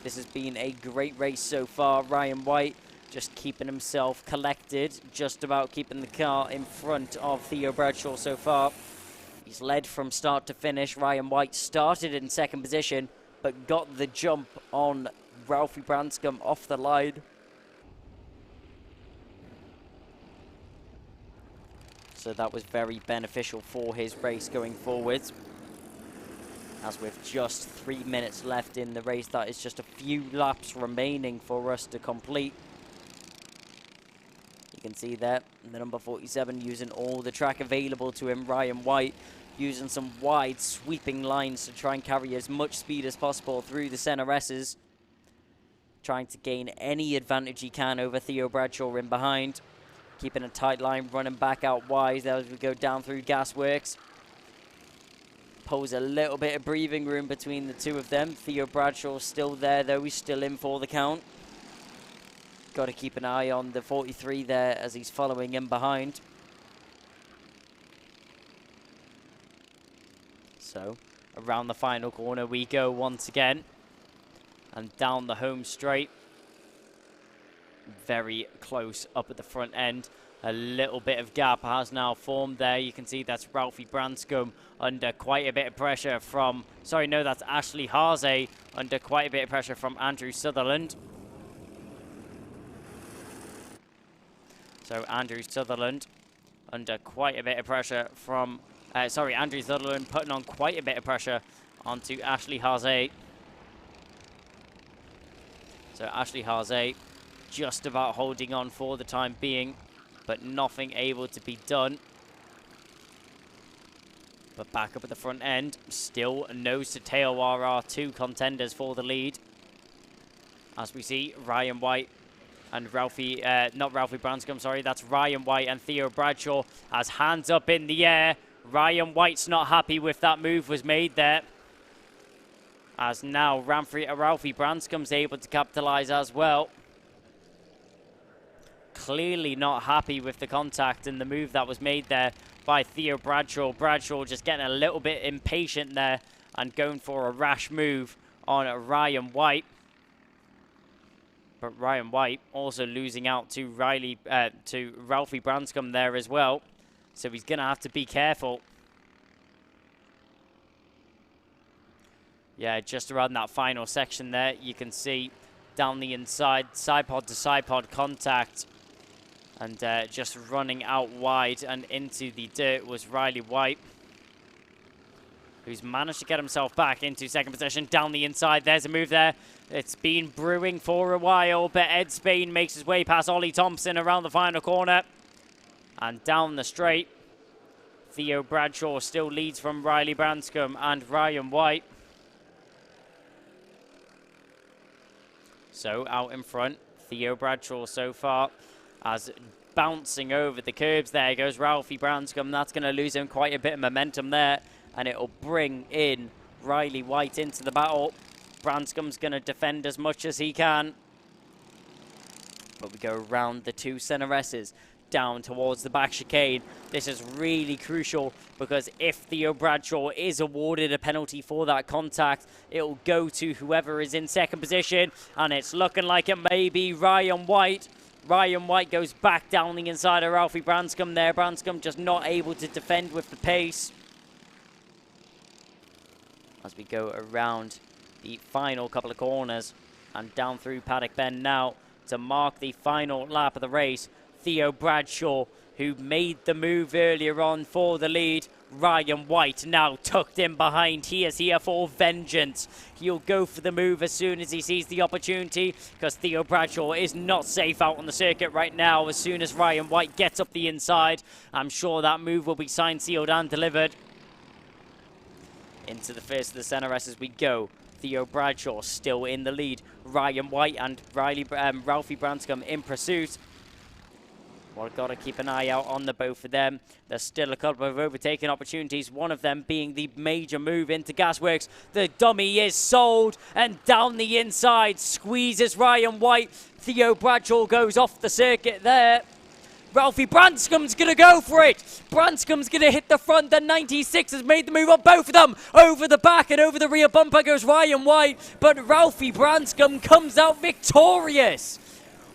This has been a great race so far. Ryan White just keeping himself collected, just about keeping the car in front of Theo Bradshaw so far. He's led from start to finish. Ryan White started in 2nd position, but got the jump on Ralphie Branscombe off the line. So that was very beneficial for his race going forwards. As with just 3 minutes left in the race, that is just a few laps remaining for us to complete. You can see there, the number 47 using all the track available to him. Ryan White using some wide sweeping lines to try and carry as much speed as possible through the center S's. Trying to gain any advantage he can over Theo Bradshaw in behind. Keeping a tight line, running back out wide as we go down through Gasworks. Pose a little bit of breathing room between the two of them. Theo Bradshaw still there, though. He's still in for the count. Got to keep an eye on the 43 there as he's following him behind. So, around the final corner we go once again. And down the home straight. Very close up at the front end. A little bit of gap has now formed there. You can see that's Ralphie Branscombe under quite a bit of pressure from... Sorry, no, that's Ashley Haase under quite a bit of pressure from Andrew Sutherland. So Andrew Sutherland under quite a bit of pressure from... Andrew Sutherland putting on quite a bit of pressure onto Ashley Haase. So Ashley Haase just about holding on for the time being, but nothing able to be done. But back up at the front end, still nose to tail are our 2 contenders for the lead. As we see Ryan White and not Ralphie Branscombe, sorry, that's Ryan White and Theo Bradshaw as hands up in the air. Ryan White's not happy with that move was made there. As now Ralphie Branscombe's able to capitalise as well. Clearly not happy with the contact and the move that was made there by Theo Bradshaw. Bradshaw just getting a little bit impatient there and going for a rash move on Ryan White. But Ryan White also losing out to Ralphie Branscombe there as well. So he's going to have to be careful. Yeah, just around that final section there, you can see down the inside, side pod to side pod contact. And just running out wide and into the dirt was Riley White, who's managed to get himself back into 2nd position. Down the inside, there's a move there. It's been brewing for a while, but Ed Spain makes his way past Ollie Thompson around the final corner. And down the straight, Theo Bradshaw still leads from Riley Branscombe and Ryan White. So out in front, Theo Bradshaw so far, as bouncing over the curbs there goes Ralphie Branscombe. That's going to lose him quite a bit of momentum there, and it'll bring in Riley White into the battle. Branscombe's going to defend as much as he can. But we go around the 2 center S's, down towards the back chicane. This is really crucial because if Theo Bradshaw is awarded a penalty for that contact, it'll go to whoever is in 2nd position, and it's looking like it may be Ryan White. Ryan White goes back down the inside of Ralphie Branscombe there. Branscombe just not able to defend with the pace. As we go around the final couple of corners and down through Paddock Bend now to mark the final lap of the race. Theo Bradshaw, who made the move earlier on for the lead. Ryan White now tucked in behind. He is here for vengeance. He'll go for the move as soon as he sees the opportunity, because Theo Bradshaw is not safe out on the circuit right now. As soon as Ryan White gets up the inside, I'm sure that move will be signed, sealed and delivered. Into the first of the centre-rest as we go. Theo Bradshaw still in the lead. Ryan White and Ralphie Branscombe in pursuit. Well, got to keep an eye out on the both of them. There's still a couple of overtaking opportunities, one of them being the major move into Gasworks. The dummy is sold, and down the inside squeezes Ryan White. Theo Bradshaw goes off the circuit there. Ralphie Branscombe's going to go for it. Branscombe's going to hit the front. The 96 has made the move on both of them. Over the back and over the rear bumper goes Ryan White, but Ralphie Branscombe comes out victorious.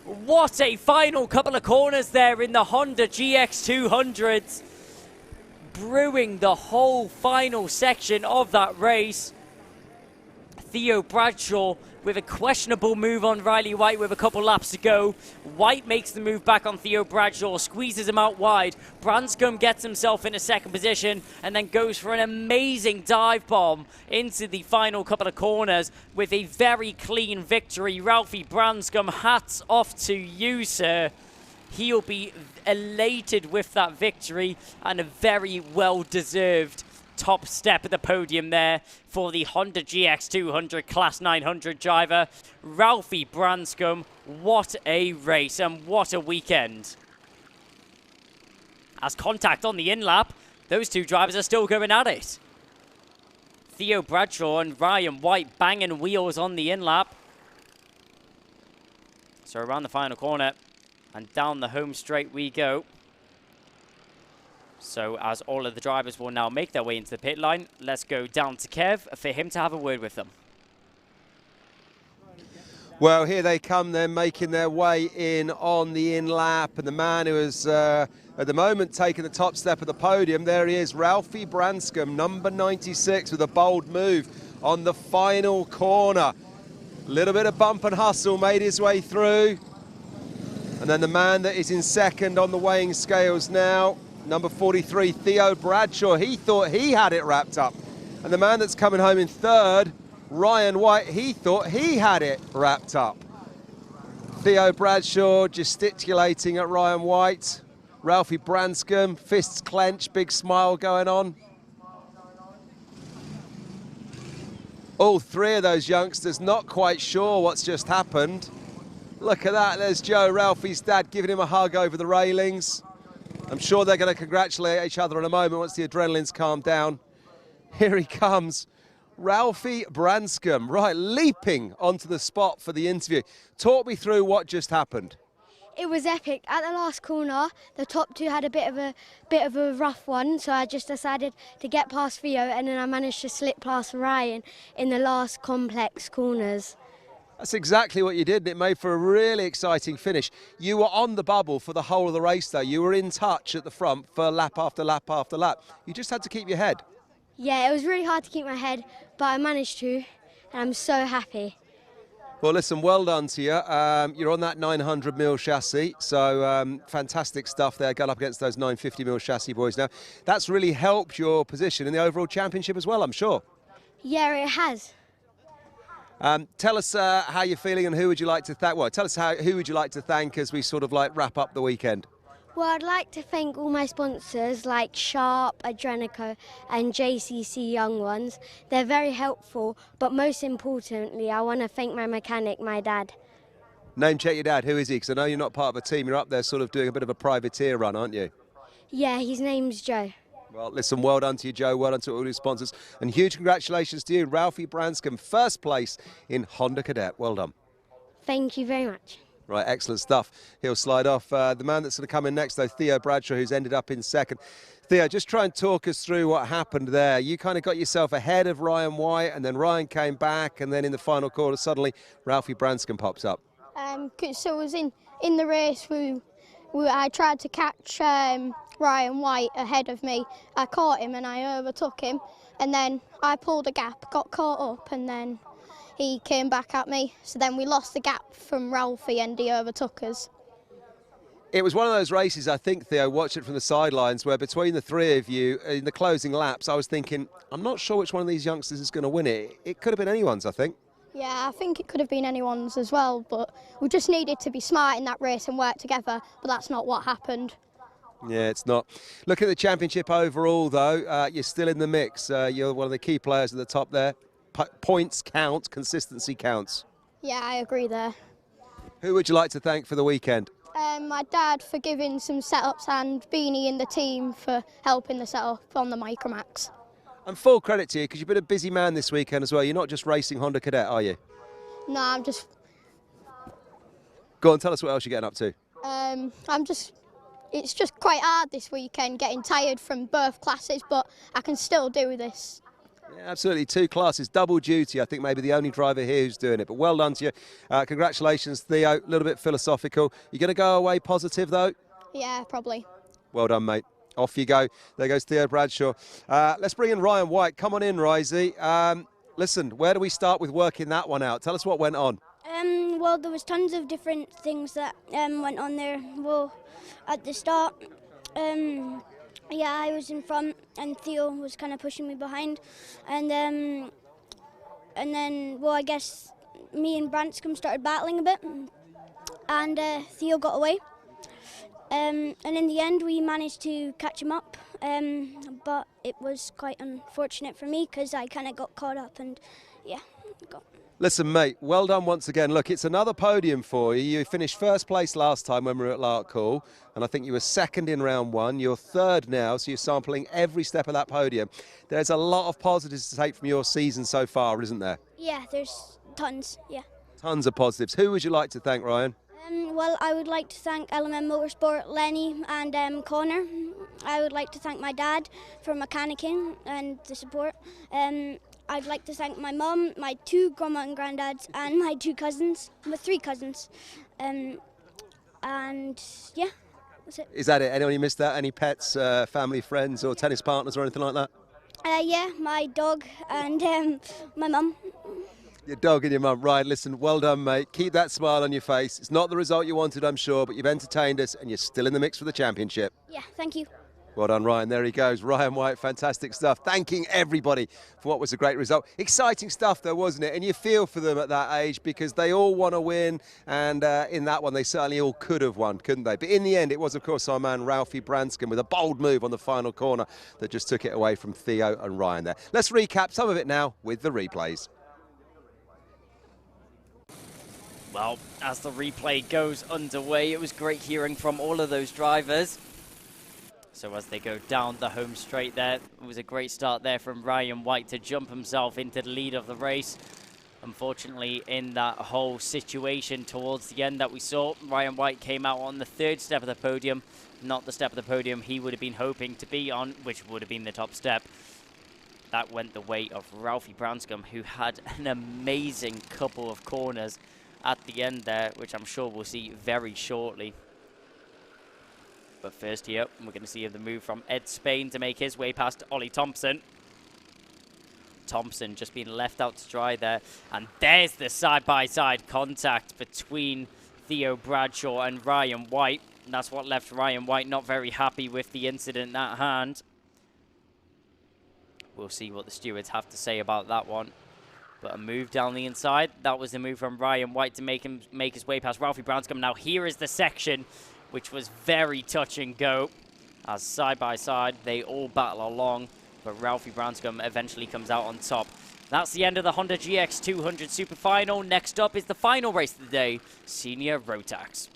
What a final couple of corners there in the Honda GX200s. Brewing the whole final section of that race. Theo Bradshaw with a questionable move on Riley White with a couple laps to go. White makes the move back on Theo Bradshaw, squeezes him out wide. Branscombe gets himself in a second position and then goes for an amazing dive bomb into the final couple of corners with a very clean victory. Ralphie Branscombe, hats off to you, sir. He'll be elated with that victory and a very well-deserved top step at the podium there for the Honda GX200 Class 900 driver. Ralphie Branscombe, what a race and what a weekend. As contact on the in-lap, those two drivers are still going at it. Theo Bradshaw and Ryan White banging wheels on the in-lap. So around the final corner and down the home straight we go. So as all of the drivers will now make their way into the pit line, let's go down to Kev for him to have a word with them. Well, here they come then, making their way in on the in-lap. And the man who is, at the moment, taking the top step of the podium, there he is, Ralphie Branscombe, number 96, with a bold move on the final corner. A little bit of bump and hustle, made his way through. And then the man that is in second on the weighing scales now, number 43, Theo Bradshaw, he thought he had it wrapped up. And the man that's coming home in third, Ryan White, he thought he had it wrapped up. Theo Bradshaw gesticulating at Ryan White. Ralphie Branscombe, fists clenched, big smile going on. All three of those youngsters not quite sure what's just happened. Look at that, there's Joe, Ralphie's dad, giving him a hug over the railings. I'm sure they're going to congratulate each other in a moment once the adrenaline's calmed down. Here he comes, Ralphie Branscombe, right, leaping onto the spot for the interview. Talk me through what just happened. It was epic. At the last corner, the top two had a bit of a rough one, so I just decided to get past Theo, and then I managed to slip past Ryan in the last complex corners. That's exactly what you did, and it made for a really exciting finish. You were on the bubble for the whole of the race, though. You were in touch at the front for lap after lap after lap. You just had to keep your head. Yeah, it was really hard to keep my head, but I managed to, and I'm so happy. Well, listen, well done to you. You're on that 900mm chassis, so fantastic stuff there, going up against those 950mm chassis boys now. That's really helped your position in the overall championship as well, I'm sure. Yeah, it has. Tell us how you're feeling and who would you like to thank? Well, tell us who would you like to thank as we sort of like wrap up the weekend? Well, I'd like to thank all my sponsors like Sharp, Adrenico and JCC Young Ones. They're very helpful, but most importantly, I want to thank my mechanic, my dad. Name check your dad. Who is he? Because I know you're not part of a team. You're up there sort of doing a bit of a privateer run, aren't you? Yeah, his name's Joe. Well, listen, well done to you, Joe. Well done to all your sponsors. And huge congratulations to you, Ralphie Branscombe, first place in Honda Cadet. Well done. Thank you very much. Right, excellent stuff. He'll slide off. The man that's going to come in next, though, Theo Bradshaw, who's ended up in second. Theo, just try and talk us through what happened there. You kind of got yourself ahead of Ryan White, and then Ryan came back, and then in the final quarter, suddenly Ralphie Branscombe pops up. So it was in the race, I tried to catch Ryan White ahead of me. I caught him and I overtook him, and then I pulled a gap, got caught up, and then he came back at me. So then we lost the gap from Ralphie and he overtook us. It was one of those races, I think, Theo, watched it from the sidelines, where between the three of you, in the closing laps, I was thinking, I'm not sure which one of these youngsters is going to win it. It could have been anyone's, I think. Yeah, I think it could have been anyone's as well, but we just needed to be smart in that race and work together, but that's not what happened. Yeah, it's not. Look at the championship overall, though. You're still in the mix. You're one of the key players at the top there. Points count, consistency counts. Yeah, I agree there. Who would you like to thank for the weekend? My dad for giving some setups and Beanie and the team for helping the setup on the Micromax. And full credit to you because you've been a busy man this weekend as well. You're not just racing Honda Cadet, are you? No, I'm just... Go on, tell us what else you're getting up to. It's just quite hard this weekend, getting tired from both classes, but I can still do this. Yeah, absolutely. 2 classes, double duty. I think maybe the only driver here who's doing it. But well done to you. Congratulations, Theo. A little bit philosophical. You're going to go away positive, though? Yeah, probably. Well done, mate. Off you go. There goes Theo Bradshaw. Let's bring in Ryan White. Come on in, Risey. Listen, where do we start with working that one out? Tell us what went on. Well, there was tons of different things that went on there. Well, at the start, yeah, I was in front and Theo was kind of pushing me behind. And then, well, I guess me and Branscombe started battling a bit and Theo got away. And in the end, we managed to catch him up, but it was quite unfortunate for me because I kind of got caught up and, yeah, Listen, mate, well done once again. Look, it's another podium for you. You finished first place last time when we were at Larkhall, and I think you were second in round 1. You're third now, so you're sampling every step of that podium. There's a lot of positives to take from your season so far, isn't there? Yeah, there's tons, yeah. Tons of positives. Who would you like to thank, Ryan? Well, I would like to thank LMM Motorsport, Lenny and Connor. I would like to thank my dad for mechanicking and the support. I'd like to thank my mum, my 2 grandma and granddads, and my 2 cousins, my 3 cousins. And yeah, that's it. Is that it? Anyone you missed out? Any pets, family, friends, or tennis partners or anything like that? Yeah, my dog and my mum. Your dog and your mum. Ryan, listen, well done, mate. Keep that smile on your face. It's not the result you wanted, I'm sure, but you've entertained us and you're still in the mix for the championship. Yeah, thank you. Well done, Ryan. There he goes. Ryan White, fantastic stuff. Thanking everybody for what was a great result. Exciting stuff, though, wasn't it? And you feel for them at that age because they all want to win. And in that one, they certainly all could have won, couldn't they? But in the end, it was, of course, our man, Ralphie Branscombe, with a bold move on the final corner that just took it away from Theo and Ryan there. Let's recap some of it now with the replays. Well, as the replay goes underway, it was great hearing from all of those drivers. So as they go down the home straight there, it was a great start there from Ryan White to jump himself into the lead of the race. Unfortunately, in that whole situation towards the end that we saw, Ryan White came out on the 3rd step of the podium, not the step of the podium he would have been hoping to be on, which would have been the top step. That went the way of Ralphie Branscombe, who had an amazing couple of corners at the end there, which I'm sure we'll see very shortly. But first here, we're going to see the move from Ed Spain to make his way past Ollie Thompson. Thompson just being left out to dry there. And there's the side-by-side contact between Theo Bradshaw and Ryan White. And that's what left Ryan White not very happy with the incident at hand. We'll see what the stewards have to say about that one. But a move down the inside. That was the move from Ryan White to make his way past Ralphie Branscombe. Now here is the section which was very touch and go. As side by side, they all battle along, but Ralphie Branscombe eventually comes out on top. That's the end of the Honda GX 200 Super Final. Next up is the final race of the day, Senior Rotax.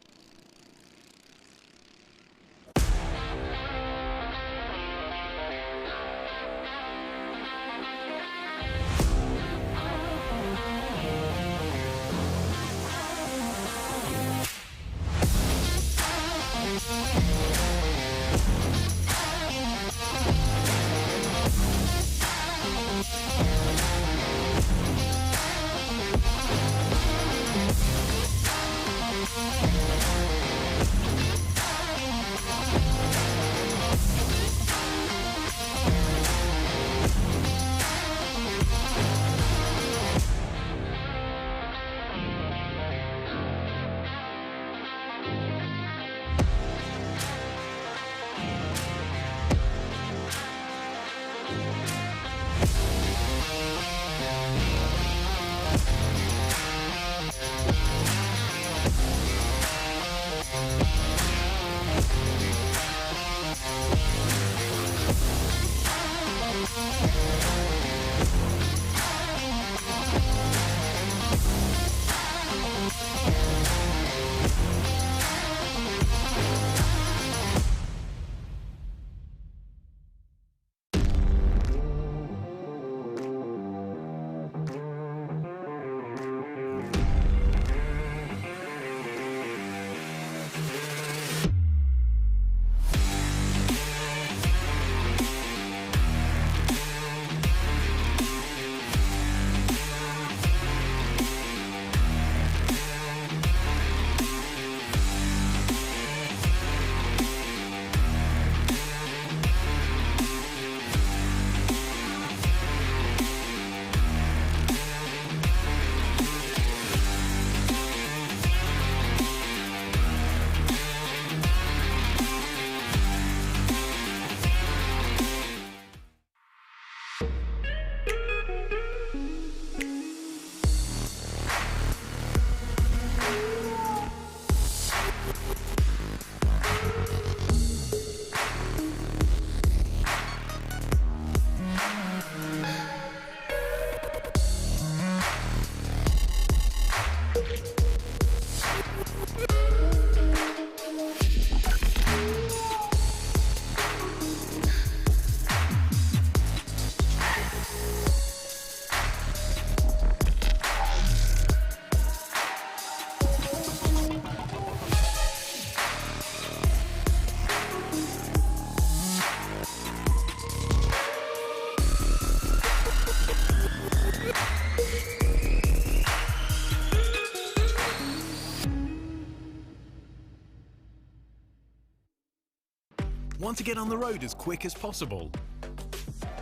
Want to get on the road as quick as possible?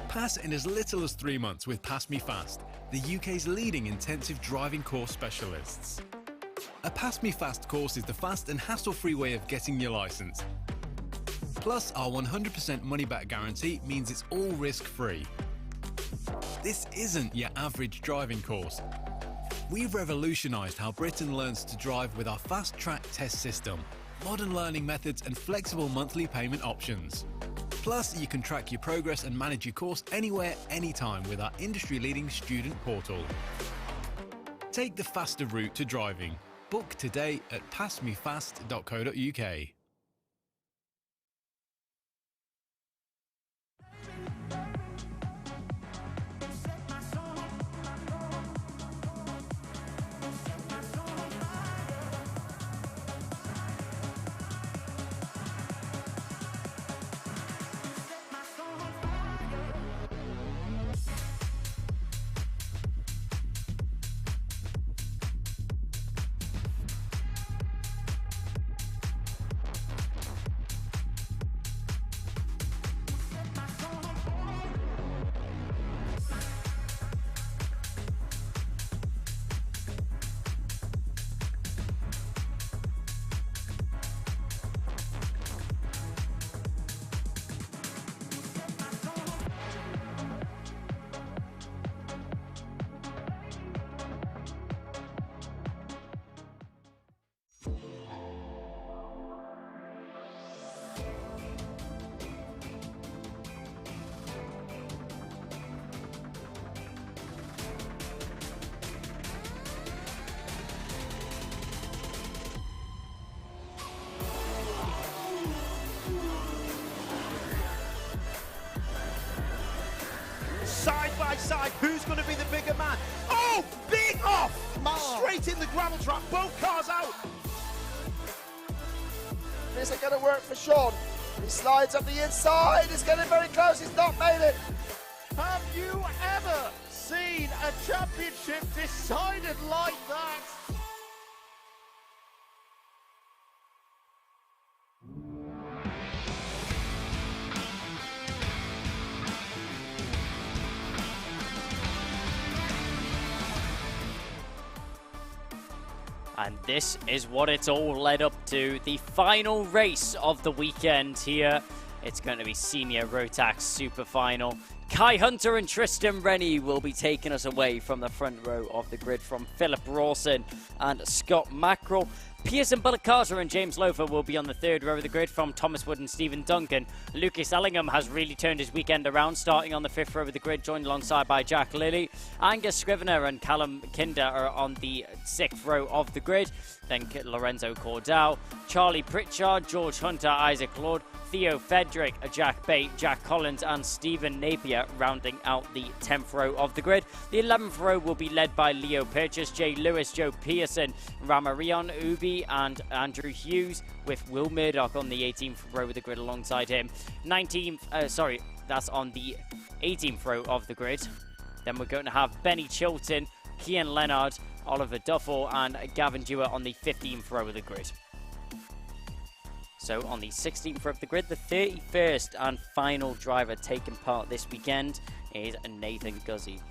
Pass in as little as 3 months with PassMeFast, the UK's leading intensive driving course specialists. A PassMeFast course is the fast and hassle-free way of getting your licence. Plus, our 100% money-back guarantee means it's all risk-free. This isn't your average driving course. We've revolutionised how Britain learns to drive with our fast-track test system, modern learning methods and flexible monthly payment options. Plus, you can track your progress and manage your course anywhere, anytime with our industry-leading student portal. Take the faster route to driving. Book today at passmefast.co.uk. Side by side, who's going to be the bigger man? Oh, big off! Straight in the gravel trap, both cars out. This ain't going to work for Sean. He slides up the inside, it's getting very close, he's not made it. Have you ever seen a championship decided like that? And this is what it's all led up to. The final race of the weekend here. It's going to be Senior Rotax Super Final. Kai Hunter and Tristan Rennie will be taking us away from the front row of the grid from Philip Rawson and Scott Mackerel. Pearson Bullock-Carter and James Lofer will be on the third row of the grid from Thomas Wood and Stephen Duncan. Lucas Ellingham has really turned his weekend around, starting on the fifth row of the grid, joined alongside by Jack Lilly. Angus Scrivener and Callum Kinder are on the sixth row of the grid. Then Lorenzo Cordell, Charlie Pritchard, George Hunter, Isaac Lord, Theo Fedrick, Jack Bate, Jack Collins and Stephen Napier rounding out the 10th row of the grid. The 11th row will be led by Leo Purchase, Jay Lewis, Joe Pearson, Ramarion Ubi and Andrew Hughes, with Will Murdoch on the 18th row of the grid alongside him. That's on the 18th row of the grid. Then we're going to have Benny Chilton, Kian Leonard, Oliver Duffel and Gavin Dewar on the 15th row of the grid. So on the 16th row of the grid, the 31st and final driver taking part this weekend is Nathan Guzzi.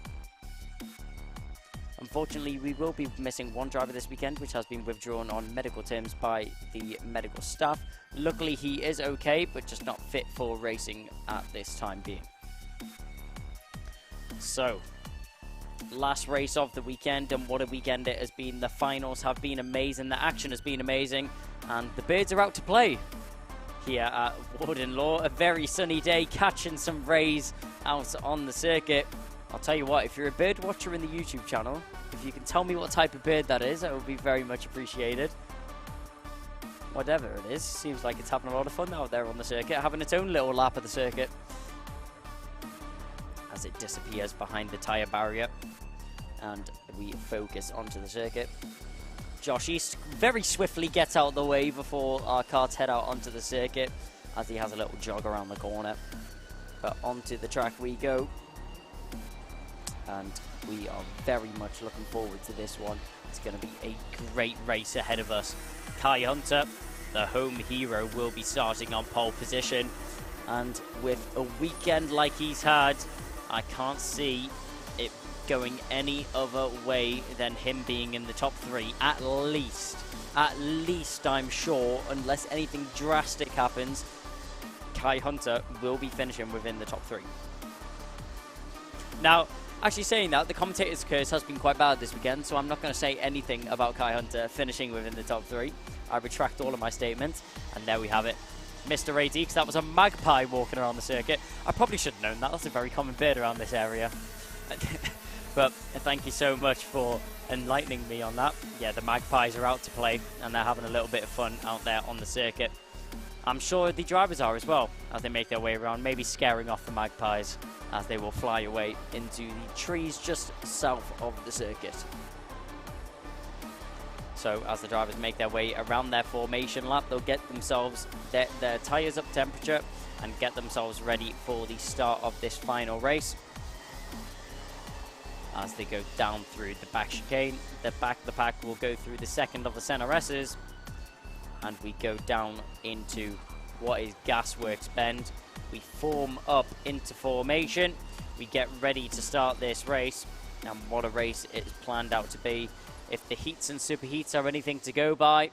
Unfortunately, we will be missing one driver this weekend, which has been withdrawn on medical terms by the medical staff. Luckily, he is okay, but just not fit for racing at this time being. So, last race of the weekend, and what a weekend it has been. The finals have been amazing, the action has been amazing, and the birds are out to play here at Warden Law. A very sunny day, catching some rays out on the circuit. I'll tell you what, if you're a bird watcher in the YouTube channel, if you can tell me what type of bird that is, that would be very much appreciated. Whatever it is, seems like it's having a lot of fun out there on the circuit, having its own little lap of the circuit as it disappears behind the tyre barrier. And we focus onto the circuit. Josh East very swiftly gets out of the way before our cars head out onto the circuit as he has a little jog around the corner. But onto the track we go. And we are very much looking forward to this one. It's going to be a great race ahead of us. Kai Hunter the home hero, will be starting on pole position. And with a weekend like he's had, I can't see it going any other way than him being in the top 3, at least. At least, I'm sure, unless anything drastic happens, Kai Hunter will be finishing within the top 3. Now, actually saying that, the commentator's curse has been quite bad this weekend, so I'm not going to say anything about Kai Hunter finishing within the top 3. I retract all of my statements, and there we have it. Mr. AD, because that was a magpie walking around the circuit. I probably should have known that. That's a very common bird around this area. But thank you so much for enlightening me on that. Yeah, the magpies are out to play, and they're having a little bit of fun out there on the circuit. I'm sure the drivers are as well, as they make their way around, maybe scaring off the magpies as they will fly away into the trees just south of the circuit. So as the drivers make their way around their formation lap, they'll get themselves their tyres up temperature and get themselves ready for the start of this final race. As they go down through the back chicane, the back of the pack will go through the second of the center S's, and we go down into what is Gasworks Bend. We form up into formation. We get ready to start this race, and what a race it is planned out to be. If the heats and superheats are anything to go by,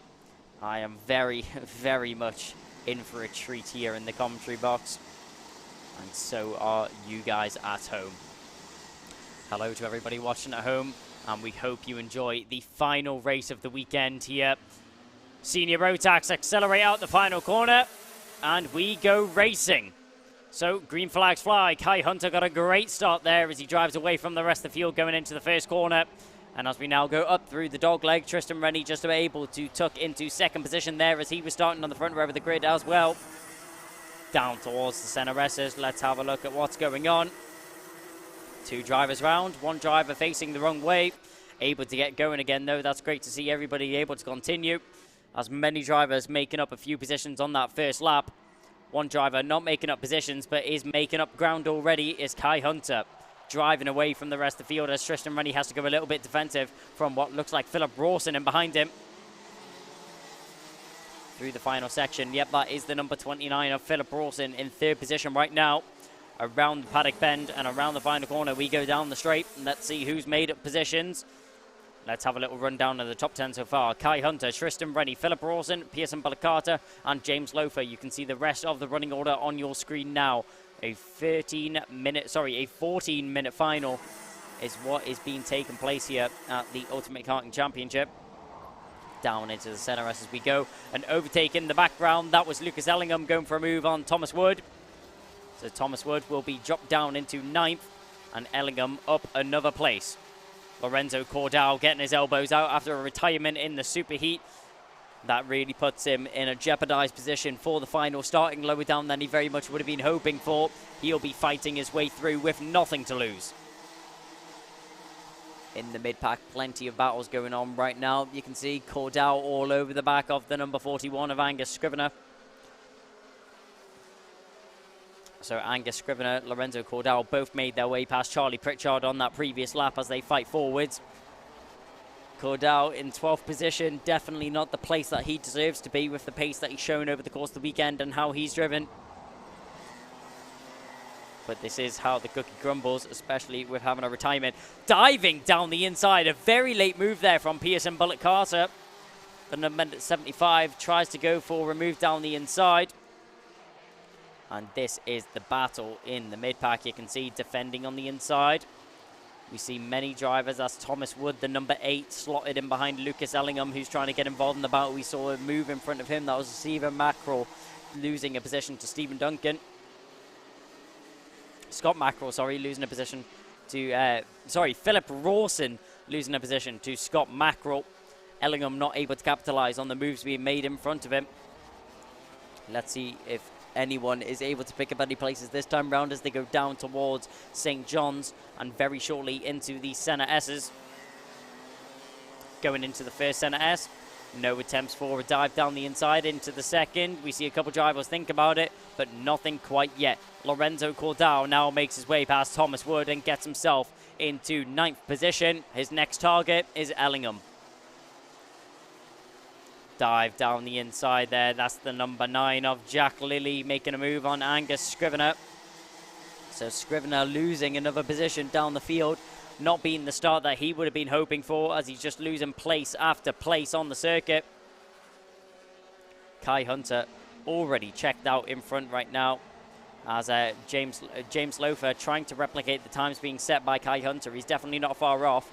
I am very, very much in for a treat here in the commentary box, and so are you guys at home. Hello to everybody watching at home, and we hope you enjoy the final race of the weekend here. Senior Rotax accelerate out the final corner, and we go racing. So green flags fly. Kai Hunter got a great start there as he drives away from the rest of the field going into the first corner. And as we now go up through the dog leg, Tristan Rennie just able to tuck into second position there as he was starting on the front row of the grid as well. Down towards the center S's. Let's have a look at what's going on. 2 drivers round, 1 driver facing the wrong way. Able to get going again though. That's great to see everybody able to continue. As many drivers making up a few positions on that first lap. 1 driver not making up positions but is making up ground already is Kai Hunter. Driving away from the rest of the field as Tristan Rennie has to go a little bit defensive from what looks like Philip Rawson in behind him. Through the final section, yep, that is the number 29 of Philip Rawson in 3rd position right now. Around the paddock bend and around the final corner, we go down the straight. Let's see who's made up positions. Let's have a little rundown of the top 10 so far. Kai Hunter, Tristan Rennie, Philip Rawson, Pearson Balacata, and James Loafer. You can see the rest of the running order on your screen now. A 14-minute final is what is being taken place here at the Ultimate Karting Championship. Down into the center as we go. And overtake in the background, that was Lucas Ellingham going for a move on Thomas Wood. So Thomas Wood will be dropped down into 9th, and Ellingham up another place. Lorenzo Cordal getting his elbows out after a retirement in the superheat. That really puts him in a jeopardized position for the final, starting lower down than he very much would have been hoping for. He'll be fighting his way through with nothing to lose. In the mid-pack, plenty of battles going on right now. You can see Cordal all over the back of the number 41 of Angus Scrivener. So Angus Scrivener, Lorenzo Cordal both made their way past Charlie Pritchard on that previous lap as they fight forwards. Cordal in 12th position, definitely not the place that he deserves to be with the pace that he's shown over the course of the weekend and how he's driven. But this is how the cookie crumbles, especially with having a retirement. Diving down the inside, a very late move there from Pearson Bullet Carter. The number 75 tries to go for a move down the inside. And this is the battle in the mid-pack. You can see defending on the inside. We see many drivers. That's Thomas Wood, the number 8, slotted in behind Lucas Ellingham, who's trying to get involved in the battle. We saw a move in front of him. That was Stephen Mackerel losing a position to Stephen Duncan. Scott Mackerel, sorry, losing a position to... Philip Rawson losing a position to Scott Mackerel. Ellingham not able to capitalise on the moves being made in front of him. Let's see if anyone is able to pick up any places this time round as they go down towards St. John's and very shortly into the centre S's. Going into the first centre S. No attempts for a dive down the inside into the second. We see a couple drivers think about it, but nothing quite yet. Lorenzo Cordal now makes his way past Thomas Wood and gets himself into 9th position. His next target is Ellingham. dive down the inside there. That's the number 9 of Jack Lilly making a move on Angus Scrivener. So Scrivener losing another position down the field, not being the start that he would have been hoping for, as he's just losing place after place on the circuit. Kai Hunter already checked out in front right now, as James Loafer trying to replicate the times being set by Kai Hunter. He's definitely not far off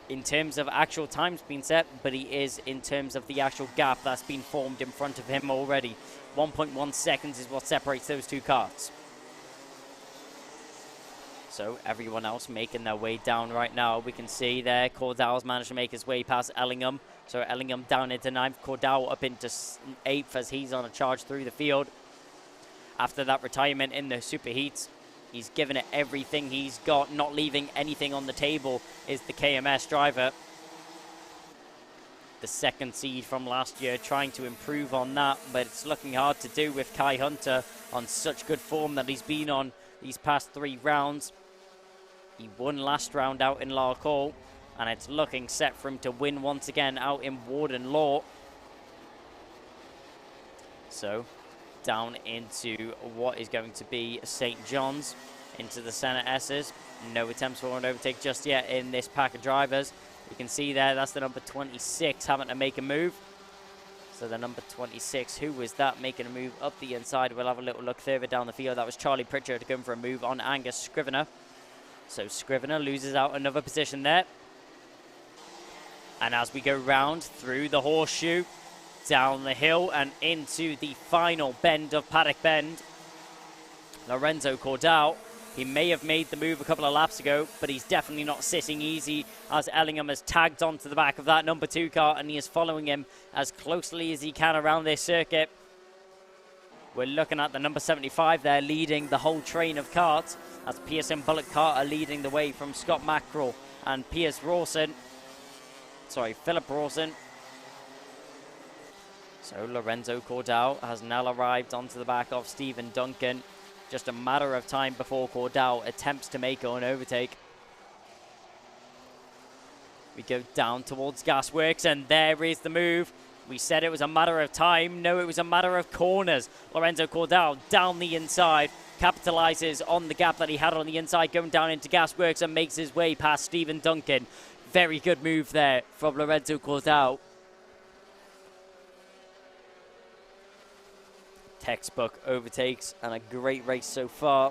in terms of actual times being set, but he is in terms of the actual gap that's been formed in front of him already. 1.1 seconds is what separates those two karts. So everyone else making their way down right now. We can see there Cordell's managed to make his way past Ellingham. So Ellingham down into 9th, Cordell up into 8th as he's on a charge through the field. After that retirement in the superheats, he's given it everything he's got, not leaving anything on the table, is the KMS driver. The second seed from last year, trying to improve on that, but it's looking hard to do with Kai Hunter on such good form that he's been on these past 3 rounds. He won last round out in Larkhall, and it's looking set for him to win once again out in Warden Law. So down into what is going to be St. John's, into the Senna S's. No attempts for an overtake just yet in this pack of drivers. You can see there, that's the number 26 having to make a move. So the number 26, who was that making a move up the inside? We'll have a little look further down the field. That was Charlie Pritchard going for a move on Angus Scrivener. So Scrivener loses out another position there. And as we go round through the horseshoe, down the hill and into the final bend of Paddock Bend, Lorenzo Cordell, he may have made the move a couple of laps ago, but he's definitely not sitting easy, as Ellingham has tagged onto the back of that number 2 car, and he is following him as closely as he can around this circuit. We're looking at the number 75 there, leading the whole train of karts, as Pearson Bullock Carter leading the way from Scott Mackerel and Philip Rawson. So Lorenzo Cordell has now arrived onto the back of Stephen Duncan. Just a matter of time before Cordell attempts to make an overtake. We go down towards Gasworks, and there is the move. We said it was a matter of time. No, it was a matter of corners. Lorenzo Cordell down the inside, capitalizes on the gap that he had on the inside, going down into Gasworks and makes his way past Stephen Duncan. Very good move there from Lorenzo Cordell. Textbook overtakes and a great race so far,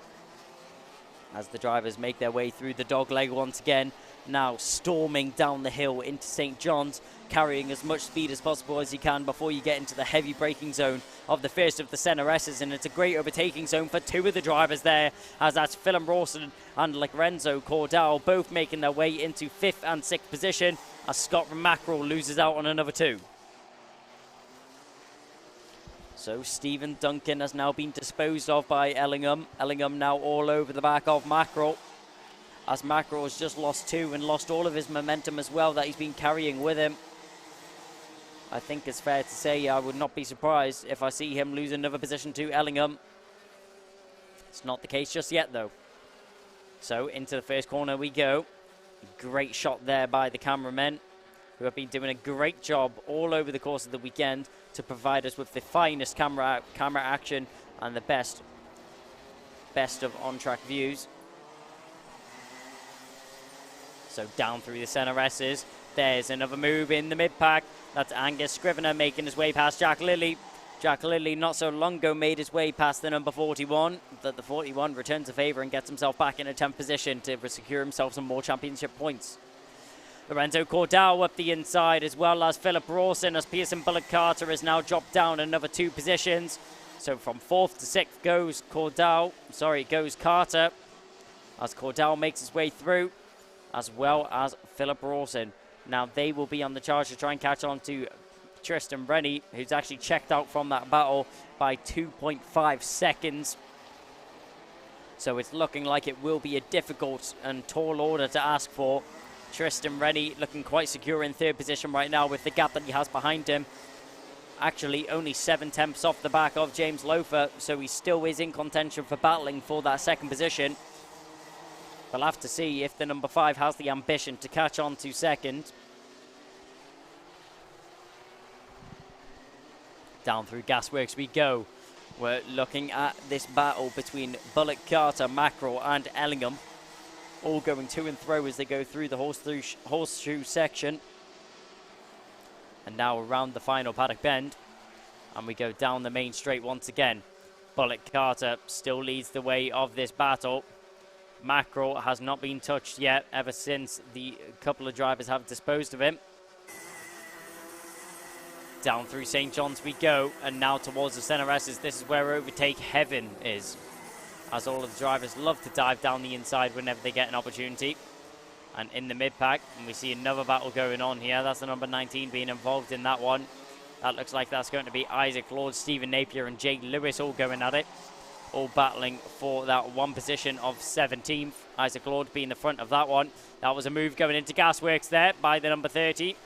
as the drivers make their way through the dogleg once again. Now storming down the hill into St. John's, carrying as much speed as possible as you can before you get into the heavy braking zone of the first of the Senna S's, and it's a great overtaking zone for 2 of the drivers there, as that's Philip Rawson and Lorenzo Cordell both making their way into 5th and 6th position, as Scott Mackerel loses out on another 2. So Stephen Duncan has now been disposed of by Ellingham. Ellingham now all over the back of Mackerel, as Mackerel has just lost 2 and lost all of his momentum as well that he's been carrying with him. I think it's fair to say I would not be surprised if I see him lose another position to Ellingham. It's not the case just yet though. So into the first corner we go. Great shot there by the cameramen, who have been doing a great job all over the course of the weekend to provide us with the finest camera action and the best of on-track views. So down through the Senna S's. There's another move in the mid-pack. That's Angus Scrivener making his way past Jack Lilly. Jack Lilly not so long ago made his way past the number 41, but the 41 returns a favour and gets himself back in a 10th position to secure himself some more championship points. Lorenzo Cordell up the inside, as well as Philip Rawson, as Pearson Bullock Carter has now dropped down another 2 positions. So from 4th to 6th goes Carter, as Cordell makes his way through, as well as Philip Rawson. Now they will be on the charge to try and catch on to Tristan Rennie, who's actually checked out from that battle by 2.5 seconds. So it's looking like it will be a difficult and tall order to ask for. Tristan Rennie looking quite secure in 3rd position right now with the gap that he has behind him. Actually only 7 tenths off the back of James Loafer, so he still is in contention for battling for that 2nd position. We'll have to see if the number 5 has the ambition to catch on to 2nd. Down through Gasworks we go. We're looking at this battle between Bullock, Carter, Mackerel and Ellingham. All going to and fro as they go through the horseshoe section. And now around the final paddock bend. And we go down the main straight once again. Bullock Carter still leads the way of this battle. Mackerel has not been touched yet ever since the couple of drivers have disposed of him. Down through St. John's we go, and now towards the centre S's. This is where overtake heaven is, as all of the drivers love to dive down the inside whenever they get an opportunity. And in the mid-pack, and we see another battle going on here. That's the number 19 being involved in that one. That looks like that's going to be Isaac Lord, Stephen Napier and Jake Lewis all going at it. All battling for that one position of 17th. Isaac Lord being the front of that one. That was a move going into Gasworks there by the number 30.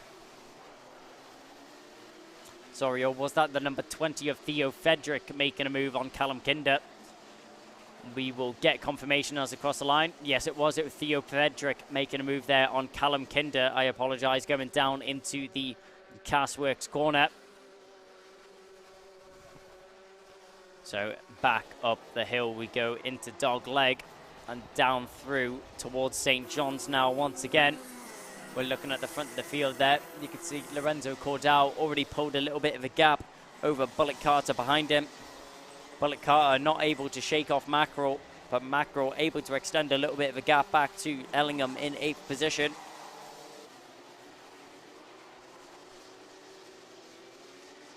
Sorry, or was that the number 20 of Theo Fedrick making a move on Callum Kinder? We will get confirmation as across the line. Yes, it was. It was Theo Fedrick making a move there on Callum Kinder. I apologise, going down into the Gasworks corner. So back up the hill we go into Dogleg and down through towards St. John's now once again. We're looking at the front of the field there. You can see Lorenzo Cordell already pulled a little bit of a gap over Bullock Carter behind him. Bullock Carter not able to shake off Mackerel, but Mackerel able to extend a little bit of a gap back to Ellingham in 8th position.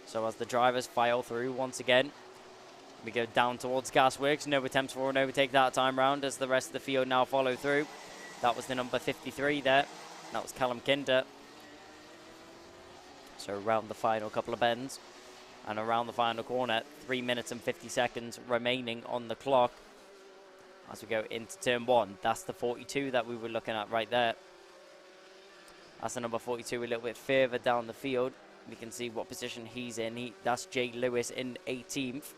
So as the drivers file through once again, we go down towards Gasworks. No attempts for an overtake that time round as the rest of the field now follow through. That was the number 53 there. That was Callum Kinder. So around the final couple of bends and around the final corner, 3 minutes and 50 seconds remaining on the clock as we go into turn 1. That's the 42 that we were looking at right there. That's the number 42 a little bit further down the field. We can see what position he's in. That's Jay Lewis in 18th,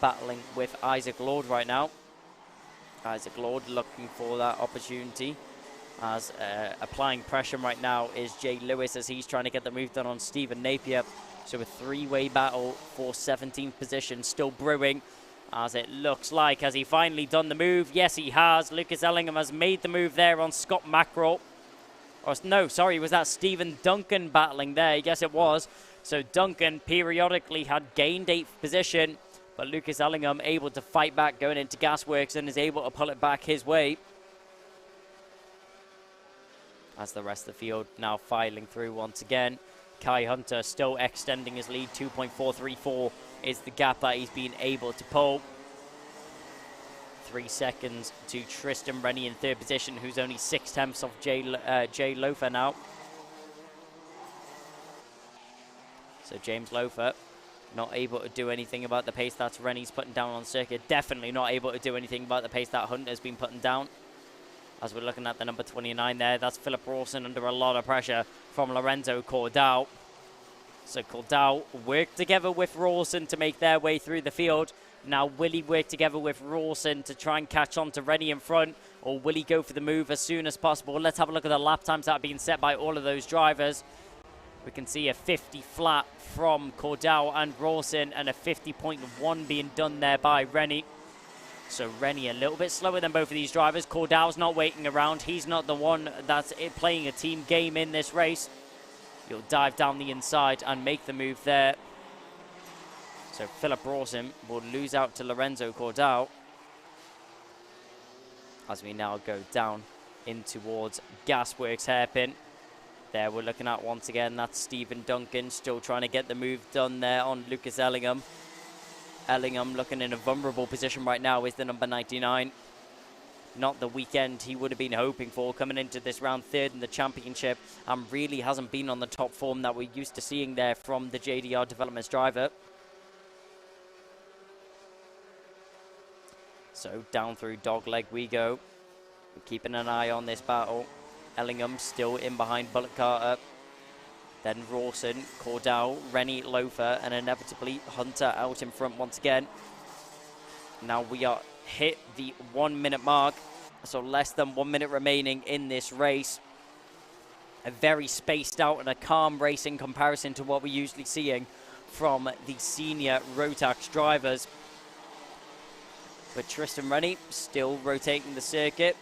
battling with Isaac Lord right now. Isaac Lord looking for that opportunity. As applying pressure right now is Jay Lewis as he's trying to get the move done on Stephen Napier. So a three-way battle for 17th position still brewing, as it looks like. Has he finally done the move? Yes, he has. Lucas Ellingham has made the move there on Scott Mackerel. Or no, sorry, was that Stephen Duncan battling there? Yes, it was. So Duncan periodically had gained 8th position, but Lucas Ellingham able to fight back going into Gasworks and is able to pull it back his way. As the rest of the field now filing through once again. Kai Hunter still extending his lead. 2.434 is the gap that he's been able to pull. 3 seconds to Tristan Rennie in 3rd position, who's only 6/10 of Jay Loafer now. So James Loafer not able to do anything about the pace that Rennie's putting down on circuit. Definitely not able to do anything about the pace that Hunter's been putting down. As we're looking at the number 29 there, that's Philip Rawson under a lot of pressure from Lorenzo Cordell. So Cordell worked together with Rawson to make their way through the field. Now will he work together with Rawson to try and catch on to Rennie in front, or will he go for the move as soon as possible? Let's have a look at the lap times that are being set by all of those drivers. We can see a 50 flat from Cordell and Rawson and a 50.1 being done there by Rennie. So Rennie a little bit slower than both of these drivers. Cordell's not waiting around. He's not the one that's playing a team game in this race. He'll dive down the inside and make the move there. So Philip Rawson will lose out to Lorenzo Cordell as we now go down in towards Gasworks hairpin. There we're looking at once again, that's Stephen Duncan still trying to get the move done there on Lucas Ellingham. Ellingham looking in a vulnerable position right now is the number 99. Not the weekend he would have been hoping for, coming into this round 3rd in the championship, and really hasn't been on the top form that we're used to seeing there from the JDR Developments driver. So down through Dogleg we go. We're keeping an eye on this battle. Ellingham still in behind Bullock Carter. Then Rawson, Cordell, Rennie, Loafer, and inevitably Hunter out in front once again. Now we are hit the 1 minute mark, so less than 1 minute remaining in this race. A very spaced out and a calm race in comparison to what we're usually seeing from the senior Rotax drivers. But Tristan Rennie still rotating the circuit.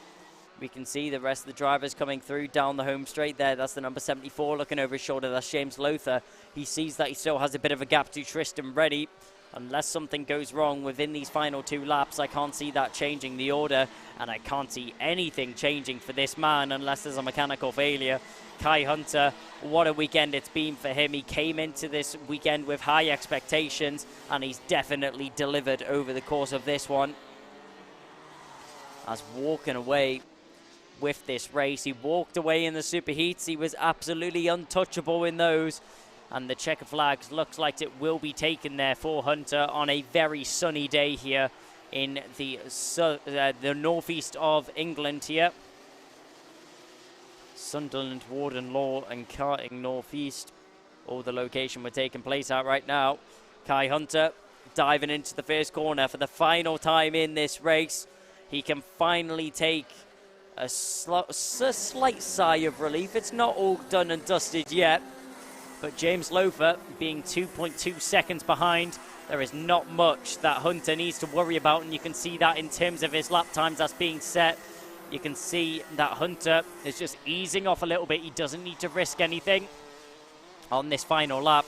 We can see the rest of the drivers coming through down the home straight there. That's the number 74 looking over his shoulder. That's James Lothar. He sees that he still has a bit of a gap to Tristan Rennie. Unless something goes wrong within these final 2 laps, I can't see that changing the order. And I can't see anything changing for this man unless there's a mechanical failure. Kai Hunter, what a weekend it's been for him. He came into this weekend with high expectations, and he's definitely delivered over the course of this one. As walking away with this race, he walked away in the superheats. He was absolutely untouchable in those. And the checker flags looks like it will be taken there for Hunter on a very sunny day here in the northeast of England here. Sunderland, Warden, Law and Karting northeast. All the location we're taking place at right now. Kai Hunter diving into the first corner for the final time in this race. He can finally take a slight sigh of relief. It's not all done and dusted yet. But James Lothar being 2.2 seconds behind, there is not much that Hunter needs to worry about, and you can see that in terms of his lap times that's being set. You can see that Hunter is just easing off a little bit. He doesn't need to risk anything on this final lap.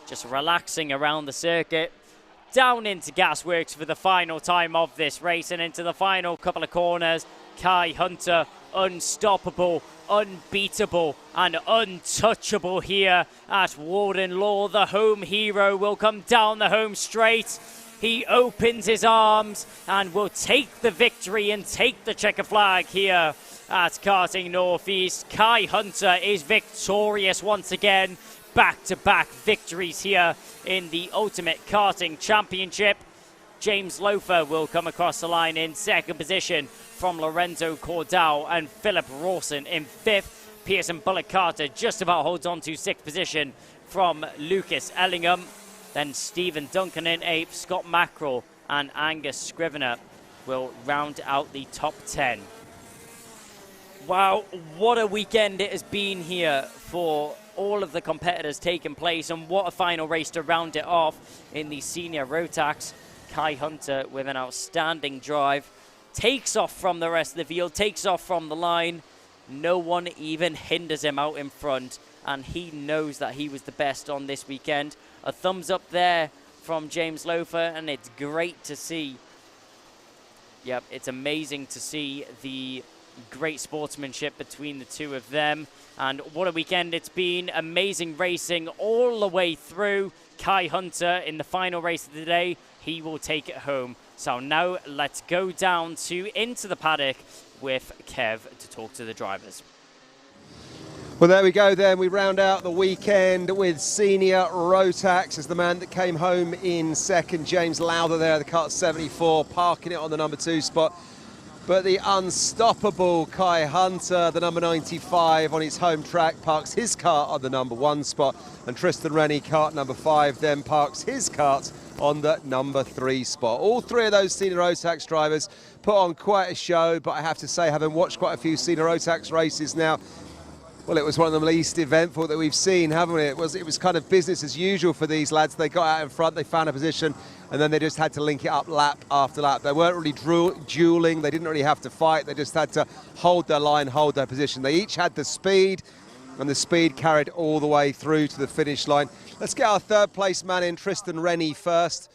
Just relaxing around the circuit. Down into Gasworks for the final time of this race, and into the final couple of corners. Kai Hunter, unstoppable, unbeatable and untouchable here at Warden Law. The home hero will come down the home straight. He opens his arms and will take the victory and take the checker flag here at Karting Northeast. Kai Hunter is victorious once again. Back-to-back victories here in the Ultimate Karting Championship. James Lothar will come across the line in second position from Lorenzo Cordal, and Philip Rawson in fifth. Pearson Bullock Carter just about holds on to sixth position from Lucas Ellingham. Then Stephen Duncan in eighth. Scott Mackerel and Angus Scrivener will round out the top 10. Wow, what a weekend it has been here for all of the competitors taking place, and what a final race to round it off in the senior Rotax. Kai Hunter with an outstanding drive, takes off from the rest of the field, takes off from the line. No one even hinders him out in front, and he knows that he was the best on this weekend. A thumbs up there from James Lothar, and it's great to see. Yep, it's amazing to see the great sportsmanship between the two of them. And what a weekend it's been. Amazing racing all the way through. Kai Hunter in the final race of the day, he will take it home. So now let's go down into the paddock with Kev to talk to the drivers. Well, there we go then. We round out the weekend with senior Rotax as the man that came home in second. James Lowther there, the Kart 74, parking it on the number 2 spot. But the unstoppable Kai Hunter, the number 95 on his home track, parks his kart on the number 1 spot. And Tristan Rennie, kart number 5, then parks his kart on the number 3 spot. All three of those senior Rotax drivers put on quite a show, but I have to say, having watched quite a few senior Rotax races now, well, it was one of the least eventful that we've seen, haven't we? It was kind of business as usual for these lads. They got out in front, they found a position, and then they just had to link it up lap after lap. They weren't really dueling, they didn't really have to fight, they just had to hold their line, hold their position. They each had the speed, and the speed carried all the way through to the finish line. Let's get our third place man in, Tristan Rennie, first,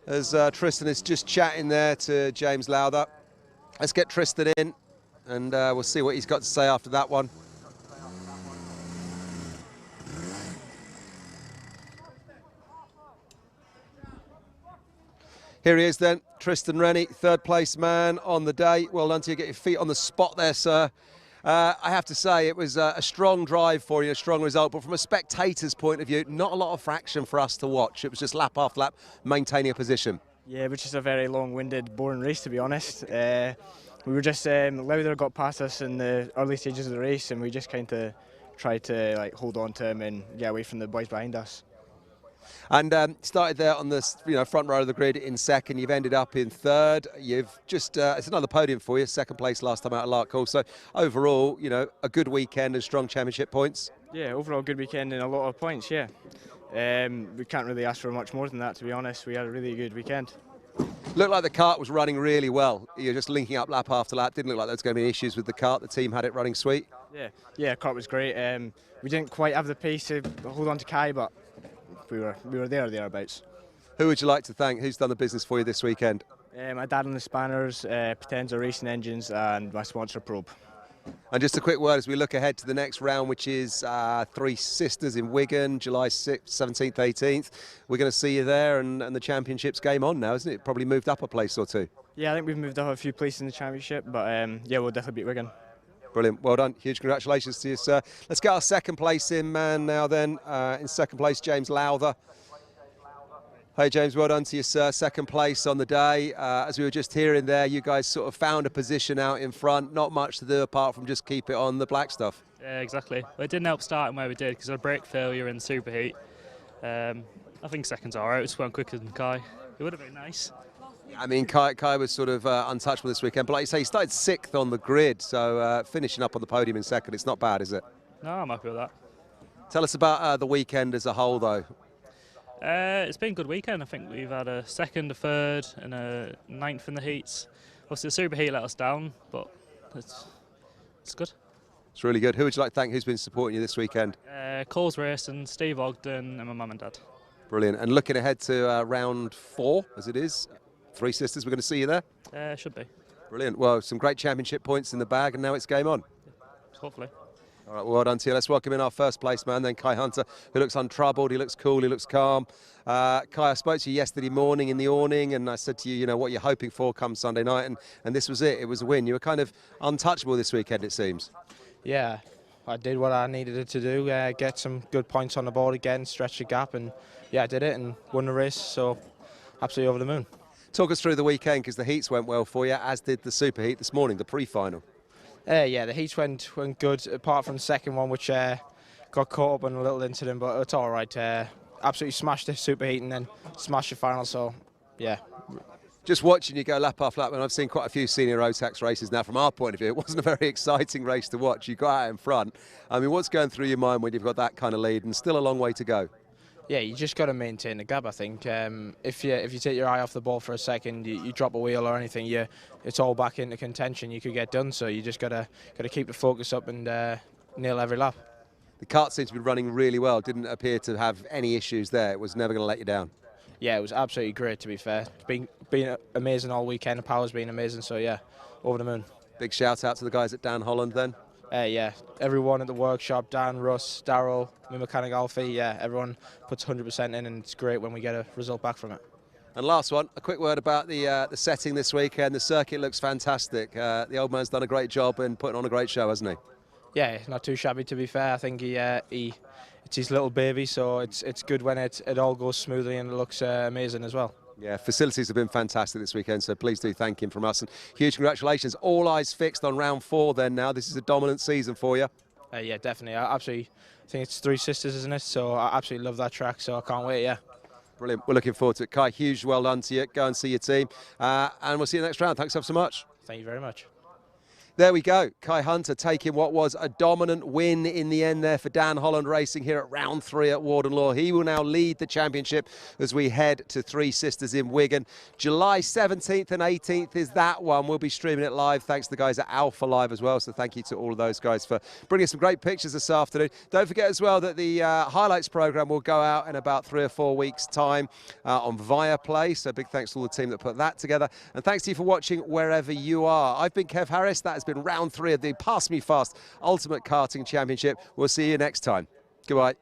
as Tristan is just chatting there to James Lowther. Let's get Tristan in, and we'll see what he's got to say after that one. Here he is then, Tristan Rennie, third place man on the day. Well done to you, get your feet on the spot there, sir. I have to say, it was a strong drive for you, a strong result, but from a spectator's point of view, not a lot of fraction for us to watch. It was just lap after lap, maintaining a position. Yeah, it was just a very long-winded, boring race, to be honest. We were just, Lowther got past us in the early stages of the race, and we just kind of tried to hold on to him and get away from the boys behind us. And started there on the front row of the grid in second. You've ended up in third. You've just it's another podium for you. Second place last time out at Larkhall. So overall, a good weekend and strong championship points. Yeah, overall good weekend and a lot of points. Yeah, We can't really ask for much more than that, to be honest. We had a really good weekend. Looked like the kart was running really well. You're just linking up lap after lap. Didn't look like there was going to be any issues with the kart. The team had it running sweet. Yeah, kart was great. We didn't quite have the pace to hold on to Kai, but we were there or thereabouts. Who would you like to thank? Who's done the business for you this weekend? My dad on the spanners, Potenza Racing Engines, and my sponsor Probe. And just a quick word as we look ahead to the next round, which is Three Sisters in Wigan, July 6th, 17th, 18th. We're going to see you there, and the championship's game on now, isn't it? Probably moved up a place or two. Yeah, I think we've moved up a few places in the championship, but yeah, we'll definitely beat Wigan. Brilliant, well done. Huge congratulations to you, sir. Let's get our second place in man now then. In second place, James Lowther. Hey James, well done to you, sir. Second place on the day. As we were just hearing there, you guys sort of found a position out in front. Not much to do apart from just keep it on the black stuff. Yeah, exactly. Well, it didn't help starting where we did because of a brake failure in superheat. I think second's all right. It just went quicker than Kai. It would have been nice. I mean, Kai was sort of untouchable this weekend, but like you say, he started 6th on the grid, so finishing up on the podium in second, it's not bad, is it? No, I'm happy with that. Tell us about the weekend as a whole, though. It's been a good weekend. I think we've had a second, a third, and a 9th in the heats. Obviously, the super heat let us down, but it's good. It's really good. Who would you like to thank? Who's been supporting you this weekend? Coles Racing, Steve Ogden, and my mum and dad. Brilliant. And looking ahead to round 4, as it is, Three Sisters, we're going to see you there? Should be. Brilliant. Well, some great championship points in the bag, and now it's game on. Hopefully. All right, well done to you. Let's welcome in our first place man, then Kai Hunter, who looks untroubled, he looks cool, he looks calm. Kai, I spoke to you yesterday morning in the awning, and I said to you, what you're hoping for come Sunday night, and this was it. It was a win. You were kind of untouchable this weekend, it seems. Yeah, I did what I needed to do, get some good points on the board again, stretch the gap, and yeah, I did it and won the race, so absolutely over the moon. Talk us through the weekend, because the heats went well for you, as did the super heat this morning, the pre-final. Yeah, the heats went good, apart from the second one, which got caught up in a little incident, but it's all right. Absolutely smashed the super heat and then smashed the final, so yeah. Just watching you go lap after lap, and I've seen quite a few senior Rotax races now from our point of view, it wasn't a very exciting race to watch. You got out in front. I mean, what's going through your mind when you've got that kind of lead and still a long way to go? Yeah, you just got to maintain the gap, I think. If you take your eye off the ball for a second, you drop a wheel or anything, it's all back into contention. You could get done, so you just got to keep the focus up and nail every lap. The kart seems to be running really well. Didn't appear to have any issues there. It was never going to let you down. Yeah, it was absolutely great, to be fair. It's been amazing all weekend. The power's been amazing, so yeah, over the moon. Big shout out to the guys at Dan Holland then. Yeah, everyone at the workshop, Dan, Russ, Darryl, my mechanic Alfie, yeah, everyone puts 100% in, and it's great when we get a result back from it. And last one, a quick word about the setting this weekend. The circuit looks fantastic. The old man's done a great job and putting on a great show, hasn't he? Yeah, not too shabby, to be fair. I think it's his little baby, so it's good when it all goes smoothly and it looks amazing as well. Yeah, facilities have been fantastic this weekend, so please do thank him from us. And huge congratulations. All eyes fixed on round 4 then now. This is a dominant season for you. Yeah, definitely. I think it's Three Sisters, isn't it? So I absolutely love that track, so I can't wait, yeah. Brilliant. We're looking forward to it. Kai, huge well done to you. Go and see your team. And we'll see you next round. Thanks ever so much. Thank you very much. There we go. Kai Hunter taking what was a dominant win in the end there for Dan Holland Racing here at round 3 at Warden Law. He will now lead the championship as we head to Three Sisters in Wigan. July 17th and 18th is that one. We'll be streaming it live thanks to the guys at Alpha Live as well. So thank you to all of those guys for bringing some great pictures this afternoon. Don't forget as well that the highlights program will go out in about 3 or 4 weeks' time on Viaplay. So big thanks to all the team that put that together. And thanks to you for watching wherever you are. I've been Kev Harris. That has been round 3 of the PassMeFast Ultimate Karting Championship. We'll see you next time. Goodbye.